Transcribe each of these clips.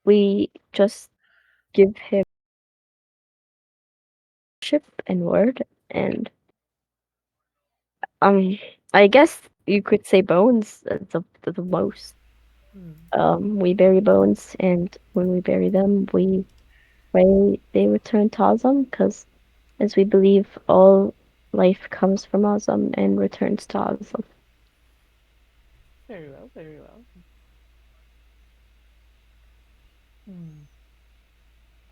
we just give him ship and word, and um, I guess you could say bones as the most. Hmm. We bury bones, and when we bury them, we pray they return to Azam, because as we believe all life comes from Azam and returns to Azam. Very well, very well. Hmm.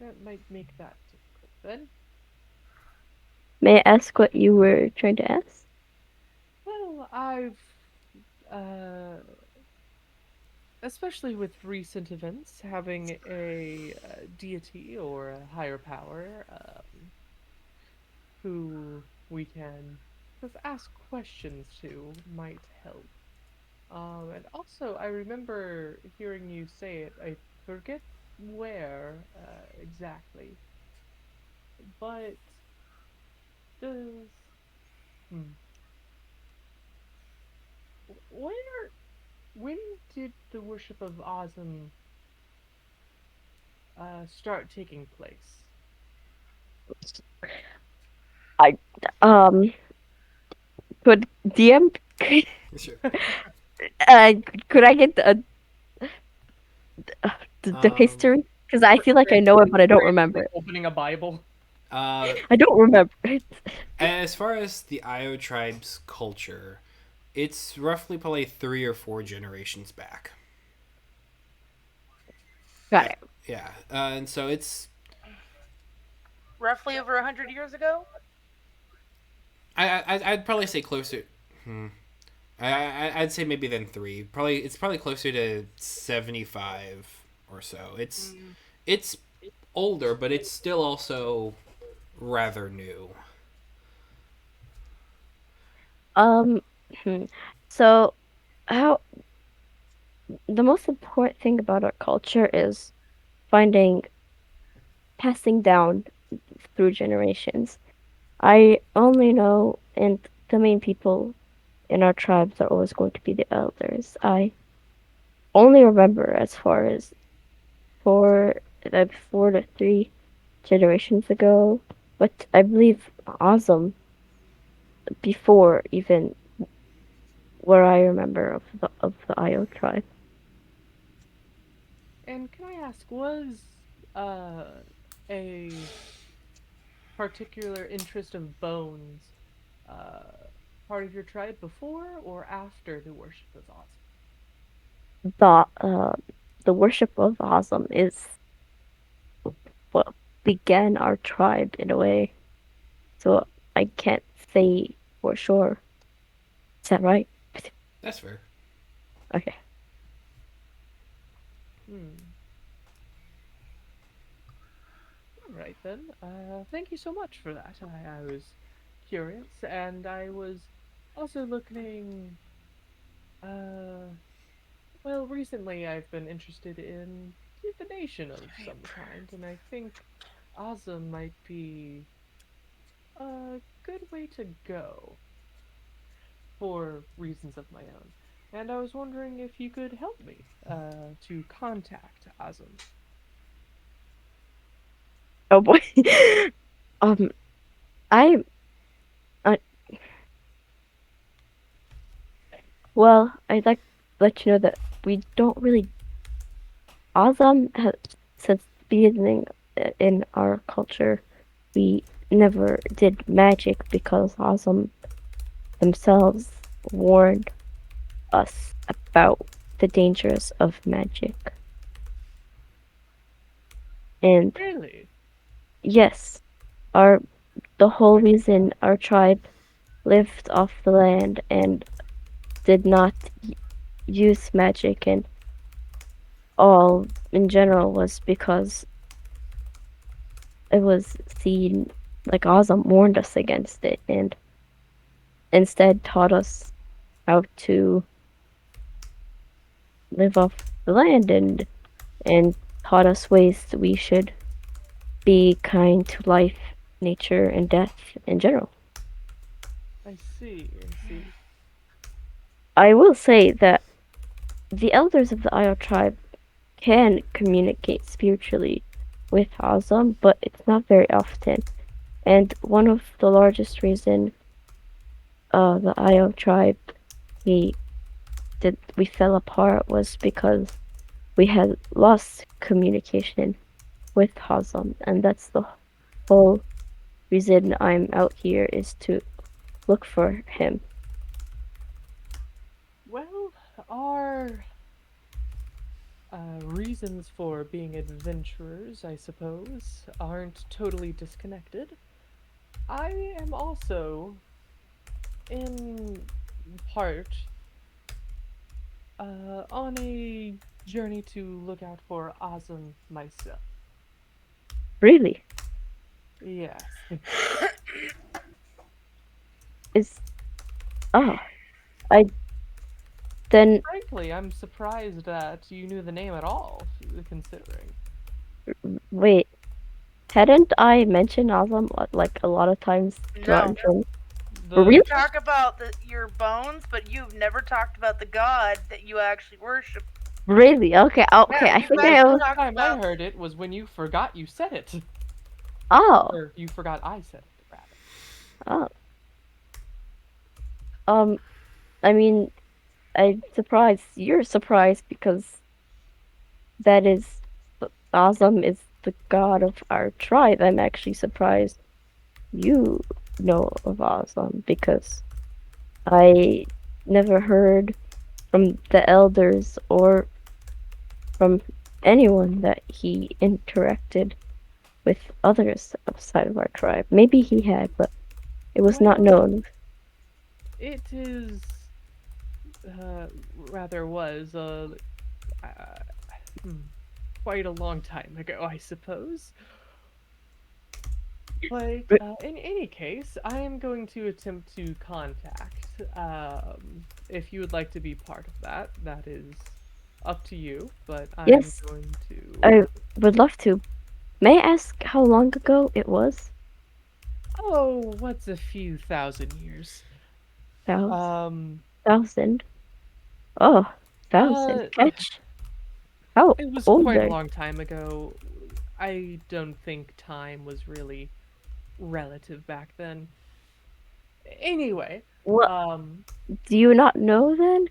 That might make that difficult then. May I ask what you were trying to ask? Well, I've, uh, especially with recent events, having a deity or a higher power who we can just ask questions to might help. And also, I remember hearing you say it. I forget where exactly, but does hmm, where when did the worship of Ozum start taking place? I um could DM Sure. uh could I get the Um, history? Because I feel like I know it, but I don't Brandon's remember like it. opening a Bible. uh, I don't remember it. as far as the Io tribe's culture, it's roughly probably 3 or 4 generations back. Got Yeah, it. yeah, and so it's Roughly over 100 years ago. I'd probably say closer. Hmm, I'd say maybe than three. Probably it's probably closer to 75 or so. Mm, It's older, but it's still also rather new. Um, hmm. So how the most important thing about our culture is finding passing down through generations. I only know, and the main people in our tribes are always going to be the elders. I only remember as far as 4 to 3 generations ago, but I believe Azam before even where I remember of the Io tribe. and can I ask, was a particular interest of bones uh, part of your tribe before or after the worship of Oz? The worship of Azam is what began our tribe in a way. So I can't say for sure. Is that right? That's fair. Okay. Hmm. All right then. Thank you so much for that. I was curious, and I was also looking. Uh, well, recently I've been interested in divination of some kind, and I think Ozum might be a good way to go for reasons of my own. And I was wondering if you could help me to contact Ozum. Oh boy. um, I uh, well, I'd like to let you know that we don't really Azam has since the beginning in our culture. We never did magic because Azam themselves warned us about the dangers of magic. And Really? yes, our the whole reason our tribe lived off the land and did not use magic and all in general was because it was seen like Azam warned us against it and instead taught us how to live off the land and taught us ways that we should be kind to life, nature, and death in general. I see, I see. I will say that the elders of the Io tribe can communicate spiritually with Azam, but it's not very often. And one of the largest reason the Io tribe we we fell apart was because we had lost communication with Hazam, and that's the whole reason I'm out here is to look for him. Well, our reasons for being adventurers, I suppose, aren't totally disconnected. I am also, in part, on a journey to look out for Azam myself. Really, Yes. is oh I then Frankly, I'm surprised that you knew the name at all, considering. wait. Hadn't I mentioned Azam like a lot of times throughout No. journey? The Really? You talk about your bones, but you've never talked about the god that you actually worship. Really? Okay. Okay. Yeah, I you've think the I actually was. first talked time I about. heard it was when you forgot you said it. Oh. Or you forgot I said it, rather. Oh. Um. I mean, I'm surprised. You're surprised because that is Azam is the god of our tribe. I'm actually surprised you know of Azam because I never heard from the elders or from anyone that he interacted with others outside of our tribe. Maybe he had, but it was not Well, known. it is, rather was, uh, hmm, quite a long time ago, I suppose. But in any case, I am going to attempt to contact. If you would like to be part of that, that is up to you. But I'm Yes, going to. I would love to. May I ask how long ago it was? Oh, what's a few thousand years? Thousand. Um, Thousand. Oh, thousand. uh, Catch. How it was old quite a are you? long time ago. I don't think time was really relative back then. Anyway, What um, do you not know then?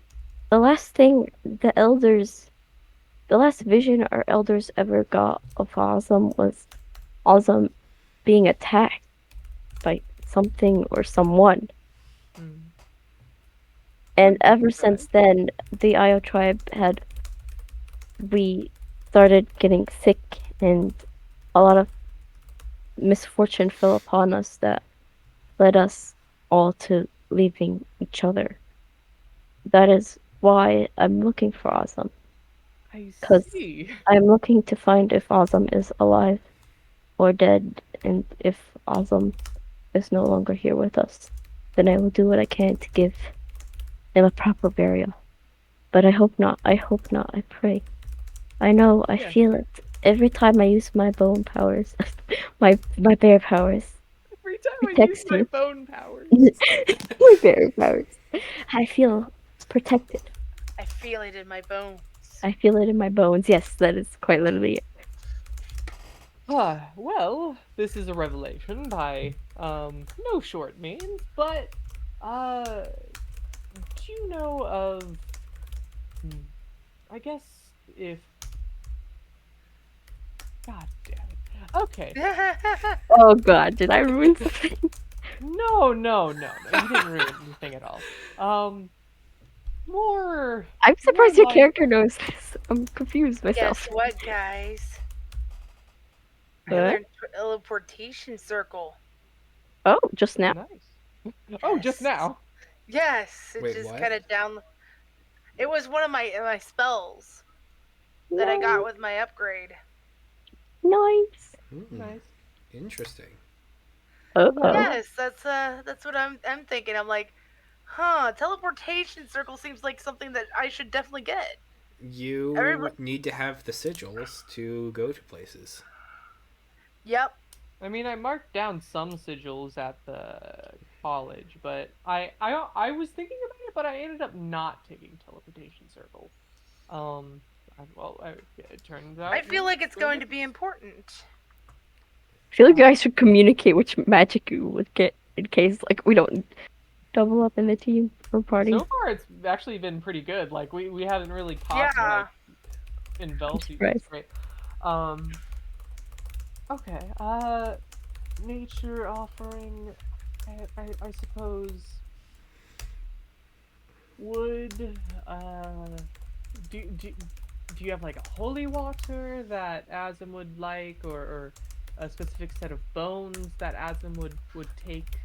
The last thing the last vision our elders ever got of Azam was Azam being attacked by something or someone. hmm, And would be ever since correct. then, the Io tribe had we started getting sick, and a lot of misfortune fell upon us that led us all to leaving each other. That is why I'm looking for Azam, I because see. I'm looking to find if Azam is alive or dead, and if Azam is no longer here with us, then I will do what I can to give him a proper burial. But I hope not. I hope not. I pray. I know. I Yes. feel it every time I use my bone powers, my bear powers. Every time I use Protects my you. bone powers. My bear powers. I feel protected. I feel it in my bones. I feel it in my bones. Yes, that is quite literally it. Ah, well, this is a revelation by no short means, but uh do you know of hmm, I guess if god damn it. Okay. Oh God, did I ruin something? No, you didn't ruin anything at all. Um more I'm more surprised your like character knows this. I'm confused Guess myself. what, guys? I What? learned teleportation circle. Oh, just now? nice. Oh, just Yes. now. Yes, it Wait, just what? kind of down. It was one of my spells that I got No, with my upgrade. nice. Hmm, Nice. interesting. Uh-oh. Well, Yes, that's what I'm thinking. I'm like, huh, teleportation circle seems like something that I should definitely get. You Everybody, need to have the sigils to go to places. yep, I mean, I marked down some sigils at the college, but I was thinking about it, but I ended up not taking teleportation circle. Um, Well, it turns out. I feel like it's going to be important. I feel like you guys should communicate which magic you would get in case like we don't double up in the team or party. So far, it's actually been pretty good. Like we haven't really caught Yeah. in Vel's surprised. great. Okay. Nature offering. I suppose. Would do you have like a holy water that Azim would like, or a specific set of bones that Azim would take?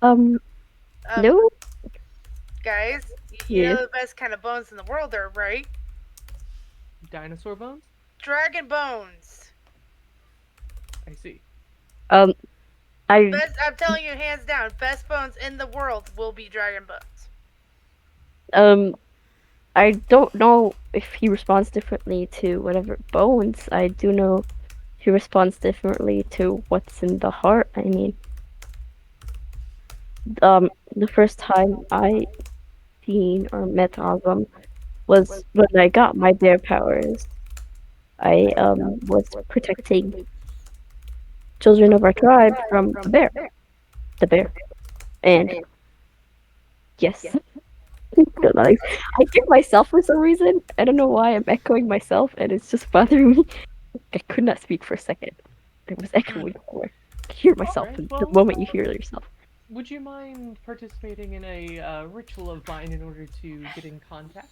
Um, No. guys, you Yeah. know the best kind of bones in the world are, right? Dinosaur bones? Dragon bones. I see. I Best, I'm telling you, hands down, best bones in the world will be dragon bones. I don't know if he responds differently to whatever bones. I do know he responds differently to what's in the heart. I mean, the first time I seen or met Agam was when I got my bear powers. I was protecting children of our tribe from the bear. The bear. And yes. I hear myself for some reason. I don't know why I'm echoing myself and it's just bothering me. I could not speak for a second. It was echoing before. I hear myself Alright, the moment you hear yourself. Would you mind participating in a ritual of mine in order to get in contact?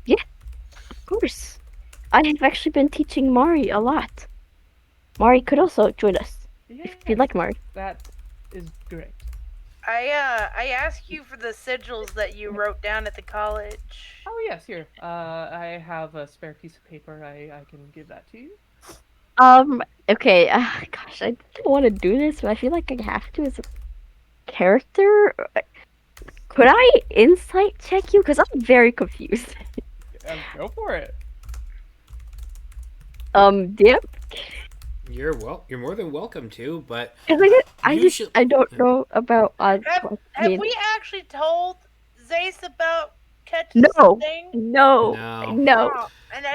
Of course. I have actually been teaching Mari a lot. Mari could also join us. If you'd like, Mari. That is great. I asked you for the sigils that you wrote down at the college. Oh yes, here. I have a spare piece of paper. I can give that to you. Okay, gosh, I didn't want to do this, but I feel like I have to as a character. Could I insight check you? Because I'm very confused. Go for it. Yeah. You're more than welcome to, but I don't know about Have we actually told Zace about Ketch's No. thing? No. Oh, and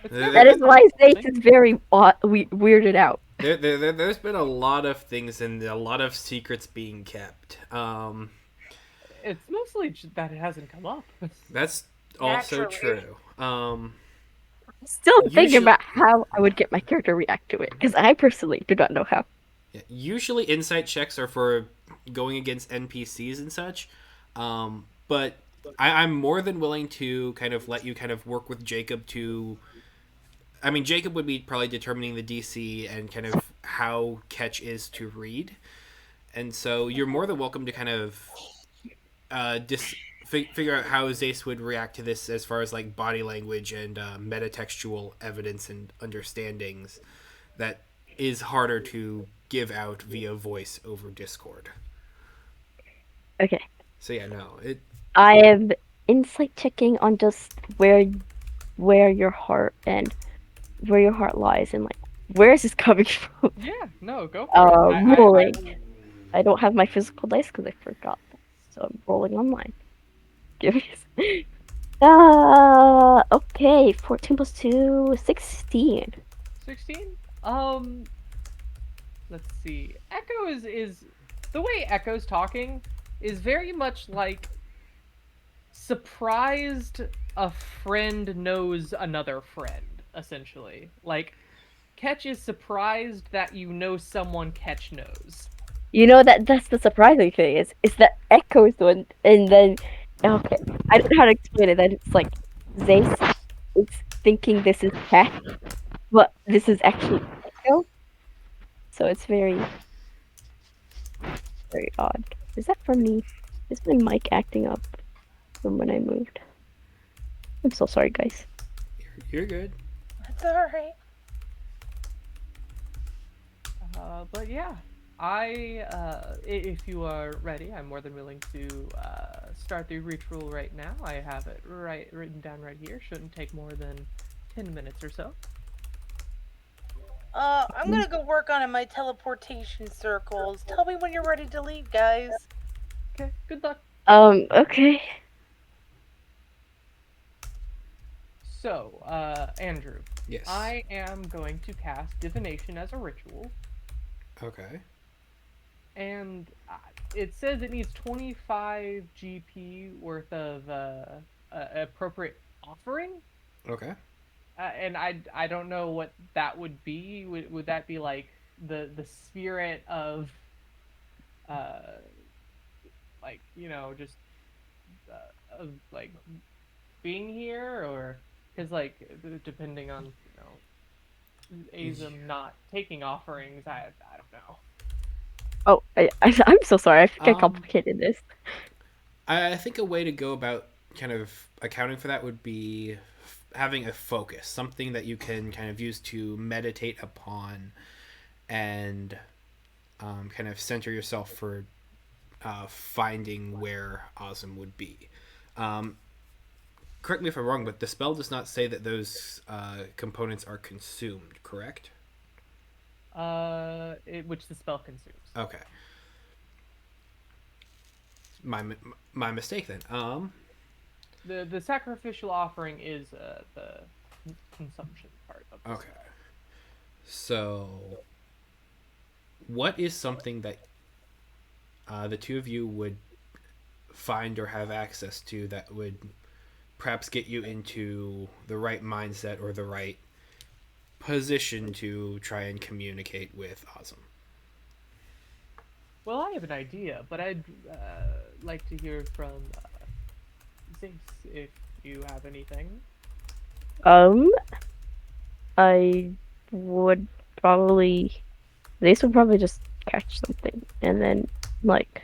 That is why Zace is very weirded out. There's been a lot of things and a lot of secrets being kept. It's mostly that it hasn't come up. That's also Naturally. true. Still thinking about how I would get my character to react to it, because I personally do not know how. Yeah, usually insight checks are for going against NPCs and such, but I'm more than willing to kind of let you kind of work with Jacob to. I mean, Jacob would be probably determining the DC and kind of how Ketch is to read, and so you're more than welcome to kind of figure out how Zace would react to this as far as like body language and metatextual evidence and understandings that is harder to give out via voice over Discord. Okay. So yeah, no, I am insight checking on just where your heart lies and like where is this coming from. Yeah, no, go for it. Rolling. I don't have my physical dice because I forgot them, so I'm rolling online. Give me. Okay. 14 plus 2, 16. 16? Let's see. Echo is the way Echo's talking is very much like surprised a friend knows another friend, essentially. Like Ketch is surprised that you know someone Ketch knows. You know that's the surprising thing is that Echo's the one, and then okay, I don't know how to explain it. That it's like Zace is thinking this is Ketch, but this is actually Echo. So it's very odd. Is that from me? Is my mic acting up from when I moved? I'm so sorry, guys. you're good. That's alright. But yeah, if you are ready, I'm more than willing to start the ritual right now. I have it written down right here. Shouldn't take more than 10 minutes or so. I'm gonna go work on my teleportation circles. Tell me when you're ready to leave, guys. Okay, good luck. Okay. So, Andrew, Yes. I am going to cast divination as a ritual, Okay. and it says it needs 25 GP worth of appropriate offering. Okay. And I don't know what that would be. Would that be like the spirit uh like just of like being here, or because like depending on Azum not taking offerings, I don't know. Oh, I'm so sorry. I think I Um, complicated this. I think a way to go about kind of accounting for that would be having a focus, something that you can kind of use to meditate upon and kind of center yourself for finding where Ozum would be. Um, Correct me if I'm wrong, but the spell does not say that those components are consumed, correct? Which the spell consumes. Okay. My my mistake then. The sacrificial offering is the consumption part of the Okay. spell. So, what is something that the two of you would find or have access to that would perhaps get you into the right mindset or the right position to try and communicate with Ozum? Well, I have an idea, but I'd like to hear from Zace if you have anything. Um, I would probably this would probably just catch something and then like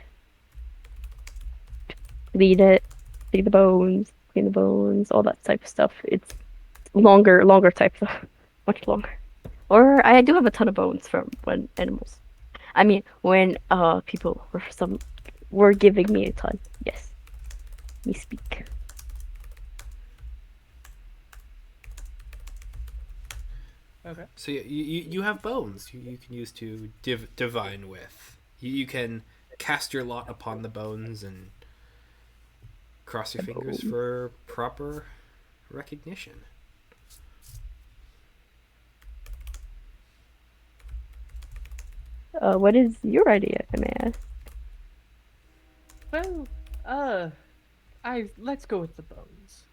clean it, clean the bones, all that type of stuff. It's longer type stuff, much longer. Or I do have a ton of bones from when animals. I mean, when people were giving me a ton. Yes, me speak. Okay. So you have bones you can use to divine with. You can cast your lot upon the bones and cross your The fingers bones. for proper recognition. What is your idea, if I may ask? Well, uh, I let's go with the bones.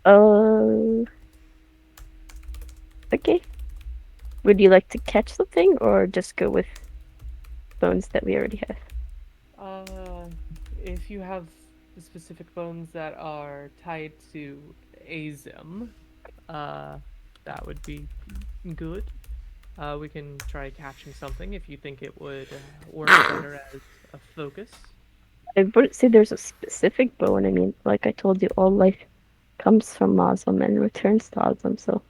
Uh, okay. Would you like to catch something or just go with bones that we already have? Uh, if you have specific bones that are tied to Azim, uh, that would be good. We can try catching something if you think it would work better as a focus. I wouldn't say there's a specific bone. I mean, like I told you, all life comes from Muslim and returns to Muslim, so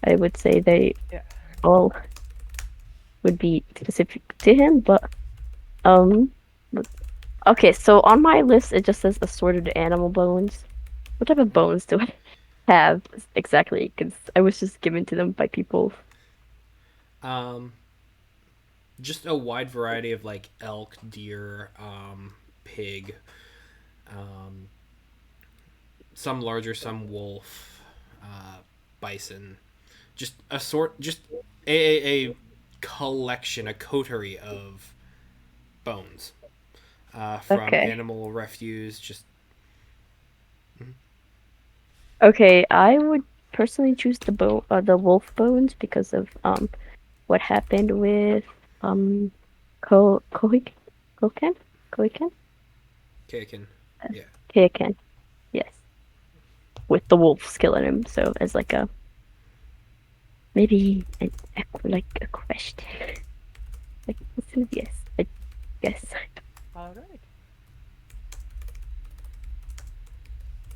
I would say they Yeah. all would be specific to him, um but- okay, so on my list it just says assorted animal bones. What type of bones do I have exactly? Because I was just given to them by people. Um, just a wide variety of like elk, deer, pig, um, some larger, some wolf, bison. Just just a collection, a coterie of bones from Okay. animal refuse. Just Okay, I would personally choose the wolf bones because of what happened with um Kohik Koken Koiken Kakin. Yeah. Kaken. Yes, with the wolf killing him. So as like a maybe like a question. Like yes, I guess. All right.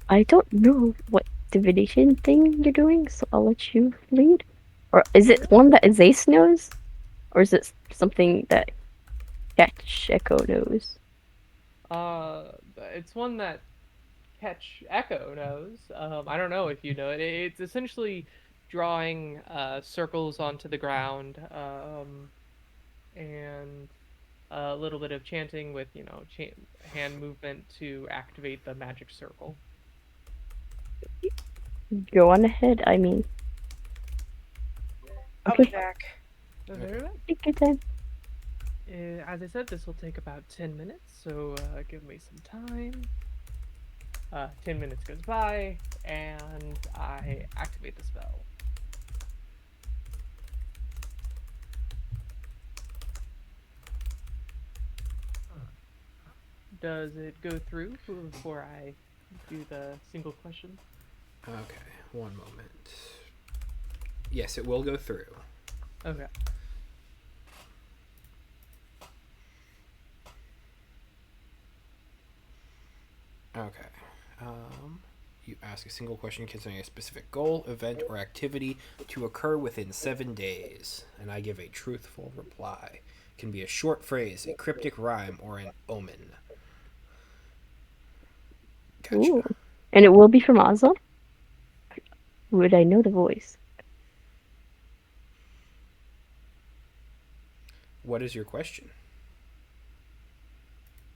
I don't know what divination thing you're doing, so I'll let you lead. Or is All it right. one that Zace knows, or is it something that Ketch Echo knows? It's one that Catch Echo knows. I don't know if you know it. It's essentially drawing circles onto the ground, and a little bit of chanting with hand movement to activate the magic circle. Go on ahead. I mean, I'll be okay, back. Very well. take your time. As I said, this will take about 10 minutes, so give me some time. 10 minutes goes by, and I activate the spell. Does it go through before I do the single question? Okay, one moment. Yes, it will go through. Okay. Okay. You ask a single question concerning a specific goal, event, or activity to occur within 7 days, and I give a truthful reply. It can be a short phrase, a cryptic rhyme, or an omen. Gotcha. Ooh. And it will be from Oslo? Would I know the voice? What is your question?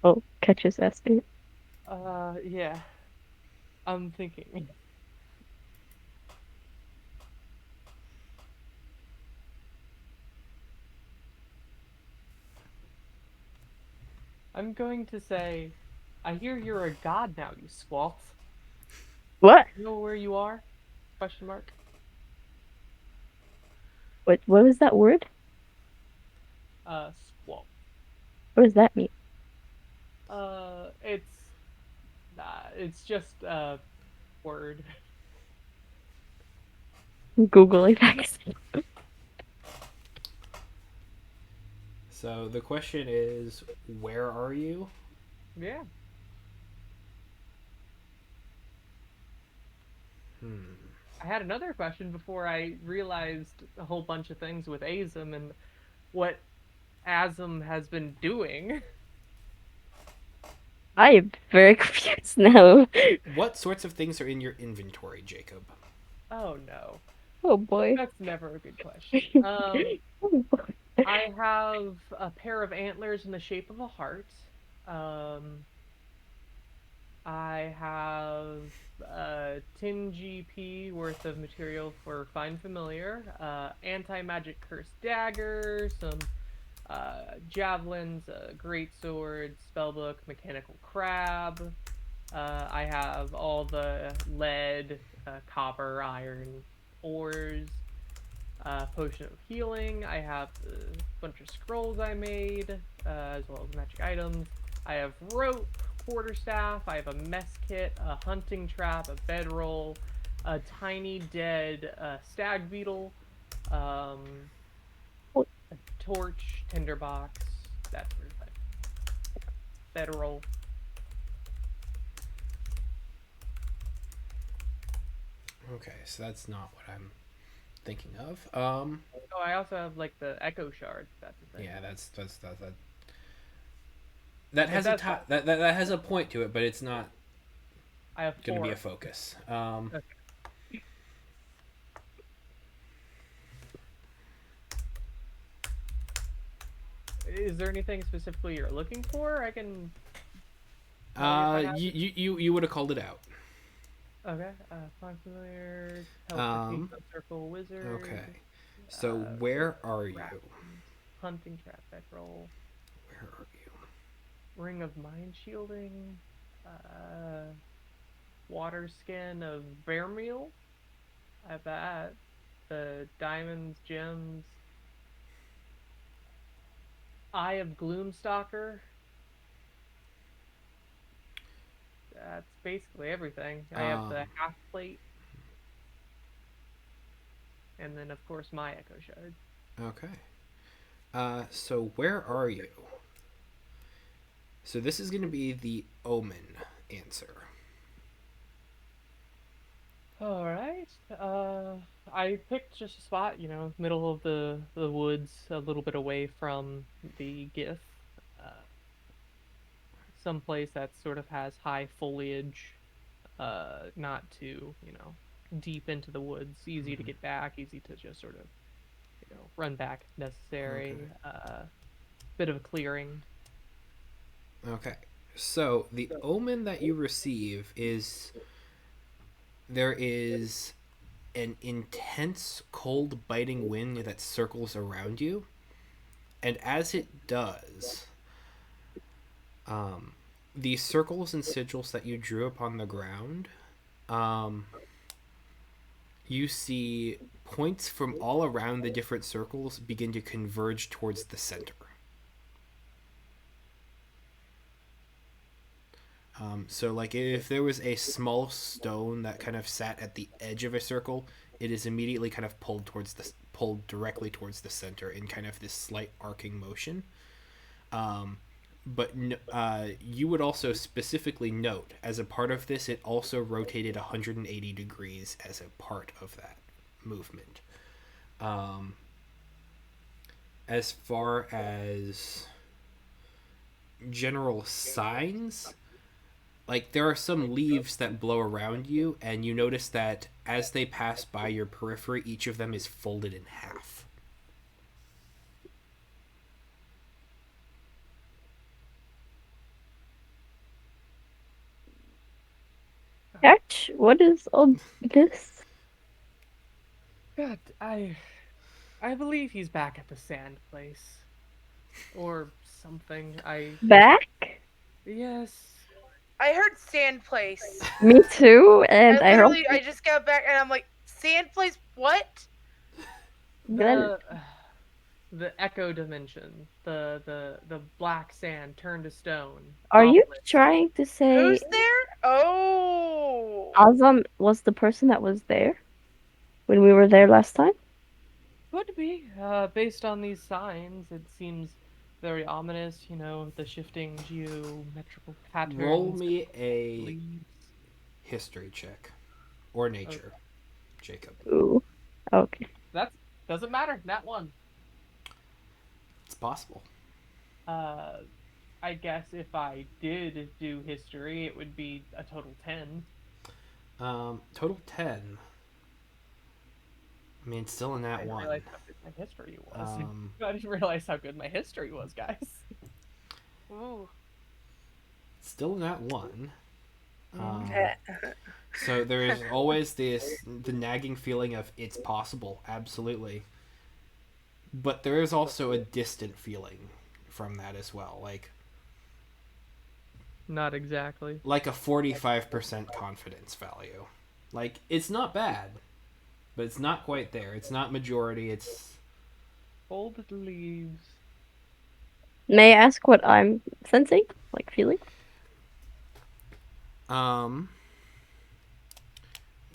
Oh, Ketch is asking. Yeah. I'm thinking. I'm going to say, I hear you're a god now, you squalt. What? You know where you are? Question mark. What was that word? Squalt. What does that mean? It's just a word. Googling accent. So the question is, where are you? Yeah. I had another question before I realized a whole bunch of things with Azum and what Azum has been doing. I am very confused now. What sorts of things are in your inventory, Jacob? Oh no. Oh boy. That's never a good question. Oh boy. I have a pair of antlers in the shape of a heart. Um, I have 10 GP worth of material for Find Familiar, anti magic curse dagger, some javelins, great sword, spellbook, mechanical crab. I have all the lead, copper, iron ores, potion of healing. I have a bunch of scrolls I made, as well as magic items. I have rope, quarterstaff. I have a mess kit, a hunting trap, a bedroll, a tiny dead stag beetle, um, a torch, tinderbox, that sort of thing. Bedroll. Okay, so that's not what I'm thinking of. Oh, I also have like the echo shard. That's the thing. Yeah, that If has a that's not, that has a point to it, but it's not I have going to be a four. focus. Okay. Is there anything specifically you're looking for? I can tell you if I have. You would have called it out. Okay. Find familiar, Um, teleportation, circle, wizard, okay. So where are you? raptors, hunting trap, bedroll, Where are you? ring of mind shielding, uh, water skin of vermeil. I have that. The diamonds, gems, eye of gloomstalker. That's basically everything. I have the Um, half plate, and then of course my echo shard. okay. So where are you? So this is going to be the omen answer. All right. I picked just a spot, middle of the woods, a little bit away from the GIF. Uh, Someplace that sort of has high foliage, not too, deep into the woods, easy to get back, easy to just sort of, run back if Okay. necessary. Bit of a clearing. Okay. So the omen that you receive is there is an intense, cold, biting wind that circles around you, and as it does, um, these circles and sigils that you drew upon the ground, um, you see points from all around the different circles begin to converge towards the center. So, like, if there was a small stone that kind of sat at the edge of a circle, it is immediately kind of pulled directly towards the center in kind of this slight arcing motion. But you would also specifically note, as a part of this, it also rotated 180 degrees as a part of that movement. As far as general signs, like, there are some leaves that blow around you, and you notice that as they pass by your periphery, each of them is folded in half. Ketch, what is all this? God, I believe he's back at the sand place. Or something. Back? Yes. I heard sand place. Me too, and I hope I just got back and I'm like, sand place? What? then The echo dimension, the black sand turned to stone. are you Goblins. trying to say Who's there? Oh. Azam was the person that was there when we were there last time? Could be. Based on these signs, it seems very ominous. You know, the shifting geometrical patterns. Roll me a leaves. history check. Or nature, Jacob. Ooh. Okay. That doesn't matter. That one. It's possible. I guess if I did do history, it would be a total 10. Total 10. I mean, it's still in I that didn't one. realize how good my history was. Um, I didn't realize how good my history was, guys. Ooh. Still in that one. Eh. So there is always the nagging feeling of it's possible, absolutely. But there is also a distant feeling from that as well, Not exactly. like a 45% confidence value. Like, it's not bad, but it's not quite there. It's not majority. It's Folded leaves. May I ask what I'm sensing? Like feeling?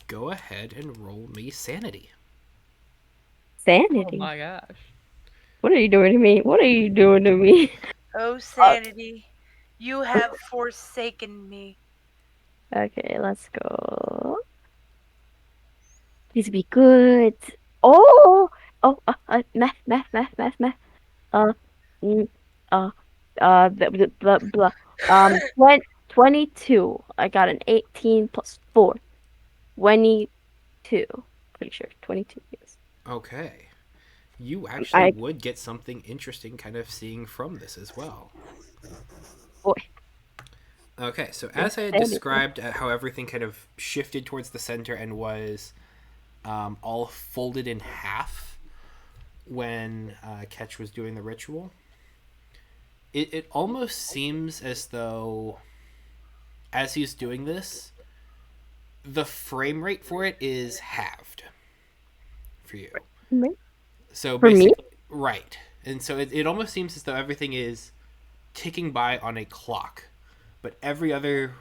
Go ahead and roll me sanity. Sanity. Oh my gosh. What are you doing to me? What are you doing to me? Oh, sanity. You have forsaken me. Okay, let's go. Please be good. Oh, math. Uh, mm, uh, blah, blah, blah. 22. I got an 18 plus 4. 22. Pretty sure 22. Yes. Okay. You actually I would get something interesting kind of seeing from this as well. boy. Okay, so as I had described how everything kind of shifted towards the center and was all folded in half when Ketch was doing the ritual, it almost seems as though as he's doing this, the frame rate for it is halved for you. So For me? basically, right. And so it almost seems as though everything is ticking by on a clock, but every other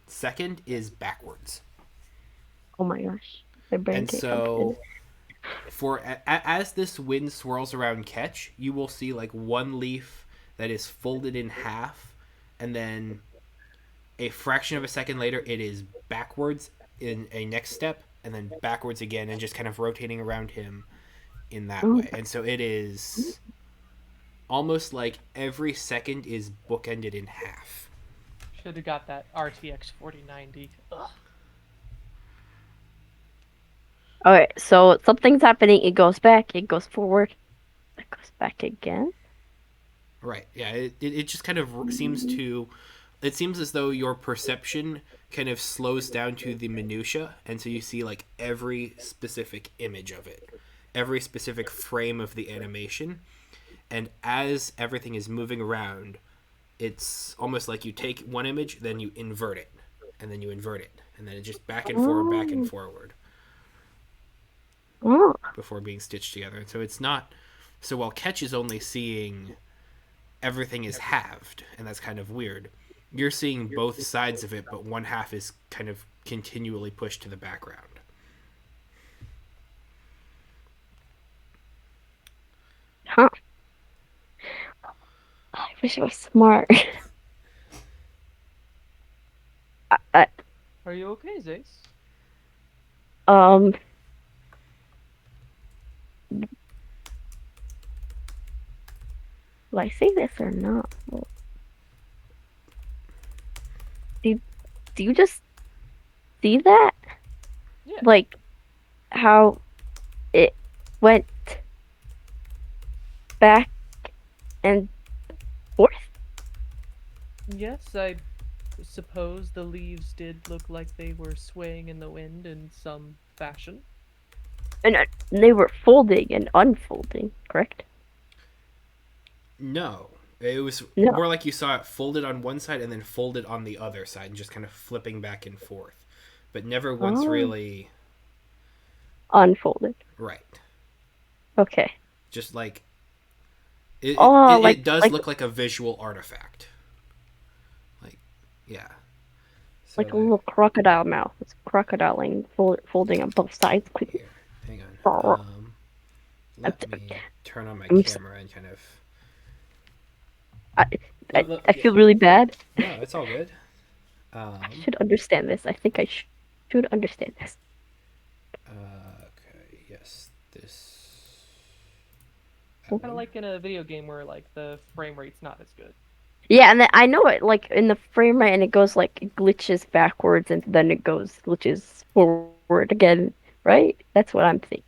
second is backwards. Oh my gosh. My brain And can't so, as this wind swirls around Ketch, you will see like one leaf that is folded in half, and then a fraction of a second later, it is backwards in a next step, and then backwards again, and just kind of rotating around him in that way. And so it is almost like every second is bookended in half. Should have got that RTX 4090. Ugh. Okay, so something's happening. It goes back. It goes forward. It goes back again. Right. Yeah. It just kind of seems to it seems as though your perception kind of slows down to the minutia, and so you see like every specific image of it, every specific frame of the animation, and as everything is moving around, it's almost like you take one image, then you invert it, and then you invert it, and then it just back and Oh, forward oh, before being stitched together. And so it's not so while Ketch is only seeing everything is halved, and that's kind of weird. You're seeing both sides of it, but one half is kind of continually pushed to the background. huh. I wish I was smart. I, Are you okay, Zace? um, will I say this or not? Well, do, do you just see that? Yeah. Like, how it went back and forth? Yes, I suppose the leaves did look like they were swaying in the wind in some fashion. And they were folding and unfolding, correct? No, it was No. more like you saw it folded on one side and then folded on the other side, and just kind of flipping back and forth, but never once Oh, really unfolded. right. Okay. Just like Oh, it does look like a visual artifact. Like, yeah. So like a little crocodile mouth. It's crocodiling, folding on both sides. here, hang on. I'm, Let me turn on my I'm, camera and kind of. I, I Yeah. feel really bad. No, it's all good. I should understand this. I think I should understand this. Okay. Yes. This. That Kind of one. like in a video game where like the frame rate's not as good. Yeah, and then I know it like in the frame rate, and it goes like it glitches backwards, and then it goes glitches forward again. Right? That's what I'm thinking.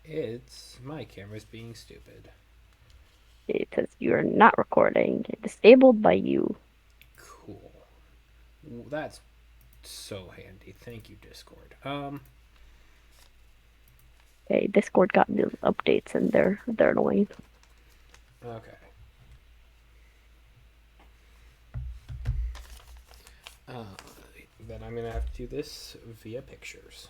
It's my camera's being stupid. It says you are not recording. Disabled by you. Cool. That's so handy. Thank you, Discord. Okay, Discord got new updates, and they're annoying. Okay. Uh, then I'm gonna have to do this via pictures.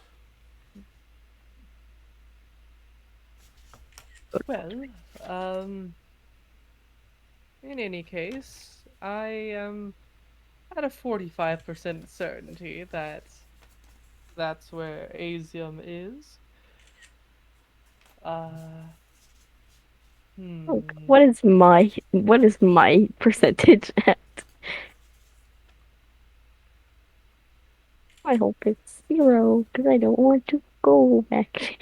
Well, um, in any case, I am at a 45% certainty that that's where Asium is. Uh, Oh, hmm. what is my percentage at? I hope it's 0 because I don't want to go back.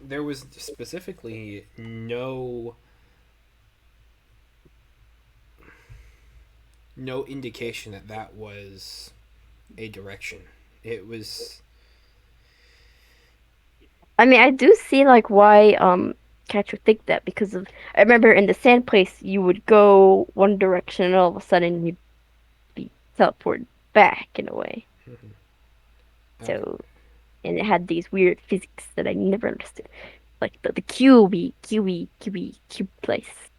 There was specifically no indication that that was a direction. It was I mean, I do see like why Catch would think that because of I remember in the sand place you would go one direction and all of a sudden you'd be teleported back in a way. okay. So and it had these weird physics that I never understood, like the cube place.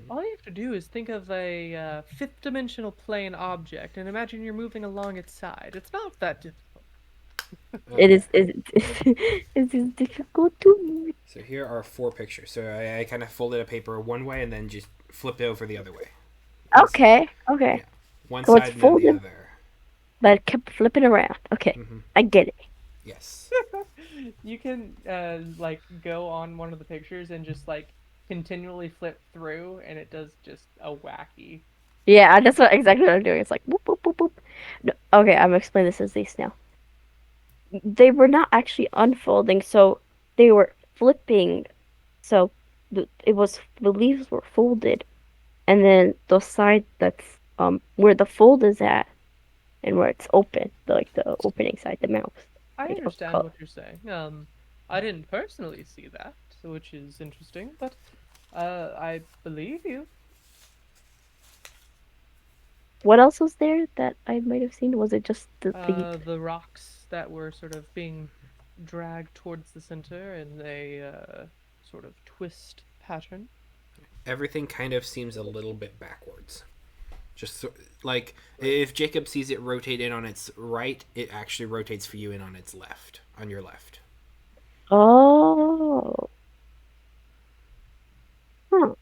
All you have to do is think of a fifth dimensional plane object and imagine you're moving along its side. It's not that difficult. It Okay. is it is difficult to. So here are 4 pictures. So I kind of folded a paper one way and then just flipped it over the other way. Okay, okay. Yeah, one So it's side and then the folded, other. but it kept flipping around. Okay, I get it. Yes. You can like go on one of the pictures and just like continually flip through, and it does just a wacky. Yeah, that's what exactly what I'm doing. It's like boop boop boop boop. No, okay, I'm explaining this as these now. They were not actually unfolding, so they were flipping. So it was the leaves were folded, and then the side that's where the fold is at and where it's open, like the opening side, the mouth, I made of understand color. what you're saying. I didn't personally see that, which is interesting, but I believe you. What else was there that I might have seen? Was it just the The rocks that were sort of being dragged towards the center in a sort of twist pattern. Everything kind of seems a little bit backwards. Just so, like if Jacob sees it rotate in on its right, it actually rotates for you in on its left, on your left. Oh, huh.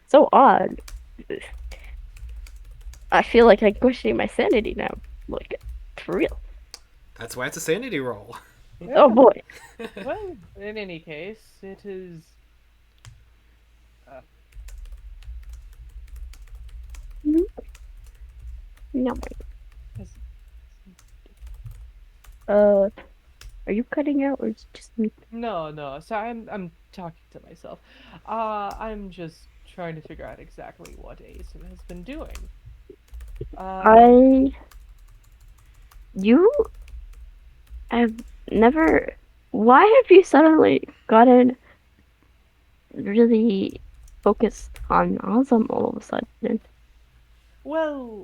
So odd. I feel like I'm questioning my sanity now. Like, for real. That's why it's a sanity roll. Oh Yeah. boy. Well, in any case, it is. Uh, Mhm. No. has- Uh, are you cutting out or is it just me? no, no. So I'm talking to myself. I'm just trying to figure out exactly what Asim has been doing. Uh, I, you have never. Why have you suddenly gotten really focused on Awesome all of a sudden? well,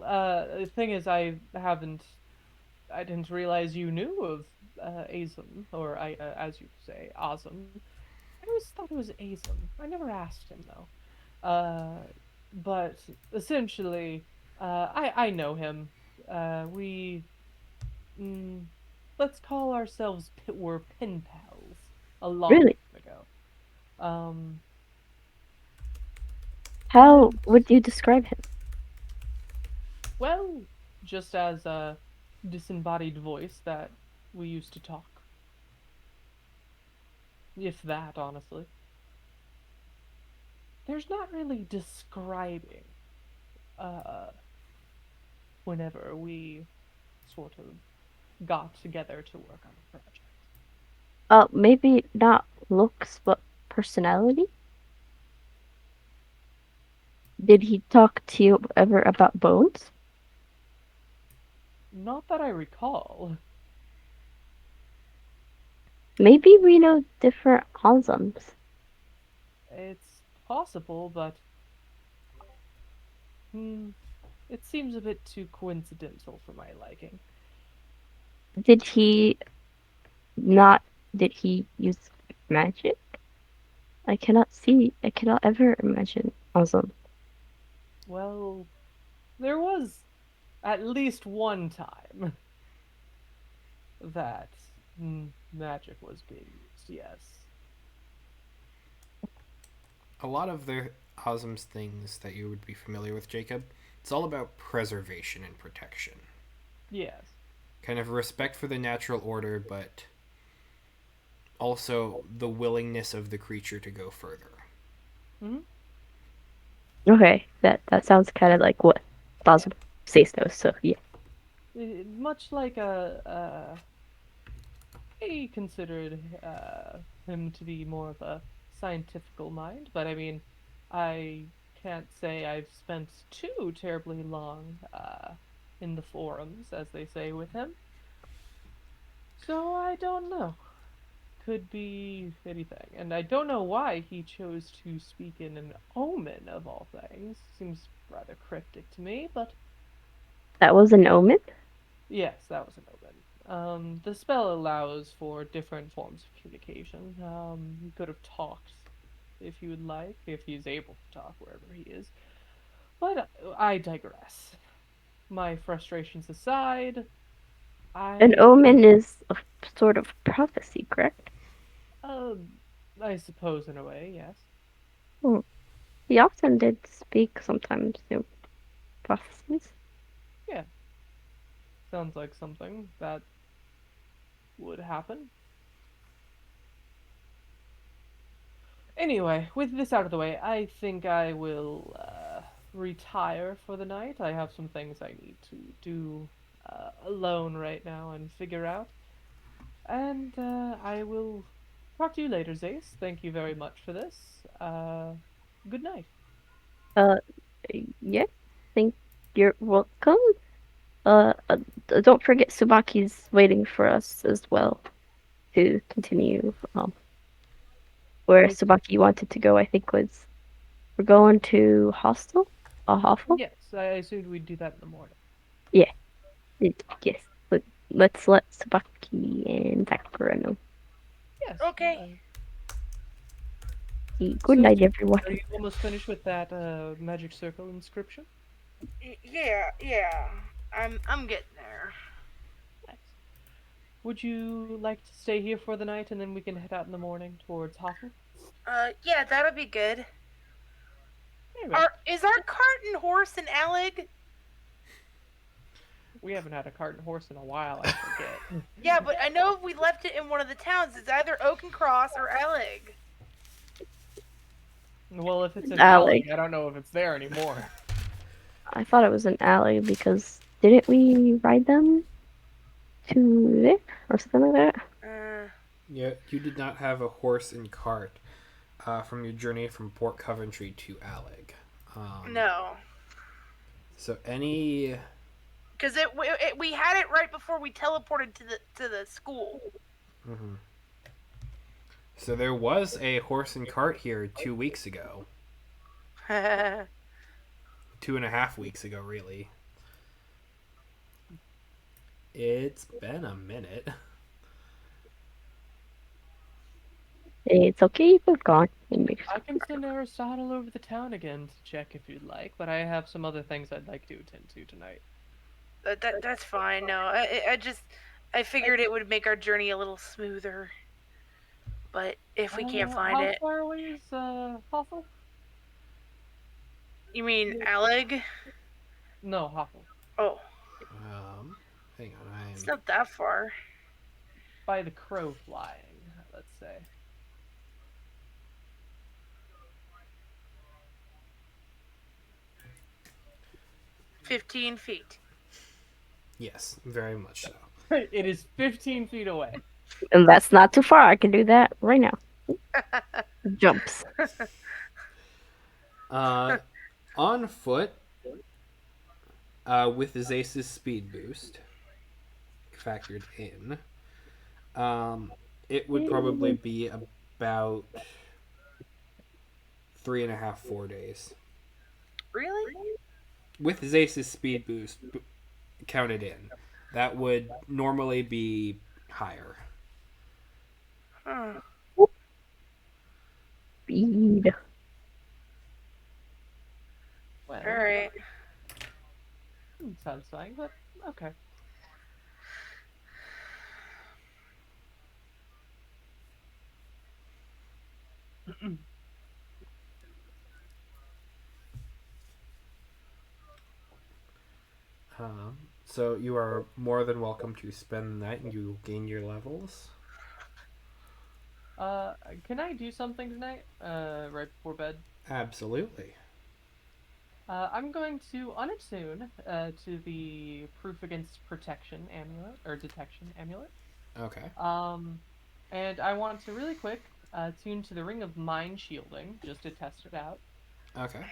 the thing is, I didn't realize you knew of Asim, or as you say, Azam. I always thought it was Azam. I never asked him though. But essentially, I know him. We mm, let's call ourselves we're pen pals a long Really? time ago. Um, How and would you describe him? well, just as a disembodied voice that we used to talk, if that, honestly. There's not really describing uh whenever we sort of got together to work on a project. Maybe not looks, but personality? Did he talk to you ever about bones? Not that I recall. Maybe we know different Awesums. It's possible, but hmm, it seems a bit too coincidental for my liking. Did he not? Did he use magic? I cannot ever imagine Awesome. Well, there was at least one time that magic was being used, yes. A lot of the Osm's things that you would be familiar with, Jacob, it's all about preservation and protection. Yes. Kind of respect for the natural order, but also the willingness of the creature to go further. Hmm. Okay, that sounds kind of like what Yeah. Awesome says knows. So yeah. Much like I considered him to be more of a scientifical mind, but I mean, I can't say I've spent too terribly long in the forums, as they say, with him. So I don't know. Could be anything. And I don't know why he chose to speak in an omen of all things. Seems rather cryptic to me, but That was an omen. yes, that was an omen. The spell allows for different forms of communication. He could have talked if he would like, if he is able to talk wherever he is. But I digress. My frustrations aside, An I, omen is a sort of prophecy, correct? uh, I suppose in a way, yes. Hmm. He often did speak sometimes in prophecies. Yeah, sounds like something that would happen. Anyway, with this out of the way, I think I will retire for the night. I have some things I need to do alone right now and figure out. And I will talk to you later, Zace. Thank you very much for this. Good night. Uh, yeah. Think you're welcome. Don't forget Subaki's waiting for us as well to continue. Where With Subaki wanted to go, I think was we're going to hostel, a hovel. yes, I assumed we'd do that in the morning. Yeah, yes. Let's let Suebacki and Zag'ra know. Yes. Okay. Good So, night, everyone. are you almost finished with that magic circle inscription? Yeah. I'm getting there. Nice. Would you like to stay here for the night and then we can head out in the morning towards Hoffel? Yeah, that'll be good. Very well. Is our cart and horse in Allig? We haven't had a cart and horse in a while, I forget. Yeah, but I know if we left it in one of the towns, it's either Oak and Cross or Allig. Well, if it's in Allig. Allig, I don't know if it's there anymore. I thought it was an alley because didn't we ride them to there or something like that? Yeah, you did not have a horse and cart from your journey from Port Coventry to Allig. No. So any. Because we had it right before we teleported to the school. Mm-hmm. So there was a horse and cart here 2 weeks ago. 2.5 weeks ago, really. It's been a minute. It's okay, we're gone. I can send Aristotle over the town again to check if you'd like, but I have some other things I'd like to attend to tonight. That's fine. No, I figured it would make our journey a little smoother. But if we can't find How it, far away is Hoffel? you mean Allig? No, Hoffel. Oh, Hang on, it's not that far. By the crow flying, let's say. $15. Yes, very much so. It is 15 feet away. And that's not too far. I can do that right now. Jumps. On foot, with Zace's speed boost factored in, it would probably be about 3.5, 4 days. Really? With Zace's speed boost counted in, that would normally be higher. Huh. Speed. Well, All right. satisfying, but okay. So you are more than welcome to spend the night and you gain your levels. Can I do something tonight? Right before bed? Absolutely. I'm going to unattune to the proof against protection amulet or detection amulet. Okay. And I want to really quick tune to the ring of mind shielding just to test it out. Okay.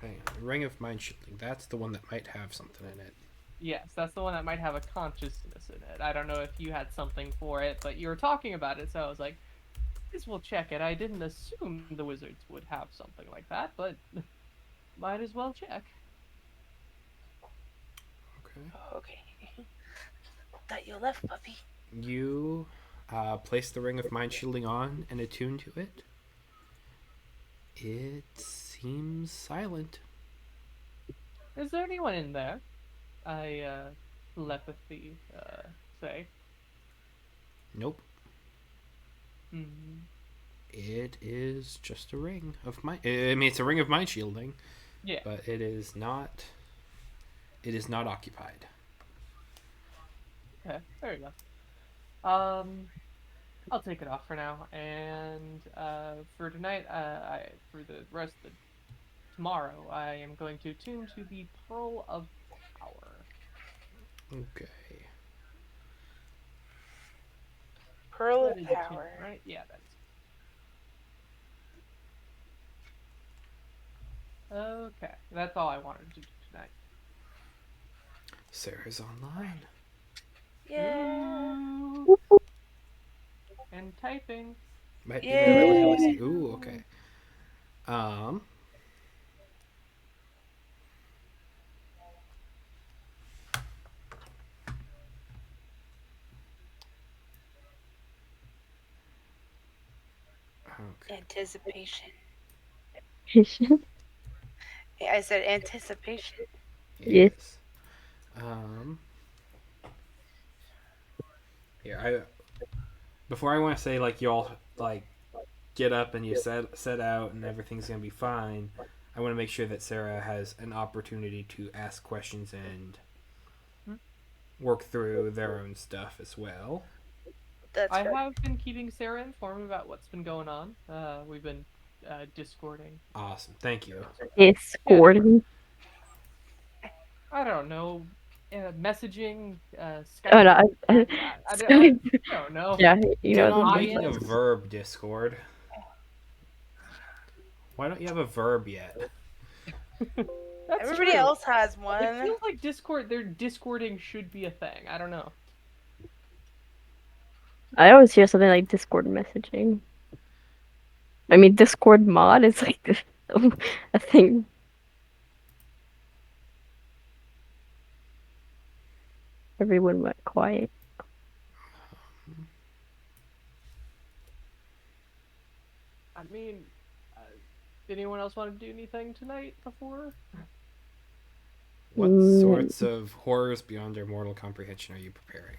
Hang on. Ring of Mind Shielding. That's the one that might have something in it. Yes, that's the one that might have a consciousness in it. I don't know if you had something for it, but you were talking about it, so I was like, this will check it. I didn't assume the wizards would have something like that, but might as well check. Okay. Okay. Thought you left, puppy. You place the Ring of Mind Shielding on and attune to it. It seems silent. Is there anyone in there? I telepathy say. Nope. Hmm. It is just a ring of mind. I mean, it's a ring of mind shielding. Yeah. But it is not. It is not occupied. Okay. There you go. I'll take it off for now, and for tonight, for the rest of tomorrow, I am going to tune to the Pearl of Power. Okay. Pearl of That is a tune, Power. right? Yeah, that's. Okay, that's all I wanted to do tonight. Sarah's online. Yeah. Ooh. And typing. Might be Yay. relatively. Ooh, okay. Um, okay. Anticipation. Yes. Yeah, I said anticipation. Yes. Um, here I before I want to say like you all like get up and you set out and everything's gonna be fine. I want to make sure that Sarah has an opportunity to ask questions and Hmm? work through their own stuff as well. That's I right. have been keeping Sarah informed about what's been going on. We've been discording. Awesome. Thank you. Yeah, Discord. I don't know, messaging, Oh no, Skyping. I don't know. yeah, you Get know the on big making a IM. ones. verb, Discord. Why don't you have a verb yet? That's Everybody true. else has It one. feels like their discording should be a thing. I don't know. I always hear something like Discord messaging. I mean, Discord mod is like a thing. Everyone went quiet. I mean, did anyone else want to do anything tonight before? What Mm, sorts of horrors beyond our mortal comprehension are you preparing?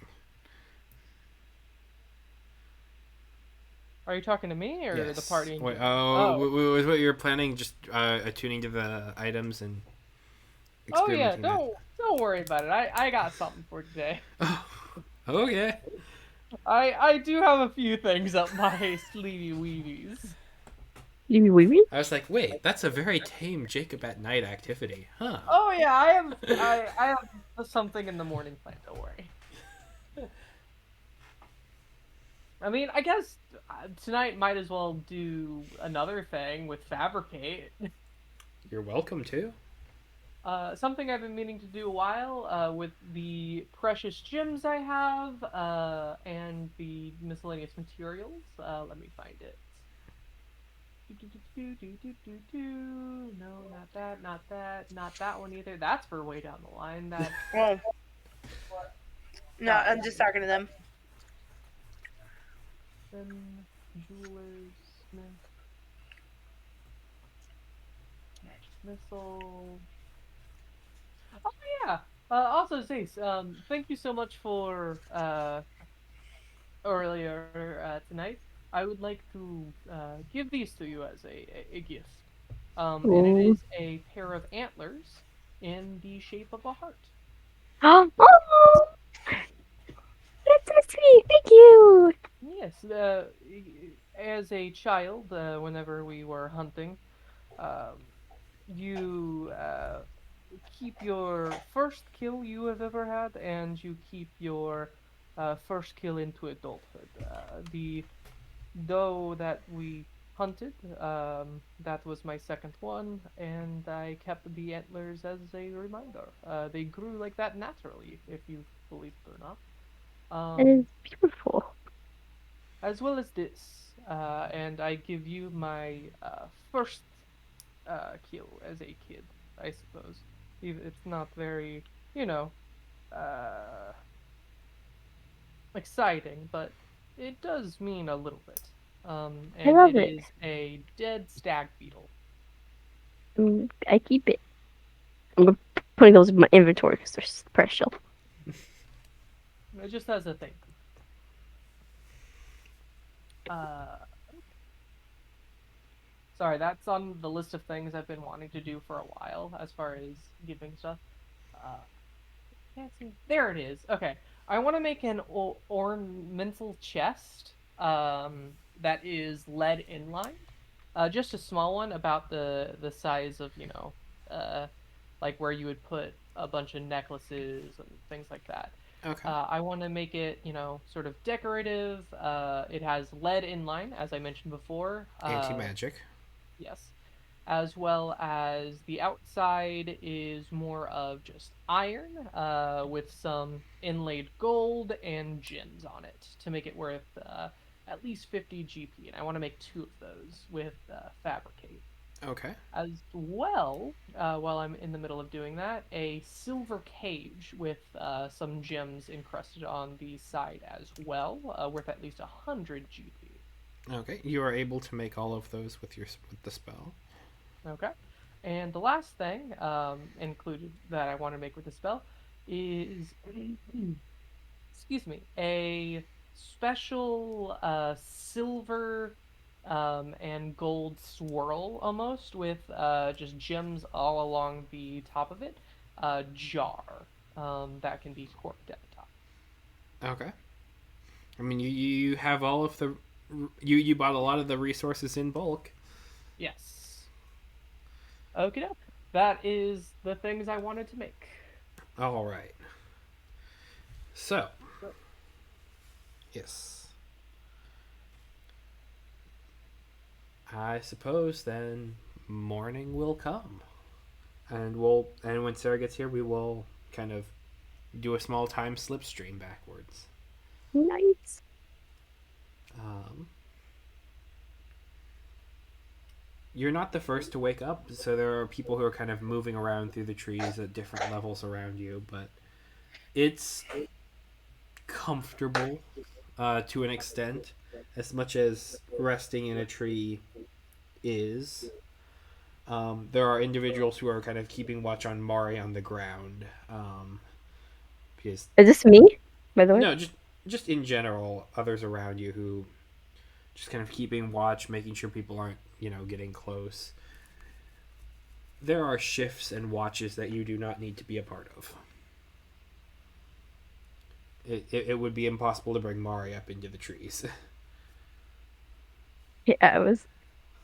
Are you talking to me or the Yes. party in Wait, general? oh, Oh, was what you're planning just attuning to the items and oh yeah. experimenting that? Don't worry about it. I got something for today. Oh, okay. I do have a few things up my sleevey weevies. you wee wee? I was like, wait, that's a very tame Jacob at night activity, huh? Oh yeah, I have something in the morning plan. Don't worry. I mean, I guess tonight might as well do another thing with fabricate. You're welcome to. Something I've been meaning to do a while with the precious gems I have and the miscellaneous materials. Let me find it. No, not that, not that, not that one either. That's for way down the line. That Well, no, I'm just talking to them. then jewelers, smith, magic missile. Oh yeah. Also, Zace, thank you so much for earlier tonight. I would like to give these to you as a gift. And it Oh. is a pair of antlers in the shape of a heart. Oh, that's so sweet. Thank you. Yes, as a child, whenever we were hunting, um, you keep your first kill you have ever had, and you keep your first kill into adulthood. The doe that we hunted, that was my second one, and I kept the antlers as a reminder. They grew like that naturally, if you believe it or not. That is Um, beautiful. as well as this, and I give you my first kill as a kid, I suppose. It's not very, you know, uh, exciting, but it does mean a little bit. I And love it it. is a dead stag beetle. I keep it. I'm putting those in my inventory because they're precious. It just has a thing. Uh, Sorry, that's on the list of things I've been wanting to do for a while as far as giving stuff. Uh, can't see. There it is. Okay, I want to make an ornamental chest. That is lead inlined. Just a small one, about the size of uh, like where you would put a bunch of necklaces and things like that. Okay. I want to make it, sort of decorative. It has lead inline, as I mentioned before. Anti magic. Yes, as well as the outside is more of just iron with some inlaid gold and gems on it to make it worth at least 50 GP. And I want to make two of those with fabricate. Okay. As well, while I'm in the middle of doing that, a silver cage with some gems encrusted on the side as well, worth at least 100 GP. Okay. You are able to make all of those with with the spell. Okay. And the last thing included that I want to make with the spell is, excuse me, a special silver and gold swirl almost with just gems all along the top of it, jar that can be corked at the top. Okay. I mean, you have all of the you bought a lot of the resources in bulk. Yes. Okay, that is the things I wanted to make. All right. So, yes. I suppose then morning will come. And when Sarah gets here, we will kind of do a small time slipstream backwards. Nice. Um, you're not the first to wake up, so there are people who are kind of moving around through the trees at different levels around you, but it's comfortable to an extent, as much as resting in a tree is. There are individuals who are kind of keeping watch on Mari on the ground, because Is this me, by the way? no, just in general, others around you who just kind of keeping watch, making sure people aren't getting close. There are shifts and watches that you do not need to be a part of. It would be impossible to bring Mari up into the trees. Yeah, I was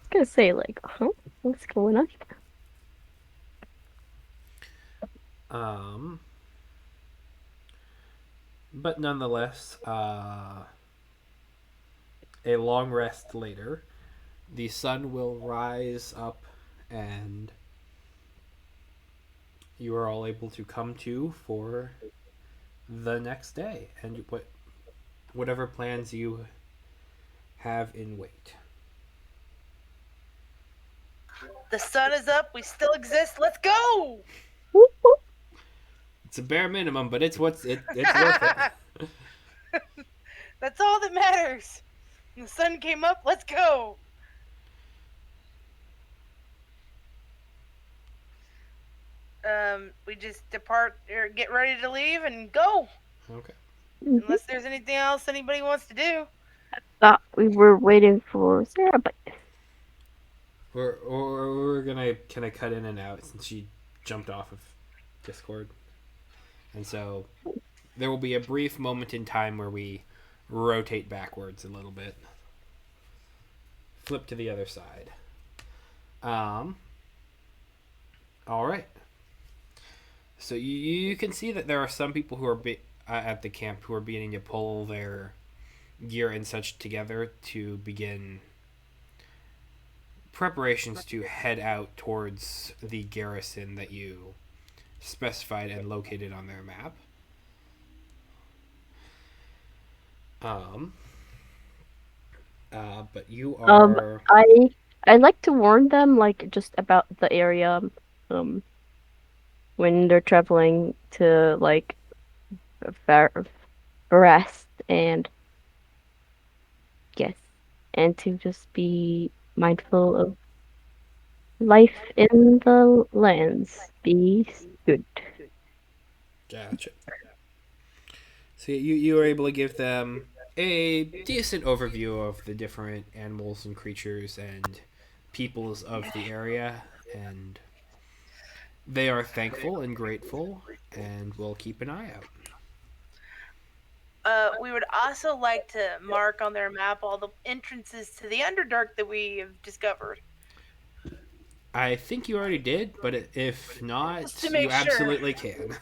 gonna say like, huh? What's going on? um, but nonetheless, a long rest later, the sun will rise up, and you are all able to come to for the next day, and whatever plans you have in wait. The sun is up. We still exist. Let's go. Whoop, whoop. It's a bare minimum, but it's it's worth it. That's all that matters. The sun came up. Let's go. We just depart or get ready to leave and go. Okay. Mhm. Unless there's anything else anybody wants to do. Thought we were waiting for Sarah, but We're gonna kind of cut in and out since she jumped off of Discord, and so there will be a brief moment in time where we rotate backwards a little bit, flip to the other side. Um. All right. So you can see that there are some people who are at the camp who are beginning to pull their gear and such together to begin preparations to head out towards the garrison that you specified and located on their map. Um. But you are I like to warn them like just about the area um when they're traveling to like far rest and yes, and to just be mindful of life in the lands. Be good. gotcha. So you were able to give them a decent overview of the different animals and creatures and peoples of the area, and they are thankful and grateful, and will keep an eye out. We would also like to mark on their map all the entrances to the Underdark that we have discovered. I think you already did, but if Just to not, you make sure. absolutely can.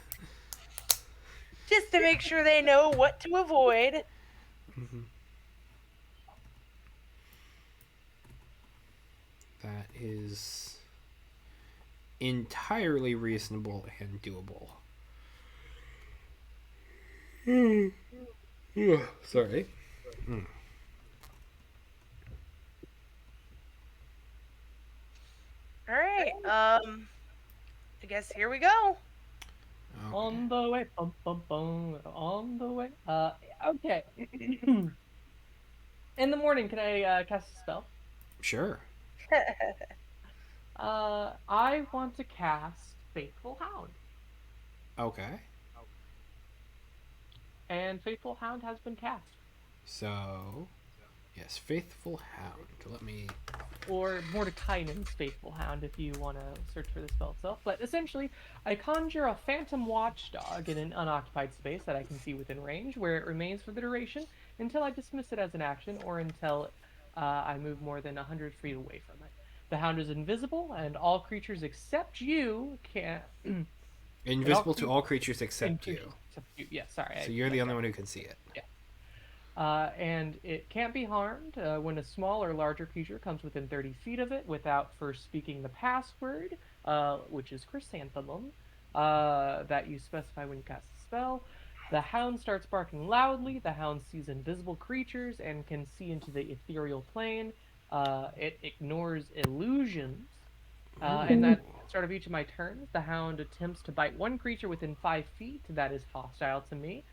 Just to make sure they know what to avoid. That is entirely reasonable and doable. Sorry. All right. I guess here we go. Okay. On the way, bum bum bum. On the way. Okay. In the morning, can I cast a spell? Sure. I want to cast Faithful Hound, Okay. and Faithful Hound has been cast. So, yes, Faithful Hound. Let me. Or Mordekainen's Faithful Hound if you want to search for the spell itself. But essentially, I conjure a phantom watchdog in an unoccupied space that I can see within range, where it remains for the duration until I dismiss it as an action or until I move more than 100 feet away from it. The hound is invisible, and all creatures except you can. and all Invisible to all creatures except creatures you. except you. Yeah, sorry, So I you're the messed only up. one who can see it. Yeah. And it can't be harmed when a small or larger creature comes within 30 feet of it without first speaking the password, which is chrysanthemum, that you specify when you cast the spell. The hound starts barking loudly. The hound sees invisible creatures and can see into the ethereal plane. It ignores illusions. And Ooh. that at the start of each of my turns, the hound attempts to bite one creature within 5 feet that is hostile to me.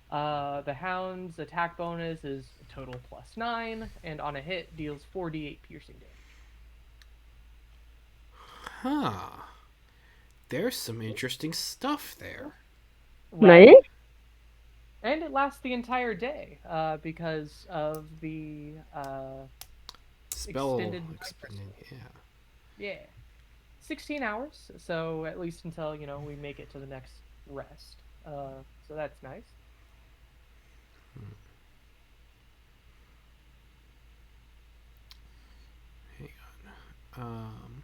The hound's attack bonus is a total +9, and on a hit deals 4d8 piercing damage. Huh. There's some interesting stuff there. Right? Nice. And it lasts the entire day because of the Spell extended night rest. expanding. Yeah. Yeah, 16 hours. So at least until we make it to the next rest. So that's nice. Hang on.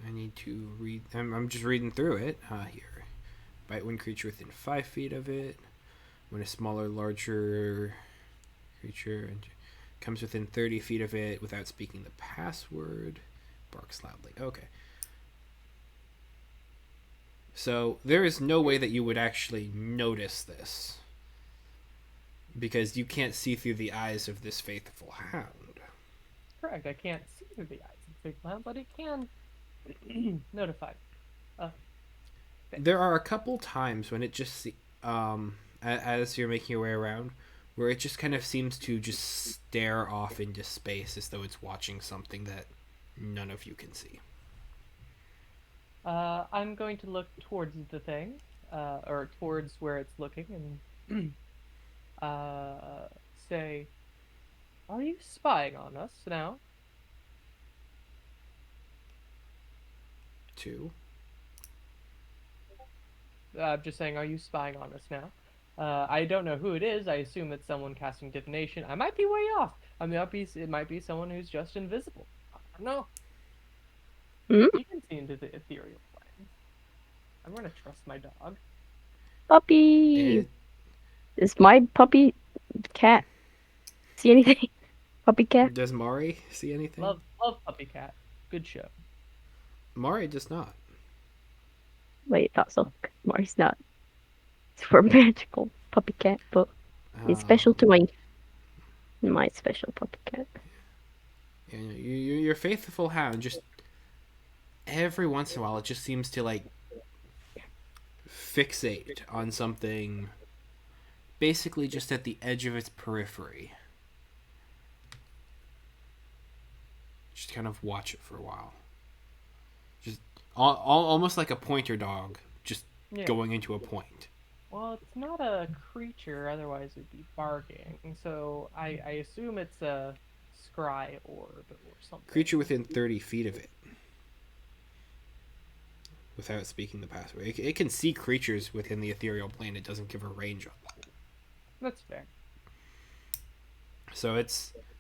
I need to read. I'm just reading through it. Here. Bite one creature within 5 feet of it. When a smaller, larger creature comes within 30 feet of it without speaking the password, barks loudly. Okay. So there is no way that you would actually notice this because you can't see through the eyes of this faithful hound. Correct. I can't see through the eyes of the big clown, but it can notify. There are a couple times when it just as you're making your way around, where it just kind of seems to just stare off into space as though it's watching something that none of you can see. I'm going to look towards the thing, or towards where it's looking, and say, "Are you spying on us now?" Two. I'm just saying, "Are you spying on us now?" I don't know who it is. I assume it's someone casting divination. I might be way off. I mean, it might be someone who's just invisible. I don't know. Hmm? You can see into the ethereal plane. I'm gonna trust my dog. Puppy. It Is my puppy cat see anything? Puppy cat? does Mari see anything? Love Puppy Cat. Good show. Mari does not. Wait, thought so. Mari's not super magical puppy cat, but he's special to Um, my special puppy cat. your faithful hound just every once in a while it just seems to like fixate on something basically just at the edge of its periphery. Just kind of watch it for a while. Just almost like a pointer dog, just Yeah. going into a point. Well, it's not a creature, otherwise it'd be barking. So I assume it's a scry orb or something. Creature within 30 feet of it. Without speaking the password. It can see creatures within the ethereal plane. It doesn't give a range on them. That's fair. So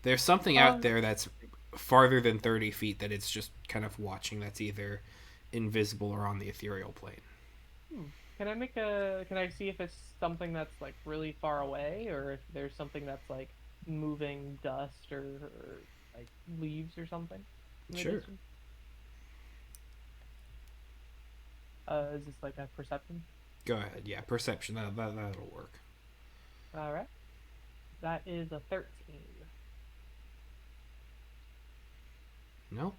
there's something out there that's farther than 30 feet that it's just kind of watching that's either invisible or on the ethereal plane. Can I see if it's something that's like really far away, or if there's something that's like moving dust or like leaves or something? In the Sure. distance? Is this like a perception? Go ahead. Yeah, perception. That'll work. All right. That is a 13. Nope.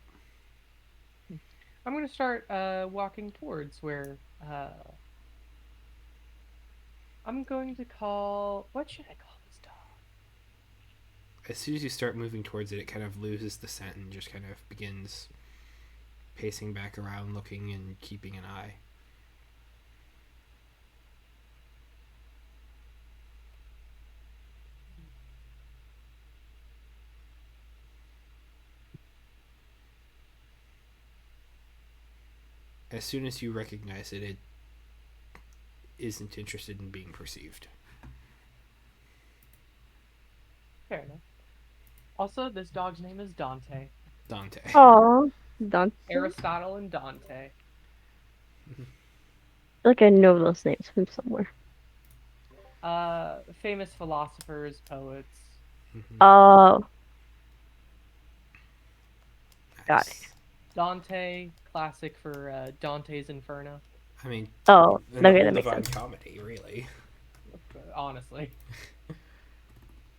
I'm gonna start walking towards where I'm going to call. What should I call this dog? As soon as you start moving towards it, it kind of loses the scent and just kind of begins pacing back around, looking and keeping an eye. As soon as you recognize it, it isn't interested in being perceived. Fair enough. Also, this dog's name is Dante. Dante. Oh, Dante. Aristotle and Dante. Like I know those names from somewhere. Famous philosophers, poets. Oh, got it. Nice. Dante, classic for Dante's Inferno. I mean, Oh, and the okay, whole that makes Divine sense. Comedy, really. Honestly.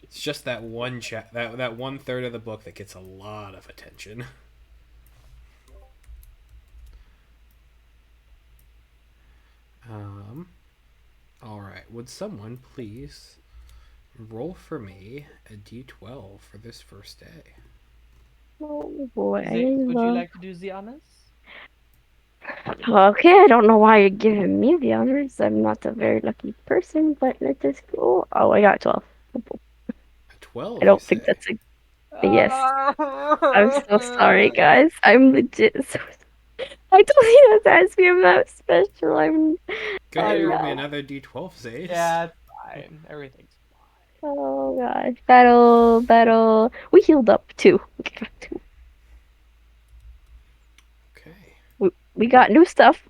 It's just that one that 1/3 of the book that gets a lot of attention. All right. Would someone please roll for me a d12 for this first day? Oh boy, Zace, would you like to do the honors? Okay, I don't know why you're giving me the honors. I'm not a very lucky person, but let us go. Oh, I got 12. A I 12, you don't say? think that's a yes. I'm so sorry, guys. I'm legit so I don't think that's as me. I'm not special. Go ahead and I'm roll me not. another d12, Zace. Yeah, it's fine. Everything's fine. Oh gosh. Battle. We healed up too. Okay. We got new stuff.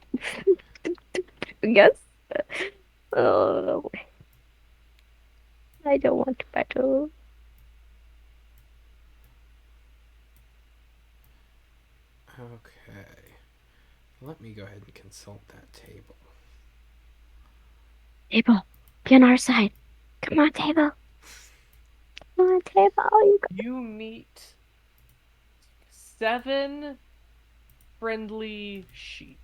Yes. Oh, I don't want to battle. Okay. Let me go ahead and consult that table. Table, be on our side. Come on, table. Come on, table. You meet 7 friendly sheep.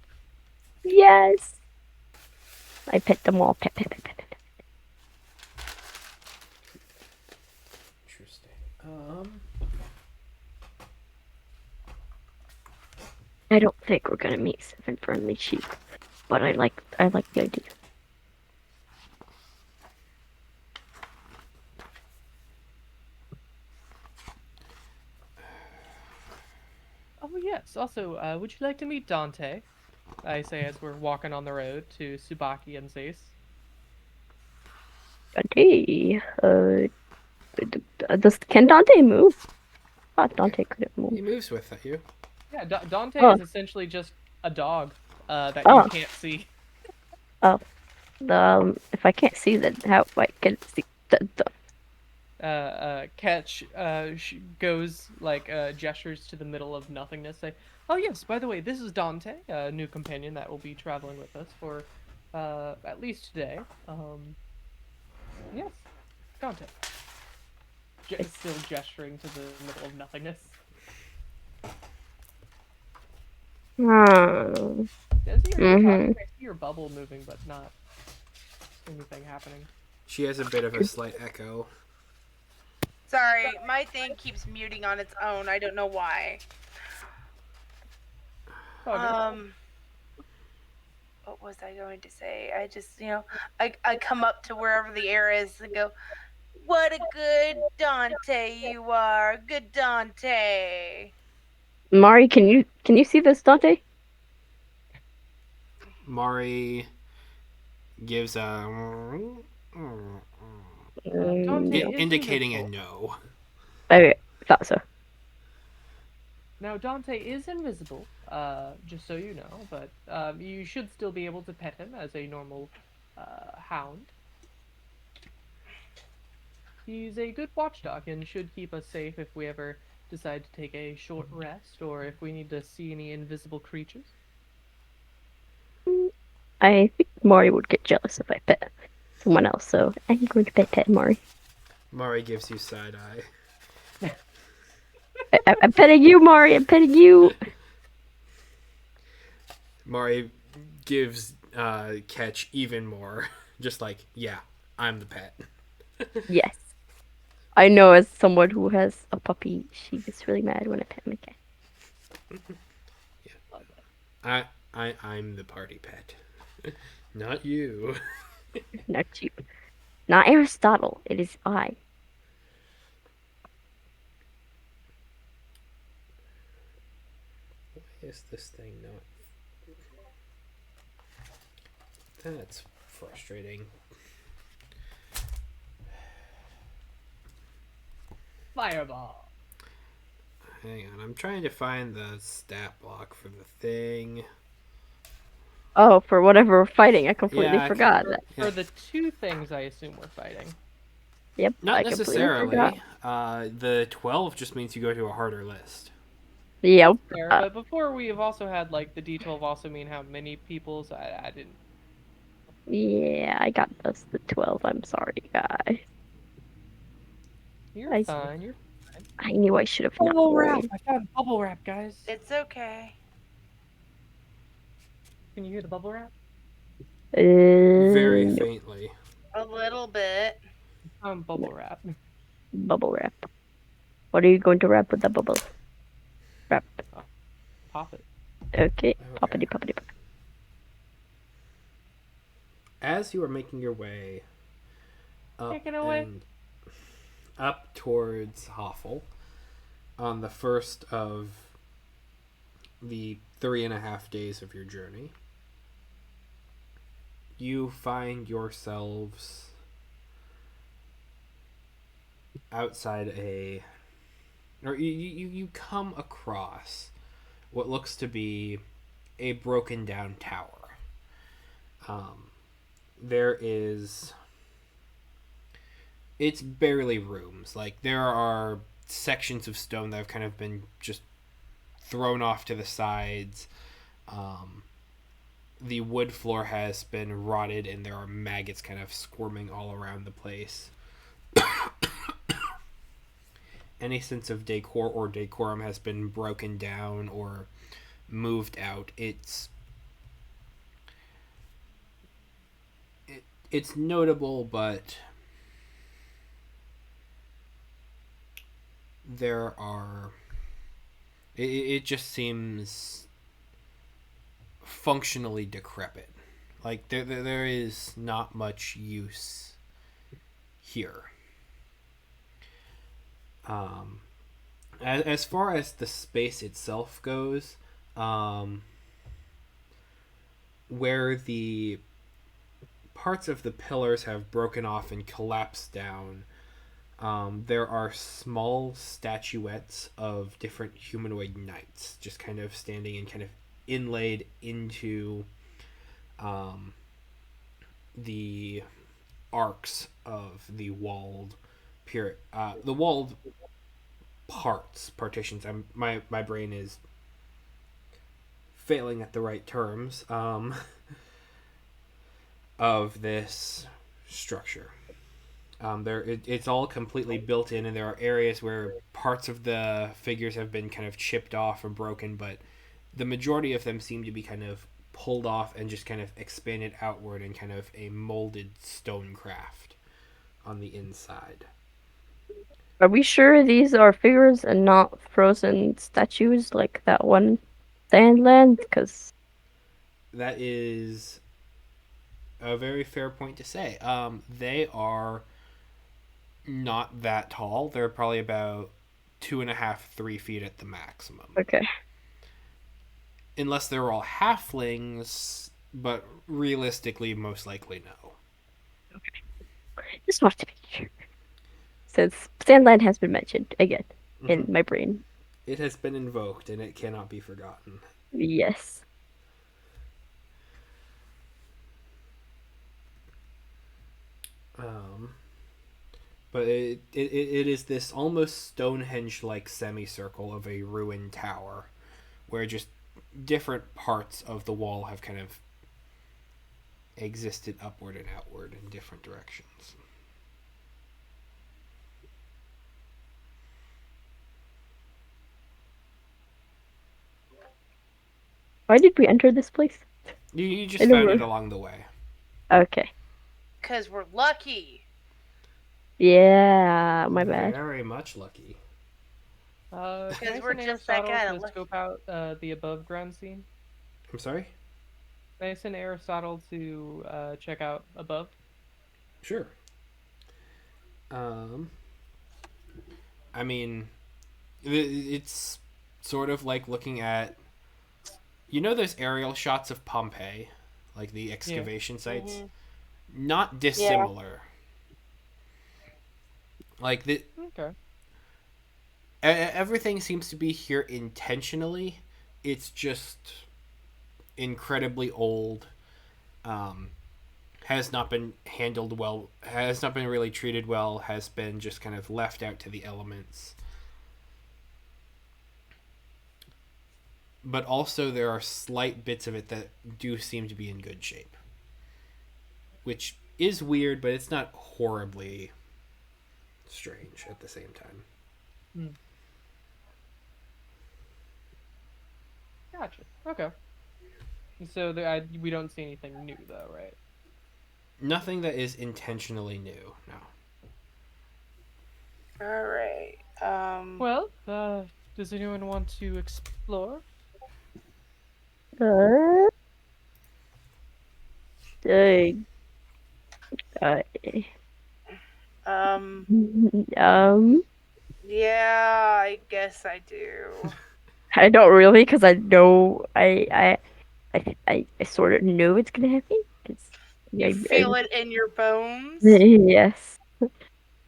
Yes. I pet them all. Pet. Interesting. I don't think we're gonna meet 7 friendly sheep, but I like the idea. Oh, yes. Also, would you like to meet Dante? I say as we're walking on the road to Suebacki and Zace. Dante, can Dante move? I thought Dante couldn't He move. moves with you. Yeah, Dante Oh. is essentially just a dog that Oh. you can't see. If I can't see, then how I can see? Ketch goes like gestures to the middle of nothingness. Say, "Oh yes, by the way, this is Dante, a new companion that will be traveling with us for at least today. Yes, Dante." Still gesturing to the middle of nothingness. Does he or talking? I see your bubble moving, but not anything happening. She has a bit of a slight echo. Sorry, my thing keeps muting on its own. I don't know why. Oh, What was I going to say? I just, I come up to wherever the air is and go, "What a good Dante you are, good Dante." Mari, can you see this, Dante? Mari gives a Dante is indicating a invisible. no. I thought so. Now Dante is invisible, just so you know, but you should still be able to pet him as a normal hound. He's a good watchdog and should keep us safe if we ever decide to take a short rest or if we need to see any invisible creatures. I think Mari would get jealous if I pet someone else, so I'm going to pet Mari. Mari gives you side eye. I'm petting you, Mari. I'm petting you. Mari gives Ketch even more. Just like, yeah, I'm the pet. Yes. I know as someone who has a puppy, she gets really mad when I pet my cat. Love it. I'm the party pet. Not you. Not you. Not Aristotle. It is I. Why is this thing not? That's frustrating. Fireball. Hang on, I'm trying to find the stat block for the thing. Oh, for whatever we're fighting, I completely Yeah, forgot For, that. Yeah. for the two things I assume we're fighting. Yep, Not I completely forgot. necessarily. The 12 just means you go to a harder list. Yep. Fair, but before we have also had like the D12 also mean how many people, so I didn't. Yeah, I got us the 12. I'm sorry, guys. You're I, fine. You're fine. I knew I should have not Bubble wrap. rolled. I found bubble wrap, guys. It's okay. Can you hear the bubble wrap? Very No. faintly. A little bit. I found bubble wrap. Bubble wrap. What are you going to wrap with the bubble wrap? Pop it. Okay. Okay. Poppity poppity pop. As you are making your way up Taking away. and up towards Hoffel on the first of the 3.5 days of your journey, you find yourselves outside you come across what looks to be a broken down tower. There is, it's barely rooms. Like, there are sections of stone that have kind of been just thrown off to the sides. The wood floor has been rotted and there are maggots kind of squirming all around the place. Any sense of decor or decorum has been broken down or moved out. It's notable, but there are, it just seems functionally decrepit. Like, there is not much use here. As far as the space itself goes, where the parts of the pillars have broken off and collapsed down, there are small statuettes of different humanoid knights just kind of standing and kind of inlaid into the arcs of the walled the walled partitions. My brain is failing at the right terms of this structure. It's all completely built in, and there are areas where parts of the figures have been kind of chipped off or broken, but the majority of them seem to be kind of pulled off and just kind of expanded outward in kind of a molded stone craft on the inside. Are we sure these are figures and not frozen statues like that one Sandland? Because That is a very fair point to say. They are not that tall. They're probably about 2.5, 3 feet at the maximum. okay, Unless they're all halflings, but realistically, most likely no. just want to be sure. Since Sandland has been mentioned again in Mhm. my brain. It has been invoked, and it cannot be forgotten. Yes. But it is this almost Stonehenge-like semicircle of a ruined tower, where just different parts of the wall have kind of existed upward and outward in different directions. Why did we enter this place? You I just know found it we're along the way. okay. Because we're lucky. Yeah, my bad. Very much lucky. Can I Because we're send just that Aristotle kind to of lucky. scope out the above ground scene? I'm sorry? Can I send Aristotle to check out above? Sure. Um, I mean, it's sort of like looking at, those aerial shots of Pompeii, like the Yeah. excavation sites? Mm-hmm. Not dissimilar. Like Okay. everything seems to be here intentionally. It's just incredibly old. Um, has not been handled well. Has not been really treated well. Has been just kind of left out to the elements. But also there are slight bits of it that do seem to be in good shape, which is weird, but it's not horribly strange at the same time. Hmm. Gotcha. Okay. So we don't see anything new though, right? Nothing that is intentionally new. No. All right. Well, does anyone want to explore? Uh, uh, uh, Um. um, Yeah, I guess I do. I don't really, because I know I sort of know it's gonna happen. Cause You I feel it in your bones. yes,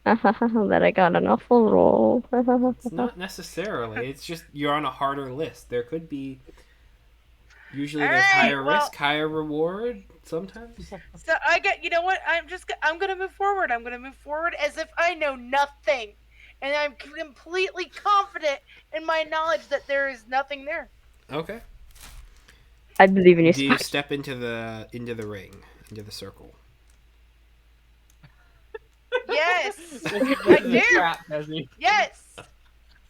that I got an awful roll. It's not necessarily. It's just you're on a harder list. There could be. Usually All there's right. higher Well, risk, higher reward sometimes. so I get. You know what? I'm gonna move forward. I'm gonna move forward as if I know nothing, and I'm completely confident in my knowledge that there is nothing there. Okay. I believe in you, Do you Spock. step into the ring, into the circle? Yes, This I is a do. trap, Desi. Yes,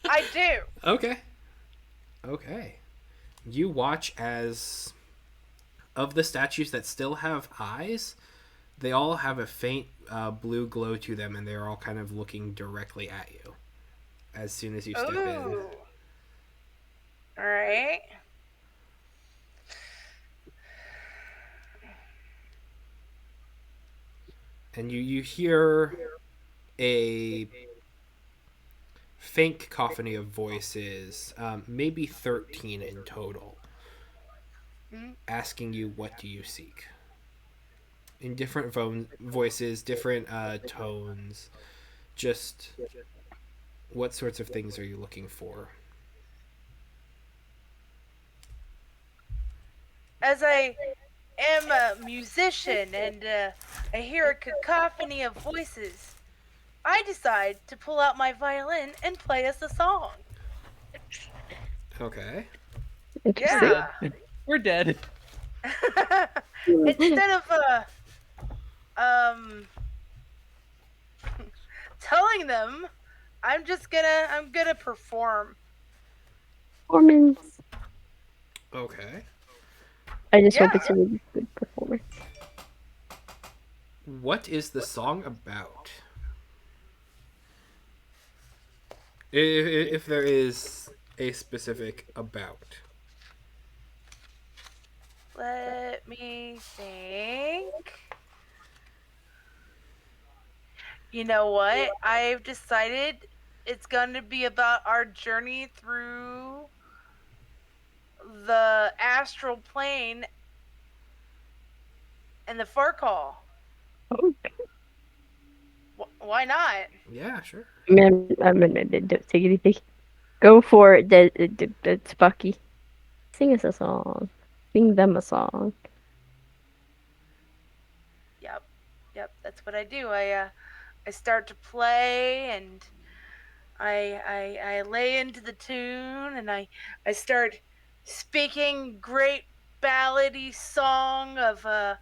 I do. Okay. Okay. You watch as of the statues that still have eyes, they all have a faint blue glow to them, and they're all kind of looking directly at you as soon as you step in. Ooh. All right. And you hear a faint cacophony of voices, maybe 13 in total, Mm. asking you, what do you seek? In different voices, different tones, just what sorts of things are you looking for? As I am a musician and I hear a cacophony of voices, I decide to pull out my violin and play us a song. Okay. Interesting. Yeah. We're dead. Instead of um telling them, I'm gonna perform. Performance. Okay. I just hope Yeah. it's a really good performance. What is the song about? If there is a specific about. Let me think. You know what? I've decided it's going to be about our journey through the astral plane and the Farcall. Oh, Why not? Yeah, sure. man, don't take anything. Go for it, Spucky. Sing us a song. Sing them a song. Yep. Yep, that's what I do. I start to play and I lay into the tune and I start speaking great ballady song of a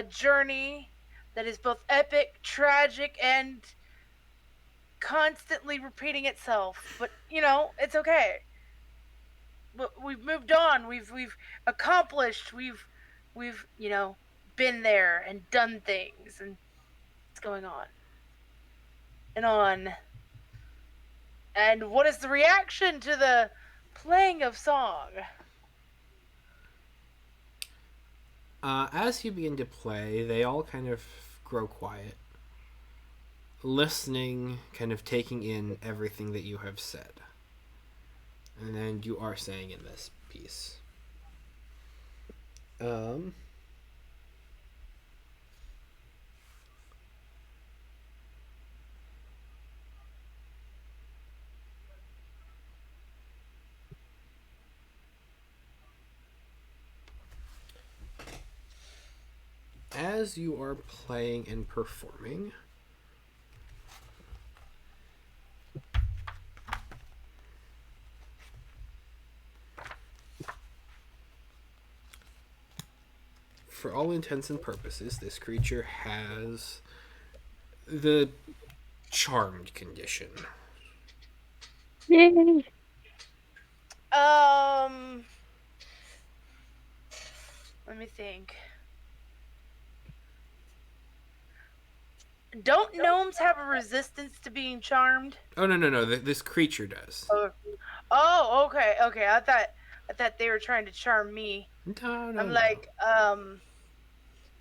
journey that is both epic, tragic, and constantly repeating itself. But it's okay. we've moved on. We've accomplished. We've been there and done things, and what's going on and on. And what is the reaction to the playing of song? As you begin to play, they all kind of grow quiet, listening, kind of taking in everything that you have said. And then you are saying in this piece. Um, as you are playing and performing, for all intents and purposes, this creature has the charmed condition. Yay. Let me think. Don't gnomes have a resistance to being charmed? Oh, no. This creature does. Oh, okay. I thought they were trying to charm me. No. I'm like,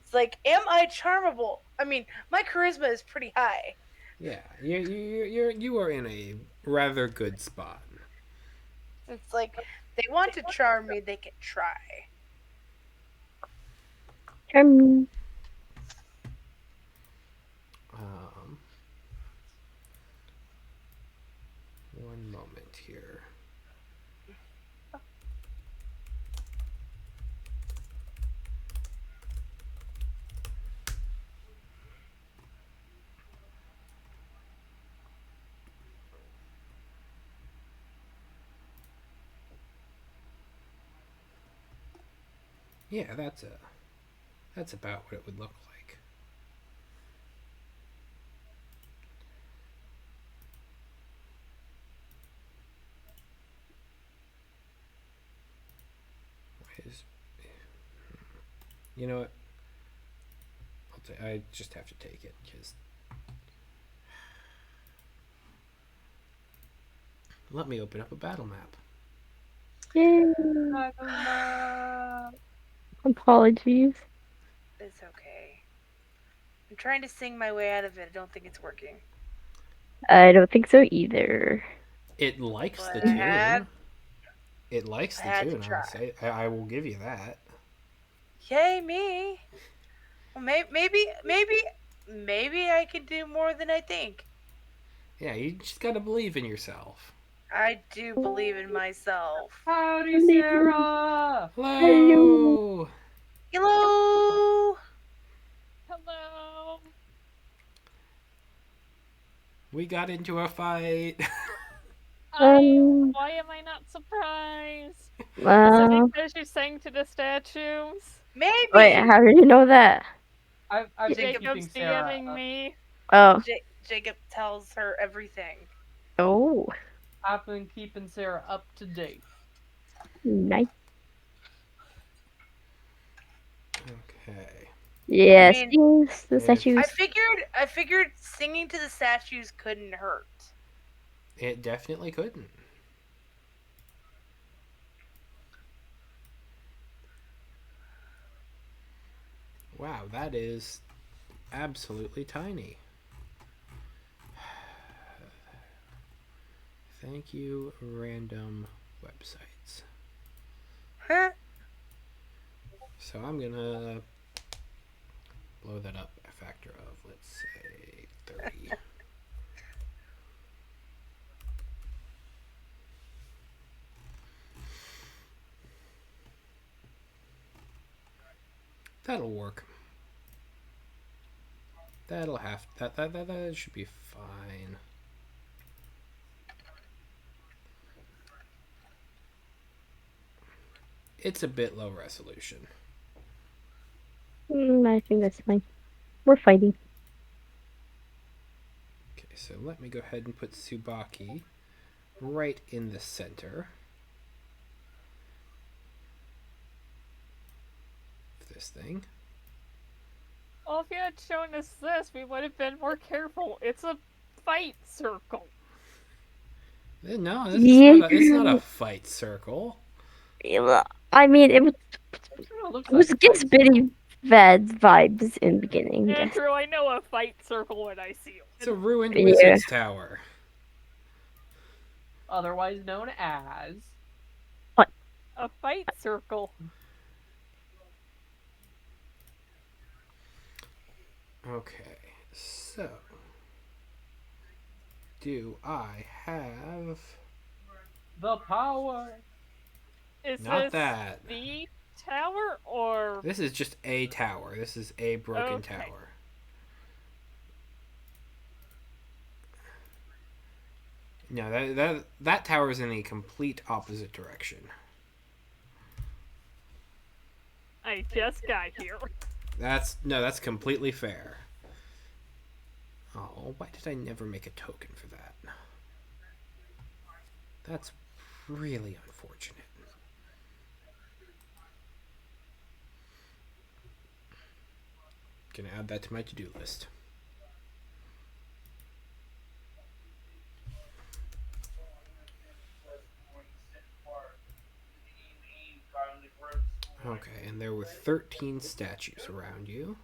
it's like, am I charmable? I mean, my charisma is pretty high. Yeah, you are in a rather good spot. It's like, they want to charm me, they can try. Um, Um, one moment here. Yeah, that's about what it would look like. You know what? I just have to take it because. Let me open up a battle map. yay. Apologies. It's okay. I'm trying to sing my way out of it. I don't think it's working. I don't think so either. It likes But the I had, tune. It likes I the had to tune. try. I will give you that. Yay, me. Well, maybe I can do more than I think. Yeah, you just gotta believe in yourself. I do believe in myself. Howdy, Sarah. Hello. Hello. Hello. Hello. We got into a fight. Why am I not surprised? Is it because you sang to the statues? Wait, Maybe. how did you know that? I've been Jacob's keeping Sarah DMing up. me. Oh, Jacob tells her everything. oh, I've been keeping Sarah up to date. nice. Okay. I Yes, mean, yes, the If statues. I figured singing to the statues couldn't hurt. it definitely couldn't. Wow, that is absolutely tiny. Thank you, random websites. Huh? So I'm gonna blow that up a factor of, let's say, 30. That'll work. That'll have that should be fine. It's a bit low resolution. I think that's fine. We're fighting. Okay, so let me go ahead and put Suebacki right in the center. this thing. Well, if you had shown us this, we would have been more careful. It's a fight circle. No, Yeah. it's not a fight circle. I mean, it Looks was like a gives fight Bitty bad vibes in the beginning. Yes. Andrew, I know a fight circle when I see It's a one. ruined Yeah. wizard's tower. otherwise known as. A fight circle. Okay, so do I have The power. Is not this that? the tower or This is just a tower. This is a broken Okay. tower. No, that tower is in the complete opposite direction. I just got here? That's completely fair. Oh, why did I never make a token for that? That's really unfortunate. Gonna add that to my to-do list. Okay, and there were 13 statues around you.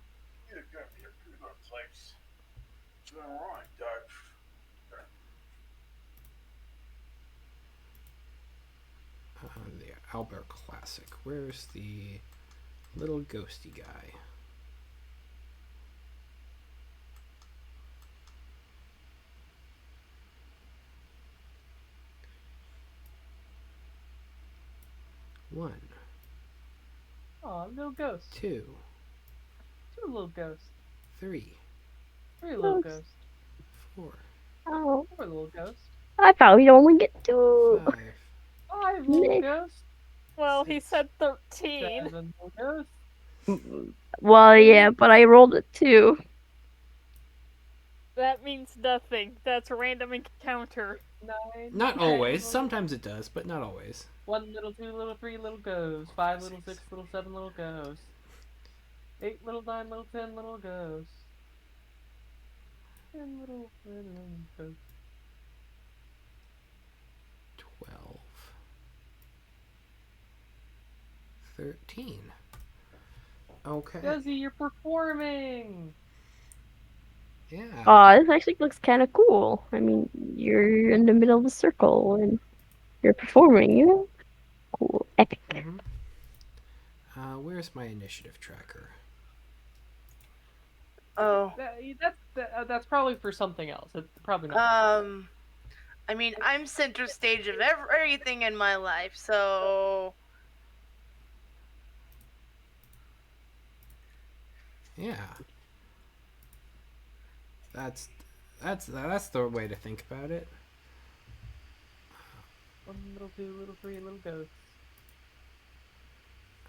The Albert Classic. Where's the little ghosty guy? One, Oh, little ghost. two, Two little ghosts. three, Three little ghosts. four, Oh, Four little ghosts. I thought we'd only get 2. five, Five little ghosts. Well, he Six. said 13. Seven little ghosts. Well, yeah, but I rolled a 2. That means nothing. That's a random encounter. Nine. Not ten always. little- Sometimes it does, but not always. One little, two little, three little ghosts. Five little, six little, seven little ghosts. 8 little, 9 little, 10 little ghosts. 10 little ghosts. 12, 13. Okay. Desi, you're performing! Yeah. This actually looks kind of cool. I mean, you're in the middle of the circle and you're performing, you know? Cool. Epic. Where's my initiative tracker? Oh. That's probably for something else. It's probably not. I mean, I'm center stage of everything in my life, so Yeah. That's the way to think about it. 1 little, 2 little, 3 little ghosts.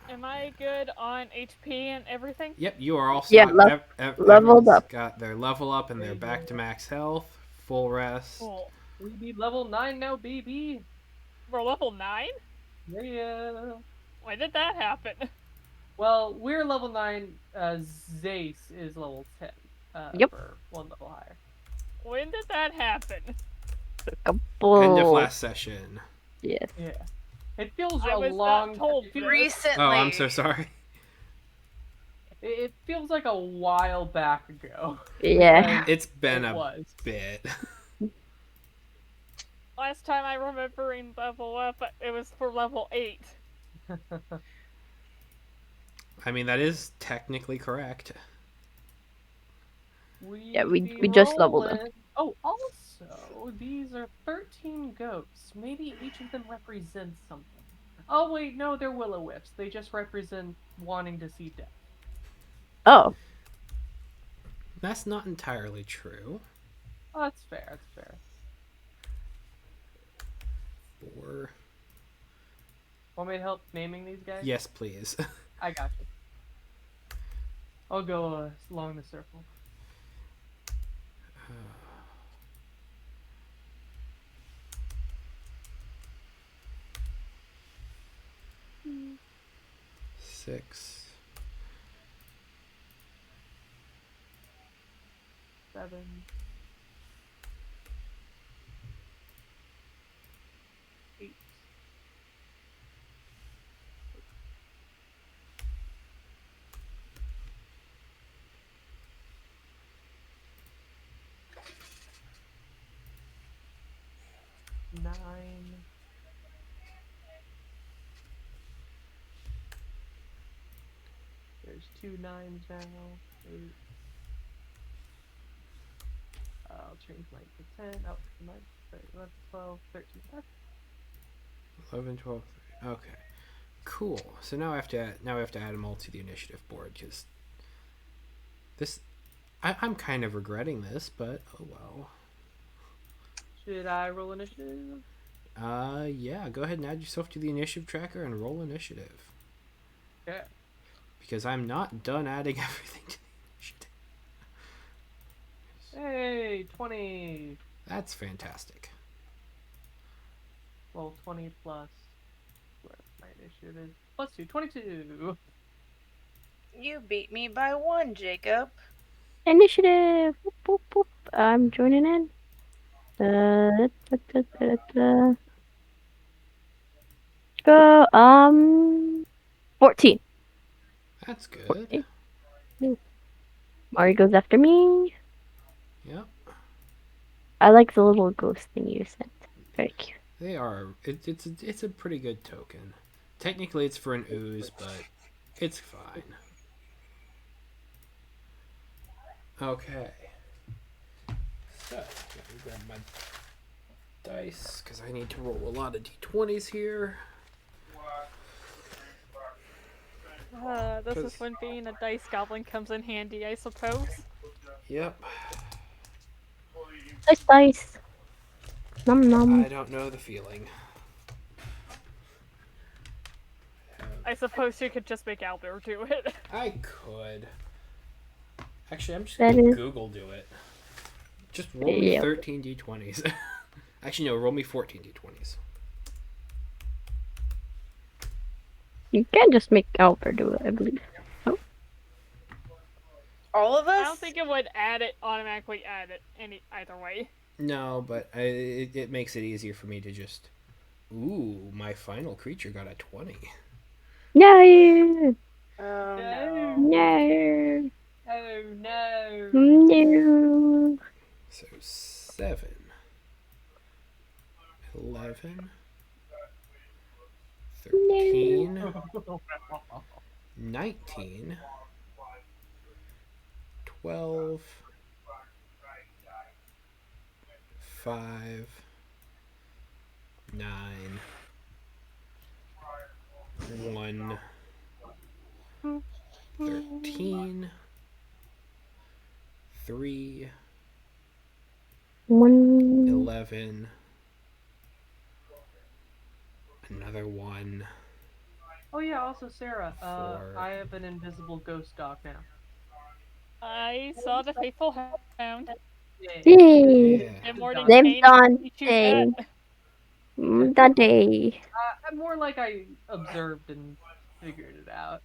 Am I good on HP and everything? Yep, you are also Yeah, leveled everyone's up. got their level up and they're back to max health, full rest. Cool. We be level 9 now, baby! We're level 9? Yeah! When did that happen? Well, we're level 9, Zace is level 10. Yep. For 1 level higher. When did that happen? Couple. End of last session. Yes. Yeah. It feels I a was long... not told it this. feels- recently. Oh, I'm so sorry. It feels like a while back ago. Yeah. It's been It a was. bit. Last time I remember in level up, it was for level 8. I mean, that is technically correct. Yeah, we be just leveled up. rolling- Oh, also, these are 13 ghosts. Maybe each of them represents something. Oh, wait, no, they're will-o-wisps. They just represent wanting to see death. Oh. That's not entirely true. Oh, that's fair, that's fair. 4. Want me to help naming these guys? Yes, please. I got you. I'll go along the circle. 7, 8, 9. There's 2 9s now. 8. I'll change mine to 10. Oh, mine. 11, 12, 13. 11, 12, 13. Okay. Cool. So now I have to add them all to the initiative board because this I'm kind of regretting this, but oh well. Should I roll initiative? Yeah. Go ahead and add yourself to the initiative tracker and roll initiative. Okay. Because I'm not done adding everything to the initiative. Hey, 20. That's fantastic. Well, 20 plus. Where my initiative is. Plus 2, 22. You beat me by 1, Jacob. Initiative. Whoop, whoop, whoop. I'm joining in. Go. 14. That's good. 14. Mari goes after me. Yep. I like the little ghost thing you sent. Very cute. They are. It's a pretty good token. Technically, it's for an ooze, but it's fine. Okay. So, let me grab my dice because I need to roll a lot of d20s here. This is when being a dice goblin comes in handy, I suppose. Yep. Dice, dice. Nom nom. I don't know the feeling. I suppose you could just make Albert do it. I could. Actually, I'm just That gonna is- Google do it. Just roll me Yep. 13 d20s. Actually, no, roll me 14 d20s. You can just make Albert do it, I believe. All of us? I don't think it would automatically add it either way. No, but it makes it easier for me to just. Ooh, my final creature got a 20. No! Oh, No. No! Oh no. No! So 7, 11, 13, 19, 12, 5, 9, 1, 13, 3, 1. 11, another 1. Oh yeah, also Sarah, 4. I have an invisible ghost dog now. I saw the faithful hound. Yay. Yay! Yeah. And more than Name's Kane, you choose Dante. that. Dante. I'm more like I observed and figured it out.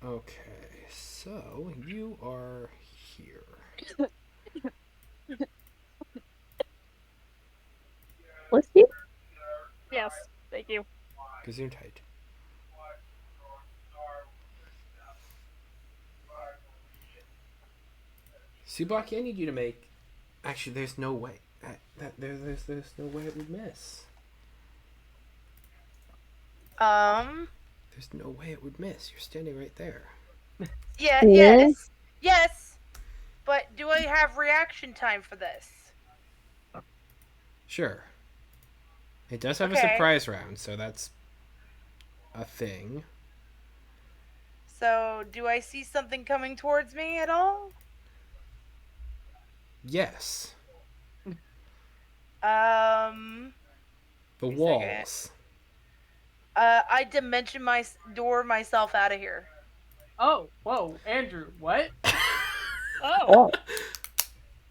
Okay, so you are here. Bless you. Yes, thank you. Gesundheit. Suebacki, I need you to make. Actually, there's no way. There's no way it would miss. There's no way it would miss. You're standing right there. Yeah, Yeah. yes. Yes. But do I have reaction time for this? Sure. It does have a Okay. surprise round, so that's a thing. So, do I see something coming towards me at all? Yes. Um, The Wait a second. walls. I dimension door myself out of here. Oh, whoa, Andrew, what? Oh,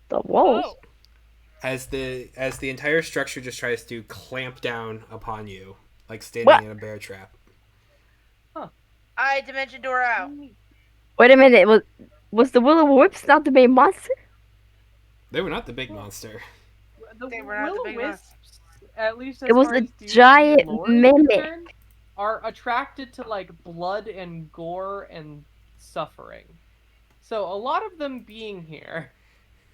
The walls. oh. As the entire structure just tries to clamp down upon you, like standing What? in a bear trap. I dimension door out. Wait a minute. Was the will-o-wisps not the main monster? They were not the big monster. The They were not the big ones. will-o-wisps, at least It as was far a as D&D giant and lore is mimic. concerned, are attracted to like blood and gore and suffering. So a lot of them being here.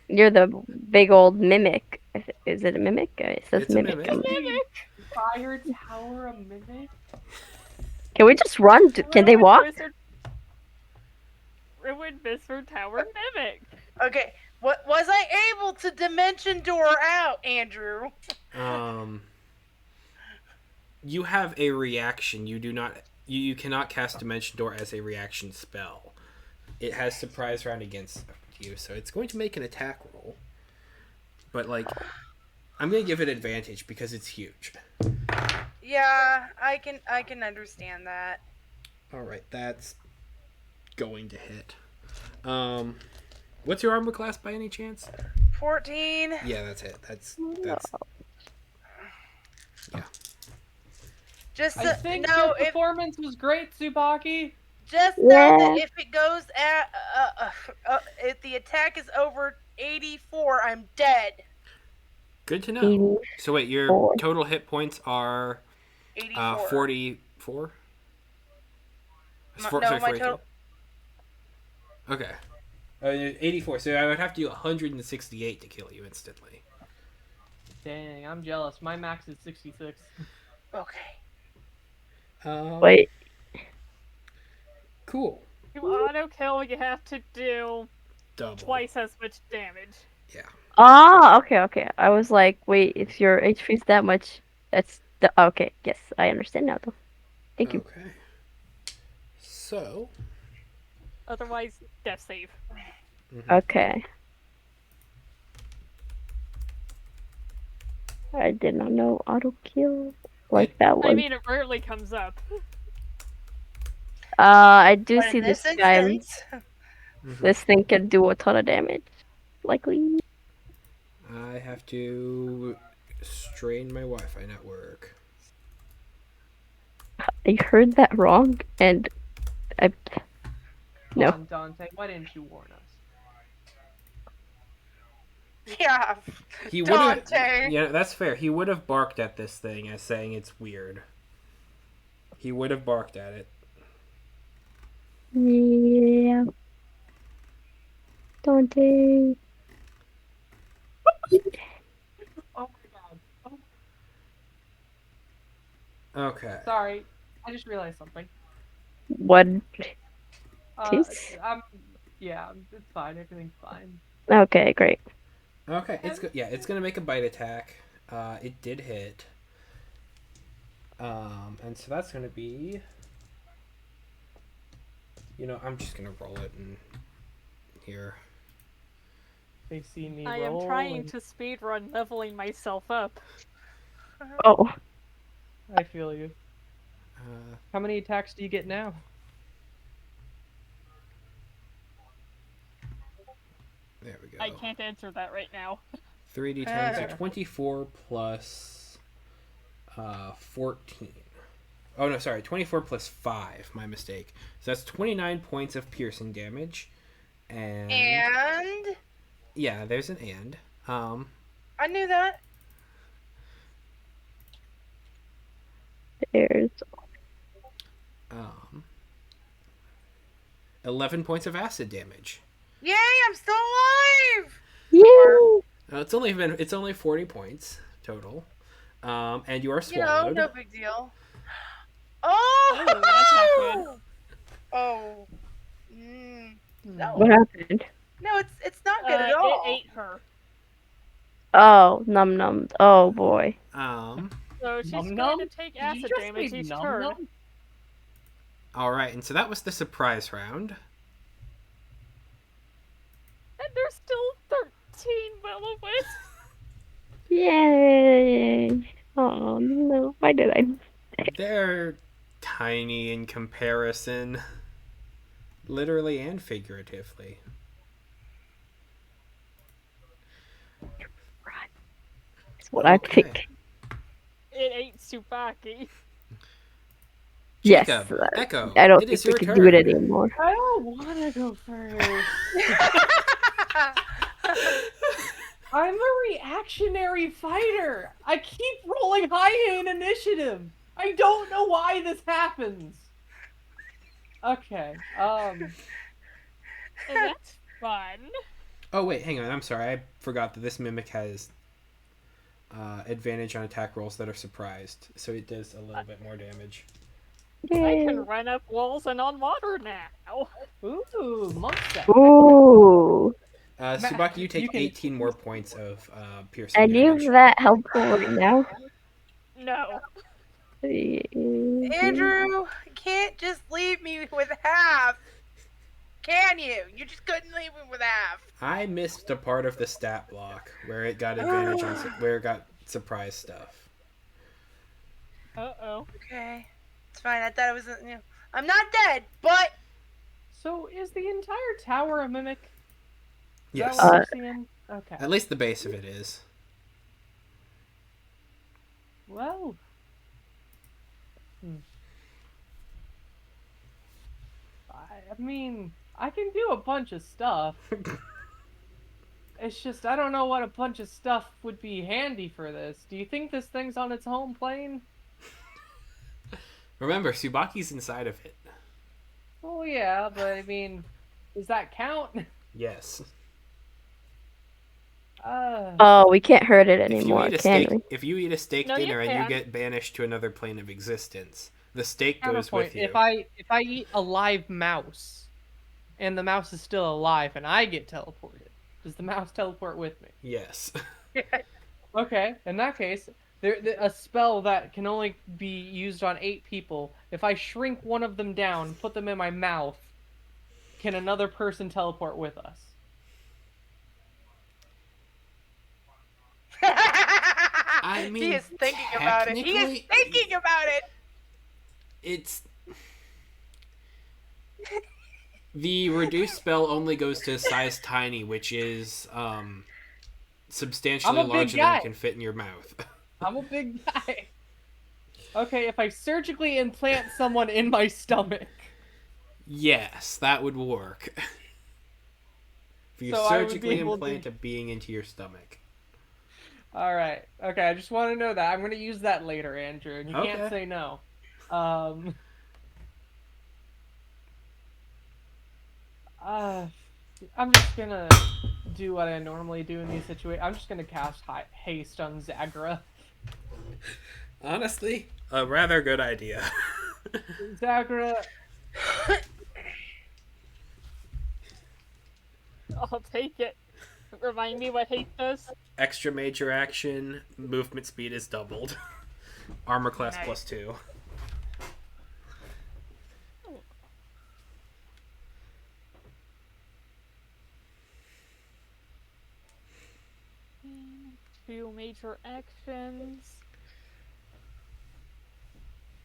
You're the big old mimic. Is it a mimic? It says It's a mimic. mimic. Fire Tower a mimic? Can we just run? Can they walk? Ruined Wizard Tower mimic. Okay, what was I able to dimension door out, Andrew? You have a reaction. You do not. You cannot cast Dimension Door as a reaction spell. It has surprise round against you, so it's going to make an attack roll. But like, I'm going to give it advantage because it's huge. Yeah, I can understand that. All right, that's going to hit. What's your armor class by any chance? 14. Yeah, that's it. That's yeah. Just I think your performance was great, Suebacki. Just know that if it goes at if the attack is over 84, I'm dead. Good to know. So wait, your total hit points are 84. 44? No, my total. Okay. 84. So I would have to do 168 to kill you instantly. Dang, I'm jealous. My max is 66. Okay. Wait. Cool. To auto kill, you have to do double. Twice as much damage. Yeah. Ah, okay. I was like, wait, if your HP is that much, that's the okay. Yes, I understand now though. Thank you. Okay. So. Otherwise, death save. Okay. I did not know auto kill like that one. I mean, it rarely comes up. I do But see in this this guy. instance, This thing can do a ton of damage. Likely. I have to strain my Wi-Fi network. I heard that wrong, and I. No. Come on, Dante, why didn't you warn us? yeah. He would have. Yeah, that's fair. He would have barked at this thing as saying it's weird. He would have barked at it. Yeah. Dante. Oh my god. Oh. Okay. Sorry, I just realized something. What? Yeah, it's fine. Everything's fine. Okay, great. Okay, it's good. Yeah, it's gonna make a bite attack. It did hit. And so that's gonna be. You know, I'm just gonna roll it in here. They see me I roll. am trying to speedrun leveling myself up. Oh. I feel you. How many attacks do you get now? There we go. I can't answer that right now. 3d10, so 24 plus 14. Oh, no, sorry. 24 plus 5. My mistake. So that's 29 points of piercing damage. And? Yeah, there's an and. I knew that. There's 11 points of acid damage. Yay, I'm still alive! Yeah. It's only 40 points total. And you are swallowed. No big deal. Oh! That's not good. Oh. No. What happened? No, it's not good at all. It ate her. Oh, num. Oh boy. So she's Num going num? to take Did you acid just damage say each num turn. num? Alright, and so that was the surprise round. And there's still 13 will-o-wisps. Yay. Oh no. Why did I? They're tiny in comparison. Literally and figuratively. That's what I think. It ate Suebacki. Yes. Jacob, Echo, I don't it think is we your can do it turn. anymore. I don't want to go first. I'm a reactionary fighter. I keep rolling high in initiative. I don't know why this happens. Okay. That's fun. Oh wait, hang on. I'm sorry. I forgot that this mimic has advantage on attack rolls that are surprised, so it does a little bit more damage. I Yay. can run up walls and on water now. Ooh, monk set. Ooh. Suebacki, you take You can- 18 more points of piercing Any of damage. that helpful right now? No. Andrew, you can't just leave me with half. Can you? You just couldn't leave me with half. I missed a part of the stat block where it got advantage on where it got surprise stuff. Uh-oh. Okay. It's fine. I thought it was, I'm not dead, but So is the entire tower a mimic? Is Yes, that what I'm seeing? Okay. at least the base of it is. Well. I mean, I can do a bunch of stuff. It's just, I don't know what a bunch of stuff would be handy for this. Do you think this thing's on its home plane? Remember, Suebacki's inside of it. Oh, yeah, but I mean, does that count? Yes. Oh, we can't hurt it anymore, can we? If you eat a steak No, you dinner and you can. get banished to another plane of existence, the steak goes Counterpoint, with you. if I eat a live mouse, and the mouse is still alive, and I get teleported, does the mouse teleport with me? Yes. Okay, in that case, a spell that can only be used on 8 people. If I shrink one of them down, put them in my mouth, can another person teleport with us? I mean, he is thinking about it. He is technically, thinking about it. It's the reduced spell only goes to size tiny, which is substantially I'm a big larger than guy. it can fit in your mouth. I'm a big guy. Okay, if I surgically implant someone in my stomach. Yes, that would work. If you So I would be surgically able implant to- a being into your stomach. Alright, okay, I just want to know that. I'm going to use that later, Andrew, and you Okay. can't say no. I'm just gonna do what I normally do in these situations. I'm just gonna cast haste on Zag'ra. Honestly, a rather good idea. Zag'ra, I'll take it. Remind me what hate does? Extra major action, movement speed is doubled. Armor class Nice. +2. Two major actions.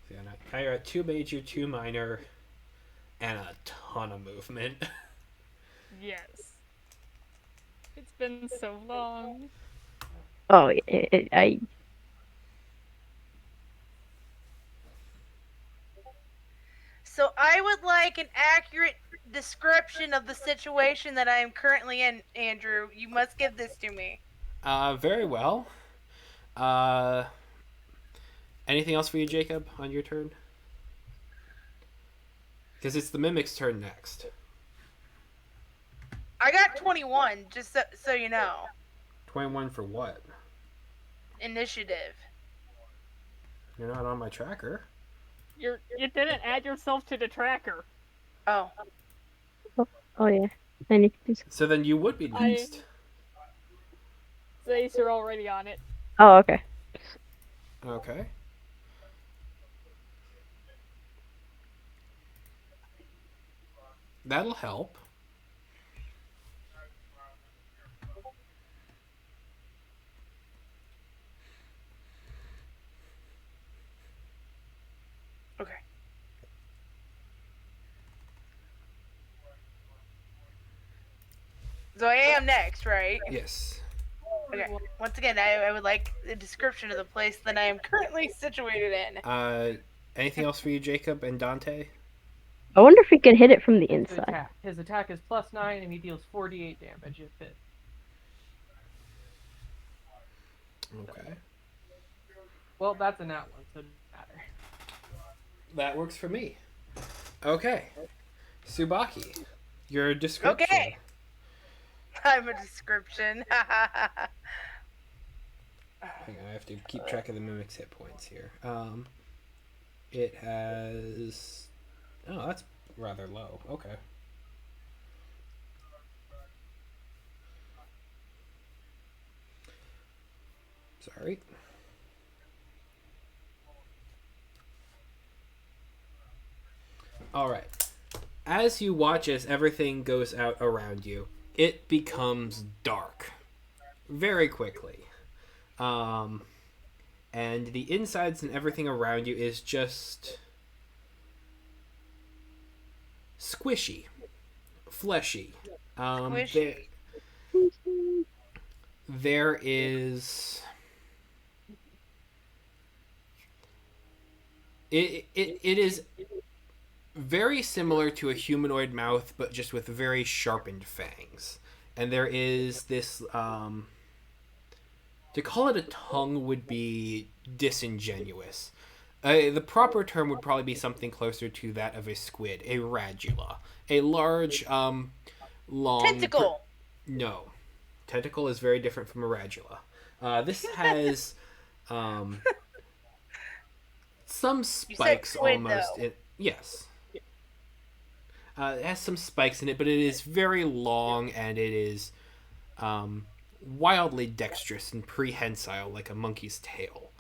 So now you're at 2 major, 2 minor, and a ton of movement. Yes. It's been so long. Oh, So I would like an accurate description of the situation that I am currently in, Andrew. You must give this to me. Very well. Anything else for you, Jacob, on your turn? Because it's the mimic's turn next. I got 21, just so you know. 21 for what? Initiative. You're not on my tracker. You didn't add yourself to the tracker. Oh. oh yeah. I need to do So then you would be next. Zace, you're already on it. Oh, okay. Okay. That'll help. Okay. So I am next, right? Yes. Okay. Once again, I would like a description of the place that I am currently situated in. Anything else for you, Jacob and Dante? I wonder if we can hit it from the His inside. attack. His attack is +9, and he deals 48 damage if it. Okay. Well, that's a nat one, so it doesn't matter. That works for me. Okay. Suebacki, your description. Okay. I'm a description. Hang on, I have to keep track of the mimic's hit points here. It has... Oh, that's rather low. Okay. Sorry. All right. As you watch as everything goes out around you, it becomes dark very quickly. And the insides and everything around you is just squishy, fleshy. Squishy. There is... It is very similar to a humanoid mouth, but just with very sharpened fangs. And there is this... to call it a tongue would be disingenuous. The proper term would probably be something closer to that of a squid, a radula. A large, long... Tentacle. No. Tentacle is very different from a radula. This has some spikes squid, almost. though. Yes. It has some spikes in it, but it is very long and it is wildly dexterous and prehensile like a monkey's tail.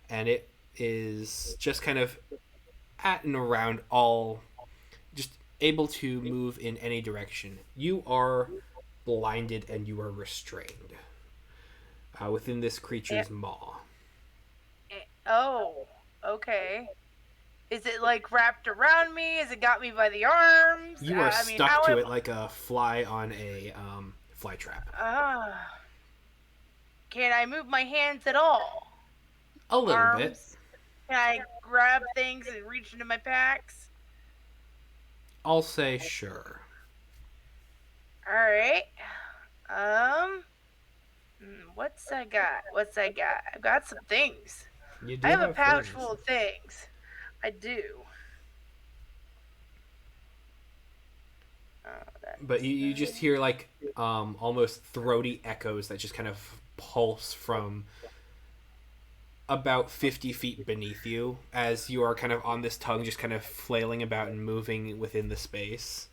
And it is just kind of at and around all, just able to move in any direction. You are blinded and you are restrained within this creature's maw. Oh, okay. Is it like wrapped around me? Has it got me by the arms? You are I mean, stuck to it like a fly on a fly trap. Can I move my hands at all? A little Arms? bit. Can I grab things and reach into my packs? I'll say sure. Alright. What's I got? I've got some things. You do I have a pouch things. full of things. I do. But you just hear like almost throaty echoes that just kind of pulse from about 50 feet beneath you as you are kind of on this tongue, just kind of flailing about and moving within the space.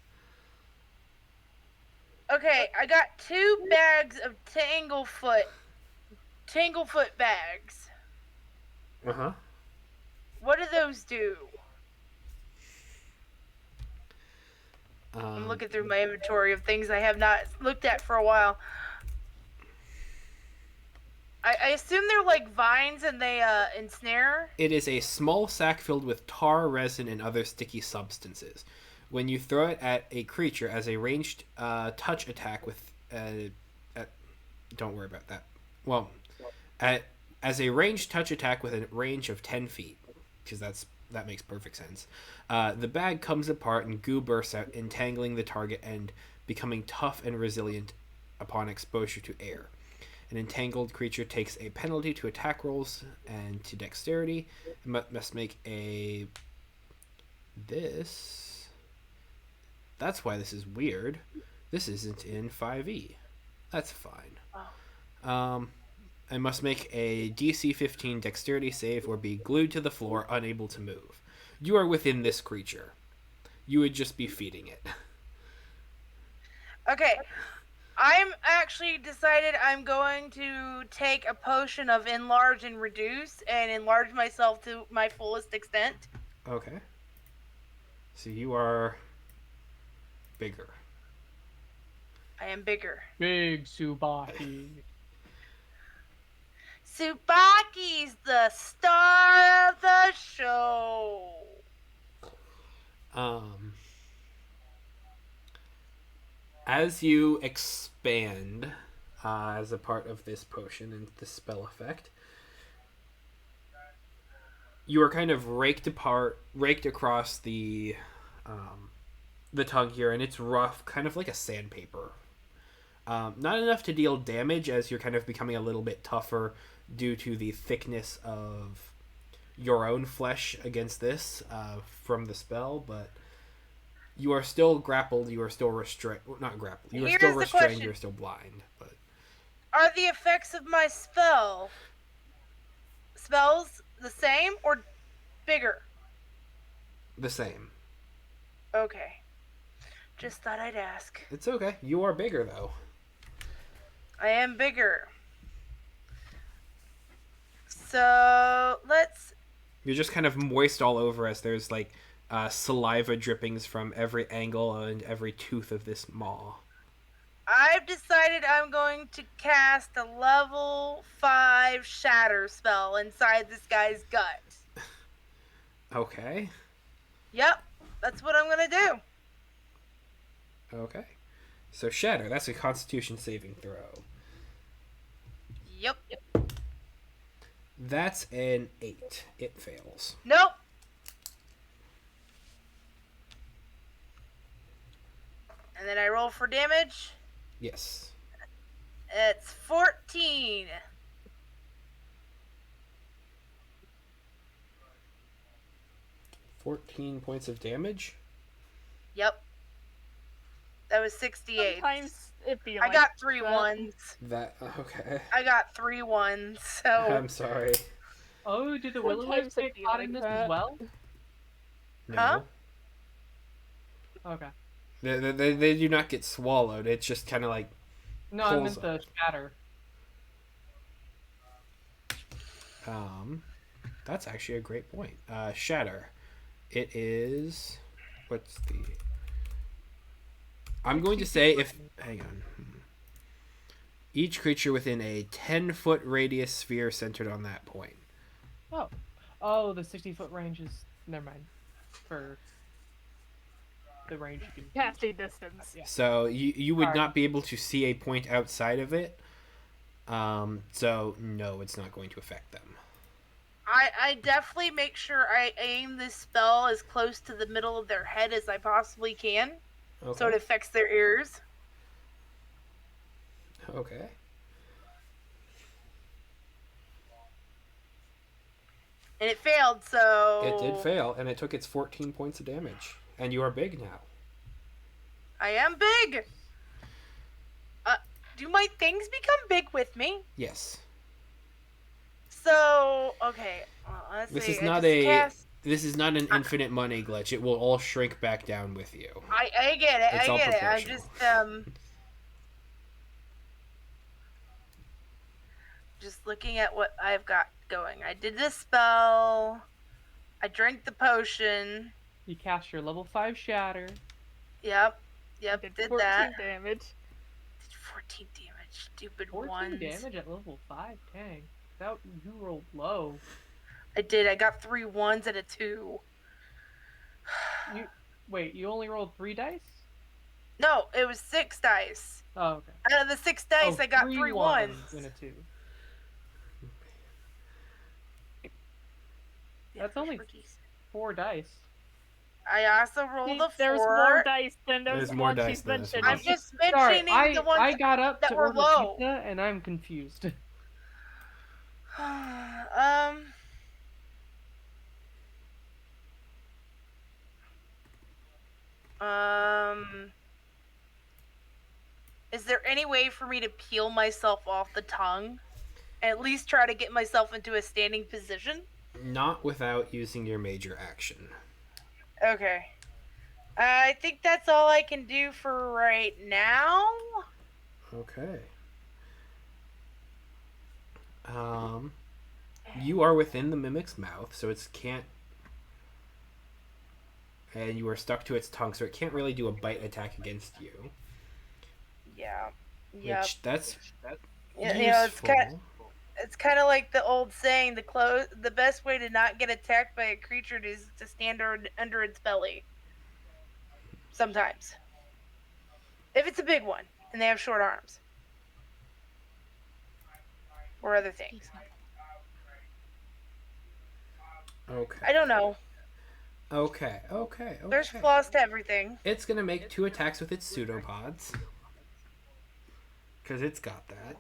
Okay, I got 2 bags of Tanglefoot bags. Uh-huh. What do those do? I'm looking through my inventory of things I have not looked at for a while. I assume they're like vines and they ensnare? It is a small sack filled with tar, resin, and other sticky substances. When you throw it at a creature as a ranged touch attack with... don't worry about that. Well, as a ranged touch attack with a range of 10 feet, because that makes perfect sense, the bag comes apart and goo bursts out, entangling the target and becoming tough and resilient upon exposure to air. An entangled creature takes a penalty to attack rolls and to dexterity, and must make a... This... That's why this is weird. This isn't in 5e. That's fine. I must make a DC 15 dexterity save or be glued to the floor, unable to move. You are within this creature. You would just be feeding it. Okay. I'm actually decided I'm going to take a potion of enlarge and reduce and enlarge myself to my fullest extent. Okay. So you are bigger. I am bigger. Big Suebacki. Suebacki's the star of the show. As you expand as a part of this potion and the spell effect, you are kind of raked across the tongue here, and it's rough, kind of like a sandpaper. Not enough to deal damage, as you're kind of becoming a little bit tougher due to the thickness of your own flesh against this from the spell, but you are still grappled. You are still restrained. Not grappled. You are Here's still the restrained. question. You're still blind. But Are the effects of my spells the same or bigger? the same. Okay. Just thought I'd ask. It's okay. You are bigger though. I am bigger. So let's. You're just kind of moist all over as there's like saliva drippings from every angle and every tooth of this maw. I've decided I'm going to cast a level 5 shatter spell inside this guy's gut. Okay. Yep, that's what I'm gonna do. Okay. So shatter. That's a Constitution saving throw. Yep. That's an 8. It fails. Nope. And then I roll for damage. Yes. It's 14. 14 points of damage. Yep. That was 68. Sometimes it be I like got 3 that. ones. That okay. I got 3 ones, so. I'm sorry. Oh, did the will-o-wisps Sometimes it get be caught like in this that. as well? No. Huh? Okay. They do not get swallowed. It's just kind of like No, I pulls meant the shatter. That's actually a great point. Shatter. It is. What's the. I'm going to say if. Hang on. Each creature within a 10-foot radius sphere centered on that point. Oh. Oh, the 60-foot range is. Never mind. For. The range you can. Casting distance. Yeah. So you would Sorry. not be able to see a point outside of it. So no, it's not going to affect them. I definitely make sure I aim this spell as close to the middle of their head as I possibly can, Okay. so it affects their ears. Okay. And it failed, so. It did fail, and it took its 14 points of damage. And you are big now. I am big! Do my things become big with me? Yes. So, okay. Well, let's This see. is I not just a. cast- This is not an infinite money glitch. It will all shrink back down with you. I get it. It's all I get it. I'm proportional. just looking at what I've got going. I did this spell. I drank the potion. You cast your level 5 shatter. Yep, Did did 14 that. damage. Did 14 damage. Stupid 14 ones. damage at level 5? Dang. That you rolled low. I did. I got 3 ones and a 2. Wait, you only rolled 3 dice? No, it was 6 dice. Oh, okay. Out of the 6 dice, Oh, I got 3 ones. and a 2. Yeah, That's only rookies. 4 dice. I also rolled a 4. There's more dice than There's those more ones dice she's than this mentioned. one. I'm just Sorry, mentioning the ones I got up that to were order low. pizza and I'm confused. Is there any way for me to peel myself off the tongue? At least try to get myself into a standing position? Not without using your major action. Okay. I think that's all I can do for right now. Okay. You are within the mimic's mouth, so it can't. And you are stuck to its tongue, so it can't really do a bite attack against you. Yeah. Yep. Which that's You know, useful. it's kind of like the old saying: the best way to not get attacked by a creature is to stand under its belly. Sometimes, if it's a big one and they have short arms or other things. Okay. I don't know. Okay. Okay. There's Okay. flaws to everything. It's gonna make 2 attacks with its pseudopods. Because it's got that.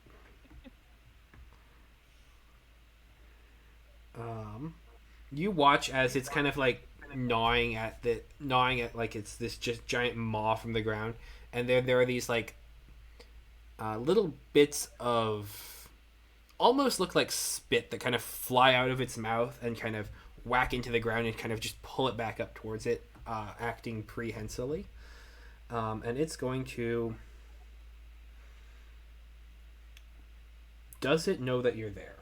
You watch as it's kind of like gnawing at like it's this just giant maw from the ground, and there are these like little bits of almost look like spit that kind of fly out of its mouth and kind of whack into the ground and kind of just pull it back up towards it, acting prehensily. And it's going to. Does it know that you're there?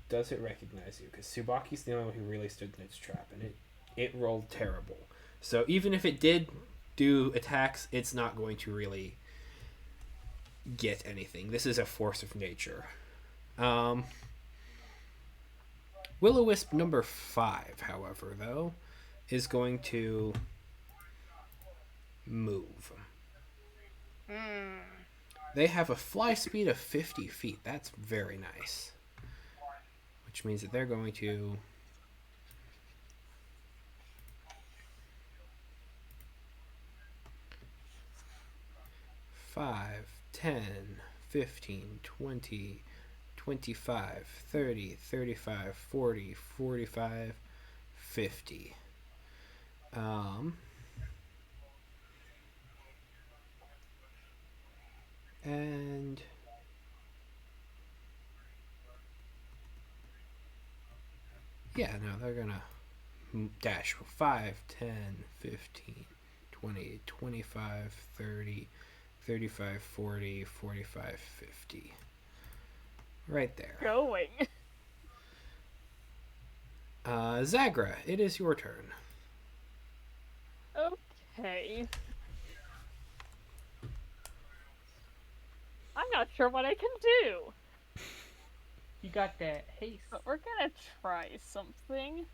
Does it recognize you? Because Suebacki's the only one who really stood in its trap, and it rolled terrible. So even if it did do attacks, it's not going to really get anything. This is a force of nature. Will-O-Wisp number 5, however, though, is going to move. They have a fly speed of 50 feet. That's very nice. Which means that they're going to... Five, 10, 15, 20, 25, 30, 35, 40, 45, 50. And yeah, no, they're gonna dash 5, 10, 15, 20, 25, 30, 35, 40, 45, 50. Right there. Going. Zag'ra, it is your turn. Okay. I'm not sure what I can do, You got that haste. but we're gonna try something.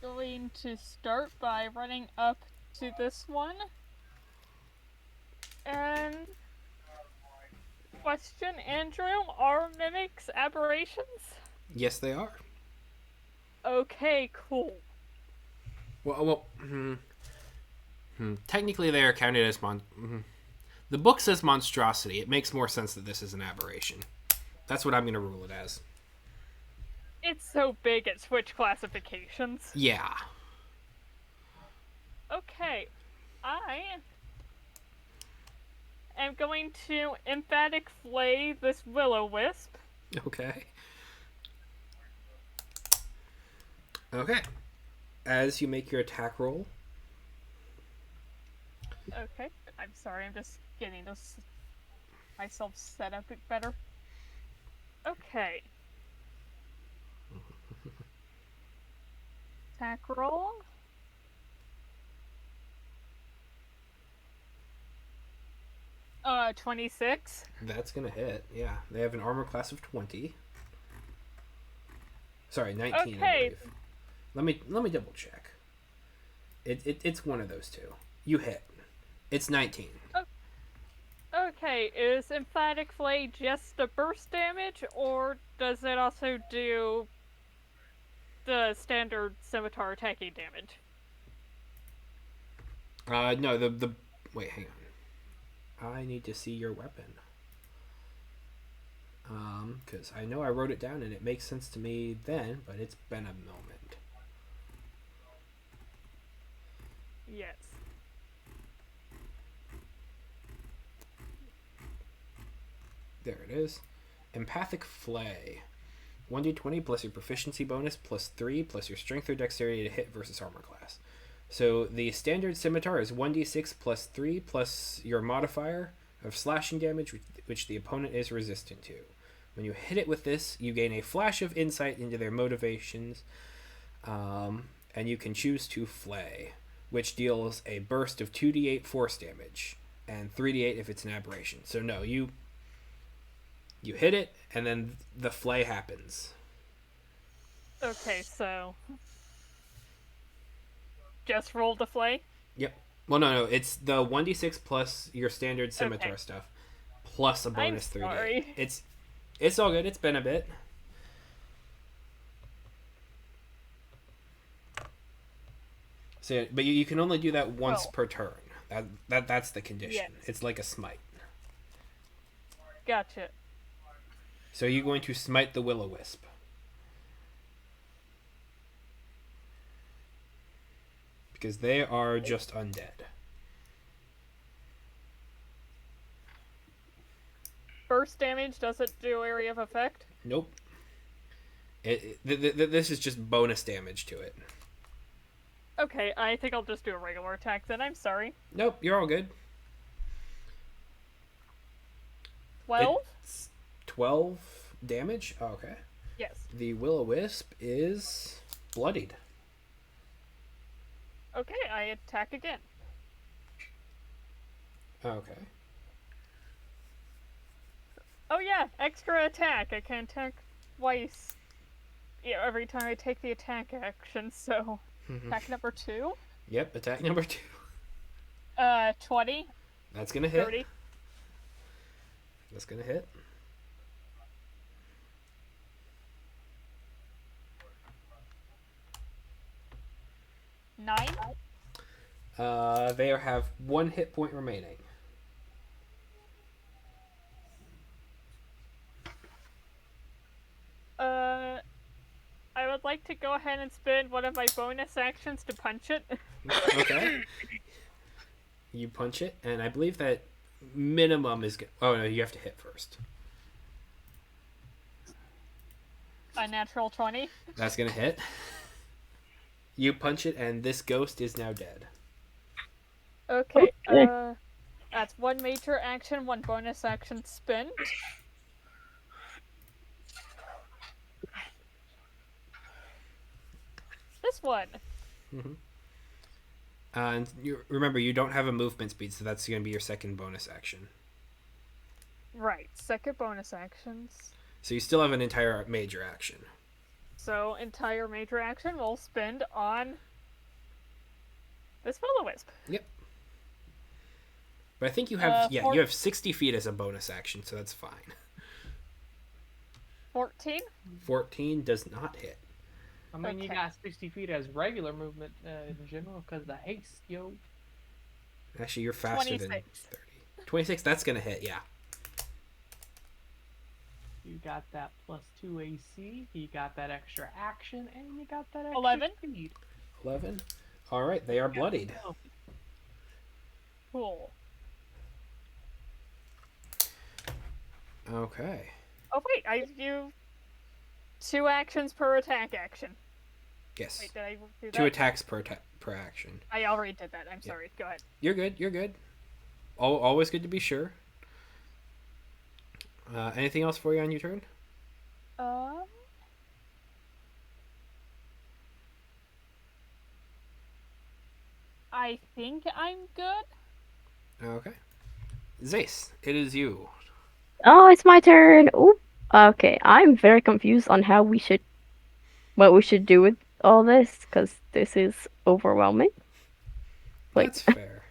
Going to start by running up to this one. And question, Andrew, are mimics aberrations? Yes, they are. Okay, cool. Well, technically they are counted as The book says monstrosity. It makes more sense that this is an aberration. That's what I'm going to rule it as. It's so big it switched classifications. Yeah. Okay, I am going to emphatic flay this will-o-wisp. Okay. Okay. As you make your attack roll, Okay, I'm sorry, I'm just getting this myself set up better. Okay. Attack roll. 26. that's going to hit. Yeah. They have an armor class of 20. Sorry, 19, I Okay. believe. Let me double check. It's one of those two. You hit. It's 19. Okay, is emphatic flay just the burst damage, or does it also do the standard scimitar attacking damage? No, the wait, hang on. I need to see your weapon. Because I know I wrote it down and it makes sense to me then, but it's been a moment. Yes. There it is. Empathic Flay. 1d20 plus your proficiency bonus plus 3 plus your strength or dexterity to hit versus armor class. So the standard scimitar is 1d6 plus 3 plus your modifier of slashing damage, which the opponent is resistant to. When you hit it with this, you gain a flash of insight into their motivations, and you can choose to flay, which deals a burst of 2d8 force damage and 3d8 if it's an aberration. So no, you hit it, and then the flay happens. Okay, so just roll the flay? Yep. Well, no, it's the 1d6 plus your standard scimitar Okay. stuff, plus a I'm bonus 3d8. sorry. It's all good. It's been a bit. So, but you can only do that once per turn. That's the condition. Yes. It's like a smite. Gotcha. So you're going to smite the will-o-wisp. Because they are just undead. Burst damage doesn't do area of effect? Nope. This is just bonus damage to it. Okay, I think I'll just do a regular attack then. I'm sorry. Nope, you're all good. 12? It's 12 damage? Oh, okay. Yes. The will-o-wisp is bloodied. Okay, I attack again. Okay. Oh yeah, extra attack. I can attack twice every time I take the attack action, so... Attack number 2? Yep, attack number 2. 20. That's gonna hit. 30. That's gonna hit. Nine. They have 1 hit point remaining. I would like to go ahead and spend one of my bonus actions to punch it. Okay. You punch it, and I believe that minimum is... Oh, no, you have to hit first. A natural 20. That's gonna hit. You punch it, and this ghost is now dead. Okay, that's 1 major action, 1 bonus action spent. This one. Mm-hmm. And remember, you don't have a movement speed, so that's going to be your second bonus action. Right, second bonus actions. So you still have an entire major action. So, entire major action we'll spend on this will-o-wisp. Yep. But I think you have you 14. have 60 feet as a bonus action, so that's fine. 14? 14 does not hit. I mean, you Okay. got 60 feet as regular movement in general because the haste, yo. Actually, you're faster 26. than 30. 26, that's going to hit, yeah. You got that +2 AC, you got that extra action, and you got that extra 11? speed. 11. All right, they are bloodied. Cool. Okay. Oh wait, I do 2 actions per attack action. Yes. Wait, did I do that? 2 attacks per action. I already did that. I'm sorry. Go ahead. You're good. You're good. Always good to be sure. Anything else for you on your turn? I think I'm good. Okay. Zace, it is you. Oh, it's my turn. Oop. Okay, I'm very confused on what we should do with all this, because this is overwhelming. Like, That's fair.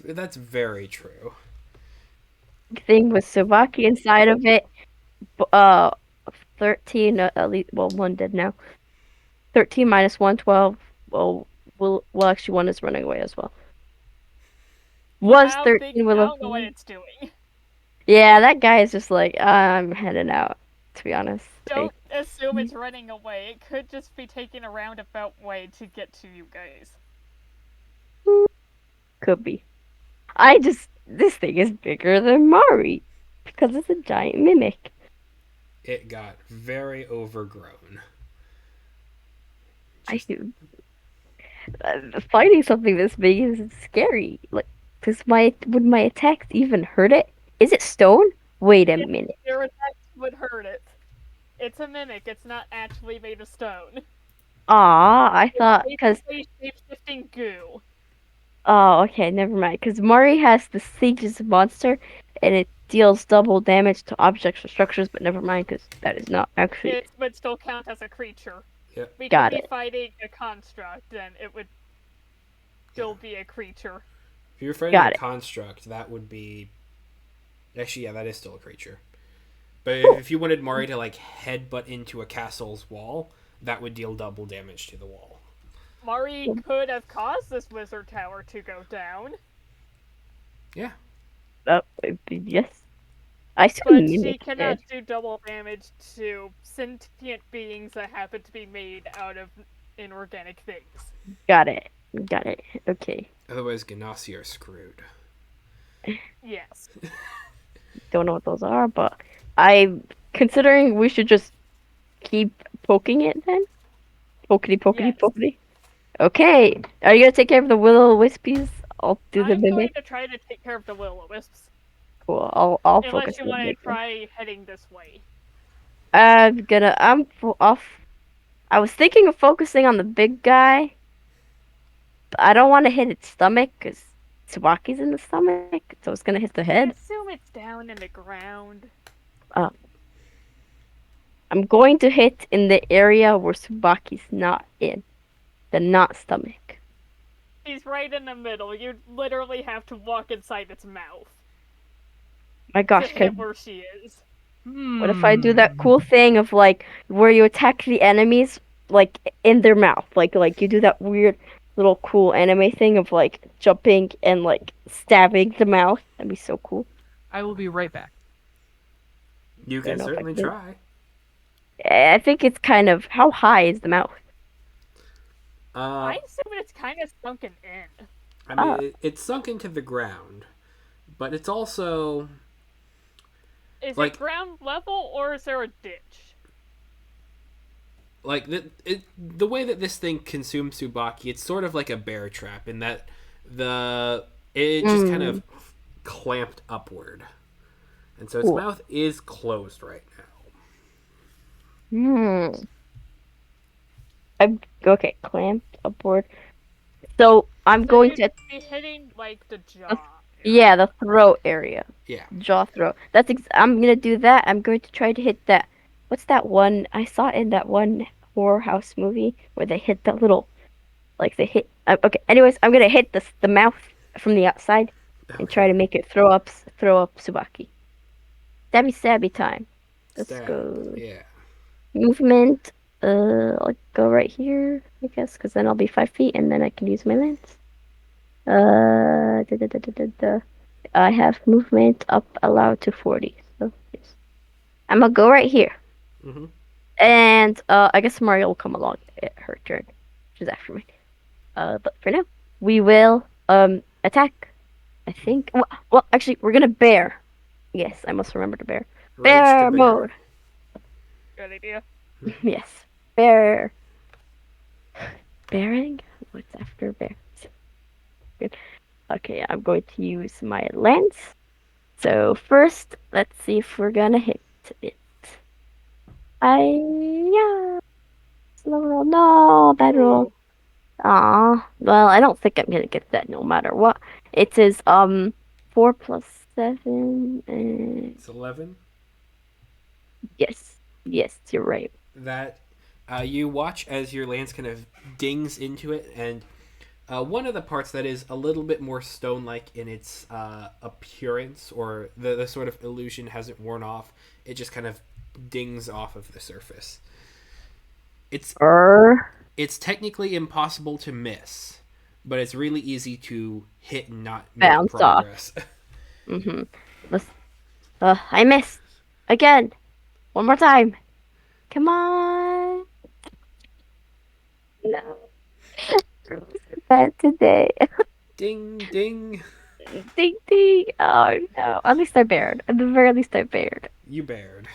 That's very true. thing with Suebacki inside of it. 13 at least. Well, one did now. 13 minus 1, 12. Well, actually, one is running away as well. Was I don't 13 think, will I don't know what it's doing. Yeah, that guy is just like, I'm heading out, to be honest. Don't assume it's running away. It could just be taking a roundabout way to get to you guys. Could be. This thing is bigger than Mari, because it's a giant mimic. It got very overgrown. Fighting something this big is scary. Like, would my attacks even hurt it? Is it stone? Wait a minute. Your attacks would hurt it. It's a mimic. It's not actually made of stone. I thought, It's because... basically shape-shifting goo. Oh, okay, never mind. Because Mari has the Siege's monster, and it deals double damage to objects or structures, but never mind, because that is not actually... It would still count as a creature. Yep. We Got could be it. fighting a construct, and it would still be a creature. If you're fighting Got a it. construct, that would be Actually, yeah, that is still a creature. But if you wanted Mari to like headbutt into a castle's wall, that would deal double damage to the wall. Mari could have caused this wizard tower to go down, Yeah. Uh, yes. I assume but she mimic did. cannot do double damage to sentient beings that happen to be made out of inorganic things. Got it. Got it. Okay. Otherwise, Ganassi are screwed. Yes. Don't know what those are, but I considering we should just keep poking it then. Pokety pokety Yes. pokety. Okay. Are you gonna take care of the willow wispies? I'll do the I'm going mimic. to try to take care of the will-o-wisps. Cool. I'll focus Unless you on the want to mimic. try heading this way. Off. I was thinking of focusing on the big guy, but I don't want to hit its stomach because Suebacki's in the stomach, so it's gonna hit the I head. assume it's down in the ground. I'm going to hit in the area where Suebacki's not in, the not stomach. He's right in the middle. You literally have to walk inside its mouth My to gosh, 'cause hit where she is. what if I do that cool thing of like where you attack the enemies like in their mouth, like you do that weird little cool anime thing of like jumping and like stabbing the mouth? That'd be so cool. I will be right back. You I can don't know if I certainly can. try. I think it's kind of how high is the mouth? I assume it's kind of sunken in. I mean, it's sunk into the ground, but it's also Is like it ground level or is there a ditch? like the way that this thing consumes Suebacki, it's sort of like a bear trap in that it just kind of clamped upward, and so its Cool. mouth is closed right now. I'm okay, clamped upward. So I'm So going you'd to be hitting like the jaw. yeah, the throat area. Yeah. Jaw throat. I'm gonna do that. I'm going to try to hit that. What's that one? I saw it in that one horror house movie where they hit that little, like they hit. Okay. Anyways, I'm gonna hit the mouth from the outside and try Okay. to make it throw up Suebacki. Stabby time. Let's Stab. go. Yeah. Movement. I'll go right here, I guess, because then I'll be 5 feet and then I can use my lance. I have movement up allowed to 40. So yes. I'm gonna go right here. Mhm. And I guess Mario will come along at her turn. She's after me. But for now, we will attack. I think. Well, actually, we're gonna bear. Yes, I must remember to bear. Rage Bear to bear. mode. Good idea. Yes. Bear. Bearing? What's after bear? Good. Okay, I'm going to use my lance. So first, let's see if we're gonna hit it. Yeah. Slow roll. No, bad roll. Aw. Well, I don't think I'm gonna get that no matter what. It is 4 plus 7. It's 11. Yes. Yes, you're right. That you watch as your lance kind of dings into it, and one of the parts that is a little bit more stone-like in its appearance, or the sort of illusion hasn't worn off. It just kind of dings off of the surface. It's technically impossible to miss, but it's really easy to hit and not make Bounce off. progress. Let's, I missed again. One more time. Come on. No. Bad today. Ding ding. Ding ding. Oh no. At least I bared. At the very least I bared. You bared.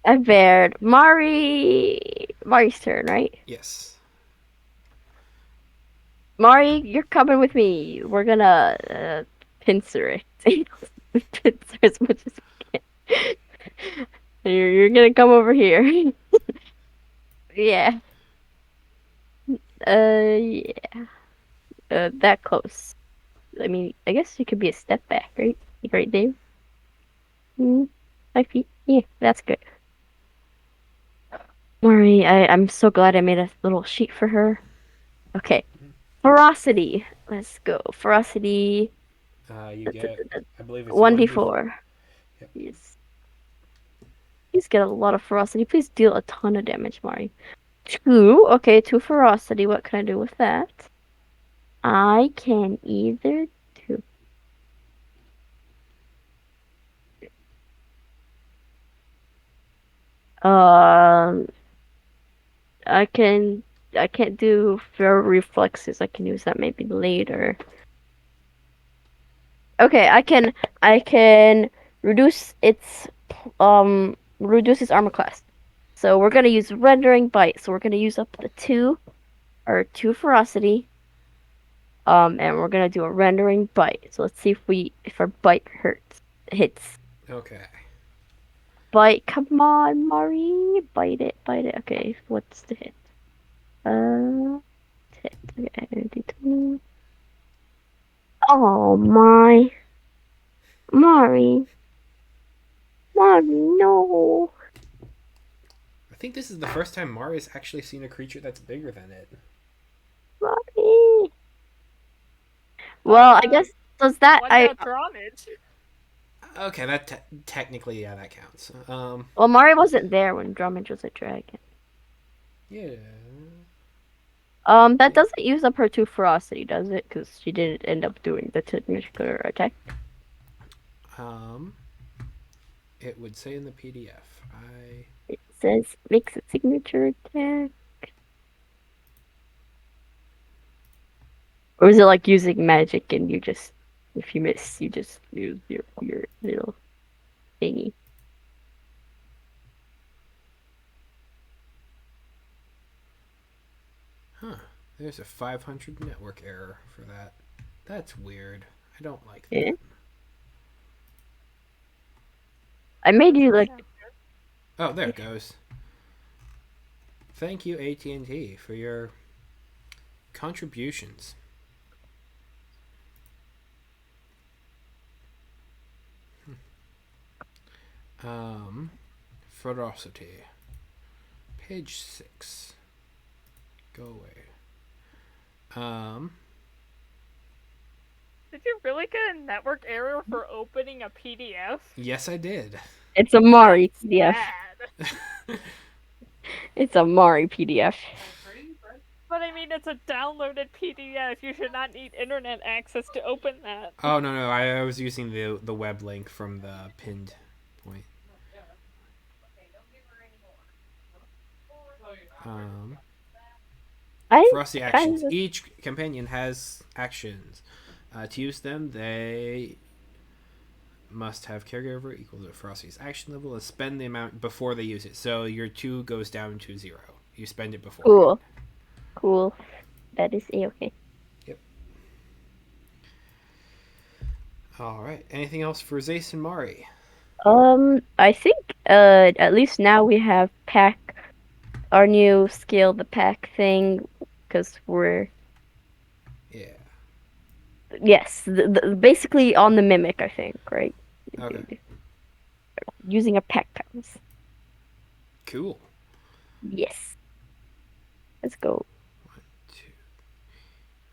I bared. Mari's turn, right? Yes. Mari, you're coming with me. We're gonna pincer it. Pincer as much as we can. You're gonna come over here. Yeah. Yeah. That close. I mean, I guess you could be a step back, right? Like right there. 5 feet. Yeah, that's good. Mari, I'm so glad I made a little sheet for her. Okay. Ferocity. Let's go. Ferocity. You get, I believe it's 1d4. Please. Please get a lot of ferocity. Please deal a ton of damage, Mari. 2. Okay, 2 ferocity. What can I do with that? I can either do. Um, I can. I can't do fear reflexes. I can use that maybe later. Okay, I can reduce its reduce its armor class. So we're gonna use rendering bite. So we're gonna use up the 2 or 2 ferocity. And we're gonna do a rendering bite. So let's see if our bite hits. Okay. Bite, come on, Mari, bite it. Okay, what's the hit? Hit. Okay, D20. Oh my, Mari, no. I think this is the first time Mari's actually seen a creature that's bigger than it. Mari. Well, I guess does that What about Drawmage? Okay, that technically, yeah, that counts. Well, Mari wasn't there when Drummond was a dragon. Yeah. That doesn't use up her 2 ferocity, does it? Because she didn't end up doing the particular attack. It would say in the PDF. It says makes a signature attack. Or is it like using magic and you just, if you miss, you just use your little thingy? Huh. There's a 500 network error for that. That's weird. I don't like that. Yeah. I made you like. Oh, there it goes. Thank you, AT&T, for your contributions. Ferocity. Page 6. Go away. Did you really get a network error for opening a PDF? Yes, I did. It's a Mari PDF. Bad. It's a Mari PDF. But I mean, it's a downloaded PDF. You should not need internet access to open that. Oh, no, I was using the web link from the pinned point. Ferocity actions. Each companion has actions. To use them, they must have caregiver equal to Ferocity's action level and spend the amount before they use it. So your 2 goes down to 0. You spend it before. Cool. That is A-okay. Yep. Alright. Anything else for Zace and Mari? I think at least now we have pack, our new skill, the pack thing, because we're. Yeah. Yes, basically on the mimic, I think, right? Okay. Using a pack powers. Cool. Yes. Let's go. 1, 2, 3,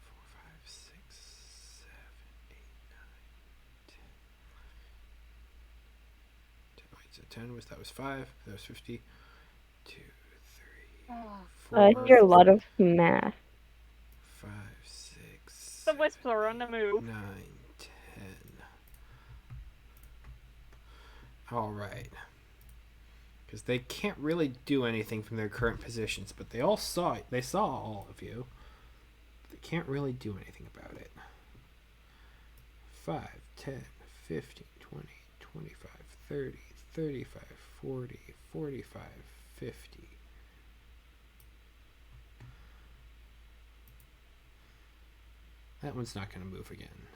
4, 5, 6, 7, 8, 9, 10. Wait, so 10 was, that was 5. That was 50. 2, 3, 4. I hear a lot of math. 5, 6. The Whisperer on the move. 9, 10. Alright. Because they can't really do anything from their current positions, but they saw all of you. They can't really do anything about it. 5, 10, 15, 20, 25, 30, 35, 40, 45, 50. That one's not going to move again.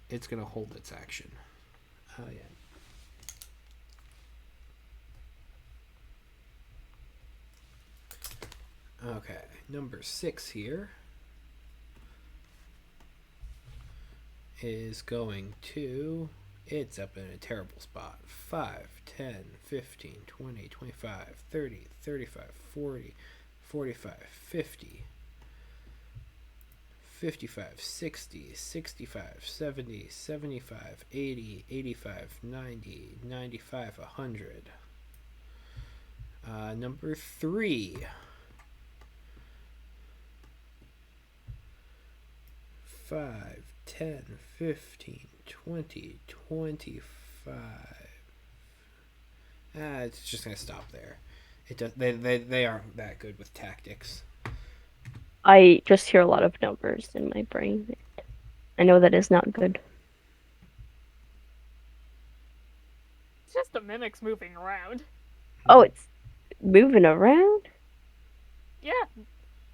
It's going to hold its action. Oh, yeah. Okay, number 6 here is going to. It's up in a terrible spot. 5, 10, 15, 20, 25, 30, 35, 40, 45, 50. 55, 60, 65, 70, 75, 80, 85, 90, 95, 100. Number 3. 5, 10, 15, 20, 25. It's just gonna stop there. It does. They aren't that good with tactics. I just hear a lot of numbers in my brain. I know that is not good. It's just the mimics moving around. Oh, it's moving around? Yeah,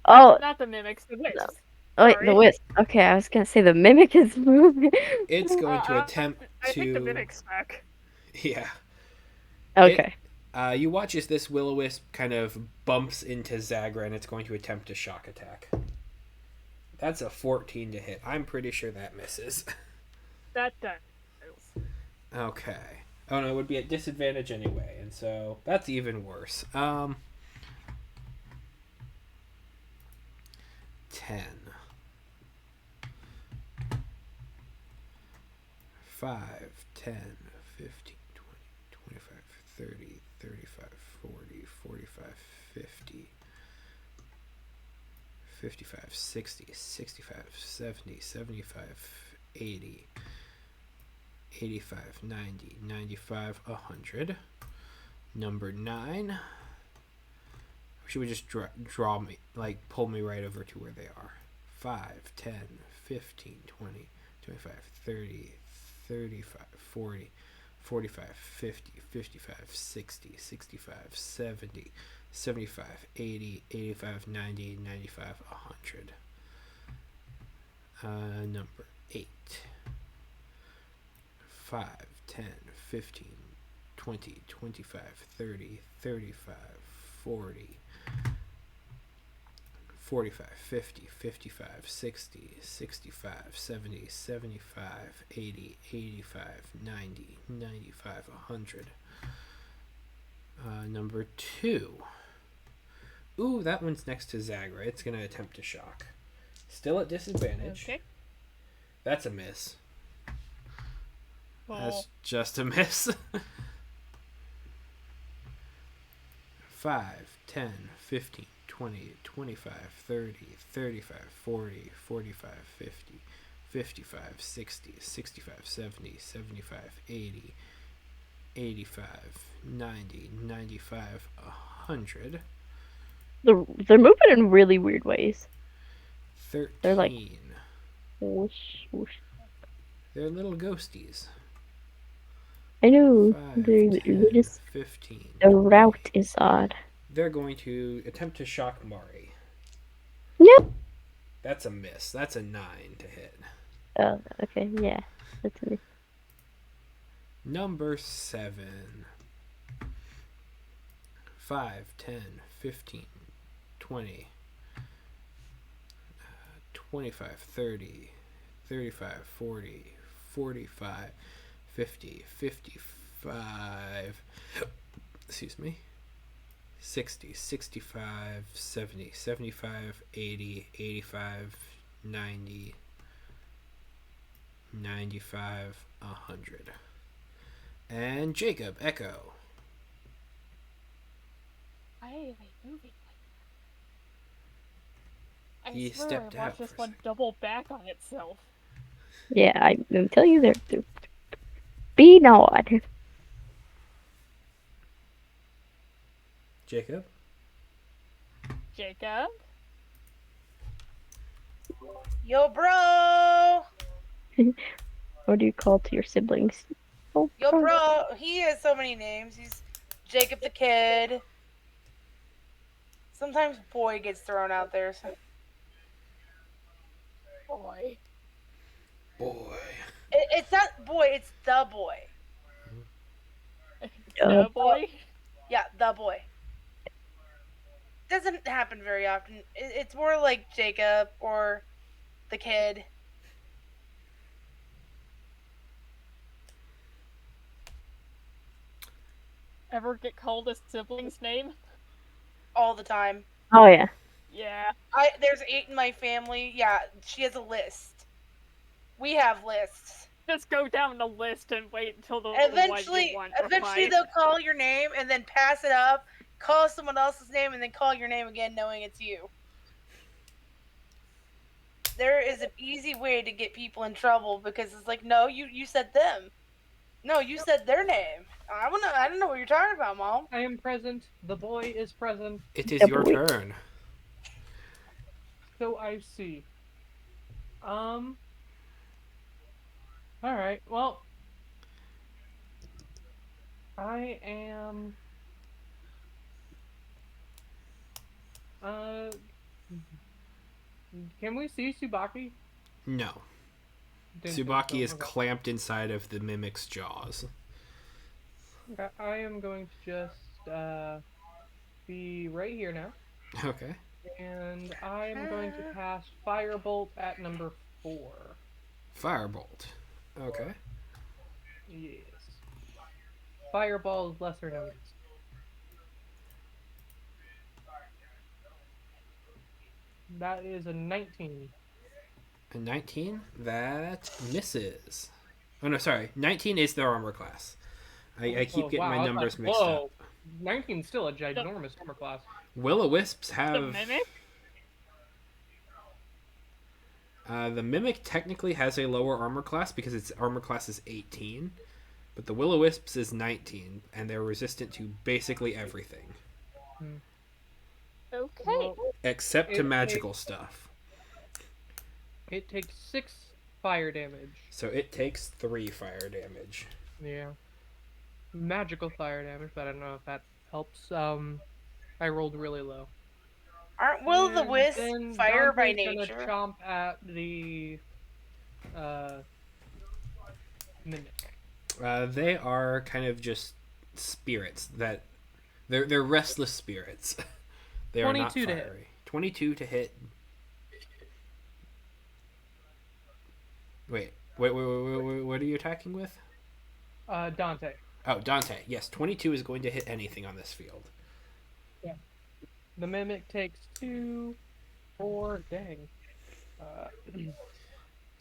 Oh, not the mimics, the wisps. oh wait, the Sorry. wisp. Okay, I was gonna say the mimic is moving. It's going to attempt I think the to. mimics stuck. Yeah. Okay. You watch as this will-o-wisp kind of bumps into Zag'ra, and it's going to attempt a shock attack. That's a 14 to hit. I'm pretty sure that misses. That does. Okay. Oh no, it would be at disadvantage anyway, and so that's even worse. 10. 5, 10, 15, 20, 25, 30, 35, 40, 45, 50, 55, 60, 65, 70, 75, 80, 85, 90, 95, 100. Number 9. She would just draw me, like pull me right over to where they are. 5, 10, 15, 20, 25, 30, 35, 40, 45, 50, 55, 60, 65, 70, 75, 80, 85, 90, 95, 100. Number 8. 5, 10, 15, 20, 25, 30, 35, 40, 45, 50, 55, 60, 65, 70, 75, 80, 85, 90, 95, 100. Number 2. Ooh, that one's next to Zag'ra. It's going to attempt to shock. Still at disadvantage. Okay. That's a miss. Well, That's just a miss. 5, 10, 15, 20, 25, 30, 35, 40, 45, 50, 55, 60, 65, 70, 75, 80, 85, 90, 95, 100. They're moving in really weird ways. 13. They're like whoosh, whoosh. They're little ghosties. I know. 5, They 10, just 15. the route is odd. They're going to attempt to shock Mari. Yep. That's a miss. That's a 9 to hit. Okay, yeah. That's me. Number 7. 5, 10, 15, 20, 25, 30, 35, 40, 45, 50, 55, excuse me, 60, 65, 70, 75, 80, 85, 90, 95, 100. And Jacob, Echo. why are they moving like that? I He swear stepped I out watched this for a one second. double back on itself. Yeah, I'm telling you, they're being odd. Jacob? Jacob? Yo, bro. What do you call to your siblings? Oh, Yo, bro. He has so many names. He's Jacob the Kid. Sometimes boy gets thrown out there. So. Boy. Boy. It's not boy, it's the boy. The boy? Yeah, the boy. Doesn't happen very often. It's more like Jacob or the kid. Ever get called a sibling's name? All the time. Oh yeah. Yeah. There's 8 in my family. Yeah, she has a list. We have lists. Just go down the list and wait until the one Eventually, you want eventually replies. they'll call your name and then pass it up, call someone else's name, and then call your name again, knowing it's you. There is an easy way to get people in trouble because it's like, no, you said them. No, you said their name. I don't know what you're talking about, Mom. I am present. The boy is present. It is The your boy. turn. So I see. All right. Well, I am. Can we see Suebacki? No. Didn't think Suebacki so. is Okay. clamped inside of the mimic's jaws. Okay, I am going to just be right here now, Okay. and I am going to cast Firebolt at number 4. Firebolt. Okay. Yes. Fireball is lesser noticed. That is a 19. A 19? That misses. Oh, no, sorry. 19 is their armor class. I keep getting my numbers mixed up. 19 is still a ginormous armor class. Will-o-wisps The have... mimic? the Mimic technically has a lower armor class because its armor class is 18. But the Will-o-wisps is 19, and they're resistant to basically everything. Okay. Well, Except to magical stuff. it takes 6 fire damage. So it takes 3 fire damage. Yeah. Magical fire damage, but I don't know if that helps. I rolled really low. Aren't Will the And Wisp then fire by Dante's nature? gonna chomp at the mimic. They are kind of just spirits that they're restless spirits. They are not 22 to hit. fiery. 22 to hit. Wait. What are you attacking with? Dante. Oh, Dante. Yes, 22 is going to hit anything on this field. Yeah. The mimic takes 2, 4, dang.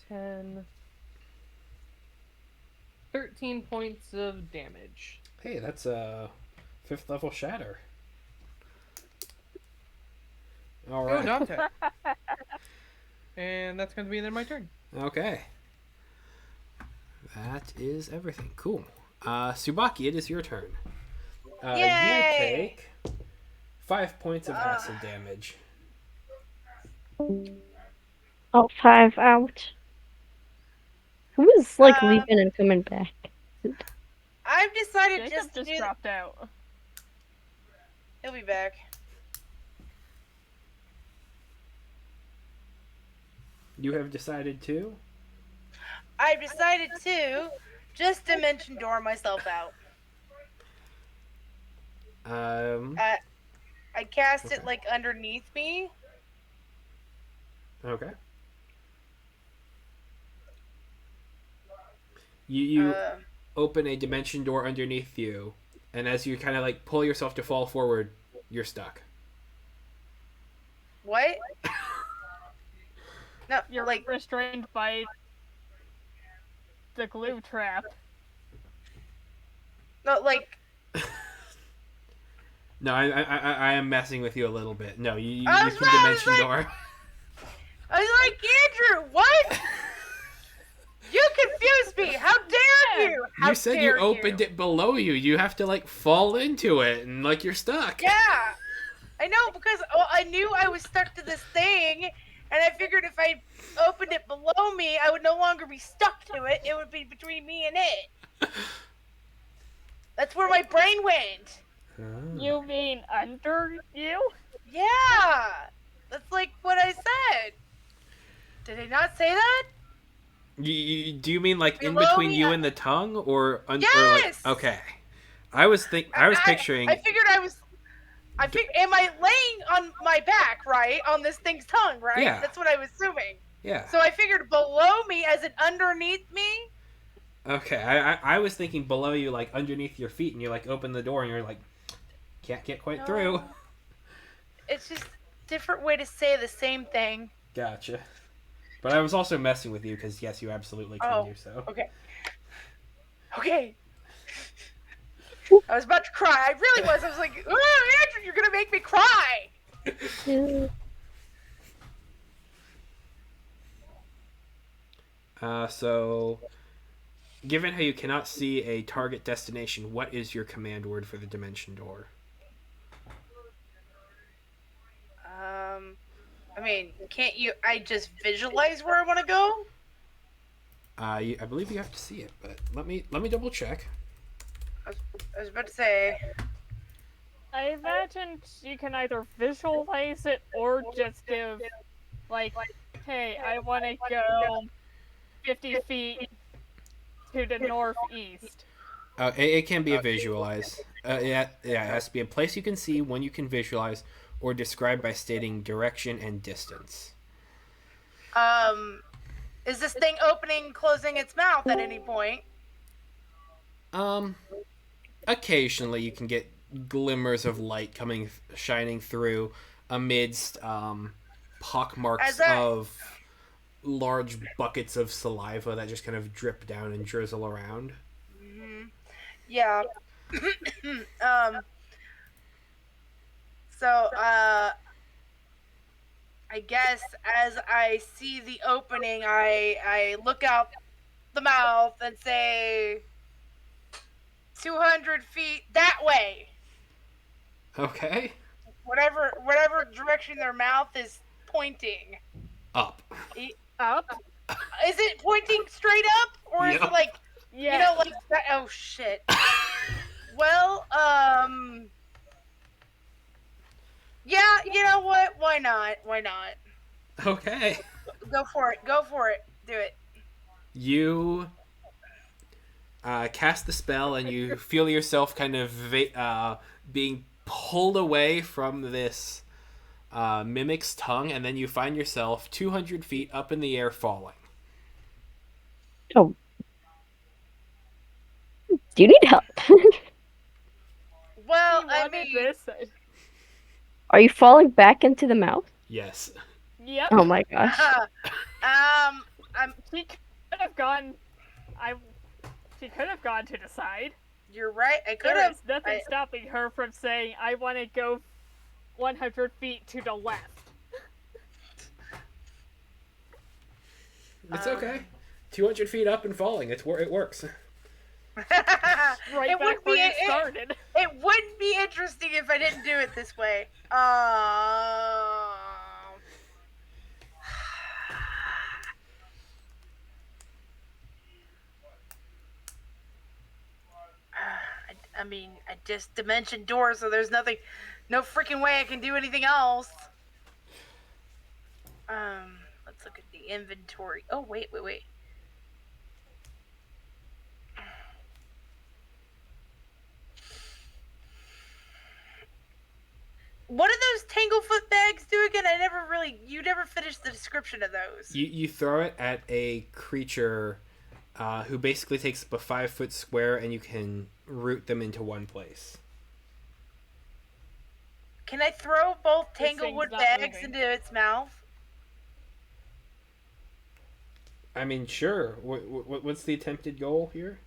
10, 13 points of damage. Hey, that's a 5th level shatter. All Oh, right. Dante. And that's going to be the end of my turn. Okay. That is everything. Cool. Suebacki, it is your turn. You Yay! take 5 points of acid damage. Oh, 5 out. Who is leaving and coming back? I've decided Jacob just to just do. dropped out. He'll be back. You have decided to? I've decided to just dimension door myself out. I cast it like underneath me. Okay. You open a dimension door underneath you, and as you kind of like pull yourself to fall forward, you're stuck. What? No, You're like restrained by the glue trap. no, like. No, I am messing with you a little bit. No, you I can was like- dimension door. I was like, Andrew, what? You confused me. How dare you? How You said you dare opened it below you. You have to like fall into it, and like you're stuck. Yeah, I know because I knew I was stuck to this thing, and I figured if I opened it below me, I would no longer be stuck to it. It would be between me and it. That's where my brain went. You mean under you? Yeah, that's like what I said. Did I not say that? Do you mean like in Below between me, you and the tongue, or or like Yes! okay? I was picturing. I figured I was. Am I laying on my back, right, on this thing's tongue, right? Yeah. That's what I was assuming. Yeah. So I figured below me, as in underneath me. Okay. I was thinking below you, like underneath your feet, and you like open the door, and you're like, can't get quite through. It's just different way to say the same thing. Gotcha. But I was also messing with you because yes, you absolutely can do so. Okay. Okay. I was about to cry. I really was. I was like, oh, Andrew, you're gonna make me cry. So, given how you cannot see a target destination, what is your command word for the dimension door? I mean, can't you? I just visualize where I want to go. I believe you have to see it, but let me double check. I was about to say. I imagine you can either visualize it or just give, like, hey, I want to go 50 feet to the northeast. It can be a visualize. Yeah, it has to be a place you can see, one you can visualize, or describe by stating direction and distance. Is this thing opening, closing its mouth at any point? Occasionally you can get glimmers of light shining through amidst pockmarks of large buckets of saliva that just kind of drip down and drizzle around. Mm-hmm. Yeah. So, I guess as I see the opening, I look out the mouth and say, 200 feet that way. Okay. Whatever direction their mouth is pointing. Up. Up? Is it pointing straight up, or is it like, you know, like that? Oh shit. Well, yeah, you know what? Why not? Okay. Go for it. Do it. You cast the spell, and you feel yourself kind of being pulled away from this mimic's tongue, and then you find yourself 200 feet up in the air falling. Oh. Do you need help? Well, I mean, this. Are you falling back into the mouth? Yes. Yep. Oh my gosh. She could have gone. She could have gone to the side. You're right. I could There have. is nothing stopping her from saying, "I want to go 100 feet to the left." It's okay. 200 feet up and falling. It works. Right back where you started. It wouldn't be interesting if I didn't do it this way. I mean, I just dimension door, so there's no freaking way I can do anything else. Let's look at the inventory. Oh, wait. What do those Tanglefoot bags do again? You never finished the description of those. You throw it at a creature who basically takes up a 5-foot square, and you can root them into one place. Can I throw both Tanglewood bags into its mouth? I mean, sure. What's the attempted goal here?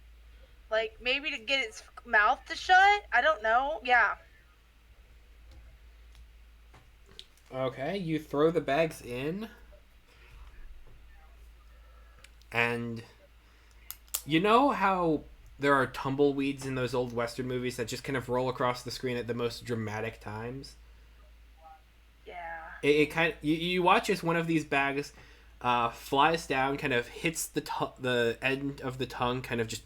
Like, maybe to get its mouth to shut? I don't know. Yeah. Okay, you throw the bags in, and you know how there are tumbleweeds in those old Western movies that just kind of roll across the screen at the most dramatic times? Yeah. It kind of, you watch as one of these bags flies down, kind of hits the end of the tongue, kind of just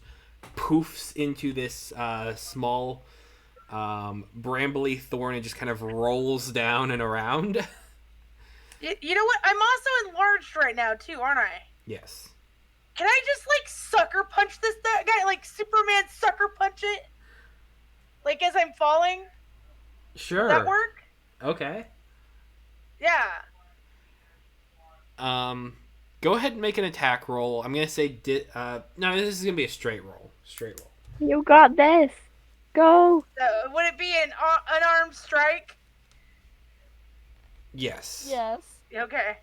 poofs into this small brambly thorn, and just kind of rolls down and around. You know what? I'm also enlarged right now too, aren't I? Yes. Can I just like sucker punch this guy, like Superman sucker punch it, like as I'm falling? Sure. Does that work? Okay. Yeah. Go ahead and make an attack roll. I'm gonna say no. This is gonna be a straight roll. You got this. Go. Would it be an unarmed strike? Yes. Yes. Okay.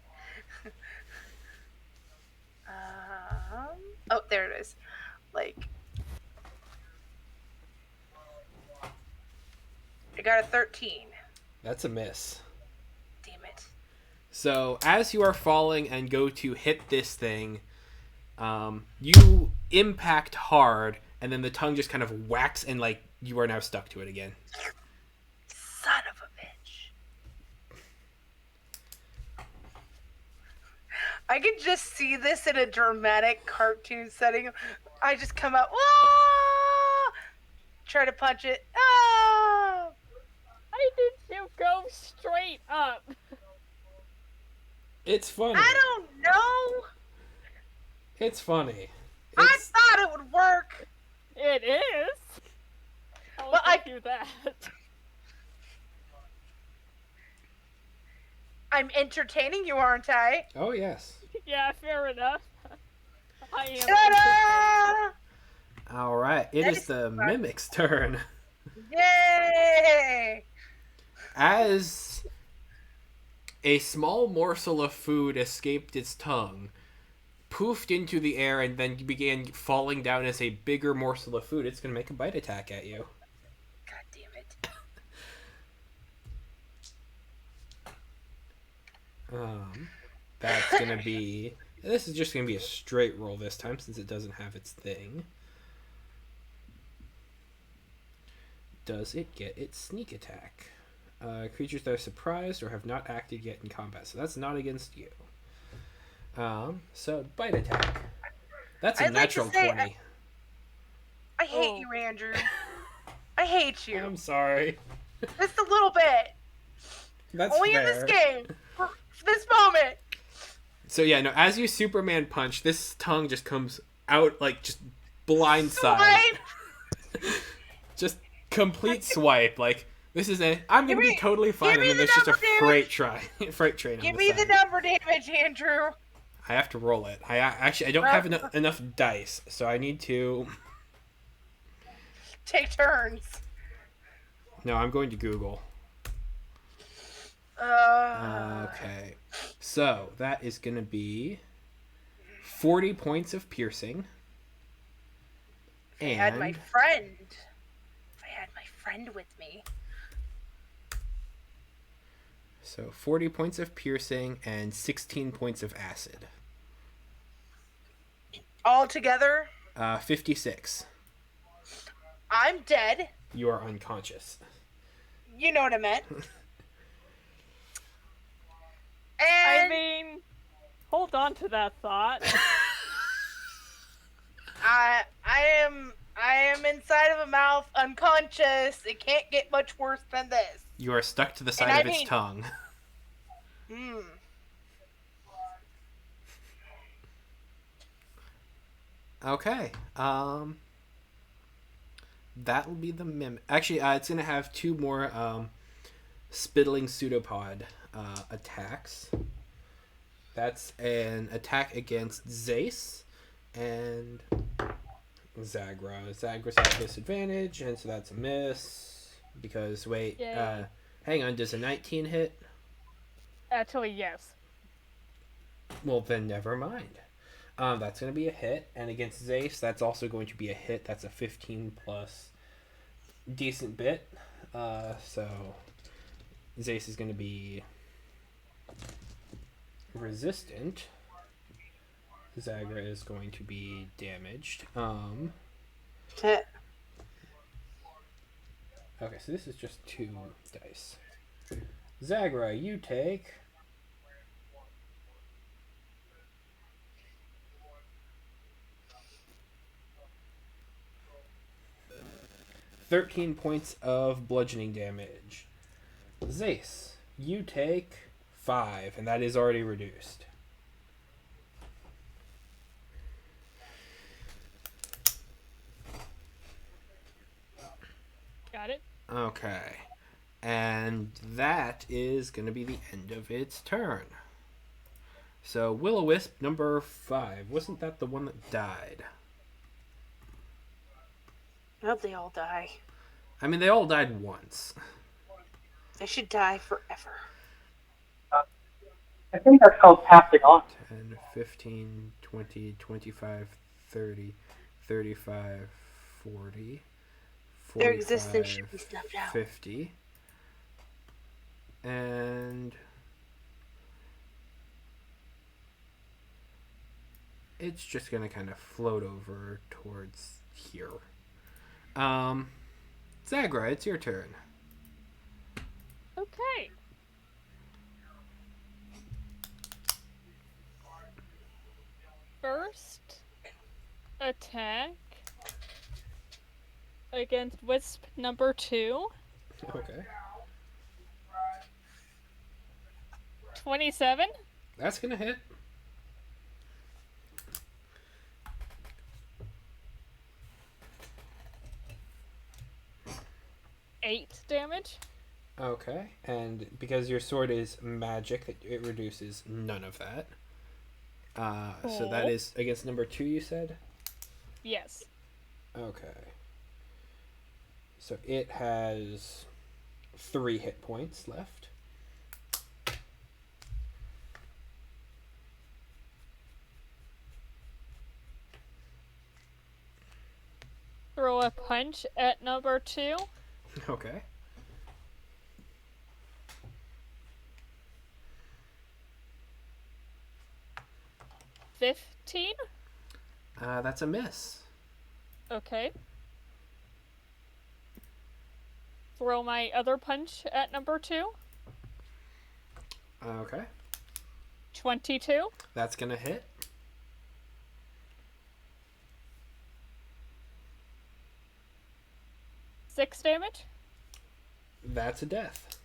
Oh, there it is. Like, I got a 13. That's a miss. Damn it. So as you are falling and go to hit this thing, you impact hard, and then the tongue just kind of whacks, and like you are now stuck to it again. Son of a bitch. I can just see this in a dramatic cartoon setting. I just come out, ah! Try to punch it. Ah! Why did you go straight up? It's funny. I don't know. It's funny. I thought it would work. It is. I'll Well, give you that. I'm entertaining you, aren't I? Oh yes. Yeah, fair enough. I am. Ta-da! All right. It is the mimic's turn. Yay! As a small morsel of food escaped its tongue, poofed into the air, and then began falling down as a bigger morsel of food, it's going to make a bite attack at you. God damn it. That's going to be... This is just going to be a straight roll this time, since it doesn't have its thing. Does it get its sneak attack? Creatures that are surprised or have not acted yet in combat. So that's not against you. So bite attack. That's a natural 20. I hate you, Andrew. I hate you. I'm sorry. Just a little bit. That's Only fair. in this game. For this moment. So yeah, no, as you Superman punch, this tongue just comes out like just blindside. Swipe. Just complete swipe. Like, this is I'm gonna be totally fine, and then there's just a freight train Give on me the the side. number damage, Andrew. I have to roll it. I don't have enough dice, so I need to... Take turns. No, I'm going to Google. Okay. So, that is going to be 40 points of piercing. I had my friend. If I had my friend with me. So, 40 points of piercing and 16 points of acid. All together? 56. I'm dead. You are unconscious. You know what I meant. I And mean, hold on to that thought. I am inside of a mouth, unconscious. It can't get much worse than this. You are stuck to the side of its mean- tongue. Hmm. Okay. That will be the mim. Actually, it's gonna have two more spittling pseudopod attacks. That's an attack against Zace and Zag'ra. Zagra's at disadvantage, and so that's a miss. Because wait, Yay. hang on. Does a 19 hit? Actually, yes. Well, then never mind. That's going to be a hit. And against Zace, that's also going to be a hit. That's a 15 plus decent bit. So Zace is going to be resistant. Zag'ra is going to be damaged. Okay, so this is just 2 dice. Zag'ra, you take 13 points of bludgeoning damage. Zace, you take 5, and that is already reduced. Got it? Okay. And that is going to be the end of its turn. So, Will-O-Wisp number 5. Wasn't that the one that died? I hope they all die. I mean, they all died once. They should die forever. I think that's called passing on. 10, 15, 20, 25, 30, 35, 40, Their existence should 45, be snuffed out. 50. And it's just going to kind of float over towards here. Zag'ra, it's your turn. Okay. First attack against Wisp number 2. Okay. 27. That's going to hit. Eight damage. Okay. And because your sword is magic, it reduces none of that. So that is against number 2, you said? Yes. Okay. So it has 3 hit points left. Throw a punch at number 2. Okay. $15. That's a miss. Okay. Throw my other punch at number 2. Okay. 22. That's gonna hit. Six damage. That's a death.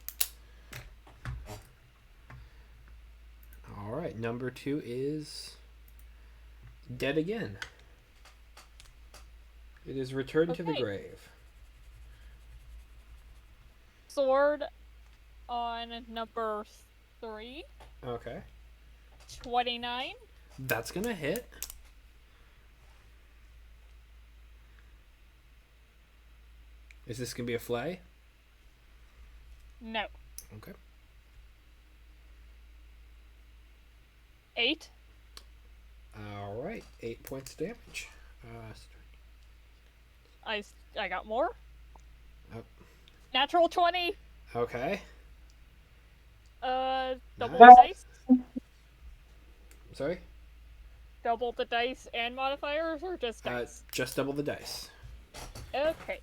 Alright, number 2 is dead again. It is returned to the Okay. grave. Sword on number 3. Okay. 29. That's gonna hit. Is this gonna be a flay? No. Okay. 8. Alright, 8 points of damage. I got more. Oh. Natural 20. Okay. Double Nice. the dice. Sorry? Double the dice and modifiers, or just dice? Just double the dice. Okay.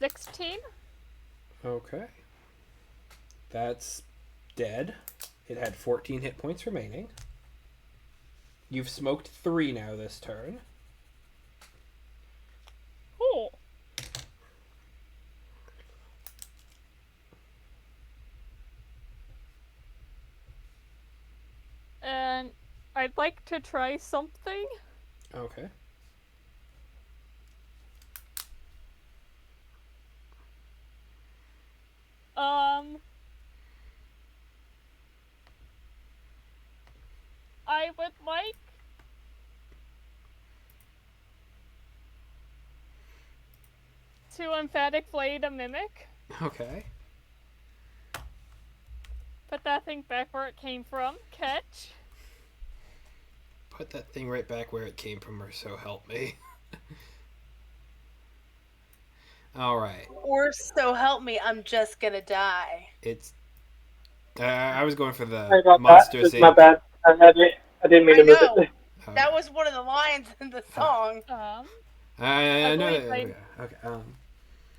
$16. Okay. That's dead. It had 14 hit points remaining. You've smoked 3 now this turn. Cool. And I'd like to try something. Okay. I would like to emphatic blade a mimic. Okay. Put that thing back where it came from. Catch. Put that thing right back where it came from, or so help me. Alright. Or so help me, I'm just gonna die. It's... I was going for Sorry the about Monsters that. It's my Inc. bad. I didn't mean I to move know. it. That was one of the lines in the song. I know. believe Okay.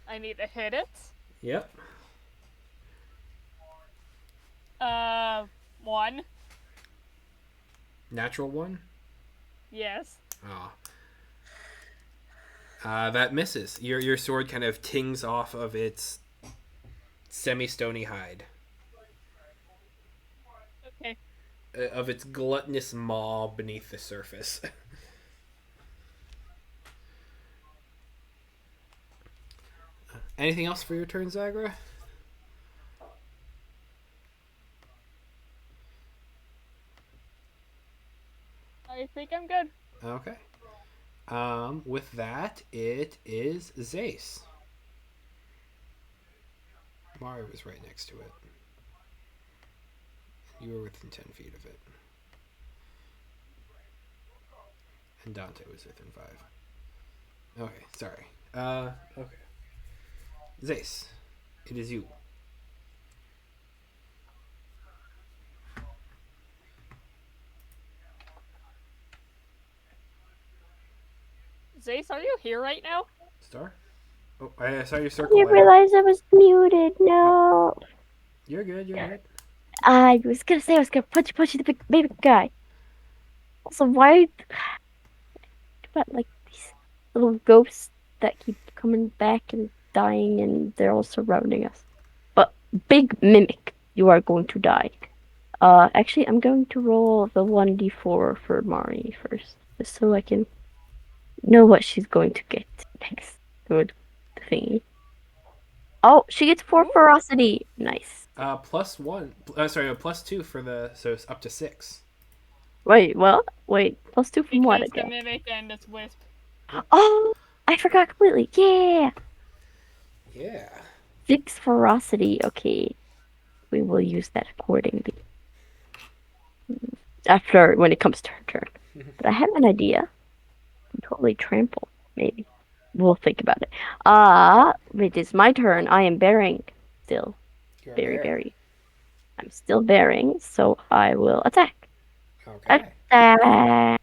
I need to hit it. Yep. 1. Natural 1. Yes. Oh. That misses. Your sword kind of tings off of its semi-stony hide. Okay. Of its gluttonous maw beneath the surface. Anything else for your turn, Zag'ra? I'm good. Okay. With that, it is Zace. Mari was right next to it. You were within 10 feet of it. And Dante was within 5. Okay, sorry. Okay. Zace, it is you. Zace, are you here right now? Star? Oh, I saw your I circle didn't light up. realize I was muted. No. You're good, you're good. I was gonna say I was gonna punch the big baby guy. Also, why about like these little ghosts that keep coming back and dying, and they're all surrounding us? But big mimic, you are going to die. Actually, I'm going to roll the 1d4 for Mari first, just so I can know what she's going to get next. Good thingy. Oh, she gets 4 Ooh. ferocity. Nice. Plus 1. Sorry, plus 2 for the. So it's up to 6. Wait, well, wait. +2 from what Because the again? mimic and its wisp. Oh, I forgot completely. Yeah. Yeah. 6 ferocity. Okay. We will use that accordingly. After, when it comes to her turn. But I have an idea. Totally trample, maybe. We'll think about it. It is my turn. I am bearing still. You're a Very, bear. very. I'm still bearing, so I will attack. Okay. Attack.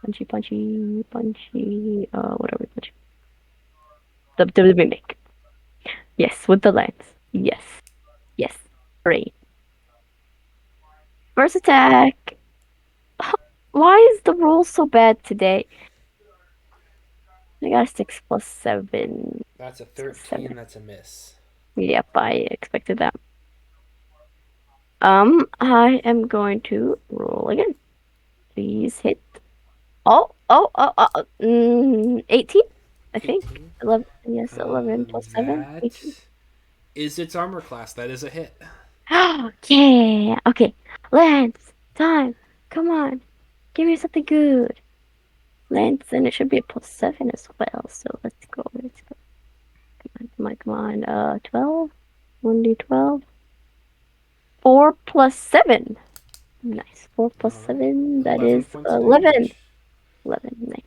Punchy. What are we punching? The mimic. Yes, with the lance. Yes. Great. First attack. Why is the roll so bad today? I got a 6 plus 7. That's a So 13. 7. That's a miss. Yep, I expected that. I am going to roll again. Please hit. 18, I think. 18. 11, yes, 11 plus 7, That 18. is its armor class. That is a hit. Yeah, okay. Lance, time. Come on. Give me something good. Lance, and it should be a plus 7 as well, so let's go. Come on. 12? 1d12. 4 plus 7. Nice. 4 plus All right. 7, that 11 is points of 11. damage. 11, nice.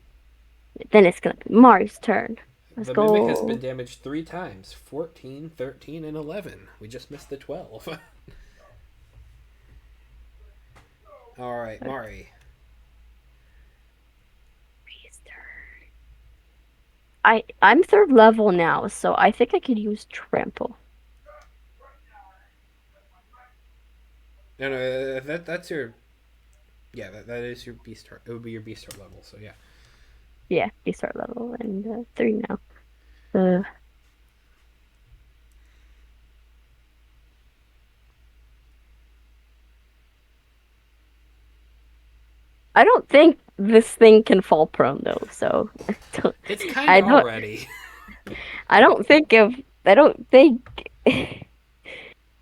Then it's gonna be Mari's turn. Let's The mimic has go. been damaged 3 times. 14, 13, and 11. We just missed the 12. All right, Mari. Mari's turn. I'm 3rd level now, so I think I could use trample. No, that's your. Yeah, that is your beast heart. It would be your beast heart level. So yeah. Yeah, start level, and 3 now. Uh, I don't think this thing can fall prone though, so It's kind I of don't. already. I don't think if I don't think.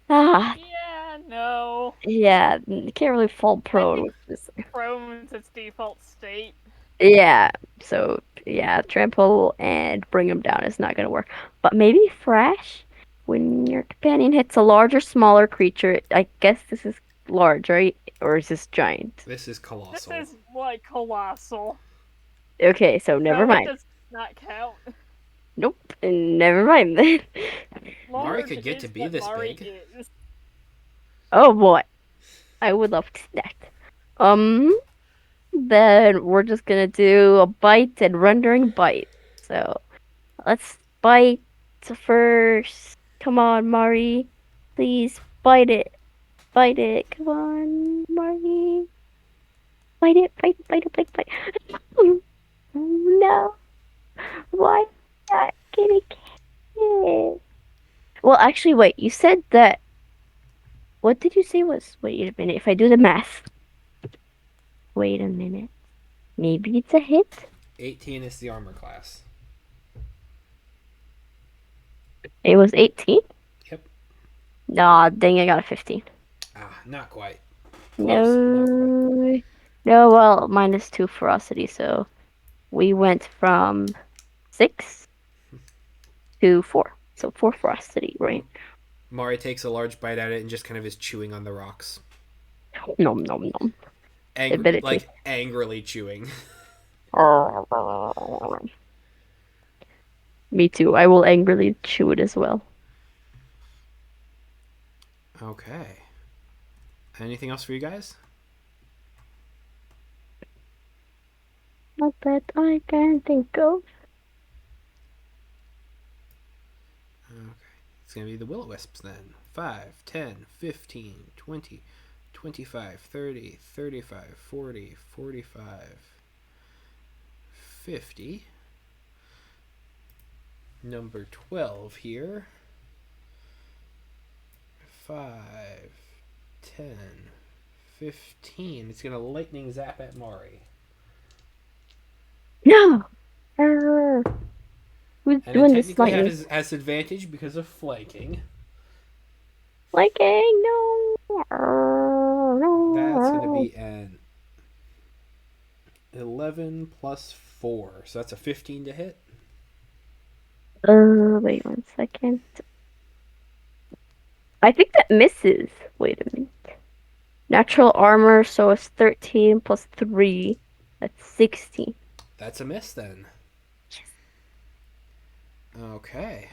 ah, Yeah, no. yeah, you can't really fall I prone. think Which is, Chrome's its default state. yeah, so yeah, trample and bring him down is not gonna work. But maybe Thrash, when your companion hits a large or smaller creature. I guess this is large, right? Or is this giant? This is This colossal. is like colossal. Okay, so never So it mind. does not count. Nope, never mind then. Mari Large could get to is be what this Mari big. is. Oh boy, I would love to see that. Then we're just gonna do a bite and rendering bite. So let's bite first. Come on, Mari. Please bite it. Bite it. Come on, Mari. Bite it. Oh no. Why not getting it? Well, actually, wait. You said that. What did you say was? Wait a minute. If I do the math. Wait a minute. Maybe it's a hit. 18 is the armor class. It was 18? Yep. Nah, dang, I got a 15. Ah, not quite. Close, but not quite. No. No, well, -2 ferocity, so we went from 6 to 4. So 4 ferocity, right? Mari takes a large bite at it and just kind of is chewing on the rocks. Nom nom nom. Ability. Like angrily chewing. Me too. I will angrily chew it as well. Okay. Anything else for you guys? Not that I can think of. Okay. It's going to be the will-o-wisps then. 5, 10, 15, 20, 25, 30, 35, 40, 45, 50. Number 12 here. 5, 10, 15. It's going to lightning zap at Mari. No! Who's And it doing this technically lightning? has advantage because of flanking. Lightning, no! That's going to be an 11 plus 4. So that's a 15 to hit. Wait 1 second. I think that misses. Wait a minute. Natural armor, so it's 13 plus 3. That's 16. That's a miss then. Okay.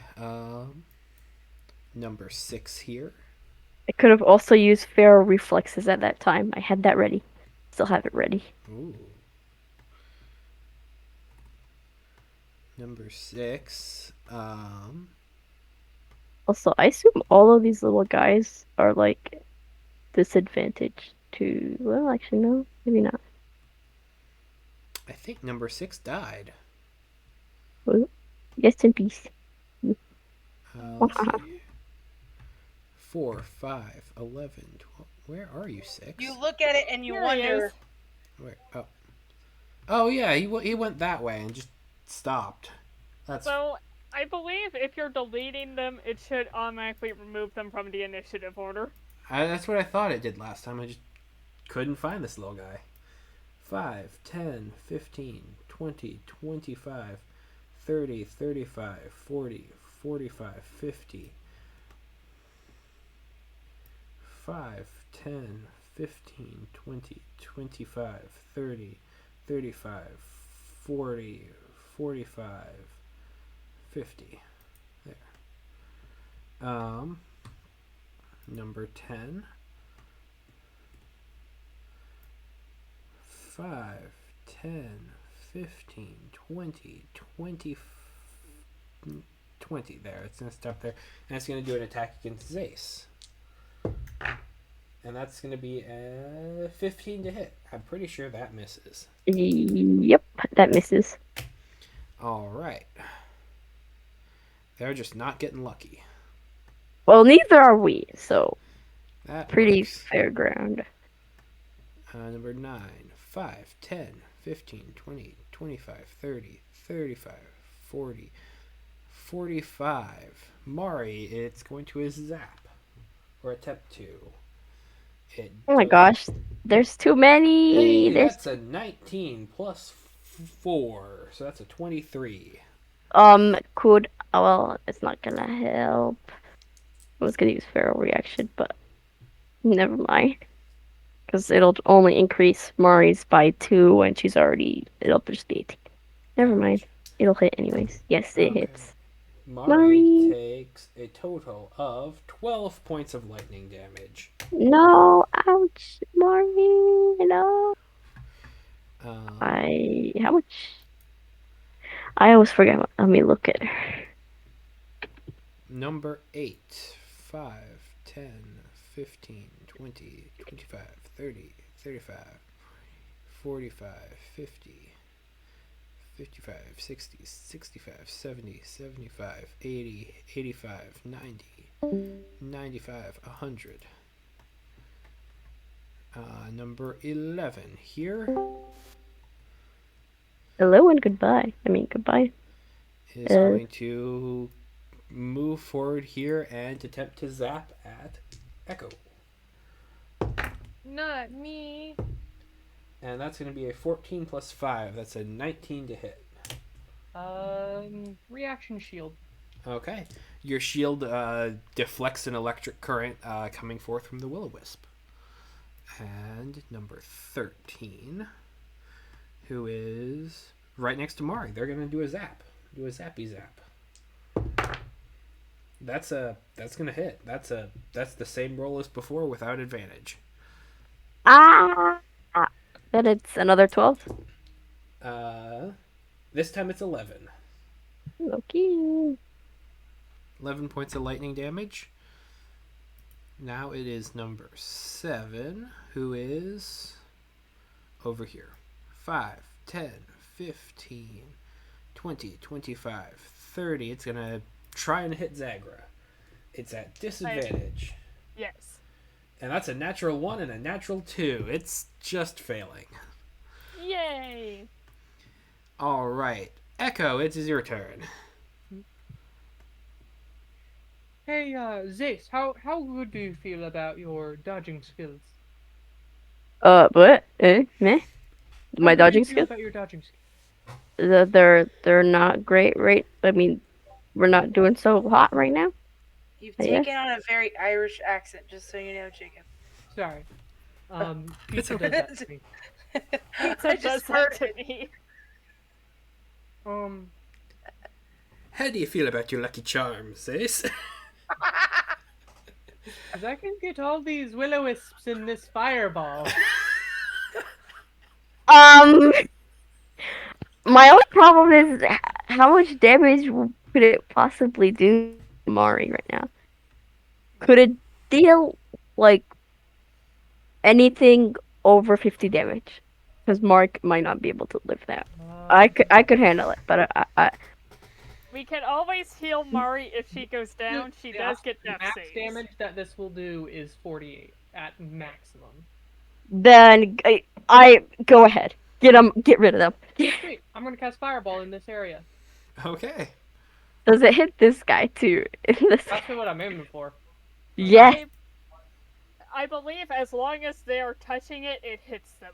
Number 6 here. I could have also used feral reflexes at that time. I had that ready. Still have it ready. Ooh. Number 6. Also, I assume all of these little guys are like disadvantaged to. Well, actually, no, maybe not. I think number 6 died. Well, rest in peace. Let's see. 4, 5, 11, 12. Where are you, 6? You look at it and you Here he wonder. is. Where? Oh. Oh yeah, he went that way and just stopped. That's So, I believe if you're deleting them, it should automatically remove them from the initiative order. that's what I thought it did last time. I just couldn't find this little guy. 5, 10, 15, 20, 25, 30, 35, 40, 45, 50. 5, 10, 15, 20, 25, 30, 35, 40, 45, 50. There. Number 10. 5, 10, 15, 20, 20, 20. There, it's going to stop there. And it's going to do an attack against Zace. And that's going to be a 15 to hit. I'm pretty sure that misses. Yep, that misses. All right. They're just not getting lucky. Well, neither are we, so That pretty works. fair ground. Number 9. 5, 10, 15, 20, 25, 30, 35, 40, 45. Mari, it's going to zap. Or attempt to. Oh my gosh, there's too many. Hey, There's that's a 19 plus 4. So that's a 23. could well, it's not gonna help. I was gonna use feral reaction, but never mind. Because it'll only increase Mari's by 2 and she's already it'll just be 18. Never mind. It'll hit anyways. Yes, it Okay. hits. Mari Mari. takes a total of 12 points of lightning damage. No, ouch, Mari, no. Um, How much? I always forget. Let me look at her. Number 8. 5, 10, 15, 20, 25, 30, 35, 45, 50, 55, 60, 65, 70, 75, 80, 85, 90, 95, 100. Number 11 here Hello and goodbye. I mean, goodbye. is going to move forward here and attempt to zap at Echo. Not me. And that's going to be a 14 plus 5. That's a 19 to hit. Reaction shield. Okay. Your shield deflects an electric current coming forth from the will-o-wisp. And number 13, who is right next to Mari. They're going to do a zap. Do a zappy zap. That's going to hit. That's the same roll as before without advantage. Ah! Then it's another 12. This time it's 11. Okay. 11 points of lightning damage. Now it is number 7, who is over here. 5, 10, 15, 20, 25, 30. It's going to try and hit Zag'ra. It's at disadvantage. Yes. And that's a natural 1 and a natural 2. It's just failing. Yay! All right. Echo, it is your turn. Hey, Zace, how good do you feel about your dodging skills? What? Meh? My How good do you dodging feel skills? about your dodging skills? They're not great, right? I mean, we're not doing so hot right now. You've Yeah. taken on a very Irish accent, just so you know, Jacob. Sorry. It's Pizza okay. does that to me. Pizza I does just that heard to it. me. How do you feel about your lucky charms, Ace? Cause I can get all these will-o-wisps in this fireball. My only problem is how much damage could it possibly do to Mari right now? Could it deal like anything over 50 damage? Because Mark might not be able to live that. I could handle it, but We can always heal Mari if she goes down. She The does get death max saves. damage that this will do is 48 at maximum. then I go ahead. Get rid of them. Sweet, I'm gonna cast fireball in this area. Okay. Does it hit this guy too? That's what I'm aiming for. Yes. I believe as long as they are touching it, it hits them.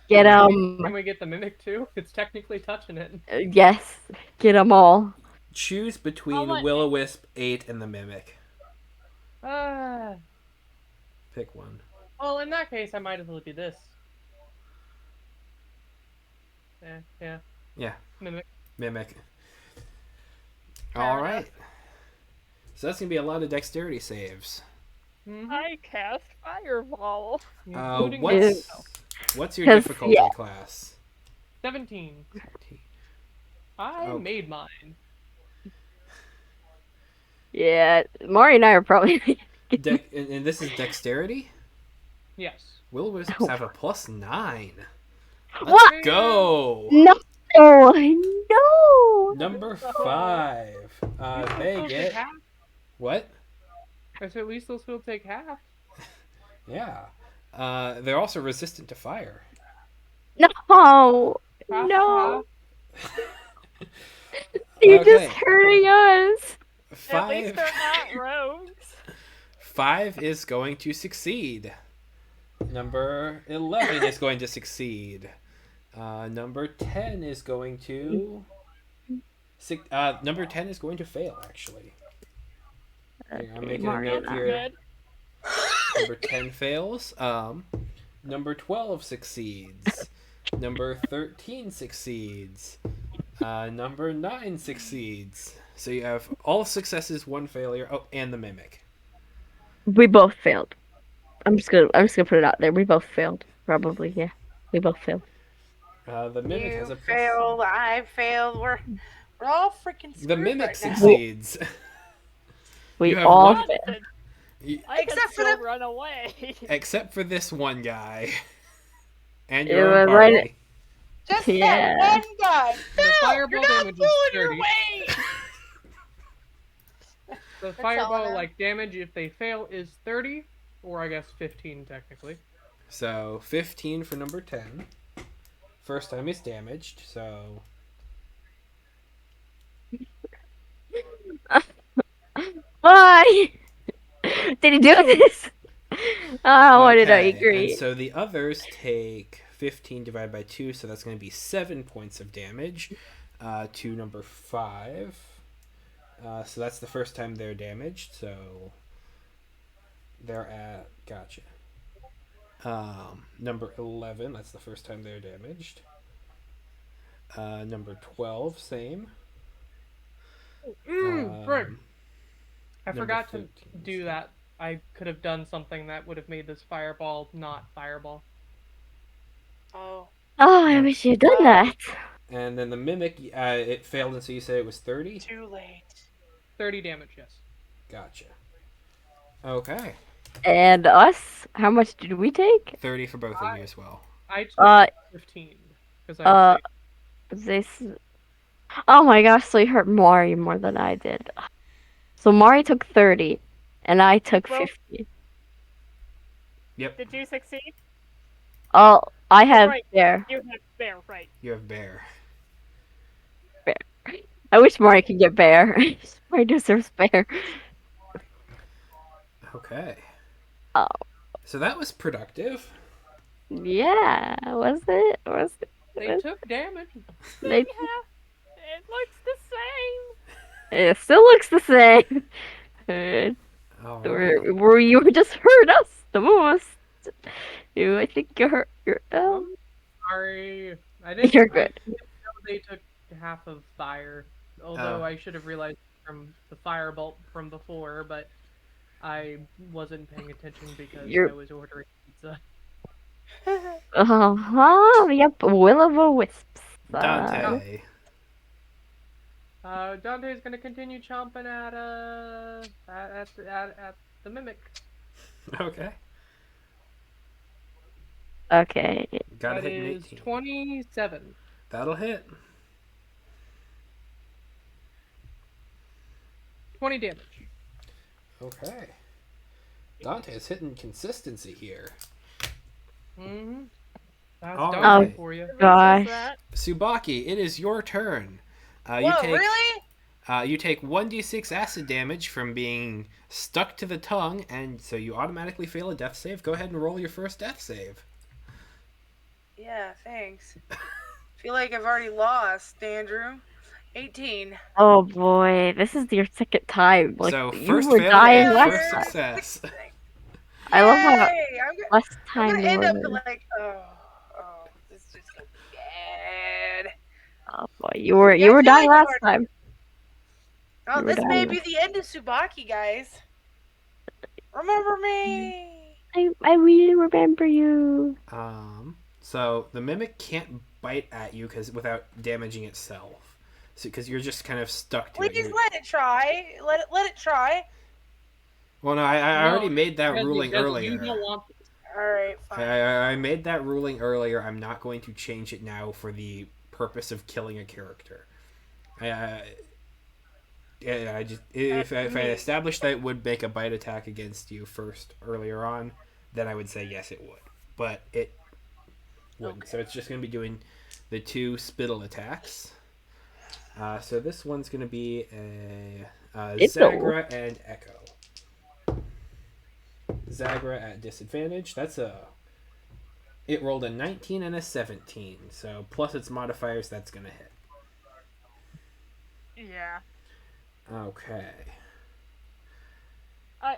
Get Can we get the mimic too? It's technically touching it. Yes. Get them all. Choose between I'll let- Will-o-wisp 8 and the Mimic. Ah. Pick one. Well, in that case, I might as well do this. Yeah. Yeah, Mimic. Mimic. Fair All enough. right. So that's going to be a lot of dexterity saves. I cast fireball. Including What's your 'Cause, difficulty yeah. class? 17. I Okay. made mine. Yeah, Mari and I are probably. And this is dexterity? Yes. Will-o-wisps have a +9. Let's What? go! No, no. Number 5. They They'll take get... half. What? I said at least they'll still take half. Yeah. They're also resistant to fire. No, no. You're Okay. just hurting us. At least 5. they're not rogues. 5 is going to succeed. Number 11 is going to succeed. Number 10 is going to... number 10 is going to fail, actually. Here, I'm making a Mari note and I. here. Good. Number 10 fails. Number 12 succeeds. Number 13 succeeds. Number 9 succeeds. So you have all successes, 1 failure. Oh, and the mimic. We both failed. I'm just gonna put it out there. We both failed. Probably, yeah. We both failed. The mimic has You a failed. I failed. We're all freaking screwed The mimic right now. succeeds. We You have all one- failed. I can Except for still the- run away. Except for this one guy. And It your own was right- party. Just Yeah. that one guy. The No, fireball you're not damage is pulling your 30. weight. The telling fireball them. like damage if they fail is 30, or I guess 15 technically. So 15 for number 10. First time he's damaged, so Why? Did he do this? Why did I Okay, and agree? so the others take 15 divided by 2, so that's going to be 7 points of damage to number 5. So that's the first time they're damaged, so they're at. Gotcha. Number 11, that's the first time they're damaged. Number 12, same. Frick. I Number forgot to 13, do same. that. I could have done something that would have made this fireball not fireball. Oh. Oh, I Okay. wish you'd done that. And then the mimic, it failed, and so you say it was 30? Too late. 30 damage, yes. Gotcha. Okay. And us? How much did we take? 30 for both of you as well. I took Uh, 15 because I uh, saved. this. Oh my gosh, so you hurt Mari more than I did. So Mari took 30, and I took Well- 50. Yep. Did you succeed? Oh, I have Right. bear. You have bear, right? You have bear. I wish Mari could get bear. Mari deserves bear. Okay. Oh. So that was productive. Yeah, was it? Was it? They took damage. They, It looks the same. it still looks the same. All Where right. you just hurt us the most. I think you hurt your. Sorry. I didn't. You're I good. didn't know they took half of fire. Although I should have realized from the firebolt from before, but I wasn't paying attention because You're- I was ordering pizza. Yep, will-o'-the-wisps. Dante. Dante's gonna continue chomping at the mimic. Okay. Okay. Gotta That hit an is 18. 27. That'll hit. 20 damage. Okay. Dante is hitting consistency here. Mm-hmm. That's All Dante right. for you. Gosh. That? Subaki, it is your turn. Whoa, really? You take 1d6 acid damage from being stuck to the tongue, and so you automatically fail a death save. Go ahead and roll your first death save. Yeah, thanks. Feel like I've already lost, Andrew. 18. Oh boy, this is your second time. Like So you first were failure dying and last first time. success. I love how Yay! last I'm time gonna you end were. up like, this is just gonna be bad. Oh boy, you were dying last time. Oh, You were this may dying. be the end of Suebacki, guys. Remember me. I really remember you. So the mimic can't bite at you without damaging itself. So because you're just kind of stuck to We it. just let it try. Let it try. Well, no, I already made that Desmond, ruling Desmond, You earlier. don't want All right, fine. I made that ruling earlier. I'm not going to change it now for the purpose of killing a character. I just if I established that it would make a bite attack against you first earlier on, then I would say yes, it would. But it wouldn't. Okay. So it's just going to be doing the 2 spittle attacks. So this one's going to be a Zag'ra and Echo. Zag'ra at disadvantage. It rolled a 19 and a 17. So plus its modifiers, that's going to hit. Yeah. Okay. I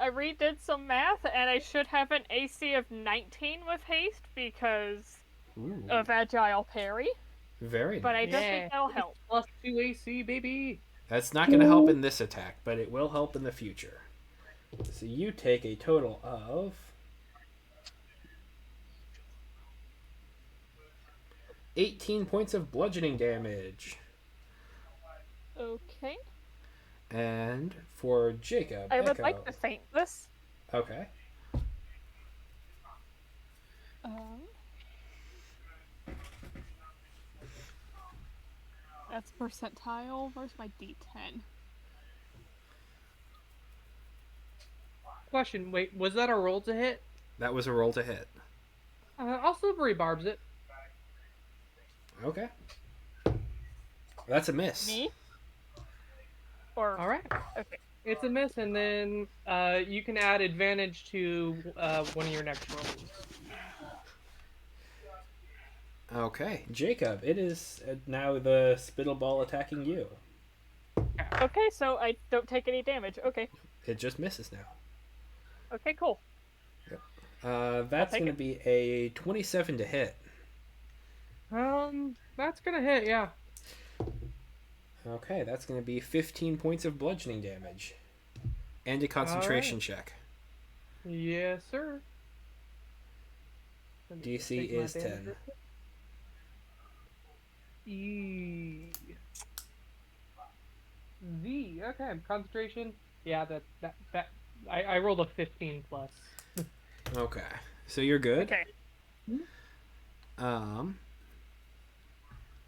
redid some math, and I should have an AC of 19 with haste because Ooh, of agile parry. very But I nice. don't think that'll help. plus 2 AC, baby. That's not going to help in this attack, but it will help in the future. So you take a total of 18 points of bludgeoning damage. Okay. And for Jacob, I would Echo. like to faint this. Okay. That's percentile. Where's my D10? Question, wait, was that a roll to hit? That was a roll to hit. I'll silvery barbs it. Okay. That's a miss. Me? Or Alright. okay. It's a miss, and then you can add advantage to one of your next rolls. Okay, Jacob, it is now the spittle ball attacking you. Okay, so I don't take any damage. Okay. It just misses now. Okay, cool. That's take going to it. be a 27 to hit. That's gonna hit, yeah. Okay, that's going to be 15 points of bludgeoning damage. And a concentration Alright. check. Yes, sir. Let me just DC take my is damage 10. real quick. E. Z. Okay, concentration. Yeah, that. I rolled a 15 plus. Okay, so you're good. Okay.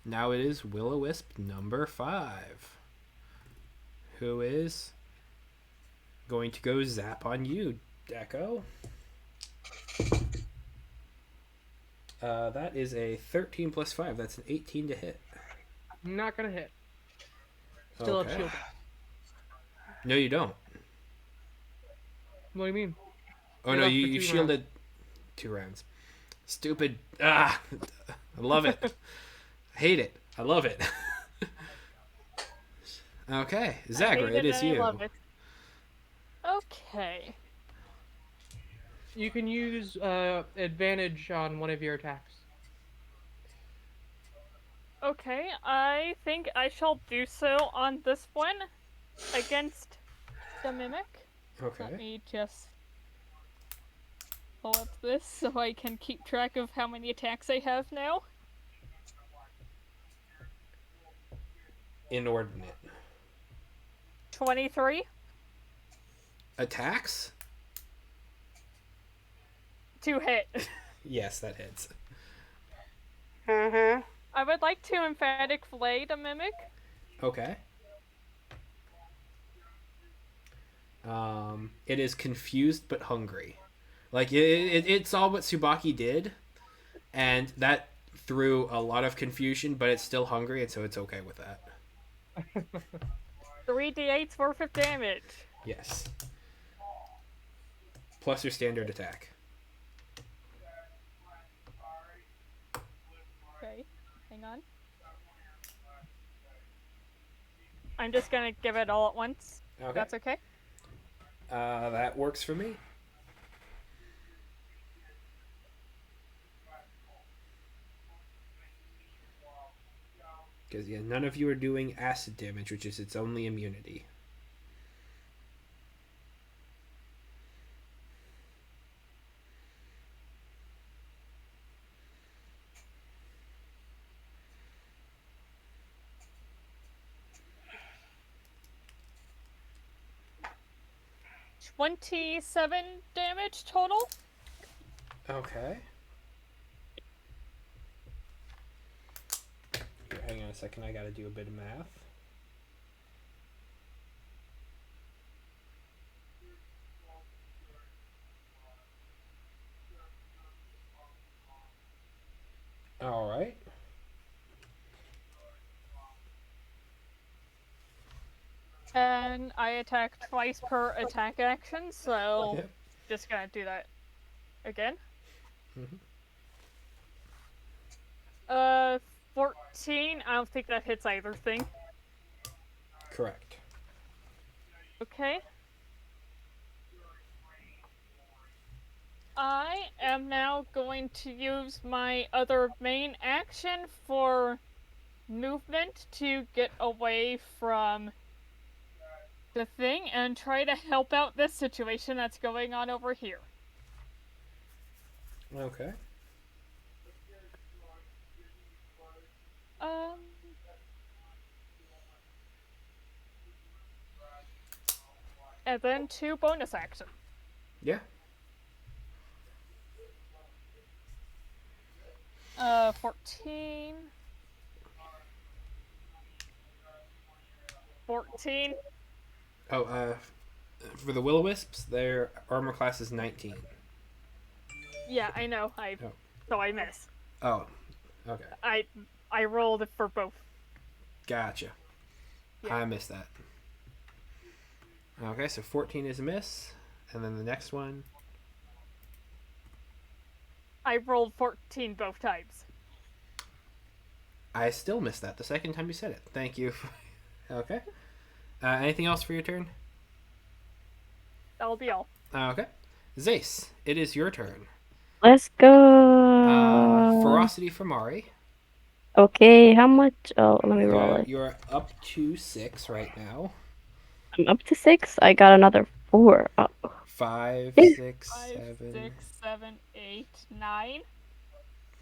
Now it is Will-O-Wisp number 5, who is going to go zap on you, Deco. That is a 13 plus 5. That's an 18 to hit. Not gonna hit. Still have Okay. shielding. No, you don't. What do you mean? Oh It no, up for you 2 shielded 2 rounds. Stupid. I love it. I hate it. I love it. Okay, Zag'ra, it is I you. love it. Okay. You can use advantage on one of your attacks. Okay, I think I shall do so on this one against the mimic. Let Okay. me just pull up this so I can keep track of how many attacks I have now. Inordinate. 23 Attacks? to hit. Yes, that hits. Mm-hmm. I would like to emphatic flay the mimic. Okay. It is confused but hungry. Like it saw what Suebacki did, and that threw a lot of confusion, but it's still hungry, and so it's okay with that. 3d8's worth of damage. Yes. Plus your standard attack. Okay, hang on. I'm just gonna give it all at once. Okay. That's okay. That works for me. Because yeah, none of you are doing acid damage, which is its only immunity. $27 damage total. Okay. Here, hang on a second, I gotta do a bit of math. Alright. And I attack twice per attack action, so Yep. just gonna do that again. Mhm. 14. I don't think that hits either thing. Correct. Okay. I am now going to use my other main action for movement to get away from the thing and try to help out this situation that's going on over here. Okay. And then 2 bonus action. Yeah. 14. 14. Oh, for the Will-O-Wisps, their armor class is 19. Yeah, I know. Oh. So I miss. Oh, okay. I rolled for both. Gotcha. Yeah. I missed that. Okay, so 14 is a miss. And then the next one. I rolled 14 both times. I still missed that the second time you said it. Thank you. Okay. Anything else for your turn? That'll be all. Okay. Zace, it is your turn. Let's go. Ferocity for Mari. Okay, how much? Oh, let me roll it. You're up to 6 right now. I'm up to 6. I got another 4. Oh. 5, Yeah. 6, 5, 7. 6, 7, 8, 9.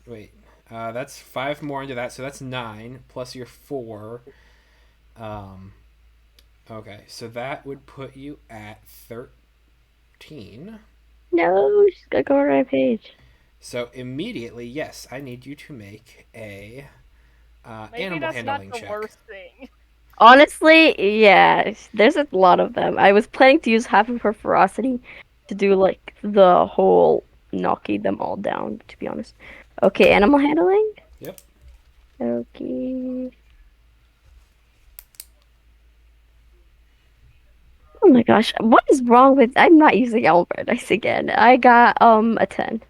Wait, that's 5 more into that, so that's 9 plus your 4. Okay, so that would put you at 13. No, she's gotta go on my page. So immediately, yes, I need you to make a Maybe animal that's not handling the check. worst thing. Honestly, yeah, there's a lot of them. I was planning to use half of her ferocity to do like the whole knocking them all down, to be honest. Okay, animal handling? Yep. Okay. Oh my gosh, what is wrong with I'm not using Albert dice again. I got a 10.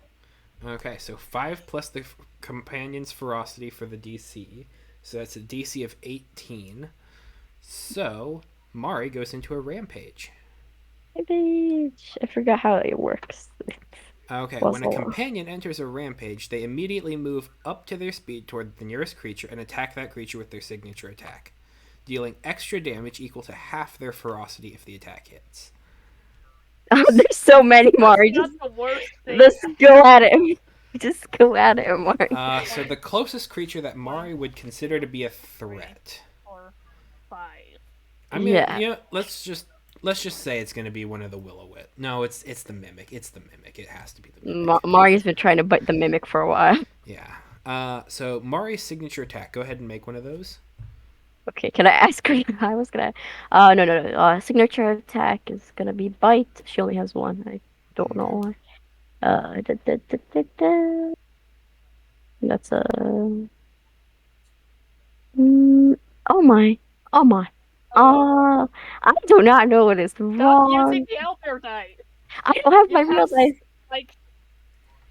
Okay, so 5 plus the companion's ferocity for the DC. So that's a DC of 18. So Mari goes into a rampage. Bitch. I forgot how it works. Okay, Well, when a companion enters a rampage, they immediately move up to their speed toward the nearest creature and attack that creature with their signature attack, dealing extra damage equal to half their ferocity if the attack hits. Oh, there's so many, Mari. That's Just not the worst thing. let's go at him. Just go at him, Mari. So the closest creature that Mari would consider to be a threat. 4, 5. I mean, Yeah. let's just say it's going to be one of the Will-O-Wisp. No, it's the mimic. It's the mimic. It has to be the mimic. Mari's been trying to bite the mimic for a while. Yeah. So Mari's signature attack. Go ahead and make one of those. Okay, can I ask her? I was gonna. No. Signature attack is gonna be bite. She only has one. I don't know why. That's a. Oh my. Oh my. I do not know what is Stop wrong. using the elder dice. I don't have You my real have, dice. Like,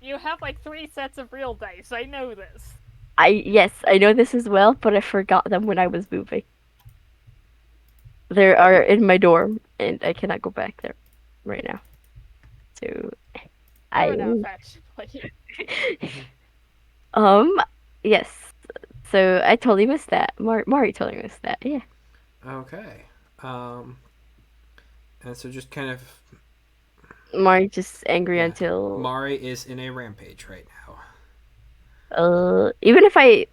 you have like 3 sets of real dice. I know this. Yes, I know this as well, but I forgot them when I was moving. They are in my dorm, and I cannot go back there right now. So Fair enough, I actually. yes. So I totally missed that. Mari totally missed that. Yeah. Okay. And so just kind of Mari just angry yeah. until Mari is in a rampage right now. even if I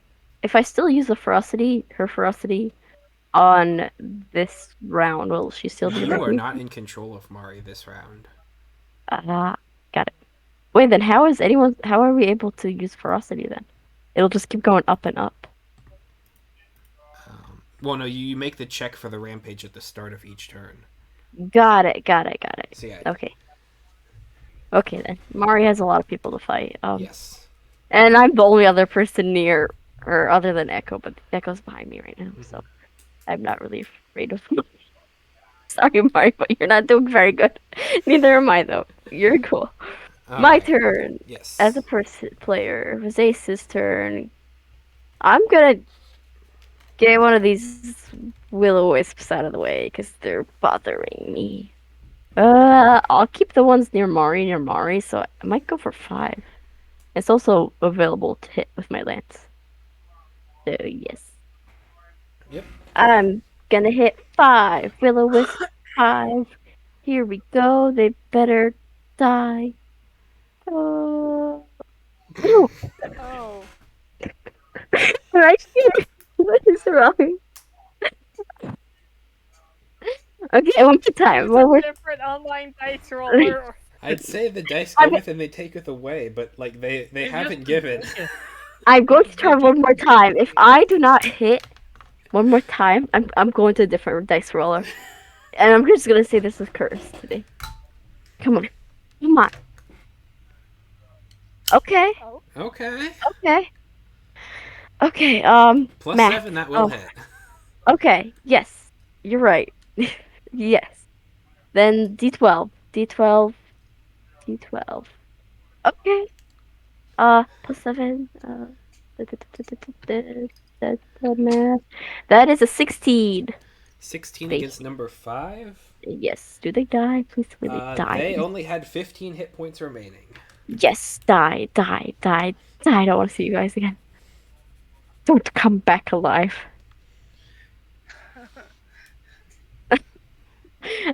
still use the ferocity, her ferocity on this round, will she still be You like are me? not in control of Mari this round. Got it. Wait, then how are we able to use ferocity then? It'll just keep going up and up. Well, no, you make the check for the rampage at the start of each turn. Got it. So yeah. Okay then. Mari has a lot of people to fight. Yes. And I'm the only other person near her other than Echo, but Echo's behind me right now, so I'm not really afraid of him. Sorry, Mari, but you're not doing very good. Neither am I though. You're cool. My Alright. turn. Yes. As a player, it was Ace's turn. I'm gonna get one of these will-o-wisps out of the way because they're bothering me. I'll keep the ones near Mari, so I might go for 5. It's also available to hit with my lance. So, yes. Yep. I'm gonna hit 5. Will-o-wisp 5. Here we go. They better die. Oh. Oh. Right here. What is wrong? Okay, one more time. Use One a more. different online dice roller. I'd say the dice I'm- giveth and they taketh away, but like they You haven't just- given. I'm going to try one more time. If I do not hit one more time, I'm going to a different dice roller. And I'm just gonna say this is cursed today. Come on. Come on. Okay. Okay. Okay. Okay, Plus math. 7, that will Oh. hit. Okay, yes. You're right. Yes. Then D12. D12. D12. Okay. +7. Math. That is a 16. 16 They, against number 5. yes. Do they die? Please, will they die? They only had 15 hit points remaining. Yes, die, die, die, die. I don't want to see you guys again. Don't come back alive.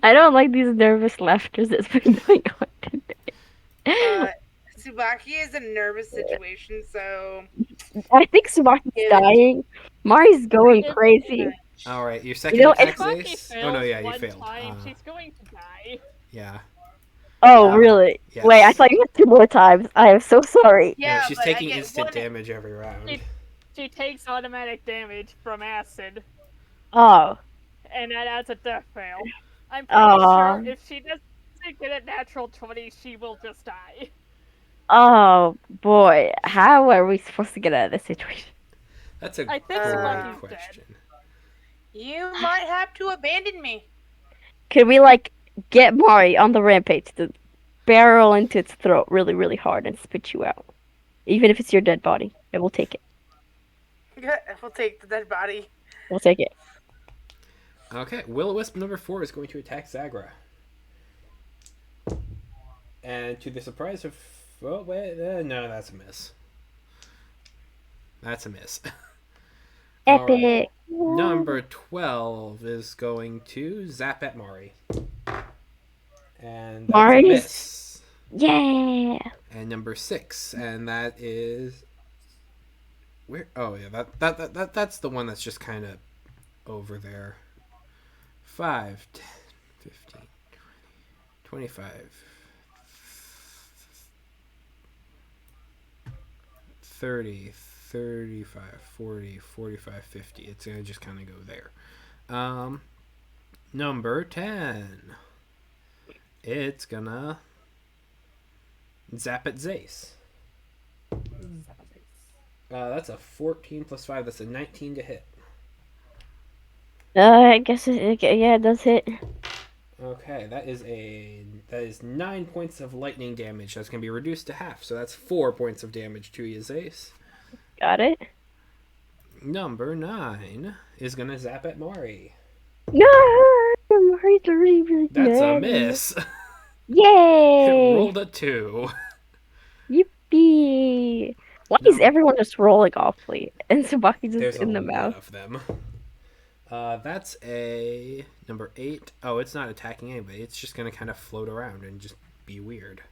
I don't like these nervous laughters that's been going on today. Suebacki is in a nervous situation, so I think Subaki's Give it to- dying. Mari's going If- crazy. All right, your You second know, attack, Suebacki Zace. fails Oh no, yeah, you one failed. time, she's going to die. Yeah. Oh, Um, really? yes. Wait, I thought you had 2 more times. I am so sorry. No, yeah, she's but I taking get instant one. damage every round. She takes automatic damage from acid, Oh. and that adds a death fail. I'm pretty sure if she doesn't get a natural 20, she will just die. Oh, boy. How are we supposed to get out of this situation? That's a I think great Subaki's question. You might have to abandon me. Could we, like, get Mari on the rampage to barrel into its throat really, really hard and spit you out? Even if it's your dead body. I will take it. We'll take the dead body. We'll take it. Okay, Will-O-Wisp number 4 is going to attack Zag'ra. And to the surprise of... Oh, wait, no, that's a miss. That's a miss. All right. Epic. Number 12 is going to zap at Mari. And that's a Mari's- miss. Yeah. And number 6, and that is... Where? Oh, yeah, that's the one that's just kind of over there. 5, 10, 15, 20, 25, 30, 35, 40, 45, 50. It's going to just kind of go there. Number 10. It's going to zap at Zace. That's a 14 plus 5. That's a 19 to hit. I guess yeah, it does hit. Okay, that is 9 points of lightning damage. That's gonna be reduced to half, so that's 4 points of damage to you, Zace. Got it. Number 9 is gonna zap at Mari. No, Mari's really, really That's a mad. miss. It Yay! rolled a 2. Yippee! Why is No. everyone just rolling awfully and Subaki just There's a in the lot mouth? of them. That's a number 8. Oh, it's not attacking anybody. It's just gonna kind of float around and just be weird.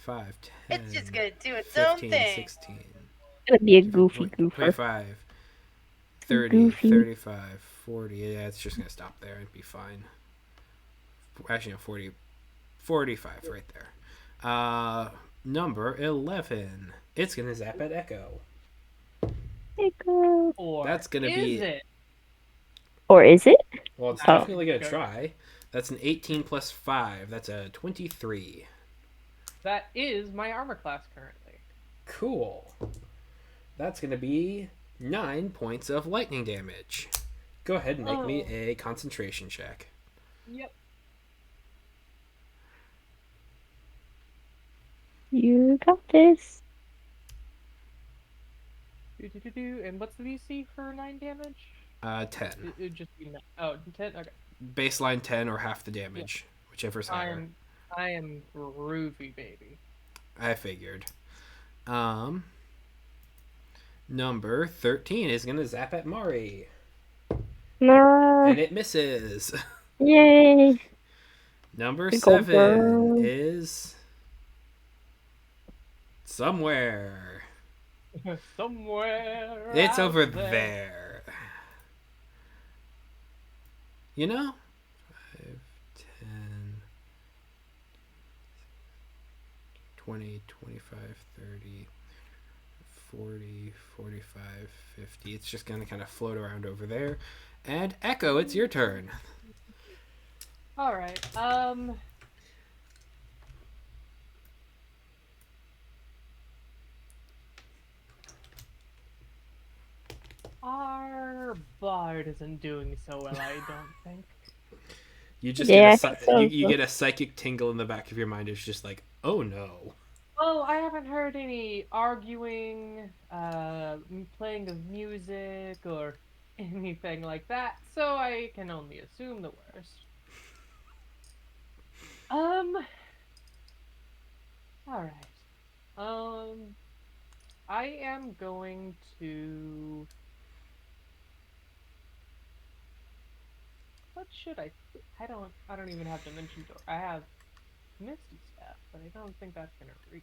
5, 10, It's just gonna do its 15, own thing. 16. It's gonna be a goofy goofer. 25, 30, Goofy. 35, 40. Yeah, it's just going to stop there and be fine. Actually, no, 40, 45 right there. Number 11. It's going to zap at Echo. Echo. Or That's going to is be... it? Or is it? Well, it's Oh. definitely going to try. That's an 18 plus 5. That's a 23. That is my armor class currently. Cool. That's going to be 9 points of lightning damage. Go ahead and make me a concentration check. Yep. You got this. And what's the DC for 9 damage? 10. It would just be 9. Oh, 10? Okay. Baseline 10 or half the damage. Whichever's higher. I am groovy, baby. I figured. Number 13 is gonna zap at Mari. No. And it misses. Yay. Number Good goal, 7 girl. is somewhere. Somewhere. It's out over there. there. You know? 5, 10, 20, 25, 30, 40, 45, 50. It's just going to kind of float around over there. And Echo, it's your turn. All right. Our bard isn't doing so well, I don't think. You just Yeah, I get think a so. you get a psychic tingle in the back of your mind. It's just like, oh no. Well, I haven't heard any arguing, playing of music, or anything like that, so I can only assume the worst. Um, alright. Um, I am going to. What should I? I don't even have Dimension Door. I have Misty Step, but I don't think that's gonna reach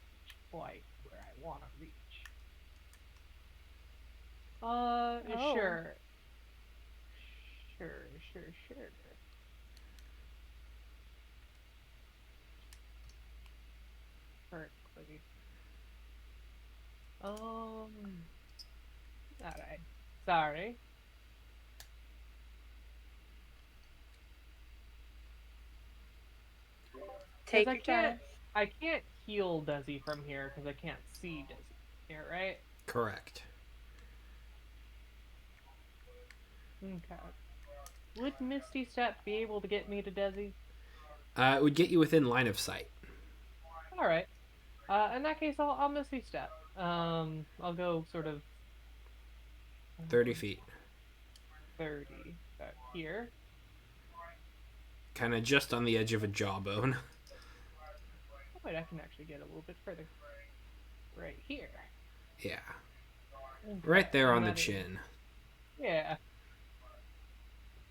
quite where I want to reach. Oh. Sure. Sure. Currently. Alright. Sorry. Take I your can't, time. I can't heal Desi from here because I can't see Desi from here, right? Correct. Okay. Would Misty Step be able to get me to Desi? It would get you within line of sight. Alright. In that case, I'll Misty Step. I'll go sort of 30 feet. 30 about here. Kind of just on the edge of a jawbone. Oh, wait, I can actually get a little bit further. Right here. Yeah. Okay, Right there on and the that is- chin. Yeah.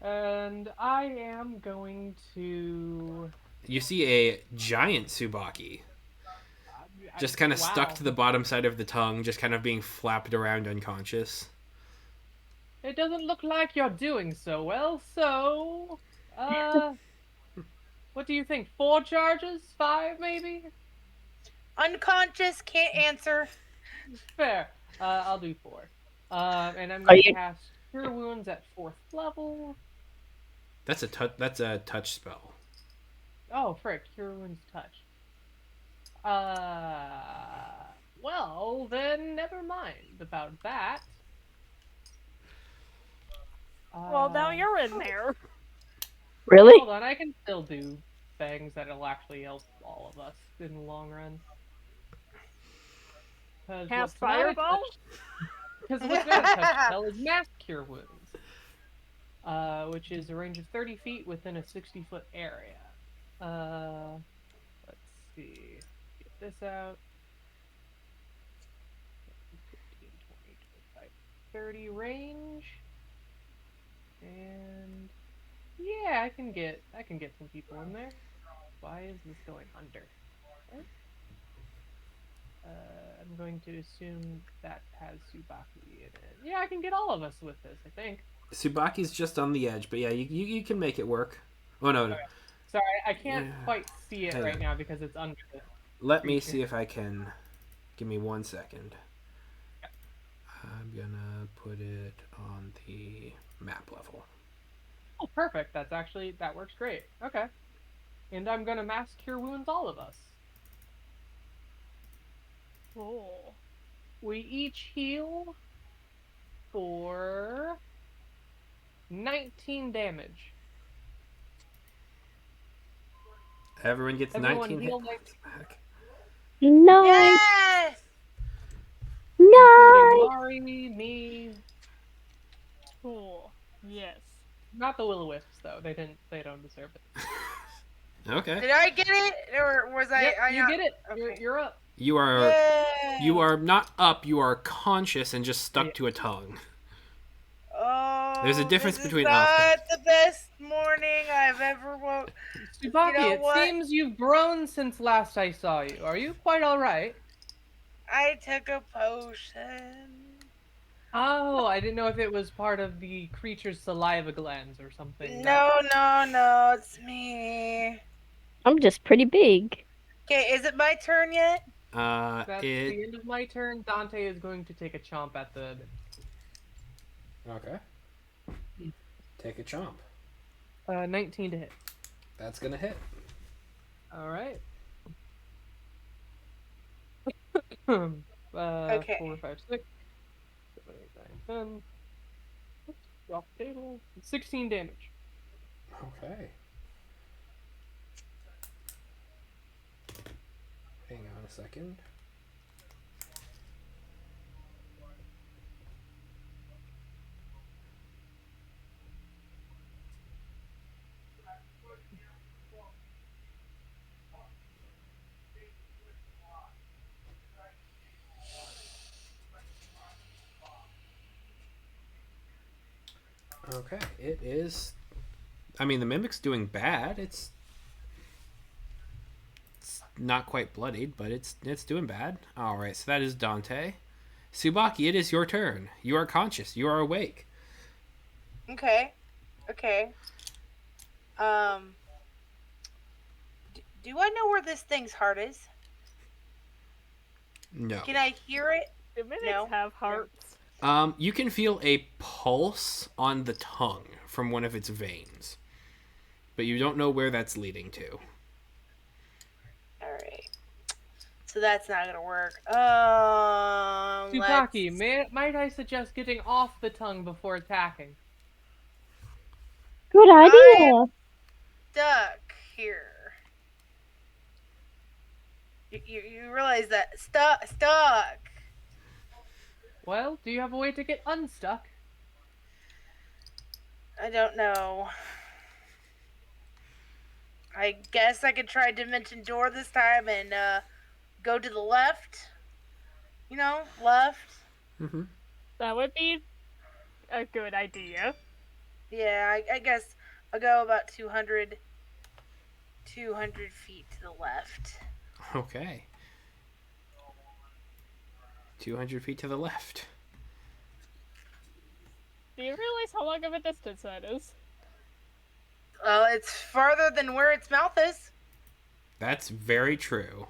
And I am going to. You see a giant Suebacki. Just kind of stuck to the bottom side of the tongue, just kind of being flapped around unconscious. It doesn't look like you're doing so well, so. What do you think? 4 charges? 5, maybe? Unconscious, can't answer. Fair. I'll do 4. And I'm Are going to you cast Cure Wounds at 4th level. That's a touch spell. Oh, frick. Cure Wounds touch. Well, then never mind about that. Well, now you're in there. really? Hold on, I can still do things that'll actually help all of us in the long run. Cast Fireball? Because what's not a touch spell is Mass Cure Wounds, which is a range of 30 feet within a 60-foot area. Let's see. Get this out. 15, 20, 25, 30 range. And yeah, I can get some people in there. Why is this going under? What? I'm going to assume that has Suebacki in it. Yeah, I can get all of us with this, I think. Suebacki's just on the edge, but yeah, you can make it work. Oh no. Okay. Sorry, I can't Yeah. quite see it Hang right on. now because it's under the Let me creature. see if I can. Give me 1 second. I'm gonna put it on the map level. Oh, perfect. That works great. Okay. And I'm gonna Mass Cure Wounds all of us. Cool. We each heal for 19 damage. Everyone gets Everyone 19 hit heal points back. Nice, Yes! Including nice. Mari, me, Cool. Yes. not the Will-O-Wisps though. They don't deserve it. Okay. Did I get it? Or was Yep, I you not? get it. Okay. You're up. You are Yay! you are not up, you are conscious and just stuck Yeah. to a tongue. Oh, There's a difference this is between not the best morning I've ever woke. Suebacki, know it what? seems you've grown since last I saw you. Are you quite alright? I took a potion. Oh, I didn't know if it was part of the creature's saliva glands or something. No, it's me. I'm just pretty big. Okay, is it my turn yet? That's the end of my turn. Dante is going to take a chomp at the. Okay. Take a chomp. 19 to hit. That's gonna hit. Alright. Okay. 4, 5, 6, 7, 8, 9, 10. Oops, drop the table. 16 damage. Okay. a second. Okay, it is. I mean, the mimic's doing bad. It's not quite bloodied, but it's doing bad. All right, so that is Dante. Suebacki, it is your turn. You are conscious. You are awake. Okay. Okay. Do I know where this thing's heart is? No. Can I hear it? Do mimics No. have hearts? You can feel a pulse on the tongue from one of its veins, but you don't know where that's leading to. All right. So that's not gonna work. Suebacki, might I suggest getting off the tongue before attacking? Good idea. Stuck here. You realize that stuck. Well, do you have a way to get unstuck? I don't know. I guess I could try Dimension Door this time and go to the left. You know, left. Mm-hmm. That would be a good idea. Yeah, I guess I'll go about 200 feet to the left. Okay. 200 feet to the left. Do you realize how long of a distance that is? Well, it's farther than where its mouth is. That's very true.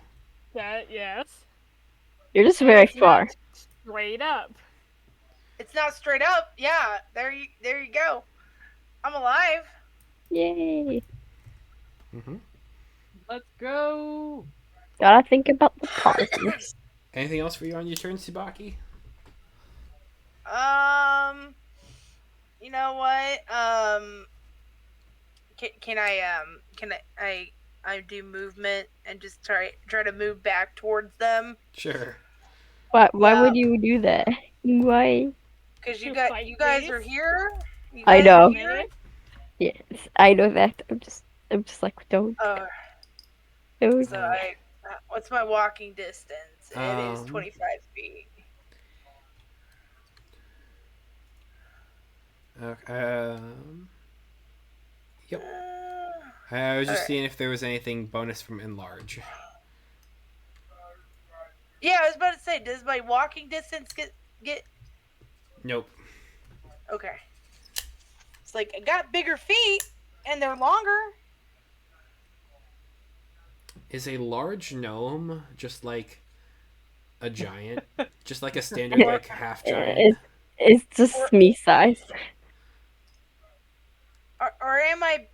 That, yes. You're just very It's far. not- Straight up. It's not straight up. Yeah, there you go. I'm alive. Yay. Mm-hmm. Let's go. Gotta think about the policies. Anything else for you on your turn, Suebacki? You know what? Can I do movement and just try to move back towards them? Sure. Why Yeah. would you do that? Why? Because you To got fight you guys these? are here. You I guys know. are here? Yes, I know that. I'm just like, don't. Oh, Don't. so what's my walking distance? It is 25 feet. Okay. Yep. I was just Alright. seeing if there was anything bonus from enlarge. Yeah, I was about to say, does my walking distance get? Nope. Okay. It's like I got bigger feet and they're longer. Is a large gnome just like a giant? Just like a standard like half giant? It's just me size. Or am I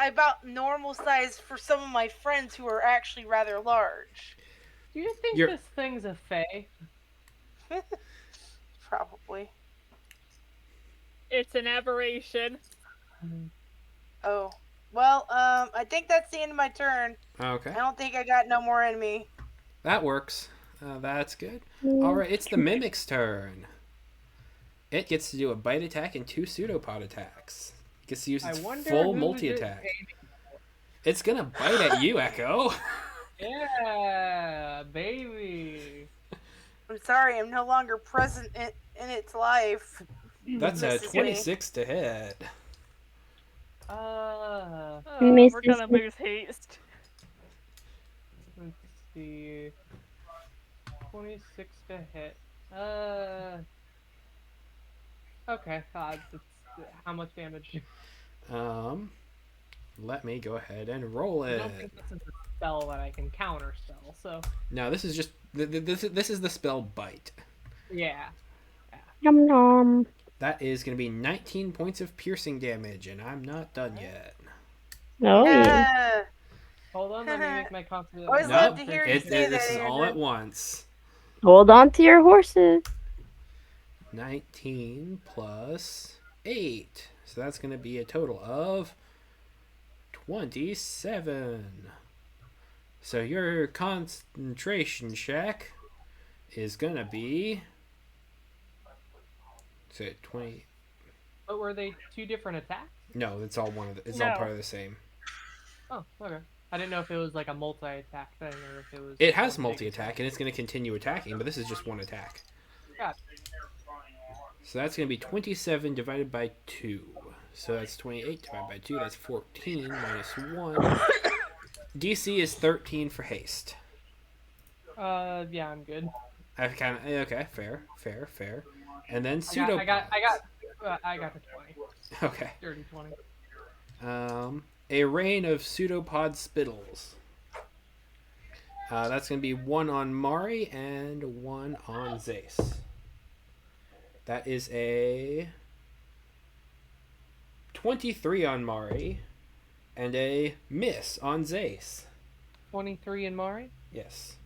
about normal size for some of my friends who are actually rather large? Do you think You're- this thing's a fae? Probably. It's an aberration. Oh. Well, I think that's the end of my turn. Okay. I don't think I got no more in me. That works. That's good. Alright, it's the Mimic's turn. It gets to do a bite attack and 2 pseudopod attacks. It gets to use its full multi-attack. It's gonna bite at you, Echo. Yeah, baby. I'm sorry, I'm no longer present in its life. That's a Misses me. 26 to hit. Oh, Misses we're gonna me. lose haste. Let's see. 26 to hit. Okay, how much damage? Let me go ahead and roll I it. don't think this is a spell that I can counter spell, so No, this is just this is the spell bite. yeah. Nom nom. That is going to be 19 points of piercing damage, and I'm not done yet. Oh yeah. Yeah. Hold on, let me make my constitution. Always No, love to hear you say this that, is all at Andrew. once. Hold on to your horses. 19 plus 8. So that's going to be a total of 27. So your concentration check is gonna be. So 20. But were they two different attacks? No, it's all one of the. It's all No. part of the same. Oh, okay. I didn't know if it was like a multi-attack thing or if it was. It like has one big multi-attack, attack. and it's gonna continue attacking, but this is just one attack. Got So that's gonna be 27 divided by 2. So that's 28 divided by 2. That's 14 minus 1. DC is 13 for haste. Yeah, I'm good. I kind of okay, fair. And then I pseudo. got a 20. Okay. Dirty 20. A rain of pseudopod spittles. That's gonna be 1 on Mari and 1 on Zace. That is a 23 on Mari and a miss on Zace. 23 in Mari? Yes.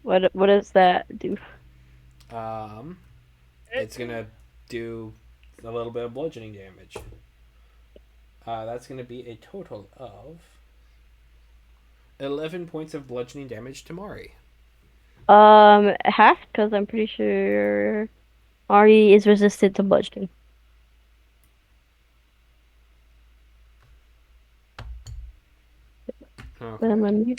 What does that do? It's gonna do a little bit of bludgeoning damage. That's gonna be a total of 11 points of bludgeoning damage to Mari. Half, because I'm pretty sure Ari is resistant to bludgeoning. Okay.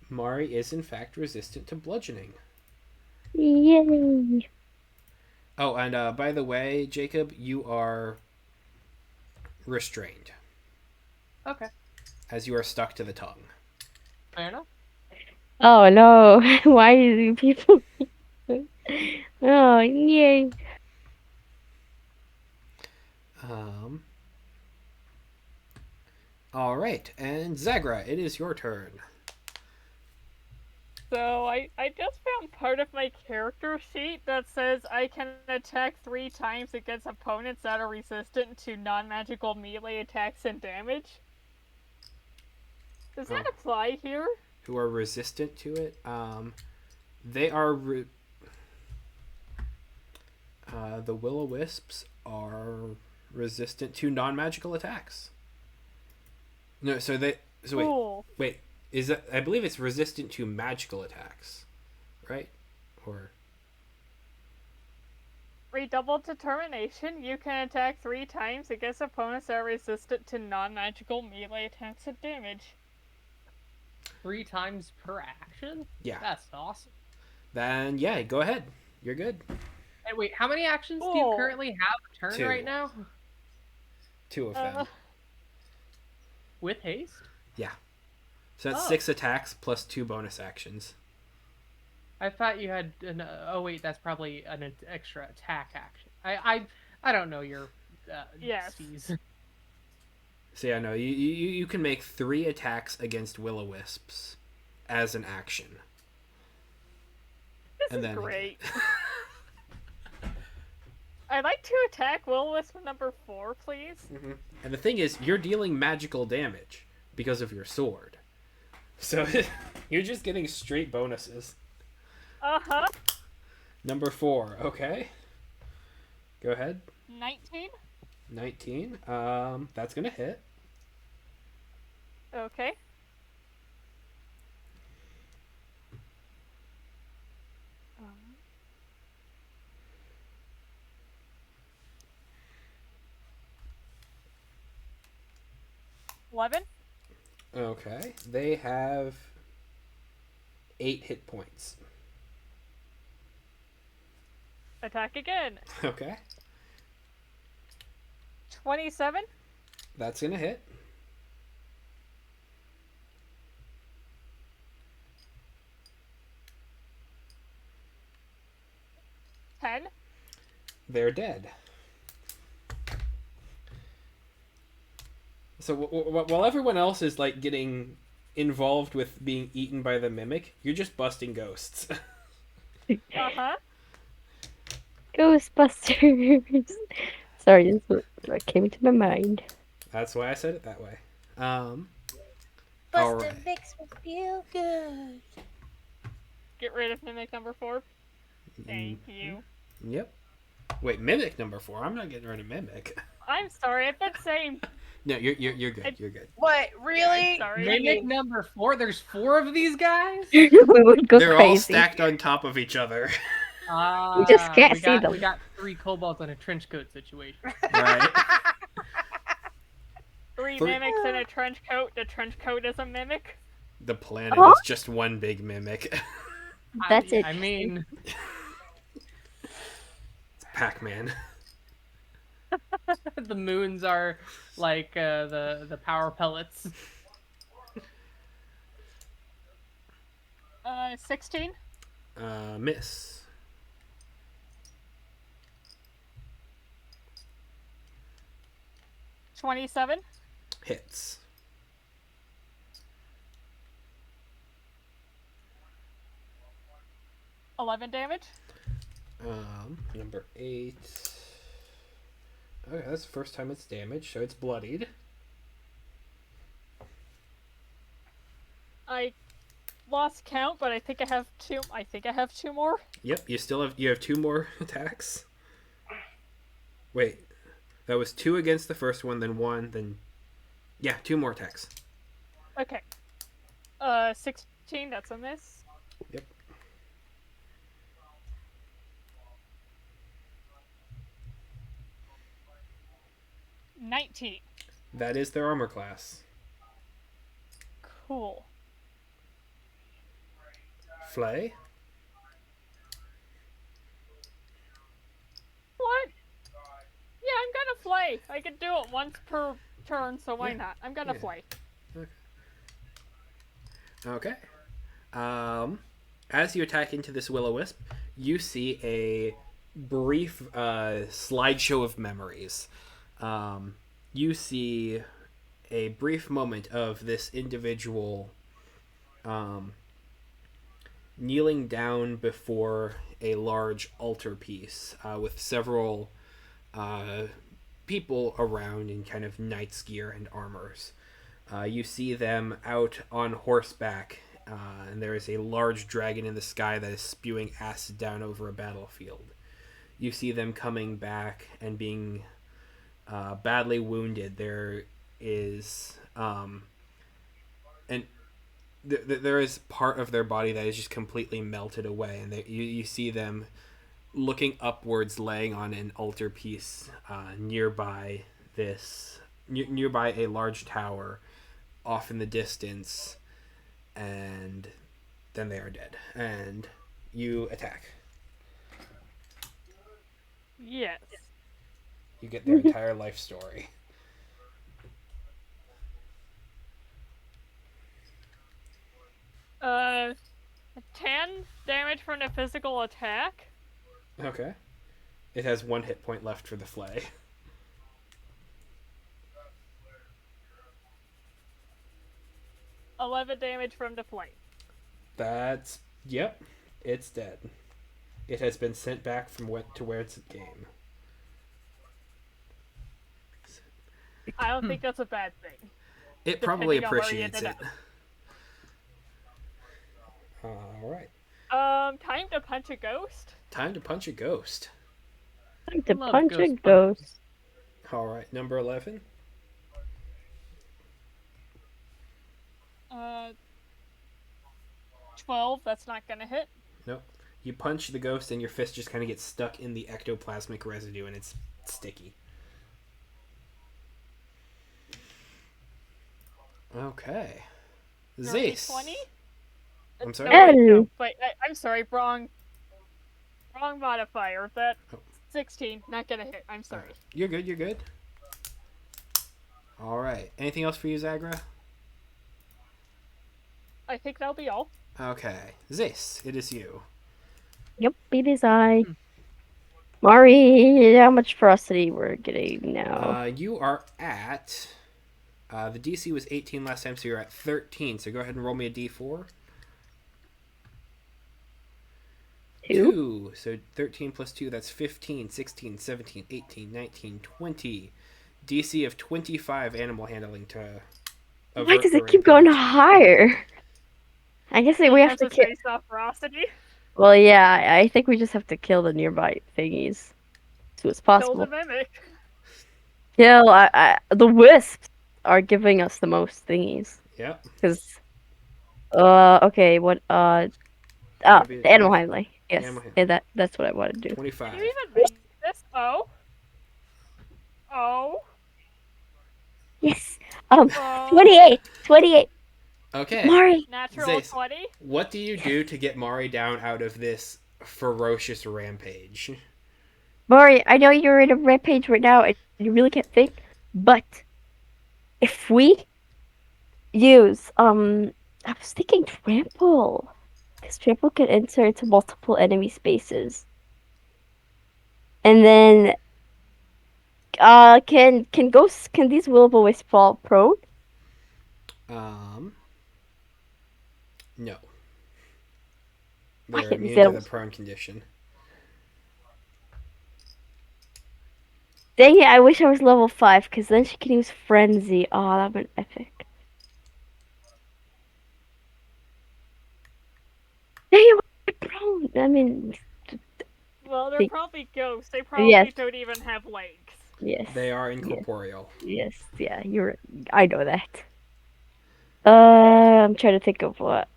Mari is in fact resistant to bludgeoning. Yay! Oh, and by the way, Jacob, you are restrained. Okay. As you are stuck to the tongue. Fair enough. Oh no! Why do people? Oh yay! All right, and Zag'ra, it is your turn. So I just found part of my character sheet that says I can attack 3 times against opponents that are resistant to non-magical melee attacks and damage. Does that apply here? Who are resistant to it? They are. The will-o-wisps are resistant to non-magical attacks. No, so they. So wait, Cool. wait. Is that? I believe it's resistant to magical attacks, right? Or. Redoubled determination. You can attack 3 times against opponents that are resistant to non-magical melee attacks and damage. 3 times per action? Yeah. That's awesome. Then yeah, go ahead. You're good. Hey, wait, how many actions do you currently have a turn 2. right now? 2 of them. With haste? Yeah. So that's 6 attacks plus 2 bonus actions. I thought you had an. Oh wait, that's probably an extra attack action. I don't know your. Yes. Steez. So yeah, no, you can make 3 attacks against will-o-wisps as an action. This is great. I'd like to attack Will-O-Wisp number 4, please. Mm-hmm. And the thing is, you're dealing magical damage because of your sword. So you're just getting straight bonuses. Uh-huh. Number 4, okay. Go ahead. 19. 19. That's gonna hit. Okay. $11. Okay. They have 8 hit points. Attack again. Okay. 27. That's gonna hit. $10. They're dead. So while everyone else is like getting involved with being eaten by the mimic, you're just busting ghosts. Uh-huh. Ghostbusters. Sorry, this is what came to my mind. That's why I said it that way. Buster Alright. makes me feel good. Get rid of mimic number 4. Thank you. Yep. Wait, mimic number 4. I'm not getting rid of mimic. I'm sorry, I've been saying. No, you're good. You're good. What? Really? Sorry. Mimic number 4. There's 4 of these guys. We would go They're all crazy. stacked on top of each other. We just can't see them. We got 3 kobolds in a trench coat situation. Right. 3 Three- mimics in a trench coat. The trench coat is a mimic. The planet Huh? is just one big mimic. That's it. I mean, It's Pac-Man. the moons are like the power pellets. 16. Miss. 27. Hits. 11 damage. Number 8. Okay, that's the first time it's damaged, so it's bloodied. I lost count, but I think I have 2. I think I have 2 more. Yep, you have 2 more attacks. Wait, that was 2 against the first one, then 1, then yeah, 2 more attacks. Okay. 16. That's a miss. Yep. 19. That is their armor class. Cool. Flay. What? Yeah, I'm gonna flay. I can do it once per turn, so why Yeah. not? I'm gonna Yeah. flay. Okay. As you attack into this will-o-wisp, you see a brief slideshow of memories. You see a brief moment of this individual kneeling down before a large altarpiece with several people around in kind of knight's gear and armors. You see them out on horseback, and there is a large dragon in the sky that is spewing acid down over a battlefield. You see them coming back and being badly wounded. There is there is part of their body that is just completely melted away, and you see them looking upwards, laying on an altarpiece nearby nearby a large tower off in the distance, and then they are dead. And you attack. Yes. You get their entire life story. Uh, 10 damage from the physical attack. Okay. It has 1 hit point left for the flay. $11 damage from the flame. That's yep. It's dead. It has been sent back from to where it's game. I don't think that's a bad thing. It probably Depending on where you appreciates ended it. All right. Time to punch a ghost. Time to punch a ghost. Time to Love punch a ghost ghost. All right, number 11. 12. That's not gonna hit. Nope. You punch the ghost, and your fist just kind of gets stuck in the ectoplasmic residue, and it's sticky. Okay. Zace. 20. I'm sorry. No, wait, no, And wait, I'm sorry. Wrong modifier. That Oh. 16. Not gonna hit. I'm sorry. You're good. You're good. All right. Anything else for you, Zag'ra? I think that'll be all. Okay. Zace, it is you. yep, it is I. Mari, how much ferocity we're getting now? You are at. The DC was 18 last time, so you're at 13. So go ahead and roll me a D4. 2. So 13 plus 2, that's 15, 16, 17, 18, 19, 20. DC of 25 animal handling to. Why avert does the it keep going rampage. higher? I guess we have to kill. say stop ferocity. Well, yeah, I think we just have to kill the nearby thingies. soon as Kill the possible. mimic. Yeah, the wisps are giving us the most thingies. Yep. Cause, okay, what, That'll be a the animal 20, handling. Yes, animal hand. yeah, that's what I want to do. 25. Can you even make this? Oh. Oh. Yes. Oh. 28. Okay. Mari, Natural Zace, 20. what do you do to get Mari down out of this ferocious rampage? Mari, I know you're in a rampage right now and you really can't think, but if we use, I was thinking trample, because trample can enter into multiple enemy spaces, and then, can these will-o-wisps fall prone? Um, no. Why They're can't these immune to the animals? prone condition. Dang it! I wish I was level 5, because then she can use frenzy. Oh, that'd been epic. Dang it! Why prone? I mean, Well, they're think- probably ghosts. They yes, probably don't even have legs. yes, They are yes, incorporeal. yes. Yeah, you're. I know that. I'm trying to think of what.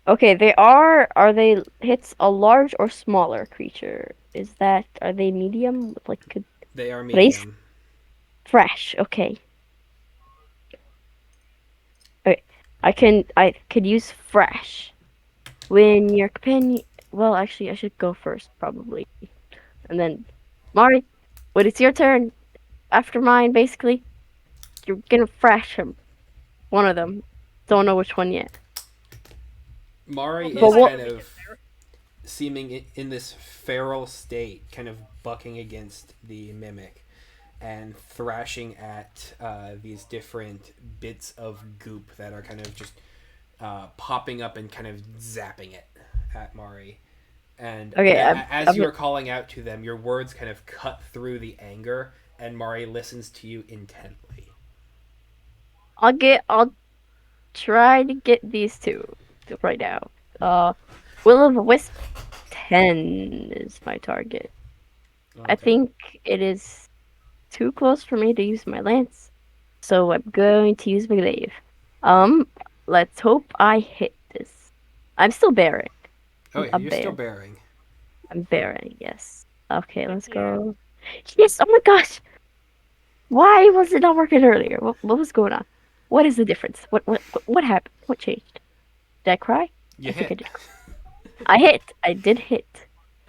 Okay, they are. Are they hits a large or smaller creature? Is that are they medium? Like could They are race medium. fresh? Okay. Okay. I could use fresh when your companion. Well, actually, I should go first probably, and then Mari, when it's your turn after mine, basically, you're gonna fresh him. One of them. Don't know which one yet. Mari We'll But is decide what? kind when we get of there. seeming in this feral state, kind of bucking against the mimic and thrashing at these different bits of goop that are kind of just popping up and kind of zapping it at Mari. And Okay, as you are calling out to them, your words kind of cut through the anger, and Mari listens to you intently. I'll try to get these two right now. Will of the Wisp 10 is my target. I Okay. think it is too close for me to use my lance, so I'm going to use my glaive. Um, let's hope I hit this. I'm still bearing. Oh yeah, I'm you're still bear. bearing. I'm bearing. Yes. Okay, Good let's to hear. go. Yes. Oh my gosh. Why was it not working earlier? What was going on? What is the difference? What happened? What changed? Did I cry? You I think I hit. did. I hit. I did hit.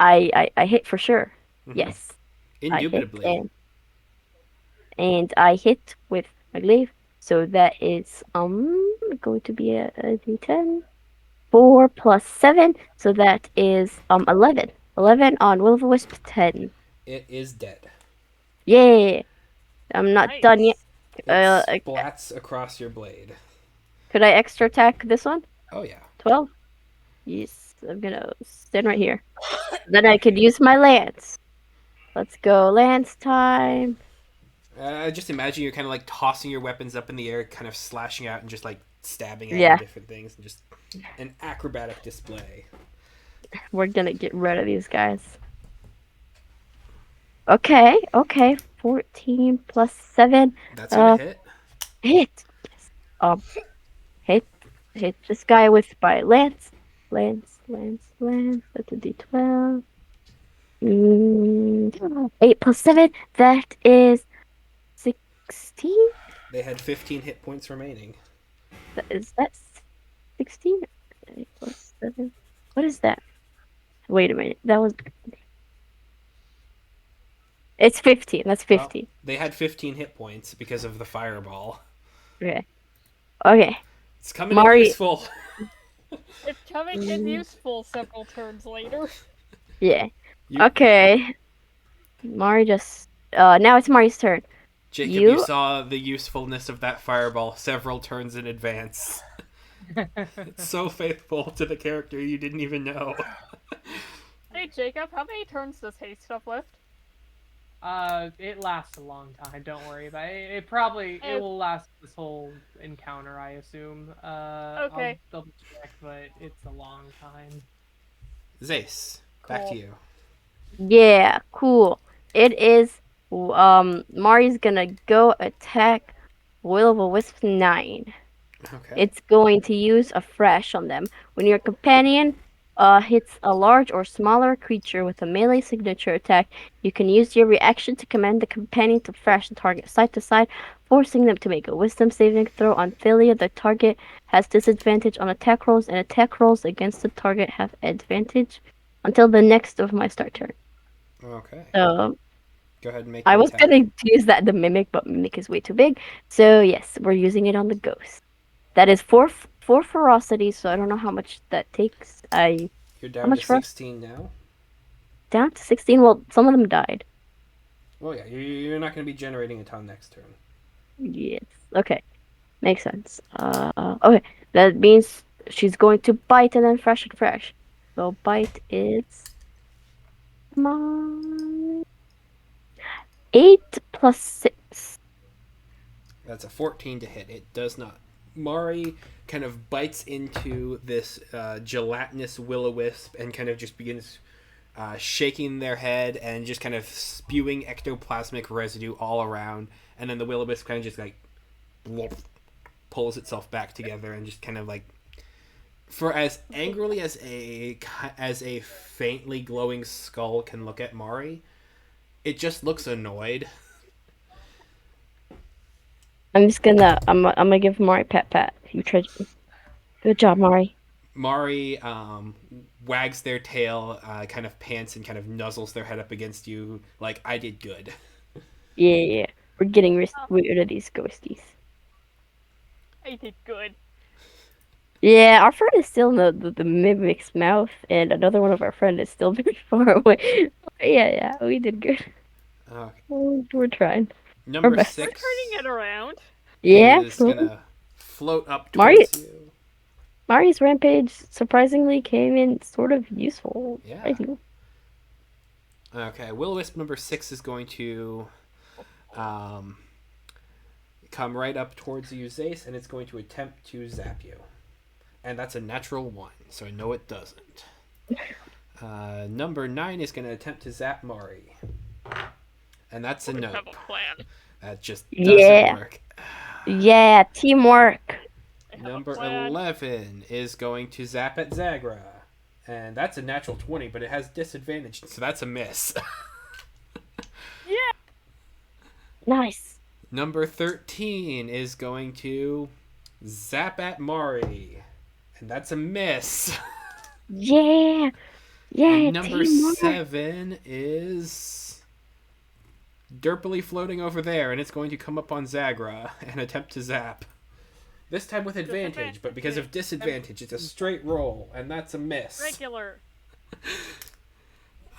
I hit for sure. Mm-hmm. Yes, I hit Indubitably. and I hit with my glaive. So that is going to be a d10. 4 plus 7, so that is 11. 11 on Will of the Wisp 10. It is dead. Yay! I'm not done yet. Nice. It Uh, splats across your blade. could I extra attack this one? Oh yeah. 12. Yes, I'm gonna stand right here. Then I could use my lance. Let's go, lance time. Just imagine you're kind of like tossing your weapons up in the air, kind of slashing out and just like stabbing at Yeah, different things, and just an acrobatic display. we're gonna get rid of these guys. Okay. 14 plus 7. That's gonna hit. Hit. Yes. Um, hit. Hit this guy with my lance. Lance. That's a d12. 8 plus 7. That is 16? They had 15 hit points remaining. Is that 16? 8 plus 7. What is that? Wait a minute. That was. It's 15. That's Well, 15. they had 15 hit points because of the fireball. Okay. Okay. It's coming in Mari. useful. It's coming in useful several turns later. Yeah. You, Okay. Mari just. Now it's Mari's turn. Jacob, you You. saw the usefulness of that fireball several turns in advance. It's so faithful to the character you didn't even know. Hey Jacob, how many turns does haste stuff lift? It lasts a long time. Don't worry about it. It will last this whole encounter, I assume. Okay. I'll double check, but it's a long time. Zace, back to Cool. you. Yeah. Cool. It is Mari's gonna go attack Will-O-Wisp 9. Okay. It's going to use a fresh on them. When your companion hits a large or smaller creature with a melee signature attack, you can use your reaction to command the companion to fresh the target side to side, forcing them to make a wisdom saving throw. On failure, the target has disadvantage on attack rolls, and attack rolls against the target have advantage until the next of my start turn. Okay. So Go ahead and make I your was attack. gonna use that the mimic, but mimic is way too big. So yes, we're using it on the ghost. That is four ferocity, so I don't know how much that takes. You're How down to much for 16 now. down to 16? Well, some of them died. Well, yeah, you're not going to be generating a ton next turn. Yes. Okay. Makes sense. Okay. That means she's going to bite and then fresh and fresh. So bite is my 8 plus 6. That's a 14 to hit. It does not. Mari kind of bites into this gelatinous will-o-wisp and kind of just begins shaking their head and just kind of spewing ectoplasmic residue all around. And then the will-o-wisp kind of just like pulls itself back together and just kind of like, for as angrily as a faintly glowing skull can look at Mari, it just looks annoyed. I'm gonna give Mari pat. You tried. Good job, Mari. Mari wags their tail, kind of pants and kind of nuzzles their head up against you like, I did good. Yeah. We're getting rid of these ghosties. I did good. Yeah, our friend is still in the mimic's mouth, and another one of our friend is still very far away. Yeah, we did good. Okay. We're trying our Number best. We're 6 turning it around. Yeah, is gonna float up Mari towards you. Mari's rampage surprisingly came in sort of useful. Yeah. Surprisingly. Okay, Will-O-Wisp number 6 is going to um, come right up towards you, Zace, and it's going to attempt to zap you. And that's a natural 1, so I know it doesn't. Number 9 is going to attempt to zap Mari. And that's a We nope. have a plan. That just doesn't Yeah. work. Yeah, teamwork. I have Number a plan. 11 is going to zap at Zag'ra. And that's a natural 20, but it has disadvantage, so that's a miss. Yeah. Nice. Number 13 is going to zap at Mari. And that's a miss. Yeah. Yeah, And number teamwork. 7 is derpily floating over there, and it's going to come up on Zag'ra and attempt to zap. This time with advantage, but because of disadvantage, it's a straight roll, and that's a miss. Regular.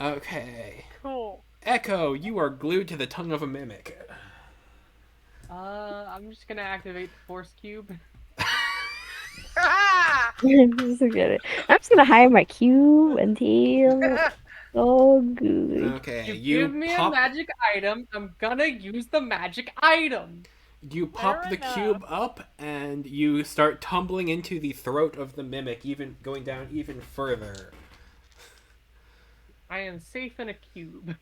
Okay. Cool. Echo, you are glued to the tongue of a mimic. I'm just gonna activate the force cube. Just get it. I'm just gonna hire my cube until so good. Okay, You give me a magic item, I'm gonna use the magic item. You pop Fair the enough. cube up, and you start tumbling into the throat of the mimic, even going down even further. I am safe in a cube.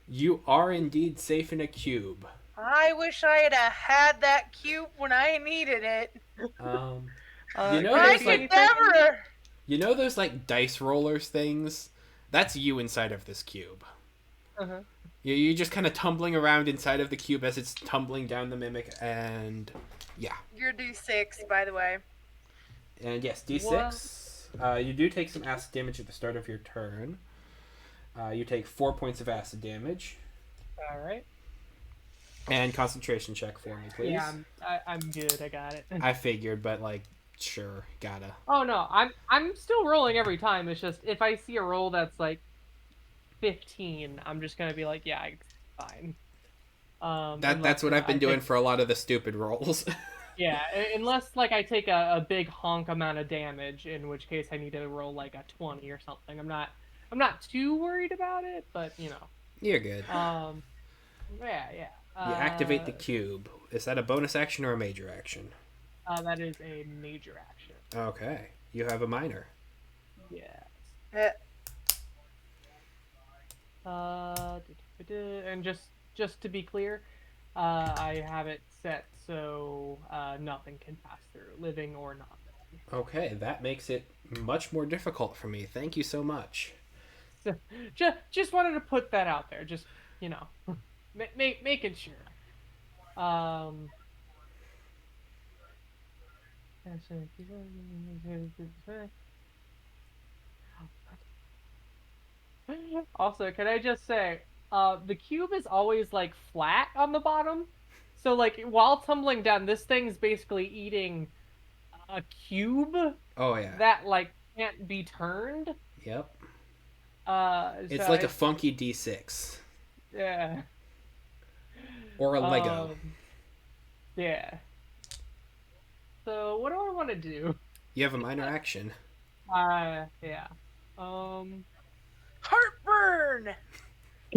You are indeed safe in a cube. I wish I had that cube when I needed it. You know I those could like never. you know those like dice rollers things? That's you inside of this cube. Uh-huh. You're just kind of tumbling around inside of the cube as it's tumbling down the mimic, and yeah. You're D6, by the way. And yes, D6. You do take some acid damage at the start of your turn. You take 4 points of acid damage. All right. And concentration check for me, please. Yeah, I'm good. I got it. I figured, but like, sure, gotta. Oh no, I'm still rolling every time. It's just if I see a roll that's like 15, I'm just gonna be like, yeah, it's fine. That's what I've been doing for a lot of the stupid rolls. Yeah, unless like I take a big honk amount of damage, in which case I need to roll like a 20 or something. I'm not too worried about it, but you know. You're good. Yeah. You activate the cube. Is that a bonus action or a major action? That is a major action. Okay. You have a minor. Yeah. Eh, And just to be clear, I have it set so nothing can pass through, living or not living. Okay, that makes it much more difficult for me. Thank you so much. So, just wanted to put that out there. Just making sure. Um. Also, can I just say, the cube is always like flat on the bottom. So like while tumbling down, this thing's basically eating a cube Oh yeah. that like can't be turned. Yep. It's So like a funky D6 yeah. or a Lego. Yeah. So what do I want to do? You have a minor action. Yeah. Heartburn!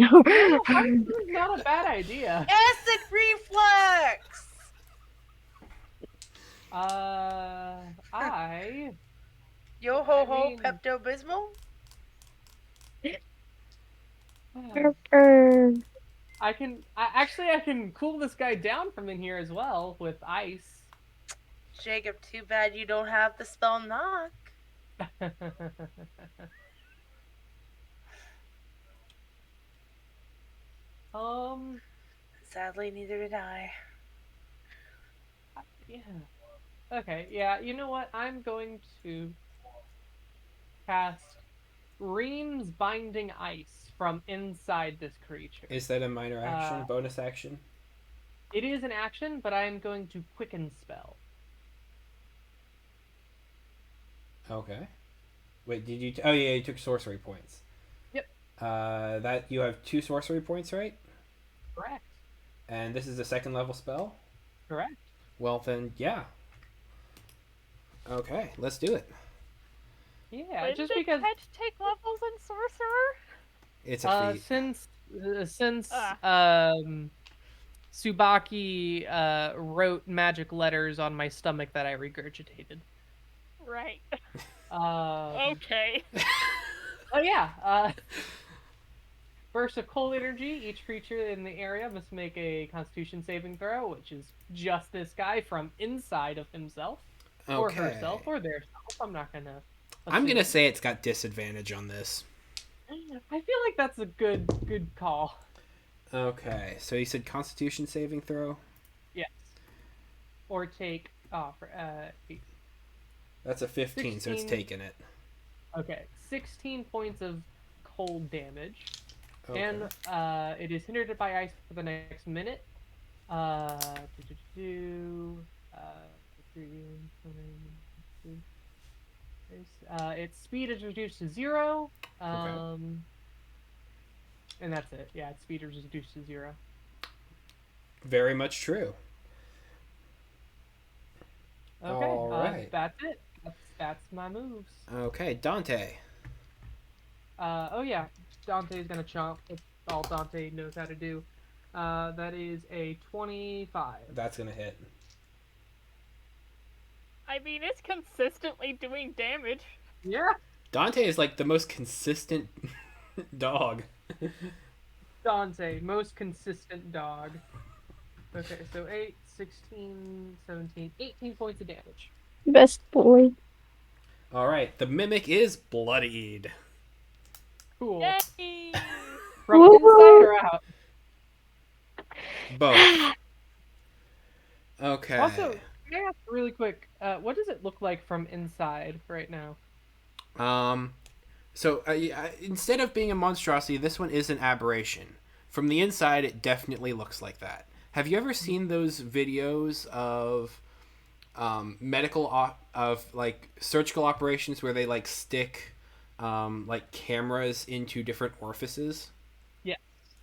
Heartburn's not a bad idea. Acid reflux! I Yo ho I ho mean- Pepto Bismol? I can cool this guy down from in here as well with ice. Jacob, too bad you don't have the spell knock. Sadly, neither did I. Yeah. Okay, yeah, you know what? I'm going to cast Ream's Binding Ice from inside this creature. Is that a minor action? Bonus action? It is an action, but I am going to Quicken Spell. Okay. Wait, did you? Oh yeah, you took sorcery points. Yep. That you have 2 sorcery points, right? Correct. And this is a 2nd level spell. Correct. Well then, yeah. Okay, let's do it. Yeah, When just did because Ketch take levels in sorcerer? It's a feat. since Suebacki wrote magic letters on my stomach that I regurgitated. Right. Okay. Okay. Oh yeah. Burst of cold energy. Each creature in the area must make a Constitution saving throw, which is just this guy from inside of himself, or Okay. herself, or their self. I'm not gonna. I'm gonna assume. say it's got disadvantage on this. I feel like that's a good call. Okay, so you said Constitution saving throw. Yes. Or take That's a 15, so it's 16. taking it. Okay, 16 points of cold damage. Okay. And it is hindered by ice for the next minute. Its speed is reduced to 0. And that's it. Yeah, its speed is reduced to 0. Very much true. Okay, All right. that's it. That's my moves. Okay, Dante. Oh yeah, Dante's gonna chomp. That's all Dante knows how to do. That is a 25. That's gonna hit. I mean, it's consistently doing damage. Yeah. Dante is like the most consistent dog. Dante, most consistent dog. Okay, so 8, 16, 17, 18 points of damage. Best boy. All right, the mimic is bloodied. Cool. Yay! From Woo! inside or out? Both. Okay. Also, can I ask really quick, what does it look like from inside right now? So instead of being a monstrosity, this one is an aberration. From the inside, it definitely looks like that. Have you ever seen those videos of like surgical operations where they like stick like cameras into different orifices? Yeah.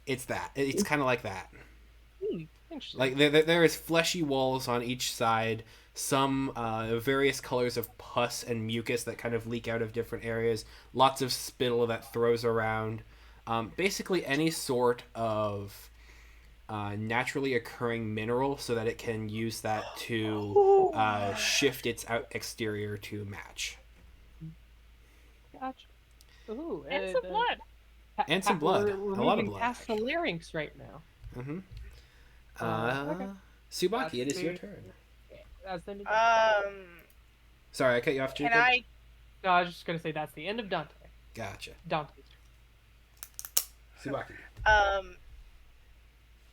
It's that. It's kind of like that. Interesting. Like there is fleshy walls on each side, some various colors of pus and mucus that kind of leak out of different areas, lots of spittle that throws around. Basically any sort of naturally occurring mineral so that it can use that to shift its exterior to match. Gotcha. Ooh, And some blood. And some blood. We're A lot of moving blood, past the actually. larynx right now. Mm-hmm. Okay. Suebacki, it is That's your the- turn. That's the end of Sorry, I cut you off, Can Jacob. No, I was just gonna say that's the end of Dante. Gotcha. Dante's Suebacki.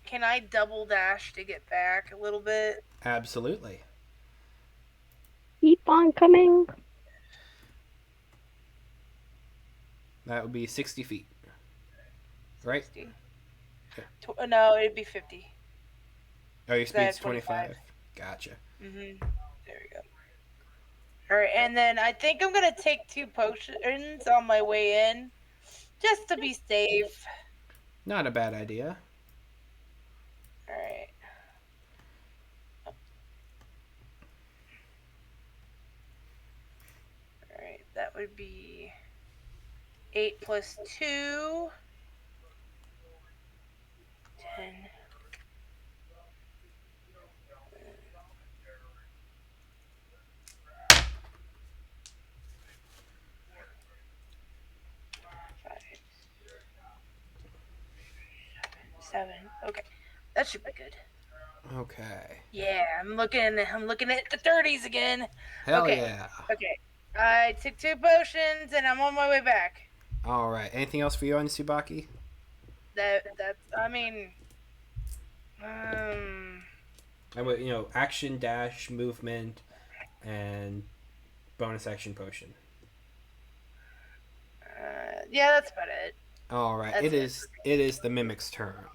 Can I double dash to get back a little bit? Absolutely. Keep on coming. That would be 60 feet. Right? 60. Okay. No, it'd be 50. Oh, your I had speed's 25. 25. Gotcha. Mm-hmm. There we go. All right, and then I think I'm gonna take 2 potions on my way in, just to be safe. Not a bad idea. All right. All right, that would be 8 plus 2. 10. Seven. Okay, that should be good. Okay. Yeah, I'm looking at the 30s again. Hell Okay. yeah. Okay, I took 2 potions and I'm on my way back. All right. Anything else for you on Suebacki? That's I mean, And action, dash, movement, and bonus action potion. yeah, that's about it. All right. That's It is the mimic's turn.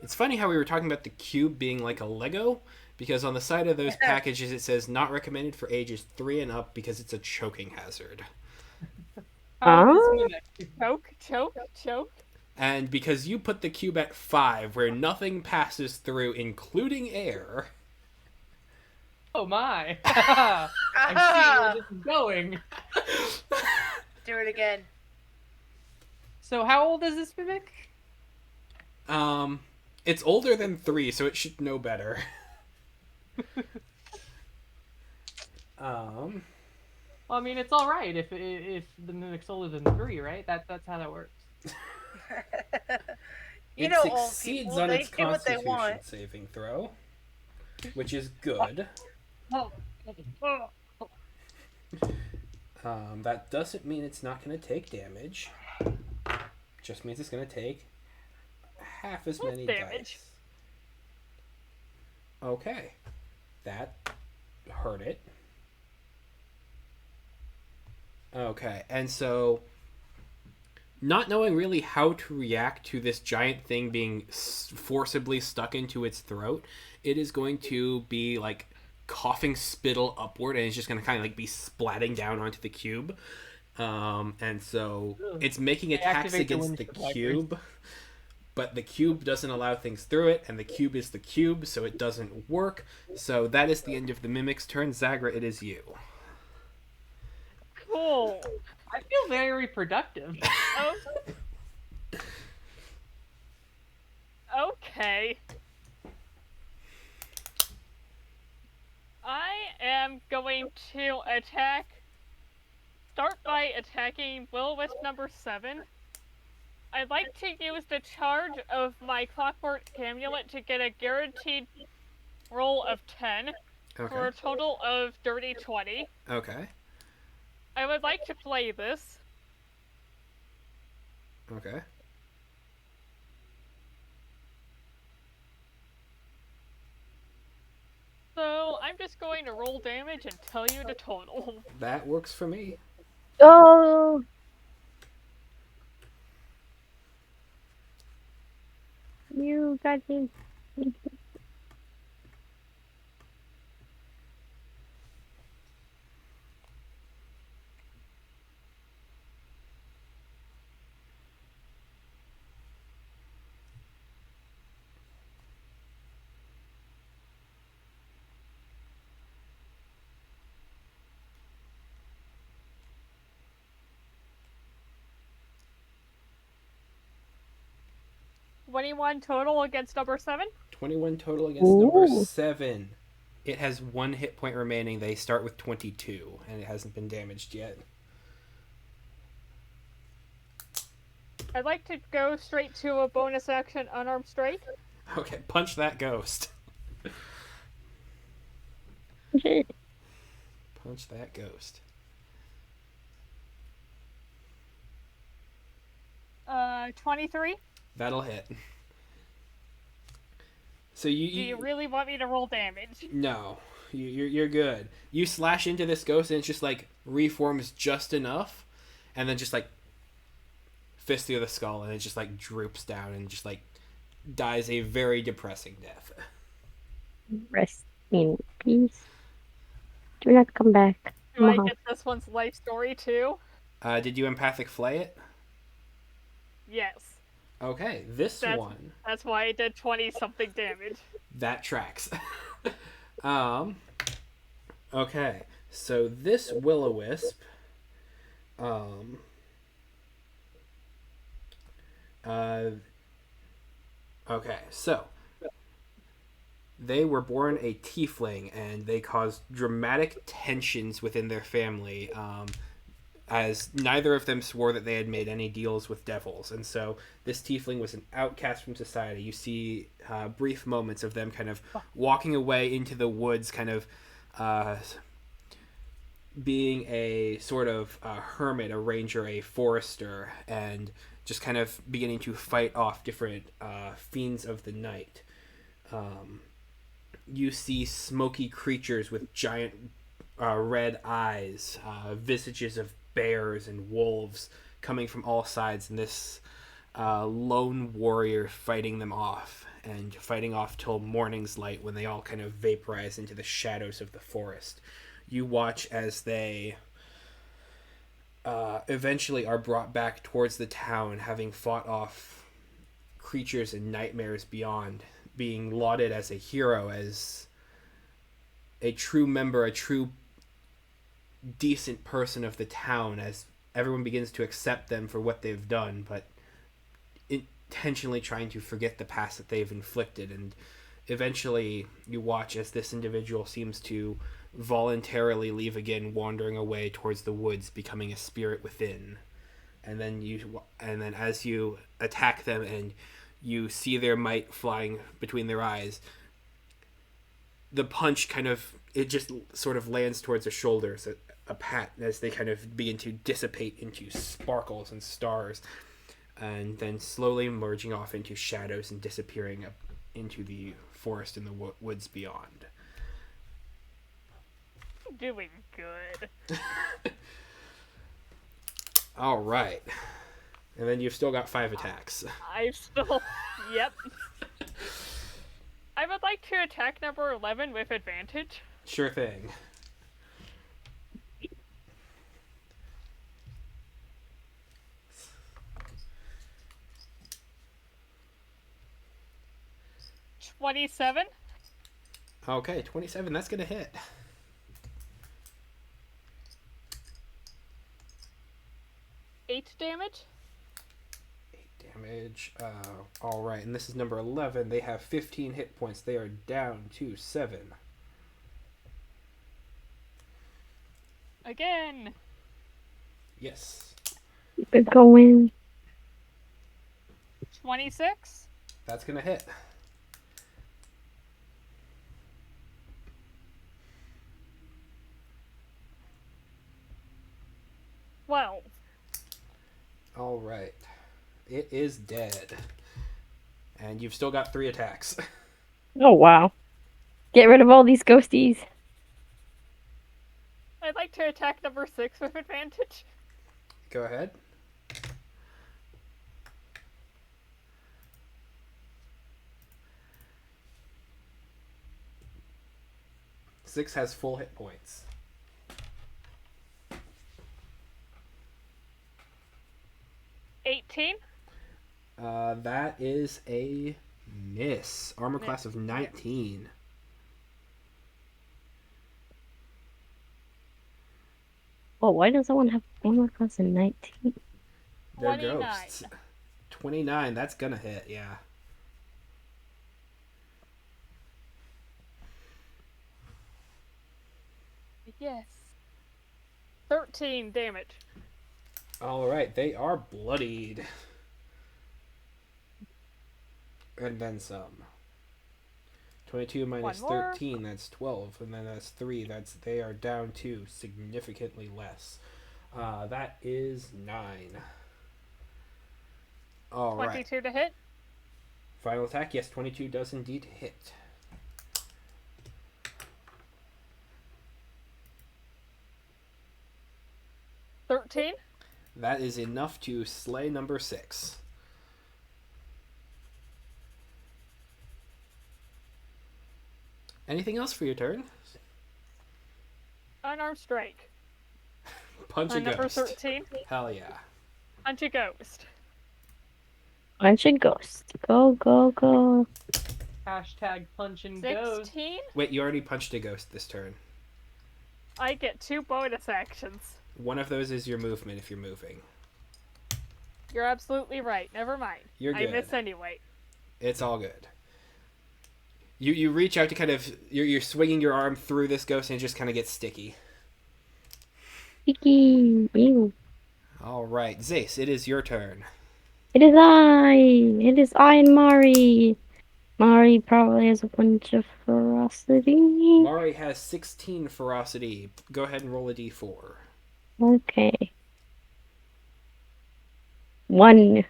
It's funny how we were talking about the cube being like a Lego, because on the side of those packages it says not recommended for ages 3 and up because it's a choking hazard. Choke. And because you put the cube at 5, where nothing passes through, including air. Oh my! I see where this is going. Do it again. So how old is this mimic? It's older than 3, so it should know better. Well, I mean, it's all right if the mimic's older than 3, right? That's how that works. It old succeeds people, on they its do what they Constitution want. saving throw, which is good. That doesn't mean it's not going to take damage. Just means it's going to take half as many damage? dice. Okay. That hurt it. Okay, and so not knowing really how to react to this giant thing being forcibly stuck into its throat, it is going to be like coughing spittle upward, and it's just going to kind of like be splatting down onto the cube. And so it's making attacks against the cube, but the cube doesn't allow things through it, and the cube is the cube, so it doesn't work. So that is the end of the mimic's turn. Zag'ra, it is you. Cool. I feel very productive. Okay. I am going to start by attacking Will-O-Wisp number 7. I'd like to use the charge of my Clockwork Amulet to get a guaranteed roll of 10 for a total of dirty 20. Okay. I would like to play this. Okay. So I'm just going to roll damage and tell you the total. That works for me. Oh, you got me. 21 total against number 7? 21 total against number 7. It has 1 hit point remaining. They start with 22, and it hasn't been damaged yet. I'd like to go straight to a bonus action unarmed strike. Okay, punch that ghost. Punch that ghost. 23. That'll hit. So Do you really want me to roll damage? No, you're good. You slash into this ghost and it's just like reforms just enough, and then just like fist through the skull, and it just like droops down and just like dies a very depressing death. Rest in peace. Do not come back. Do I get this one's life story too? Did you empathic flay it? Yes. Okay, this one. That's why I did 20 something damage. That tracks. Okay, so this will-o-wisp. Okay, so they were born a tiefling, and they caused dramatic tensions within their family, as neither of them swore that they had made any deals with devils. And so this tiefling was an outcast from society. You see brief moments of them kind of walking away into the woods, kind of being a sort of hermit, a ranger, a forester, and just kind of beginning to fight off different fiends of the night. You see smoky creatures with giant red eyes, visages of bears and wolves coming from all sides, and this lone warrior fighting them off, and fighting off till morning's light, when they all kind of vaporize into the shadows of the forest. You watch as they eventually are brought back towards the town, having fought off creatures and nightmares beyond, being lauded as a hero, as a true member, a true decent person of the town, as everyone begins to accept them for what they've done, but intentionally trying to forget the past that they've inflicted. And eventually you watch as this individual seems to voluntarily leave again, wandering away towards the woods, becoming a spirit within. And then as you attack them and you see their might flying between their eyes, the punch it just sort of lands towards their shoulders, a pat, as they kind of begin to dissipate into sparkles and stars, and then slowly merging off into shadows and disappearing up into the forest and the woods beyond. Doing good. All right. And then you've still got 5 attacks. Yep. I would like to attack number 11 with advantage. Sure thing. $27. Okay, 27. That's gonna hit. 8 damage. 8 damage. All right, and this is number 11. They have 15 hit points. They are down to 7. Again. Yes. Keep it going. 26. That's gonna hit. 12. All right. It is dead. And you've still got 3 attacks. Oh, wow. Get rid of all these ghosties. I'd like to attack number 6 with advantage. Go ahead. Six has full hit points. 18. That is a miss. Armor class of 19. Oh, why does someone have armor class of 19? They're 29. ghosts. 29, that's gonna hit, yeah. Yes. 13 damage. Alright, they are bloodied. And then some. 22 minus One more. 13, that's 12. And then that's 3. They are down to significantly less. That is 9. All right. 22 to hit. Final attack, yes, 22 does indeed hit. $13. That is enough to slay number 6. Anything else for your turn? Unarmed strike. Punch a On number ghost. 13. Hell yeah. Punch a ghost. Punch a ghost. Go, go, go. Hashtag punch and goes. 16. Wait, you already punched a ghost this turn. I get 2 bonus actions. One of those is your movement if you're moving. You're absolutely right. Never mind. You're I good. miss anyway. It's all good. You reach out to kind of... You're swinging your arm through this ghost and it just kind of gets sticky. Sticky. Ew. All right, Zace, it is your turn. It is I. It is I and Mari. Mari probably has a bunch of ferocity. Mari has 16 ferocity. Go ahead and roll a d4. Okay. 1.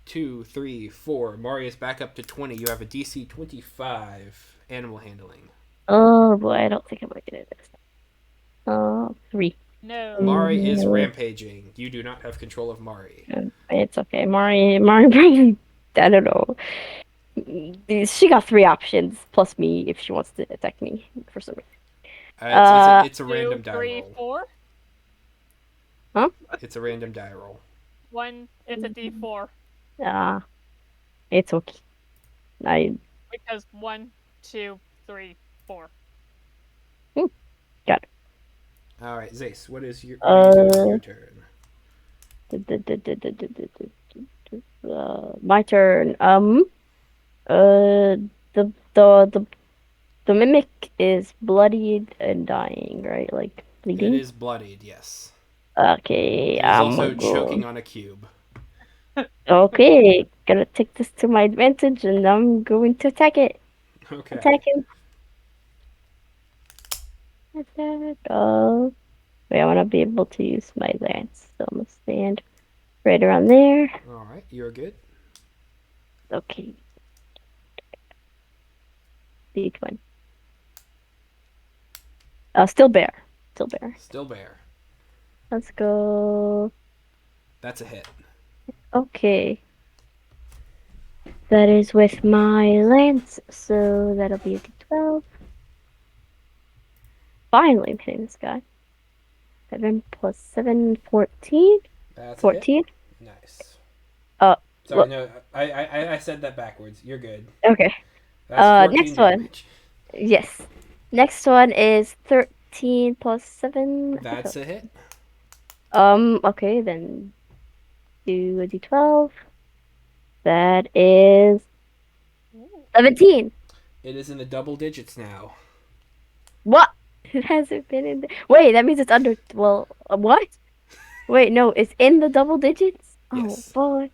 2, 3, 4. Mari is back up to 20. You have a DC 25 animal handling. Oh boy, I don't think I'm gonna get it. 3. No. Mari is No. rampaging. You do not have control of Mari. It's okay. Mari probably, I don't know. She got 3 options plus me if she wants to attack me for some reason. It's a 2, random die 3, roll. 4. It's a random die roll. 1. It's a D4 It's okay. because 1, 2, 3, 4. Got it. All right, Zace, what is your your turn? My turn. The mimic is bloodied and dying, right? Like bleeding. It is bloodied, yes. Okay, It is I'm also gonna go. choking on a cube. Okay, gonna take this to my advantage, and I'm going to attack it. Okay. Attack him. Attack. Oh, wait, I want to be able to use my lance, so I'm gonna stand right around there. All right, you're good. Okay. Big one. Still bear. Still bear. Still bear. Let's go. That's a hit. Okay. That is with my lance, so that'll be a d12. Finally, I'm hitting this guy. 7 plus 7, 14. That's 14. A hit. Nice. Well- Sorry, no, I said that backwards. You're good. Okay. That's 14 next one. damage. Yes. Next one is 13 plus 7. That's a hit. Okay, then do a d12. That is 17. It is in the double digits now. What? It hasn't been in Wait, that means it's under... Well, what? Wait, no, it's in the double digits? Yes. Oh, boy.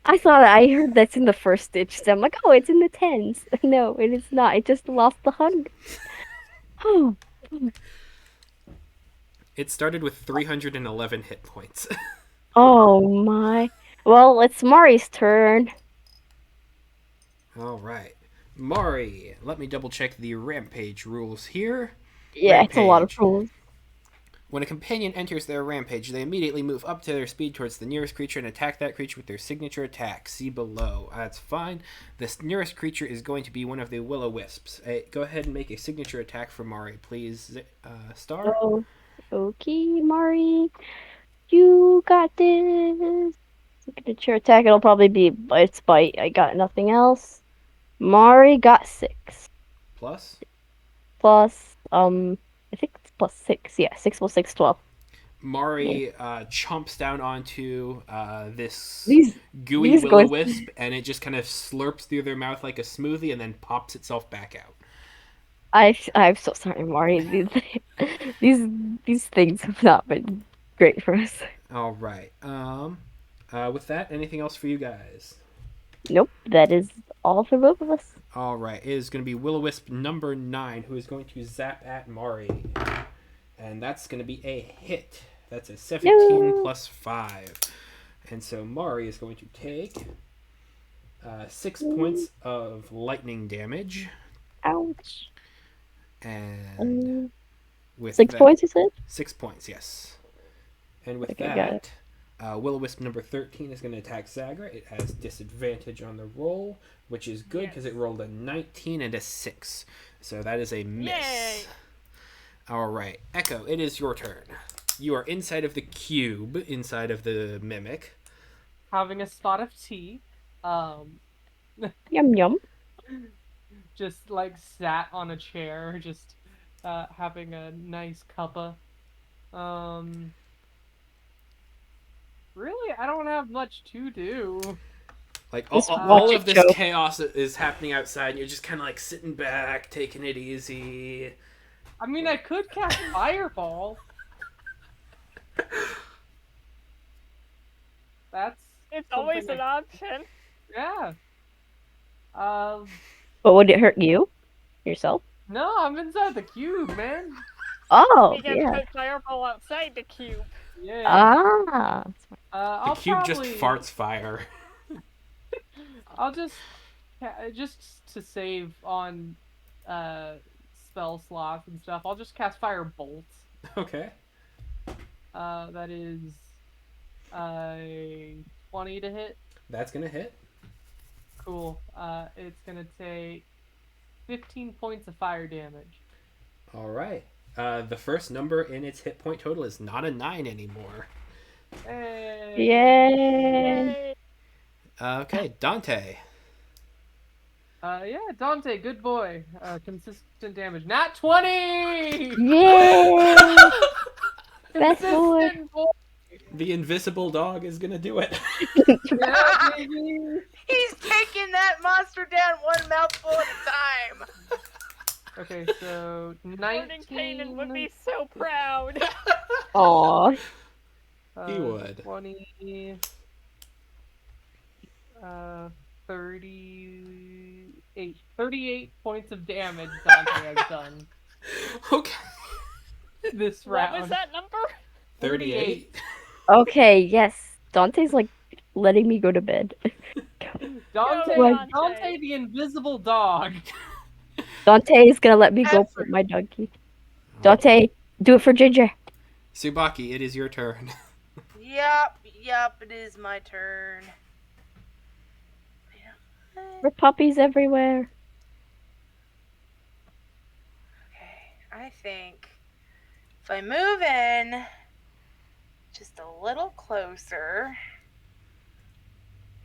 I thought I heard that's in the first digits. I'm like, oh, it's in the tens. No, it is not. I just lost the 100. Oh. It started with 311 hit points. Oh, my. Well, it's Mari's turn. All right. Mari, let me double check the rampage rules here. Yeah, it's a lot of Rampage. rules. When a companion enters their rampage, they immediately move up to their speed towards the nearest creature and attack that creature with their signature attack. See below. That's fine. The nearest creature is going to be one of the will-o-wisps. Go ahead and make a signature attack for Mari, please, Star. Oh, okay, Mari. You got this. Signature attack. It'll probably be its bite. I got nothing else. Mari got 6. Plus? Plus, I think it's plus 6. Yeah, 6 plus 6, 12. Mari chomps down onto this These gooey these will-o-wisp, and it just kind of slurps through their mouth like a smoothie and then pops itself back out. I'm so sorry, Mari. These things have not been great for us. All right. With that, anything else for you guys? Nope, that is all for both of us. All right, it is going to be Will-O-Wisp number 9 who is going to zap at Mari. And that's going to be a hit. That's a 17 No. plus 5. And so Mari is going to take 6 points of lightning damage. Ouch. And with 6 that, points, you said? 6 points, yes. And with Okay, got it. that, Will-O-Wisp number 13 is going to attack Zag'ra. It has disadvantage on the roll, which is good because it rolled a 19 and a 6. So that is a miss. Yay! All right, Echo, it is your turn. You are inside of the cube, inside of the mimic. Having a spot of tea. Yum yum. Just like sat on a chair, just having a nice cuppa. Really, I don't have much to do. Like Just all watch of it, this Joe. chaos is happening outside, and you're just kind of like sitting back, taking it easy. I mean, I could cast Fireball. That's It's always something an option. yeah. But would it hurt you? Yourself? No, I'm inside the cube, man. Oh, We can yeah. put Fireball outside the cube. Yeah. Ah. The I'll cube probably, just farts fire. I'll just to save on spell slots and stuff. I'll just cast Fire Bolt. Okay. That is 20 to hit. That's gonna hit. Cool. It's gonna take 15 points of fire damage. All right. The first number in its hit point total is not a 9 anymore. Hey. Yay. Yay! Okay, Dante. Yeah, Dante, good boy. Consistent damage. Nat 20! Yay. Best boy. Consistent boy! The invisible dog is gonna do it. Yeah, baby! He's taking that monster down one mouthful at a time. Okay, so Gordon Kanan would 19. be so proud. Aw. He would. 20. 38. 38 points of damage Dante has done Okay. this What round. was that number? 38. Okay, yes. Dante's like letting me go to bed. Dante, Go, Dante, Dante. the invisible dog. Dante is gonna let me go Effort. put my doggy. Dante, do it for Ginger. Suebacki, it is your turn. Yep, it is my turn. There are puppies everywhere. Okay, I think if I move in just a little closer,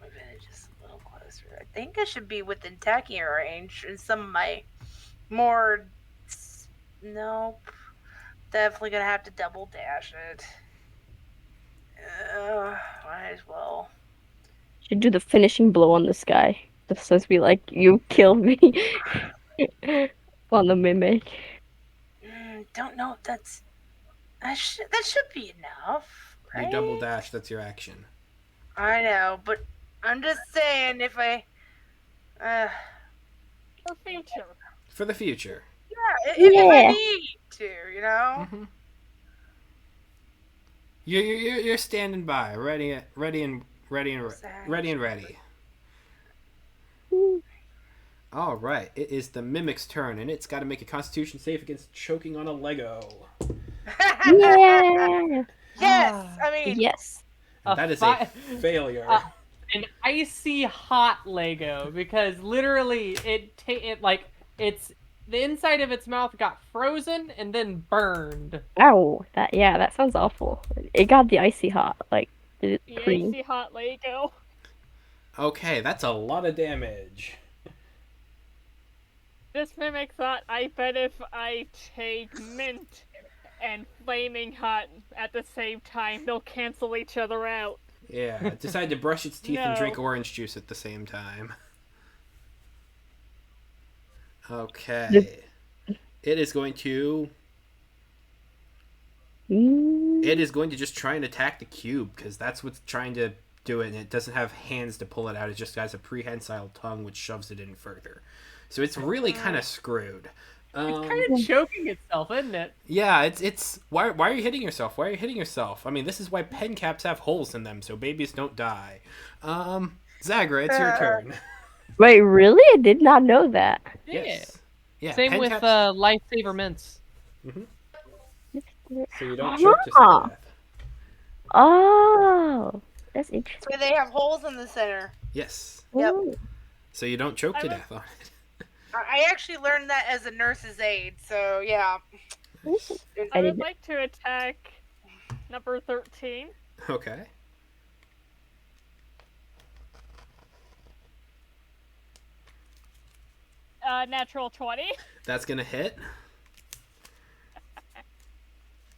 move in just a little closer, I think I should be within attacking range and some of my more. Nope. Definitely gonna have to double dash it. Might as well. Should do the finishing blow on this guy. Just supposed to be like, you killed me. On the mimic. Don't know if that's. That should be enough, right? You double dash, that's your action. I know, but I'm just saying if I. For future. For the future. Yeah, if I Yeah. need to, you know. Mm-hmm. You're standing by, ready and ready. All right, it is the mimic's turn, and it's got to make a Constitution save against choking on a Lego. Yeah. Yes, I mean. Yes. And that is a failure. An icy hot Lego because literally it's the inside of its mouth got frozen and then burned. Ow. That sounds awful. It got the icy hot. Like, did it The cream? AC hot Lego. Okay, that's a lot of damage. This mimic thought, I bet if I take mint and flaming hot at the same time, they'll cancel each other out. Yeah, it decided to brush its teeth and No. drink orange juice at the same time. Okay. It is going to... Mm. It is going to just try and attack the cube, because that's what's trying to do it, and it doesn't have hands to pull it out. It just has a prehensile tongue which shoves it in further. So it's really kind of screwed. It's kind of choking itself, isn't it? Yeah, it's why are you hitting yourself? Why are you hitting yourself? I mean, this is why pen caps have holes in them so babies don't die. Zag'ra, it's your turn. Wait, really? I did not know that. Yes. Yeah. Same pen with caps... lifesaver mints. So you don't choke yourself to death. Oh, that's interesting. Where they have holes in the center. Yes. Yep. Ooh. So you don't choke to death on it. I actually learned that as a nurse's aide, so yeah. I would like to attack number 13. Okay. Natural 20. That's gonna hit.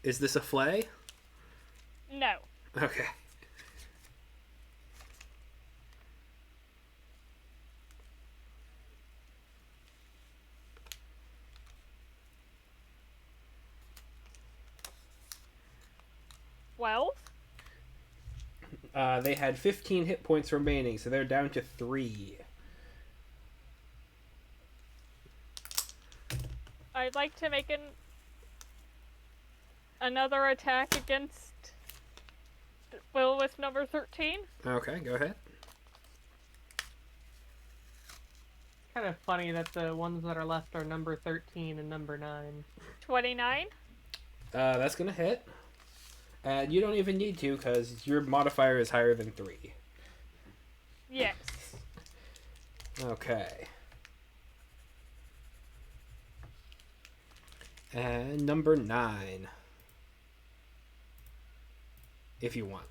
Is this a flay? No. Okay. Well, They had 15 hit points remaining, so they're down to 3. I'd like to make another attack against Will with number 13. Okay, go ahead. It's kind of funny that the ones that are left are number 13 and number 9. 29. That's gonna hit. And you don't even need to, because your modifier is higher than 3. Yes. Okay. And number 9. If you want.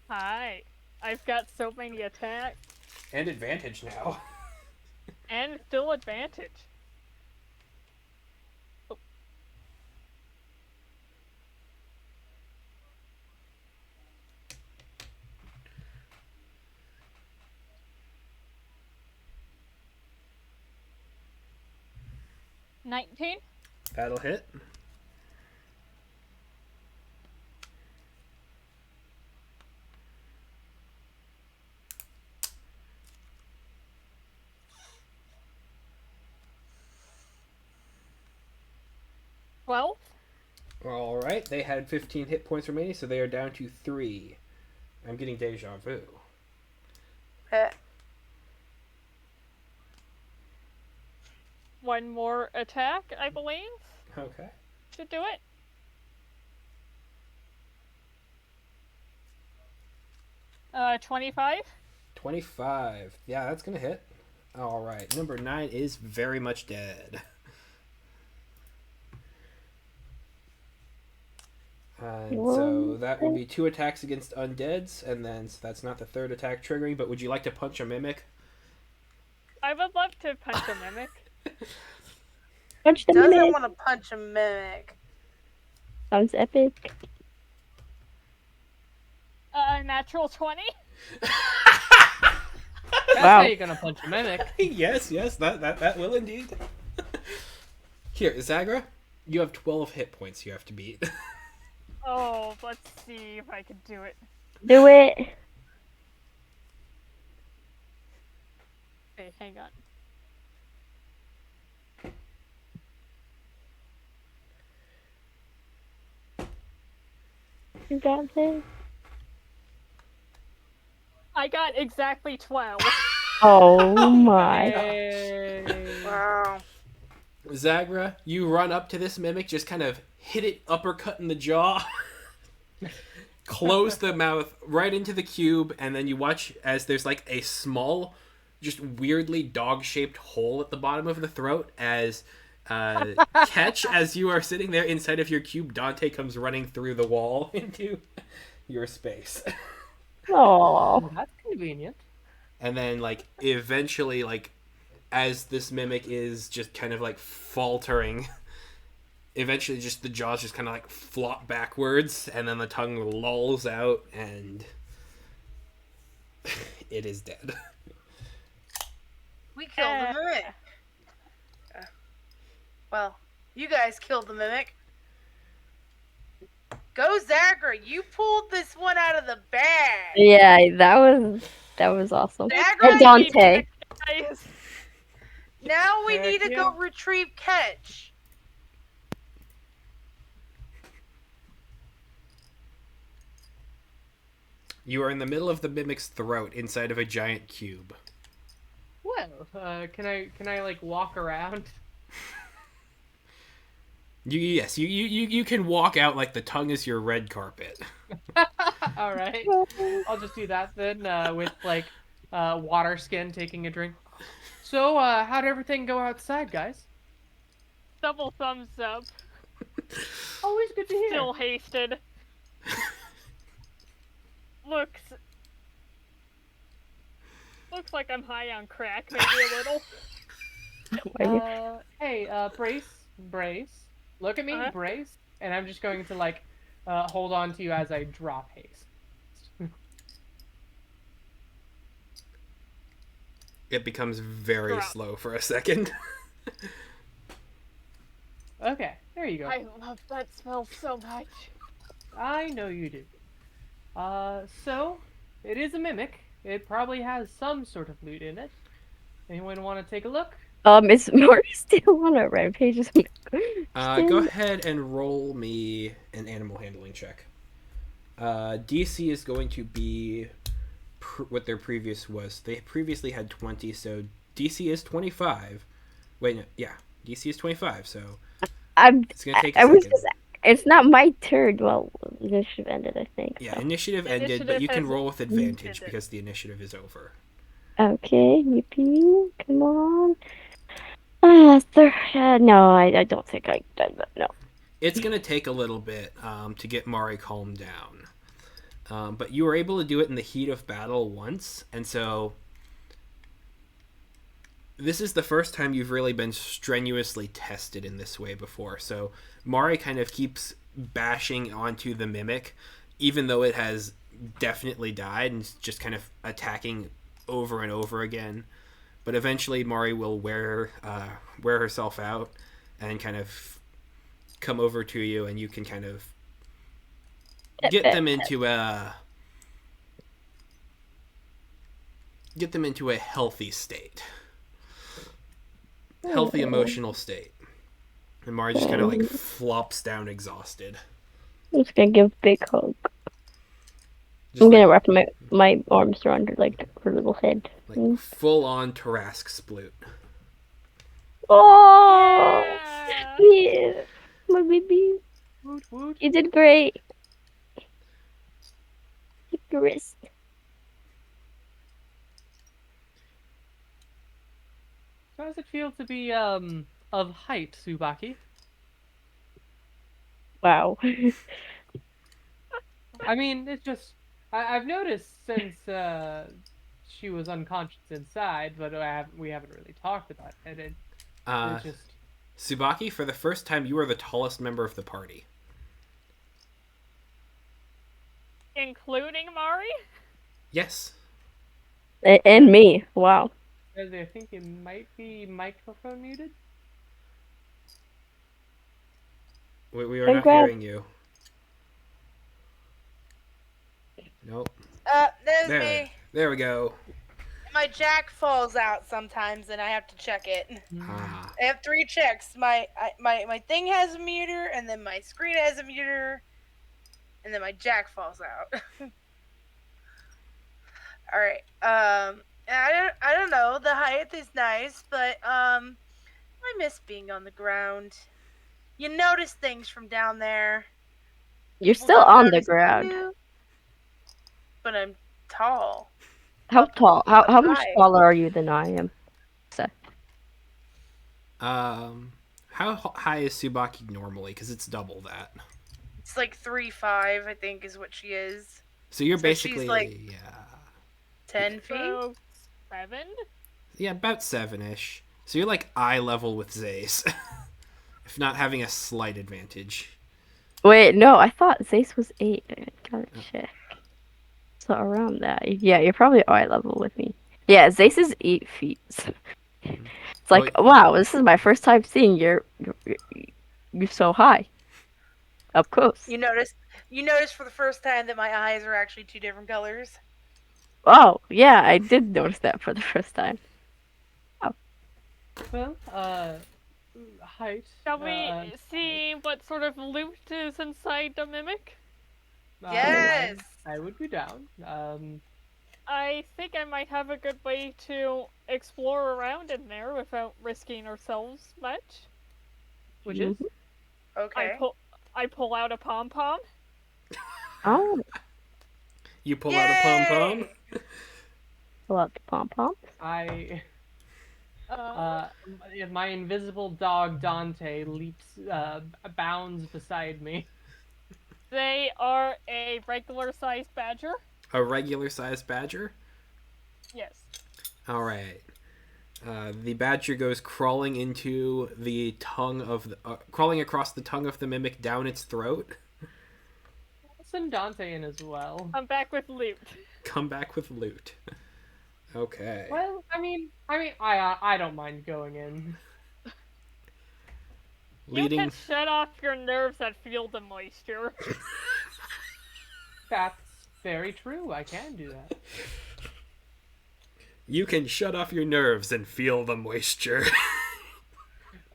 Hi. I've got so many attacks. And advantage now. And still advantage. Oh. $19. That'll hit. Well, Alright, they had 15 hit points remaining, so they are down to 3. I'm getting deja vu. one more attack, I believe. Okay. Should do it. Uh, 25. 25. Yeah, that's gonna hit. Alright, number 9 is very much dead. And so that would be 2 attacks against undeads, and then so that's not the 3rd attack triggering, but would you like to punch a mimic? I would love to punch a mimic. Punch the Doesn't mimic. want to punch a mimic. Sounds epic. Natural 20. That's Wow. how you're gonna punch a mimic. yes, that will indeed. Here, Zag'ra, you have 12 hit points you have to beat. Oh, let's see if I can do it. Do it. Okay, hang on. You got this. I got exactly 12. Oh my. Yay. Wow. Zag'ra, you run up to this mimic, just kind of hit it uppercut in the jaw, close the mouth right into the cube, and then you watch as there's like a small, just weirdly dog-shaped hole at the bottom of the throat as Ketch, as you are sitting there inside of your cube, Dante comes running through the wall into your space. Oh. That's convenient. And then, like, eventually, like, as this mimic is just kind of, like, faltering, eventually just the jaws just kind of, like, flop backwards, and then the tongue lolls out, and it is dead. We killed the mimic. Well, you guys killed the mimic. Go Zag'ra, you pulled this one out of the bag. Yeah, that was awesome. Zag'ra, And Dante. Guys, now we Heck need to yeah. go retrieve Ketch. You are in the middle of the mimic's throat inside of a giant cube. Well, can I like walk around? You can walk out like the tongue is your red carpet. All right, I'll just do that then. With like water skin taking a drink. So, how'd everything go outside, guys? double thumbs up. Always good to hear. Still hasted. Looks like I'm high on crack, maybe a little. Hey, brace. Look at me, Uh-huh. brace. And I'm just going to like hold on to you as I drop haste. It becomes very Drop. slow for a second. Okay, there you go. I love that smell so much. I know you do. So it is a mimic. It probably has some sort of loot in it. Anyone want to take a look? Is Mori still on a rampage? Go ahead and roll me an animal handling check. DC is going to be what their previous was. They previously had 20, so DC is 25. Wait, no, yeah, DC is 25, so it's going to take a second. It's not my turn. Well, initiative ended, I think. Yeah, so. initiative ended, but Initiative you can has roll with advantage ended. because the initiative is over. Okay, yippee, come on. No, I don't think I did that, no. It's going to take a little bit to get Mari calmed down. But you were able to do it in the heat of battle once, and so this is the first time you've really been strenuously tested in this way before. So Mari kind of keeps bashing onto the mimic, even though it has definitely died and just kind of attacking over and over again. But eventually Mari will wear herself out and kind of come over to you, and you can kind of get them into a healthy state. Healthy emotional state. And Mari just kind of like flops down exhausted. I'm just gonna give a big hug. Just I'm like, gonna wrap my arms around her, like, her little head. like full on Tarask sploot. Oh! Yeah. Yeah, my baby. Woot woot. You did great. Your wrist. So how does it feel to be of height, Suebacki? Wow. I mean, it's just I've noticed since she was unconscious inside, but we haven't really talked about it. It's just Suebacki, for the first time, you are the tallest member of the party. Including Mari? Yes. And me. Wow. I think it might be microphone muted. We are not Congrats. hearing you. Nope. There's me. There we go. My jack falls out sometimes, and I have to check it. Ah. I have 3 checks. My thing has a meter, and then my screen has a meter, and then my jack falls out. All right. I don't know. The height is nice, but I miss being on the ground. You notice things from down there. You're People still don't on the notice ground. you, but I'm tall. How tall? How much high. taller are you than I am? How high is Suebacki normally? Because it's double that. It's like 3'5", I think, is what she is. So you're So she's basically like- yeah, 10 feet. So 7? yeah, about 7-ish. So you're like eye level with Zace, if not having a slight advantage. Wait, no, I thought Zace was 8. I gotta check. So around that. Yeah, you're probably eye level with me. Yeah, Zace is 8 feet. It's like, wow, this is my first time seeing you're so high. Up close. You notice You notice for the first time that my eyes are actually two different colors. Oh, yeah, I did notice that for the first time. Well, height. Shall we see what sort of loot is inside the mimic? Yes. I would be down. I think I might have a good way to explore around in there without risking ourselves much. Which is? Okay. I pull out a pom pom. Oh, You pull out a pom pom. Yay! pull out the pom poms. I my invisible dog Dante leaps, bounds beside me. They are a regular sized badger. A regular sized badger. Yes. All right. The badger goes crawling into the tongue of crawling across the tongue of the mimic down its throat. Send Dante in as well. I'm back with loot. Come back with loot. Okay. Well, I don't mind going in. Leading. You can shut off your nerves and feel the moisture. That's very true. I can do that. You can shut off your nerves and feel the moisture.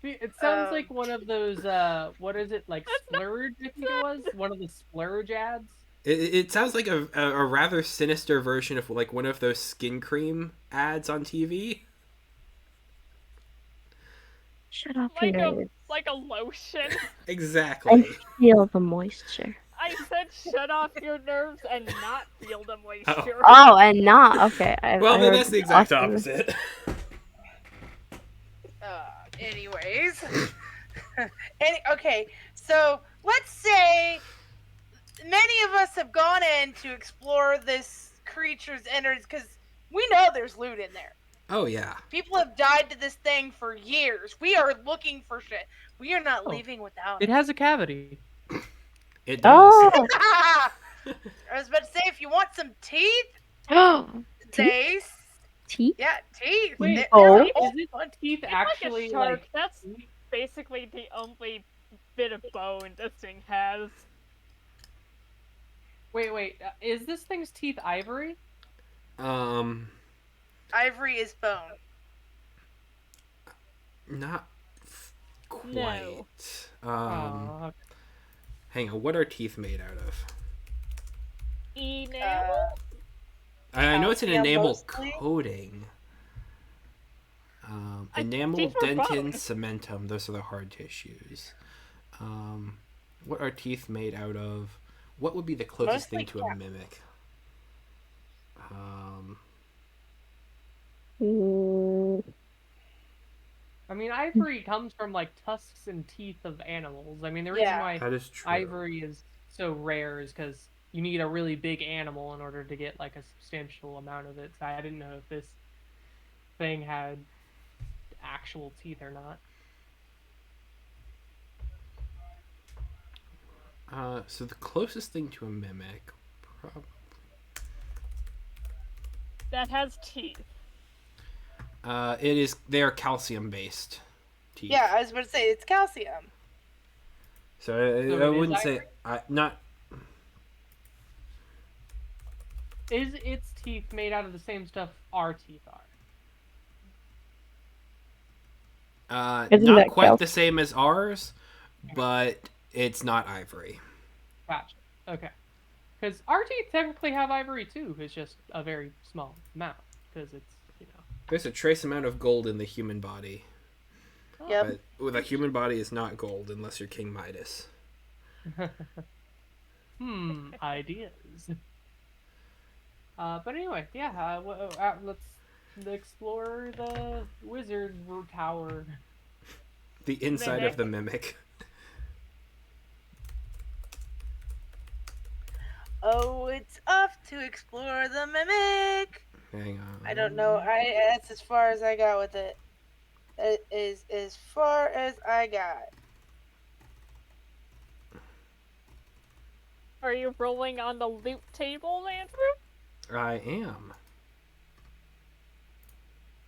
It sounds like one of those, what is it, like Splurge, I think it was? One of the Splurge ads? It sounds like a rather sinister version of like one of those skin cream ads on TV. Shut off your nerves. Like a lotion. Exactly. And feel the moisture. I said shut off your nerves and not feel the moisture. Oh, and not okay. Well, then that's the exact opposite. Anyways. Okay, so let's say many of us have gone in to explore this creature's innards because we know there's loot in there. Oh yeah. People have died to this thing for years. We are looking for shit. We are not leaving without It has a cavity. It does. Oh. I was about to say, if you want some teeth, Zace. Teeth? Yeah, teeth. Wait, Oh. is it teeth It's actually like a shark. like... That's basically the only bit of bone this thing has. Wait, is this thing's teeth ivory? Ivory is bone. Not quite. No. Hang on. What are teeth made out of? Enamel? I know it's an calcium enamel mostly. coating. Enamel, teeth are dentin, bone. cementum. Those are the hard tissues. What are teeth made out of? What would be the closest Mostly thing to a mimic? I mean, ivory comes from like tusks and teeth of animals. I mean, the reason why That is true. ivory is so rare is because you need a really big animal in order to get like a substantial amount of it. So I didn't know if this thing had actual teeth or not. So the closest thing to a mimic, That has teeth. it is. They are calcium based teeth. Yeah, I was about to say, it's calcium. So So I it is wouldn't say ivory? not. Is its teeth made out of the same stuff our teeth are? Isn't Not that quite the same as ours, but it's not ivory. Gotcha. Okay. Because our teeth technically have ivory too. It's just a very small amount because it's, you know. There's a trace amount of gold in the human body. Yep. But the human body is not gold unless you're King Midas. Ideas. But anyway, yeah. Let's explore the wizard tower. The inside Mimic. of the mimic. Oh, it's off to explore the mimic. Hang on. I don't know. That's as far as I got with it. It is as far as I got. Are you rolling on the loot table, Andrew? I am.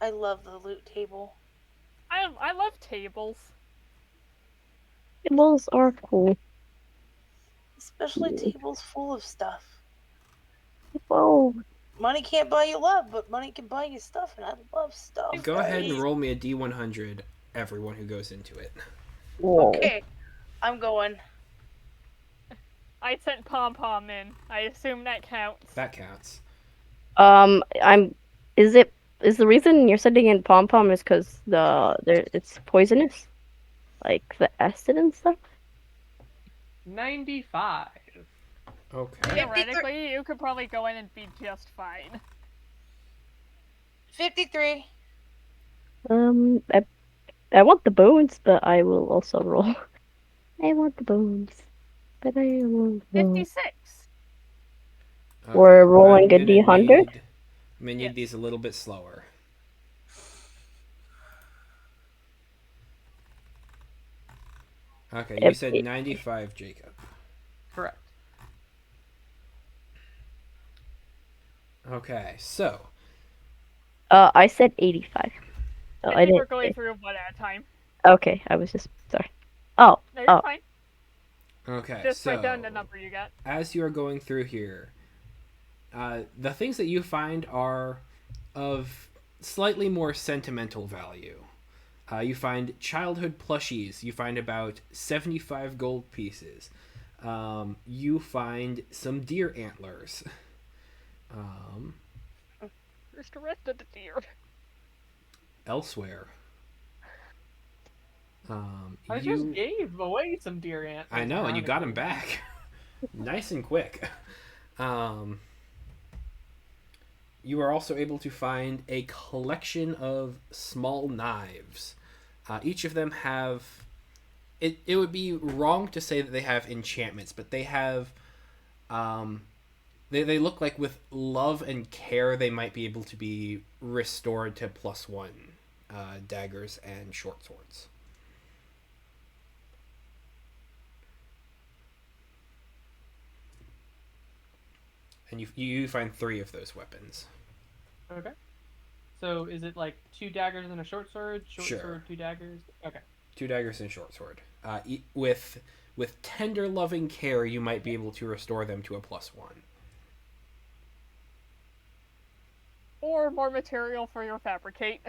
I love the loot table. I love tables. Tables are cool. Especially tables full of stuff. Whoa. Money can't buy you love, but money can buy you stuff, and I love stuff. Go ahead and guys. roll me a D100, everyone who goes into it. Whoa. Okay, I'm going. I sent Pom Pom in. I assume that counts. That counts. I'm. Is the reason you're sending in pom pom is because it's poisonous, like the acid and stuff? 95. Okay. Theoretically, you could probably go in and be just fine. 53. I want the bones, but I will also roll. I want the bones, but I will roll. 56. Okay, We're rolling I'm a gonna D100? need- I'm gonna need Yes. these a little bit slower. Okay, you said 95, Jacob. Correct. Okay, so I said 85. Oh, I I think didn't. we're going through one at a time. Okay, I was just sorry. Oh, No, you're fine. okay, Just so write down the number you got. as you are going through here, the things that you find are of slightly more sentimental value. You find childhood plushies. You find about 75 gold pieces. You find some deer antlers. Where's the rest of the deer? Elsewhere. I just gave away some deer antlers. I know, and you got them ironically. back. Nice and quick. You are also able to find a collection of small knives. Each of them have... It would be wrong to say that they have enchantments, but they have... They look like with love and care they might be able to be restored to +1 daggers and short swords. And you find 3 of those weapons. Okay. So is it like 2 daggers and a short sword? Short Sure. sword, 2 daggers? Okay. 2 daggers and short sword. With tender loving care, you might be able to restore them to a +1. Or more material for your fabricate.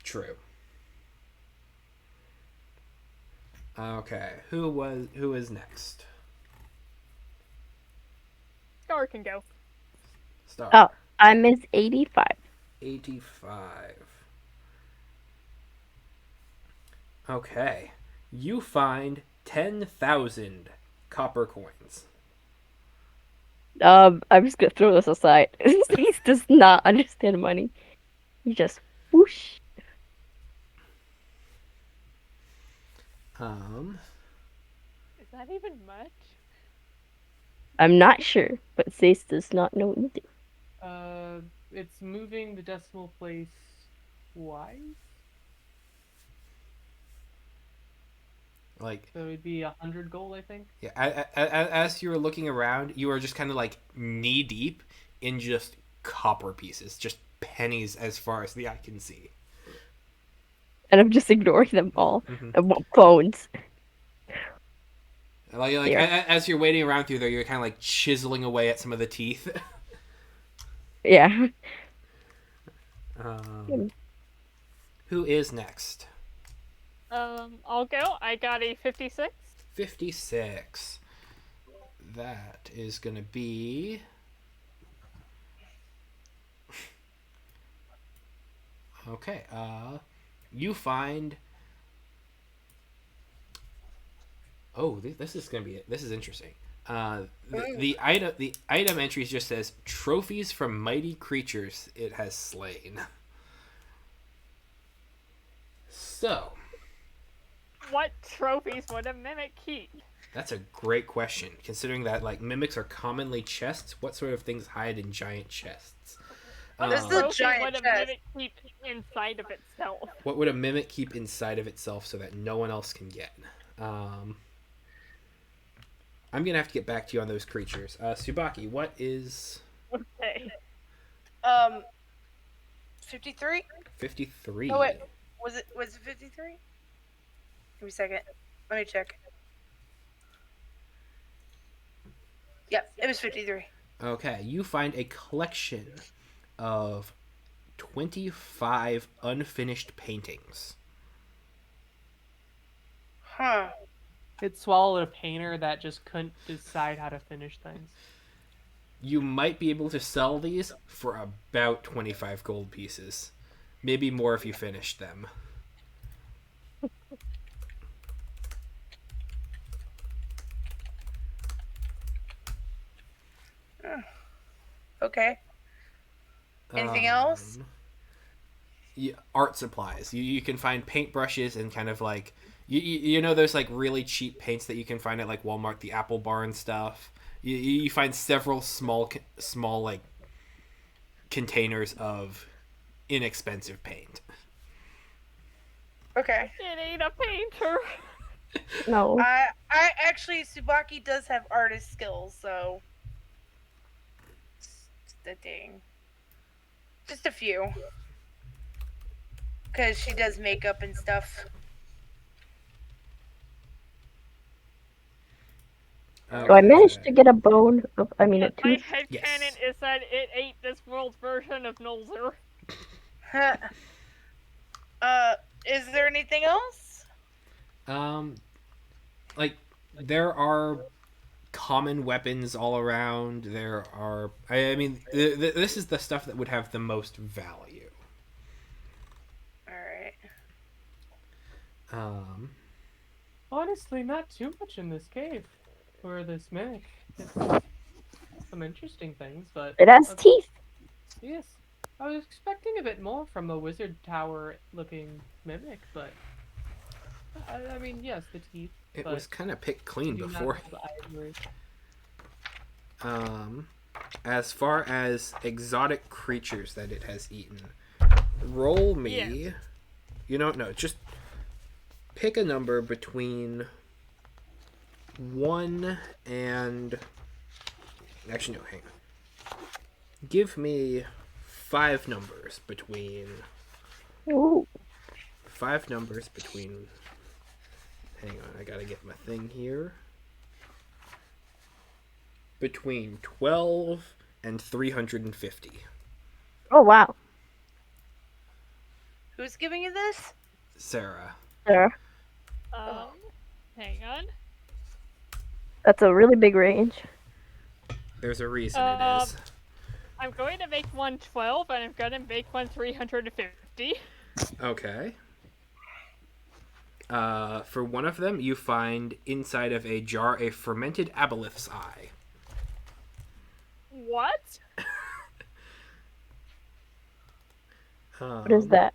True. Okay, who is next? Star can go. Star. Oh, I miss 85. 85. Okay. You find 10,000 copper coins. I'm just gonna throw this aside. He does not understand money. He just whoosh. Is that even much? I'm not sure, but Zace does not know either. It's moving the decimal place twice. Like, So it'd be 100 gold, I think. yeah, as you were looking around, you were just kind of like knee deep in just copper pieces, just pennies as far as the eye can see. And I'm just ignoring them all. Mhm. I want bones. Like There. as you're waiting around through there, you're kind of like chiseling away at some of the teeth. Yeah. Who is next? I'll go. I got a 56. 56. That is gonna be... Okay, you find... Oh, this is gonna be it. This is interesting. The item entry just says trophies from mighty creatures it has slain. So, What trophies would a mimic keep? that's a great question. Considering that like mimics are commonly chests, what sort of things hide in giant chests? There's the Trophy giant would a chest. mimic keep inside of itself? What would a mimic keep inside of itself so that no one else can get? I'm gonna have to get back to you on those creatures. Suebacki, what is Okay. 53? 53? Oh wait, was it 53? Give me a second. Let me check. Yep, it was 53. Okay, you find a collection of 25 unfinished paintings. Huh. It swallowed a painter that just couldn't decide how to finish things. You might be able to sell these for about 25 gold pieces. Maybe more if you finished them. Okay. Anything else? Art supplies. You can find paintbrushes and kind of like you know there's like really cheap paints that you can find at like Walmart, the Apple Bar and stuff. You find several small like containers of inexpensive paint. Okay. It ain't a painter. No. I actually, Suebacki does have artist skills, so just a thing. Just a few. Because she does makeup and stuff. So I managed to get a bone of, I mean, a My tooth. headcanon Yes. is that it ate this world's version of Nolzer. Is there anything else? Like there are common weapons all around. There are I mean this is the stuff that would have the most value. Alright. Honestly, not too much in this cave. Or this mimic. It's some interesting things, but... It has teeth. Yes. I was expecting a bit more from the wizard tower looking mimic, but... I mean, yes, the teeth. It but was kind of picked clean do not before. have the ivory. As far as exotic creatures that it has eaten, roll me. Yeah. You don't know. Just pick a number between 1 and. Actually, no. Hang on. Give me 5 numbers between. Ooh. 5 numbers between. Hang on, I gotta get my thing here. Between 12 and 350. Oh, wow. Who's giving you this? Sarah. There. Hang on. That's a really big range. There's a reason it is. I'm going to make one 12, and I'm going to make one 350. Okay. For one of them, you find inside of a jar a fermented aboleth's eye. What? What is that?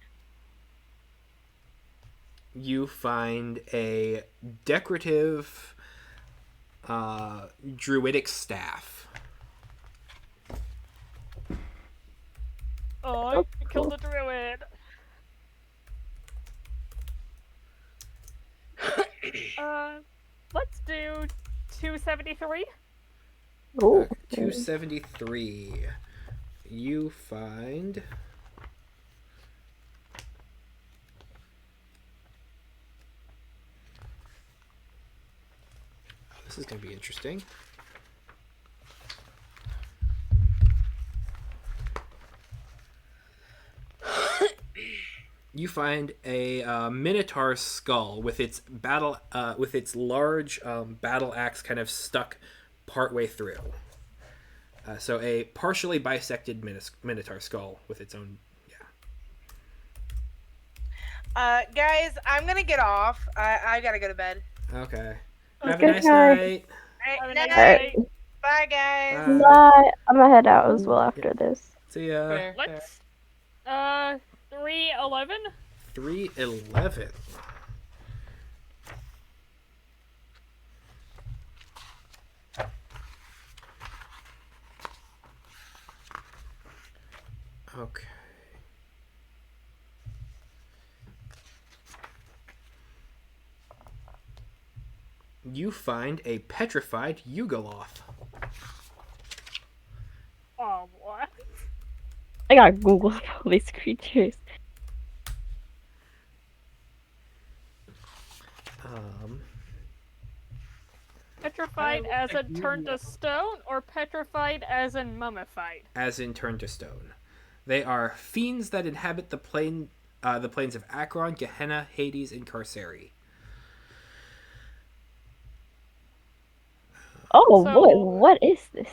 You find a decorative druidic staff. Oh, I killed the druid. Let's do 273. Ooh. 273. You find. This is going to be interesting. You find a minotaur skull with its large battle axe kind of stuck partway through. So a partially bisected minotaur skull with its own. Yeah. Guys, I'm gonna get off. I gotta go to bed. Okay. Have Good a nice night. night. Have a Night. nice Alright. night. Bye, guys. Bye. Bye. I'm gonna head out as well after this. See ya. Fair, fair. Let's, 311? 311. Okay. You find a petrified Yugoloth. Oh, what? I gotta Google all these creatures. petrified looks as like in turned to Yu-Gi-Oh. stone, or petrified as in mummified? As in turned to stone. They are fiends that inhabit the plains of Akron, Gehenna, Hades, and Carceri. Oh So- boy, what is this?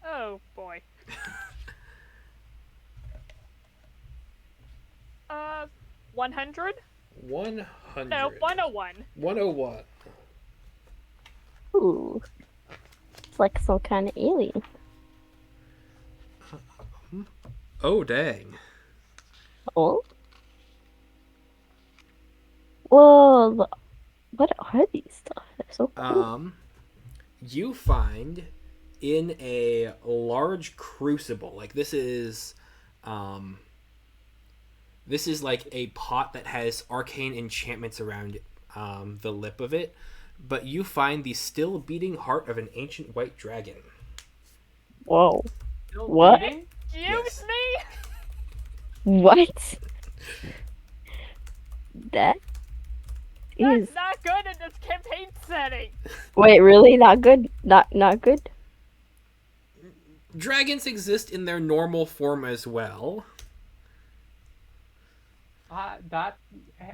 Oh boy. 100? 100. No, 101. 101. Ooh, it's like some kind of alien. Oh, dang. Oh. Whoa, what are these stuff? They're so cool. You find in a large crucible, like this is like a pot that has arcane enchantments around the lip of it, but you find the still beating heart of an ancient white dragon. Whoa, Still What? beating? Excuse Yes. me? what? That is That's not good in this campaign setting. wait, really not good? Not good? Dragons exist in their normal form as well.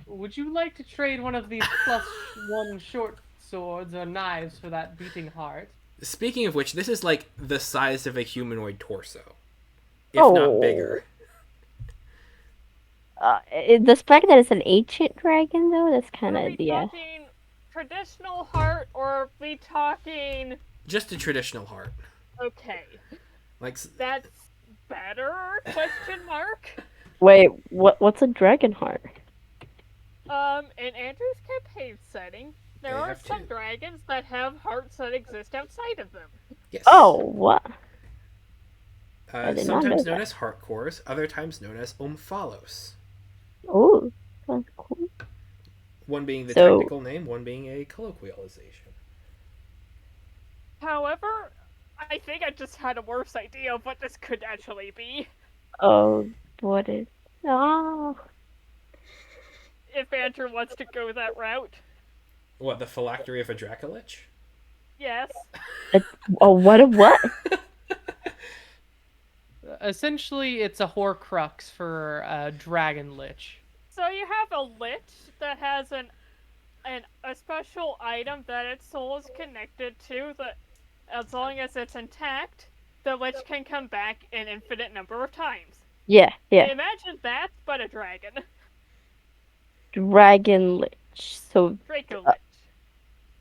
Would you like to trade one of these +1 short swords or knives for that beating heart? Speaking of which, this is like the size of a humanoid torso, if Oh. not bigger. The fact that it's an ancient dragon though, that's kind Are of we yeah. talking traditional heart, or are we talking... Just a traditional heart. Okay, Like that's better? Question mark? Wait, what's a dragon heart? In Andrew's campaign setting, there They are have some two. dragons that have hearts that exist outside of them. yes. Oh, what? I did not know Sometimes known that. as heart cores, other times known as omphalos. Oh, that's cool. One being the So- technical name, one being a colloquialization. However, I think I just had a worse idea of what this could actually be. Oh, what is? Oh, If Andrew wants to go that route. What, the phylactery of a Dracolich? Yes. oh, what a what? Essentially, it's a Horcrux for a Dragon Lich. So you have a lich that has a special item that its soul is connected to, that as long as it's intact, the lich can come back an infinite number of times. Yeah. Imagine that, but a dragon. Dragon lich. Draco lich.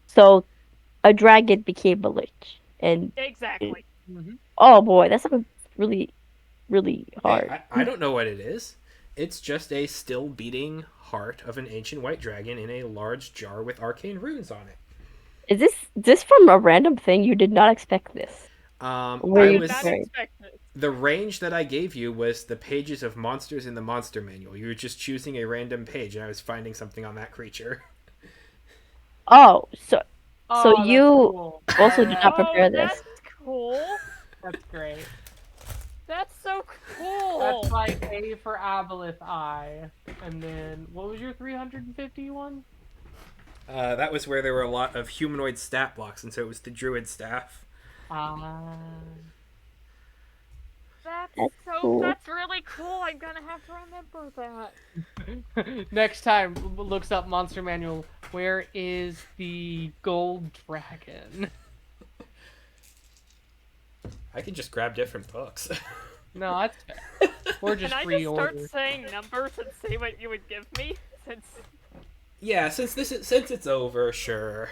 So a dragon became a lich, and Exactly. oh boy, that sounds really, really hard. Hey, I don't know what it is. It's just a still beating heart of an ancient white dragon in a large jar with arcane runes on it. Is this from a random thing? You did not expect this. Were I you was Not Right. expected. the range that I gave you was the pages of monsters in the monster manual. You were just choosing a random page, and I was finding something on that creature. Oh, so Oh, that's you cool. also did not prepare Oh, this. that's cool. That's great. That's so cool. That's like A for Aboleth Eye. And then, what was your 351? That was where there were a lot of humanoid stat blocks, and so it was the druid staff. That's That's so. cool. That's really cool. I'm gonna have to remember that. Next time, looks up Monster Manual. Where is the gold dragon? I could just grab different books. No, that's fair. Or just Can I just reorder. start saying numbers and say what you would give me? Since Yeah, since it's over, sure.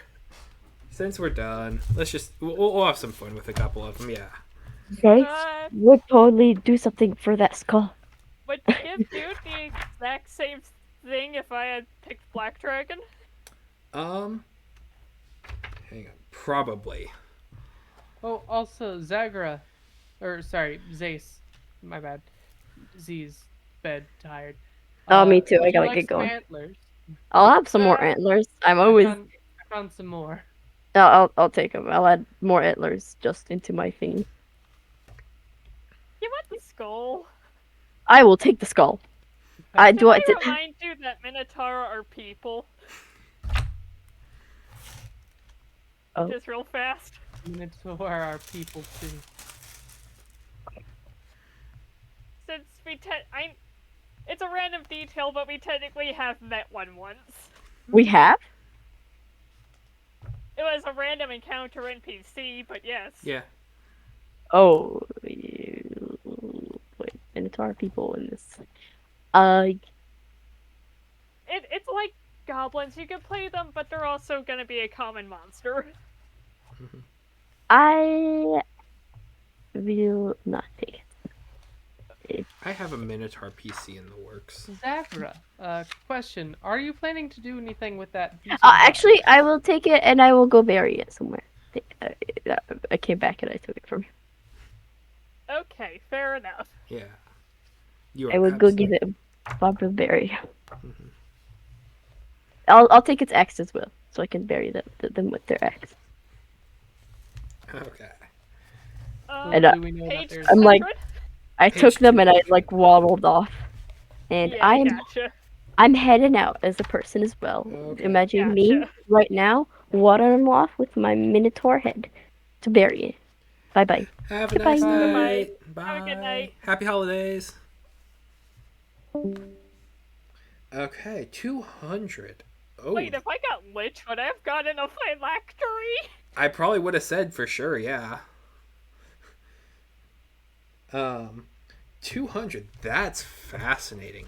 Since we're done, we'll have some fun with a couple of them. Yeah. Guys, uh, would totally do something for that skull. would give you the exact same thing if I had picked Black Dragon? Hang on. Probably. Oh, also, Zag'ra. Sorry, Zace. My bad. Z's bed tired. Oh, me too. I would you gotta like get some going. Antlers? I'll have some more Yeah. antlers. I'm I always. found some more. I'll take them. I'll add more antlers just into my thing. You want the skull? I will take the skull. Did I did- remind you that Minotaur are people? Oh. Just real fast. Minotaur are people too. Since it's a random detail, but we technically have met one once. We have? It was a random encounter NPC, but yes. Yeah. Oh, wait, Minotaur people in this. It's like goblins. You can play them, but they're also gonna be a common monster. I will not take it. I have a Minotaur PC in the works. Zag'ra, question: are you planning to do anything with that piece? Actually, I will take it and I will go bury it somewhere. I came back and I took it from you. Okay, fair enough. Yeah. You I would go give it a proper bury. I'll take its axe as well, so I can bury them with their axe. Okay. And, do we know that Page there's? I'm like- 100? I Page took them and I 200. like waddled off, and Yeah, I I'm gotcha. I'm heading out as a person as well. Okay. Imagine me Gotcha. right now watering off with my Minotaur head to bury it. Bye bye. Have a Goodbye. nice Bye. night. Bye. Have a good night. Happy holidays. Okay, 200. Oh, Wait, if I got Lich, would I have gotten a phylactery? I probably would have said for sure, yeah. 200. That's fascinating.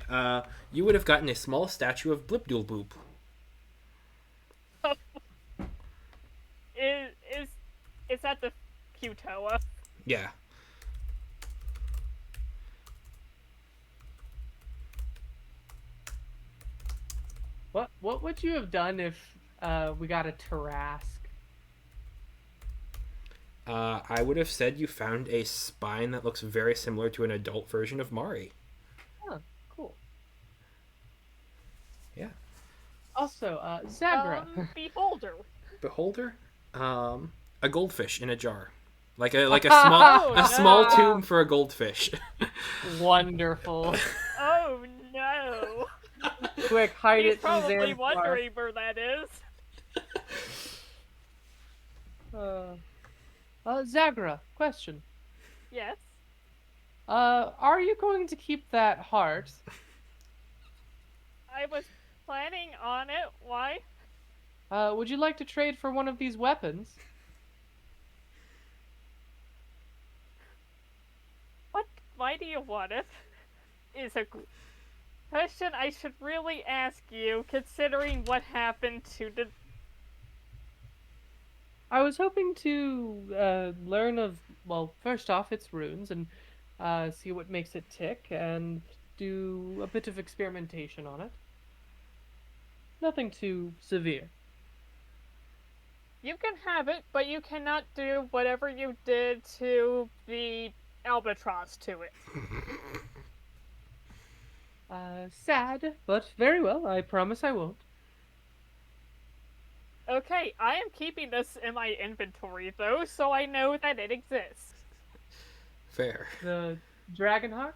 You would have gotten a small statue of Blipdool Boop. Is that the Putoa? Yeah. What would you have done if we got a Tarask? I would have said you found a spine that looks very similar to an adult version of Mari. Huh, cool. Yeah. Also, Zag'ra. Beholder. Beholder? A goldfish in a jar. Like a small Oh, small no. tomb for a goldfish. Wonderful. Oh no. Quick, hide He's it from probably Zanzibar. wondering where that is. Zag'ra, question. Yes. Are you going to keep that heart? I was planning on it. Why? Would you like to trade for one of these weapons? What? Why do you want it? Is a question I should really ask you, considering what happened to the. I was hoping to learn of, well, first off, its runes and see what makes it tick and do a bit of experimentation on it. Nothing too severe. You can have it, but you cannot do whatever you did to the albatross to it. Sad, but very well. I promise I won't. Okay, I am keeping this in my inventory though, so I know that it exists. Fair. The dragon heart?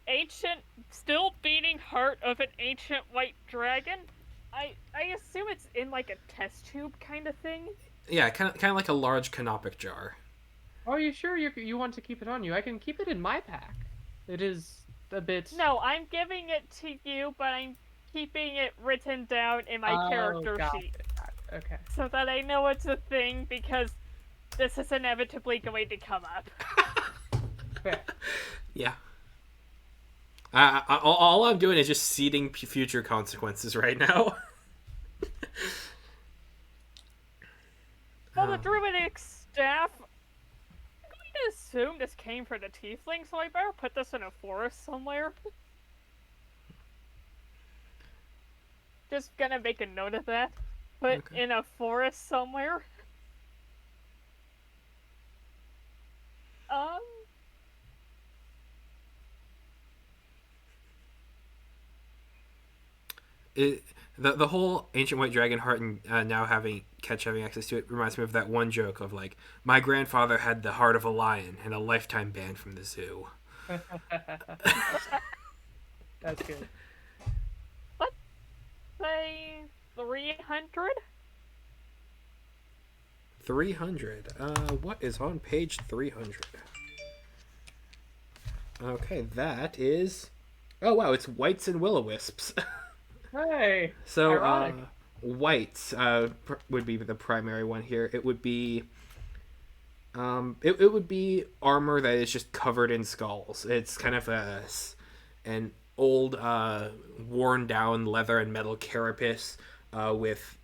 Ancient, still beating heart of an ancient white dragon? I assume it's in like a test tube kind of thing? Yeah, kind of like a large canopic jar. Are you sure you want to keep it on you? I can keep it in my pack. It is a bit... No, I'm giving it to you, but I'm keeping it written down in my character got sheet. it, got it. Okay. So that I know it's a thing, because this is inevitably going to come up. Fair. Yeah. All I'm doing is just seeding future consequences right now. Well, the druidic staff, I'm going to assume this came from the tiefling, so I better put this in a forest somewhere. Just gonna make a note of that. Put Okay. in a forest somewhere. The whole ancient white dragon heart and now having Ketch having access to it reminds me of that one joke of like, my grandfather had the heart of a lion and a lifetime ban from the zoo. That's good. Say 300? 300. What is on page 300? Okay, that is... Oh, wow, it's whites and will-o-wisps. Hey, So, ironic. whites would be the primary one here. It would be... it would be armor that is just covered in skulls. It's kind of an old, worn down leather and metal carapace with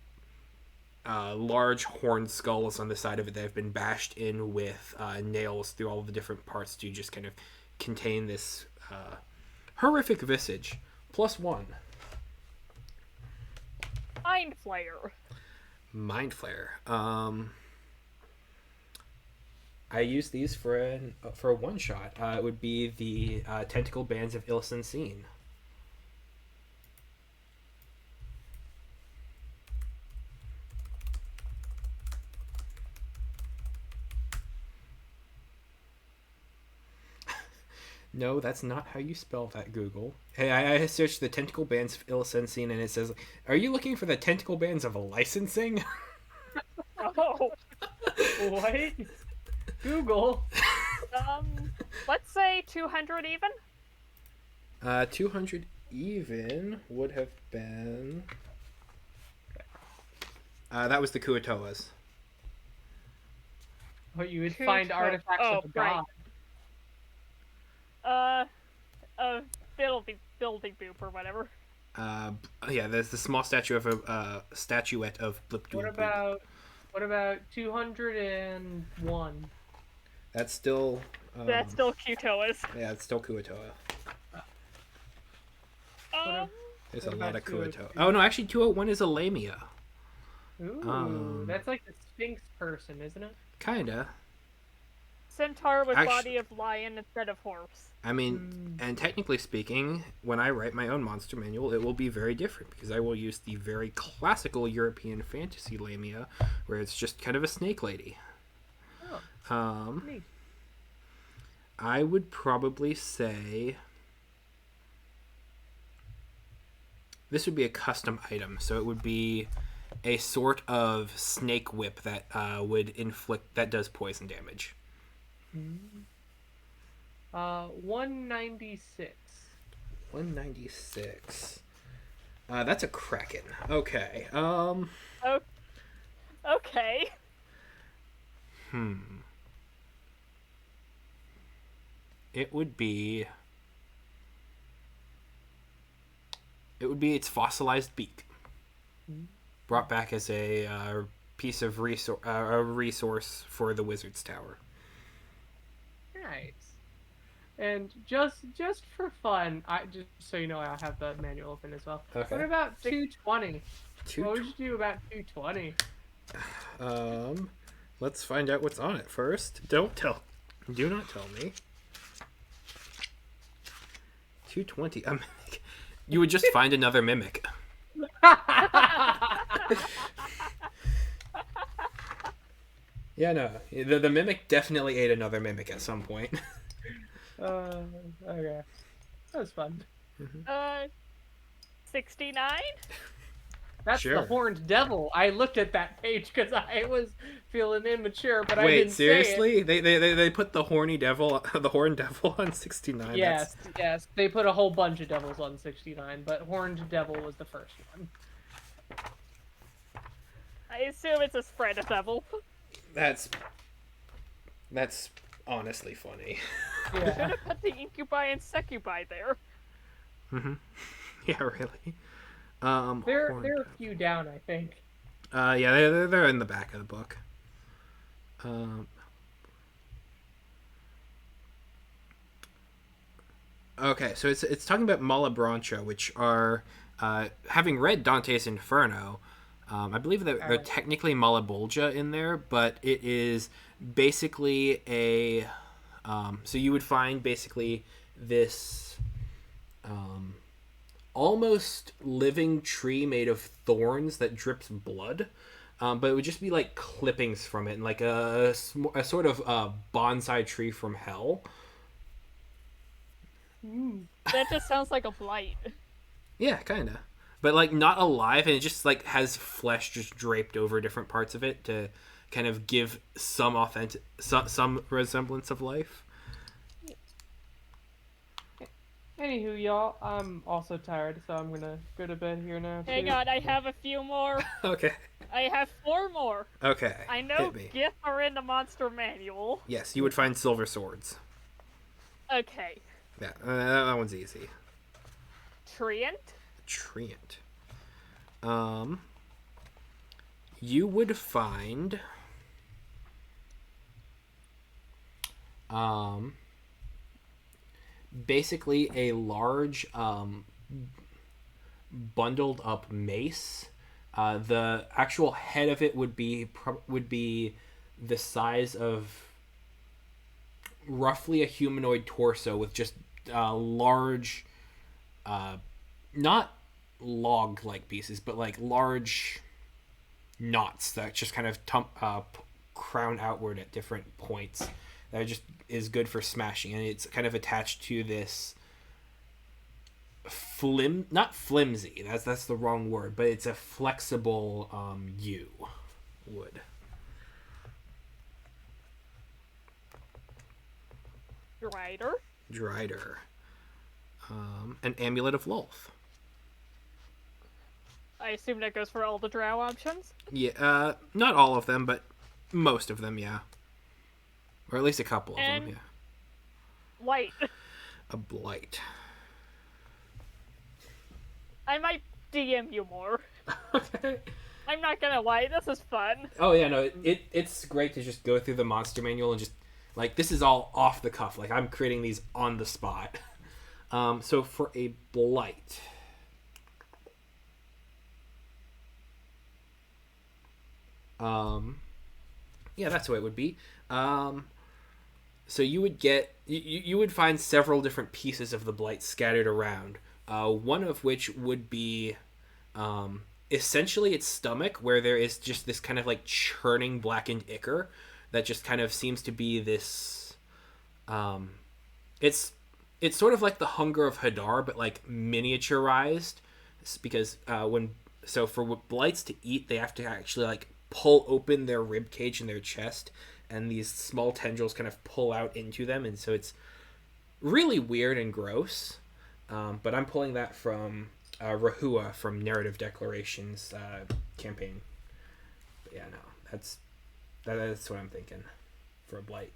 large horned skulls on the side of it that have been bashed in with nails through all the different parts to just kind of contain this horrific visage. +1. Mind Flayer. Mind Flayer. I use these for a one shot. It would be the tentacle bands of Ilsen'seen. No, that's not how you spell that, Google. Hey, I searched the tentacle bands of Ilsen'seen and it says, "Are you looking for the tentacle bands of licensing?" Oh. What? Google. Let's say 200 even. 200 even would have been... that was the Kuatoas. What you would Two find to- artifacts oh, of the god. Building boop or whatever. Yeah, there's the small statue of a statuette of Blipdool. What about 201? That's still... That's still Kutoas. Yeah, it's still Kuatoa. There's a What lot of about 202? Kuatoa. Oh, no, actually 201 is a Lamia. Ooh, that's like the Sphinx person, isn't it? Kinda. Centaur with Actu- body of lion instead of horse. I mean, and technically speaking, when I write my own monster manual, it will be very different because I will use the very classical European fantasy Lamia, where it's just kind of a snake lady. Oh, neat. I would probably say this would be a custom item, so it would be a sort of snake whip that would inflict that does poison damage. 196. 196. That's a kraken. Okay. Oh, okay. It would be its fossilized beak, brought back as a piece of resource for the wizard's tower. Nice. And just for fun, just so you know, I have the manual open as well. Okay. What about 220? Two What would you do about 220? Let's find out what's on it first. Do not tell me. 220. You would just find another mimic. Yeah, no. The mimic definitely ate another mimic at some point. Okay. That was fun. 69? That's Sure. the horned devil. I looked at that page because I was feeling immature, but I Wait, didn't seriously? say it. They put the horned devil on 69. Yes, they put a whole bunch of devils on 69, but horned devil was the first one. I assume it's a spread of devil. That's honestly funny. Yeah. Should have put the incubi and succubi there. Yeah, really. They're horned a few down, I think. yeah, they're in the back of the book. Okay, so it's talking about Malabrancha, which are having read Dante's Inferno. I believe that they're technically Malabolgia in there, but it is basically a. So you would find basically this almost living tree made of thorns that drips blood. But it would just be like clippings from it, and like a sort of bonsai tree from hell. That just sounds like a blight. Yeah, kind of. But like not alive, and it just like has flesh just draped over different parts of it to kind of give some some resemblance of life. Anywho, y'all, I'm also tired, so I'm gonna go to bed here now. Hang too. on, I have a few more. Okay. I have 4 more. Okay. I know Hit me. gifts are in the monster manual. Yes, you would find silver swords. Okay. Yeah, that one's easy. Treant. Treant. You would find basically a large bundled up mace. The actual head of it would be the size of roughly a humanoid torso with just large, not log-like pieces, but like large knots that just kind of crown outward at different points. That just is good for smashing, and it's kind of attached to this not flimsy. That's the wrong word, but it's a flexible wood. Drider. An amulet of Lolth. I assume that goes for all the drow options? Yeah, not all of them, but most of them, yeah. Or at least a couple of them, yeah. White. A blight. I might DM you more. Okay. I'm not gonna lie, this is fun. Oh yeah, no, it's great to just go through the monster manual and just like this is all off the cuff. Like I'm creating these on the spot. So for a blight. Yeah, that's what it would be. So you would get you would find several different pieces of the blight scattered around. One of which would be essentially its stomach, where there is just this kind of like churning blackened ichor that just kind of seems to be this. It's sort of like the hunger of Hadar, but like miniaturized, because for blights to eat, they have to actually like pull open their rib cage and their chest, and these small tendrils kind of pull out into them, and so it's really weird and gross. But I'm pulling that from Rahua from Narrative Declarations campaign. But yeah, no, that's what I'm thinking for a blight.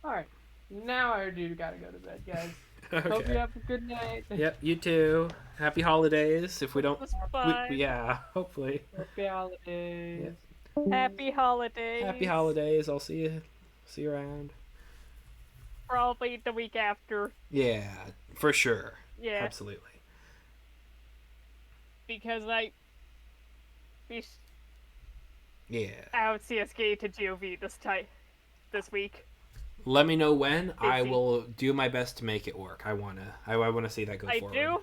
Alright, now I do gotta go to bed, guys. Okay. Hope you have a good night. Yep, you too. Happy holidays. If we don't, Bye. yeah, hopefully. Happy holidays. Happy holidays. Happy holidays. I'll see you around. Probably the week after. Yeah, for sure. Yeah. Absolutely. Because Yeah. out CSK to GOV this week. Let me know when. I Busy. will do my best to make it work. I wanna see that go forward.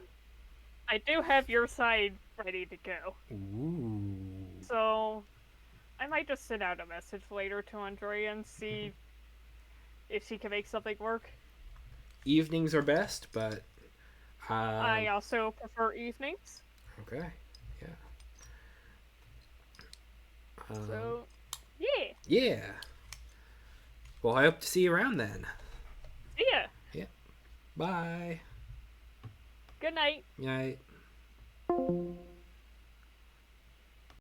I do have your side ready to go. Ooh. So I might just send out a message later to Andrea and see if she can make something work. Evenings are best, but I also prefer evenings. okay. Yeah. So yeah. Yeah. Well, I hope to see you around then. Yeah. Yeah. Bye. Good night. Night.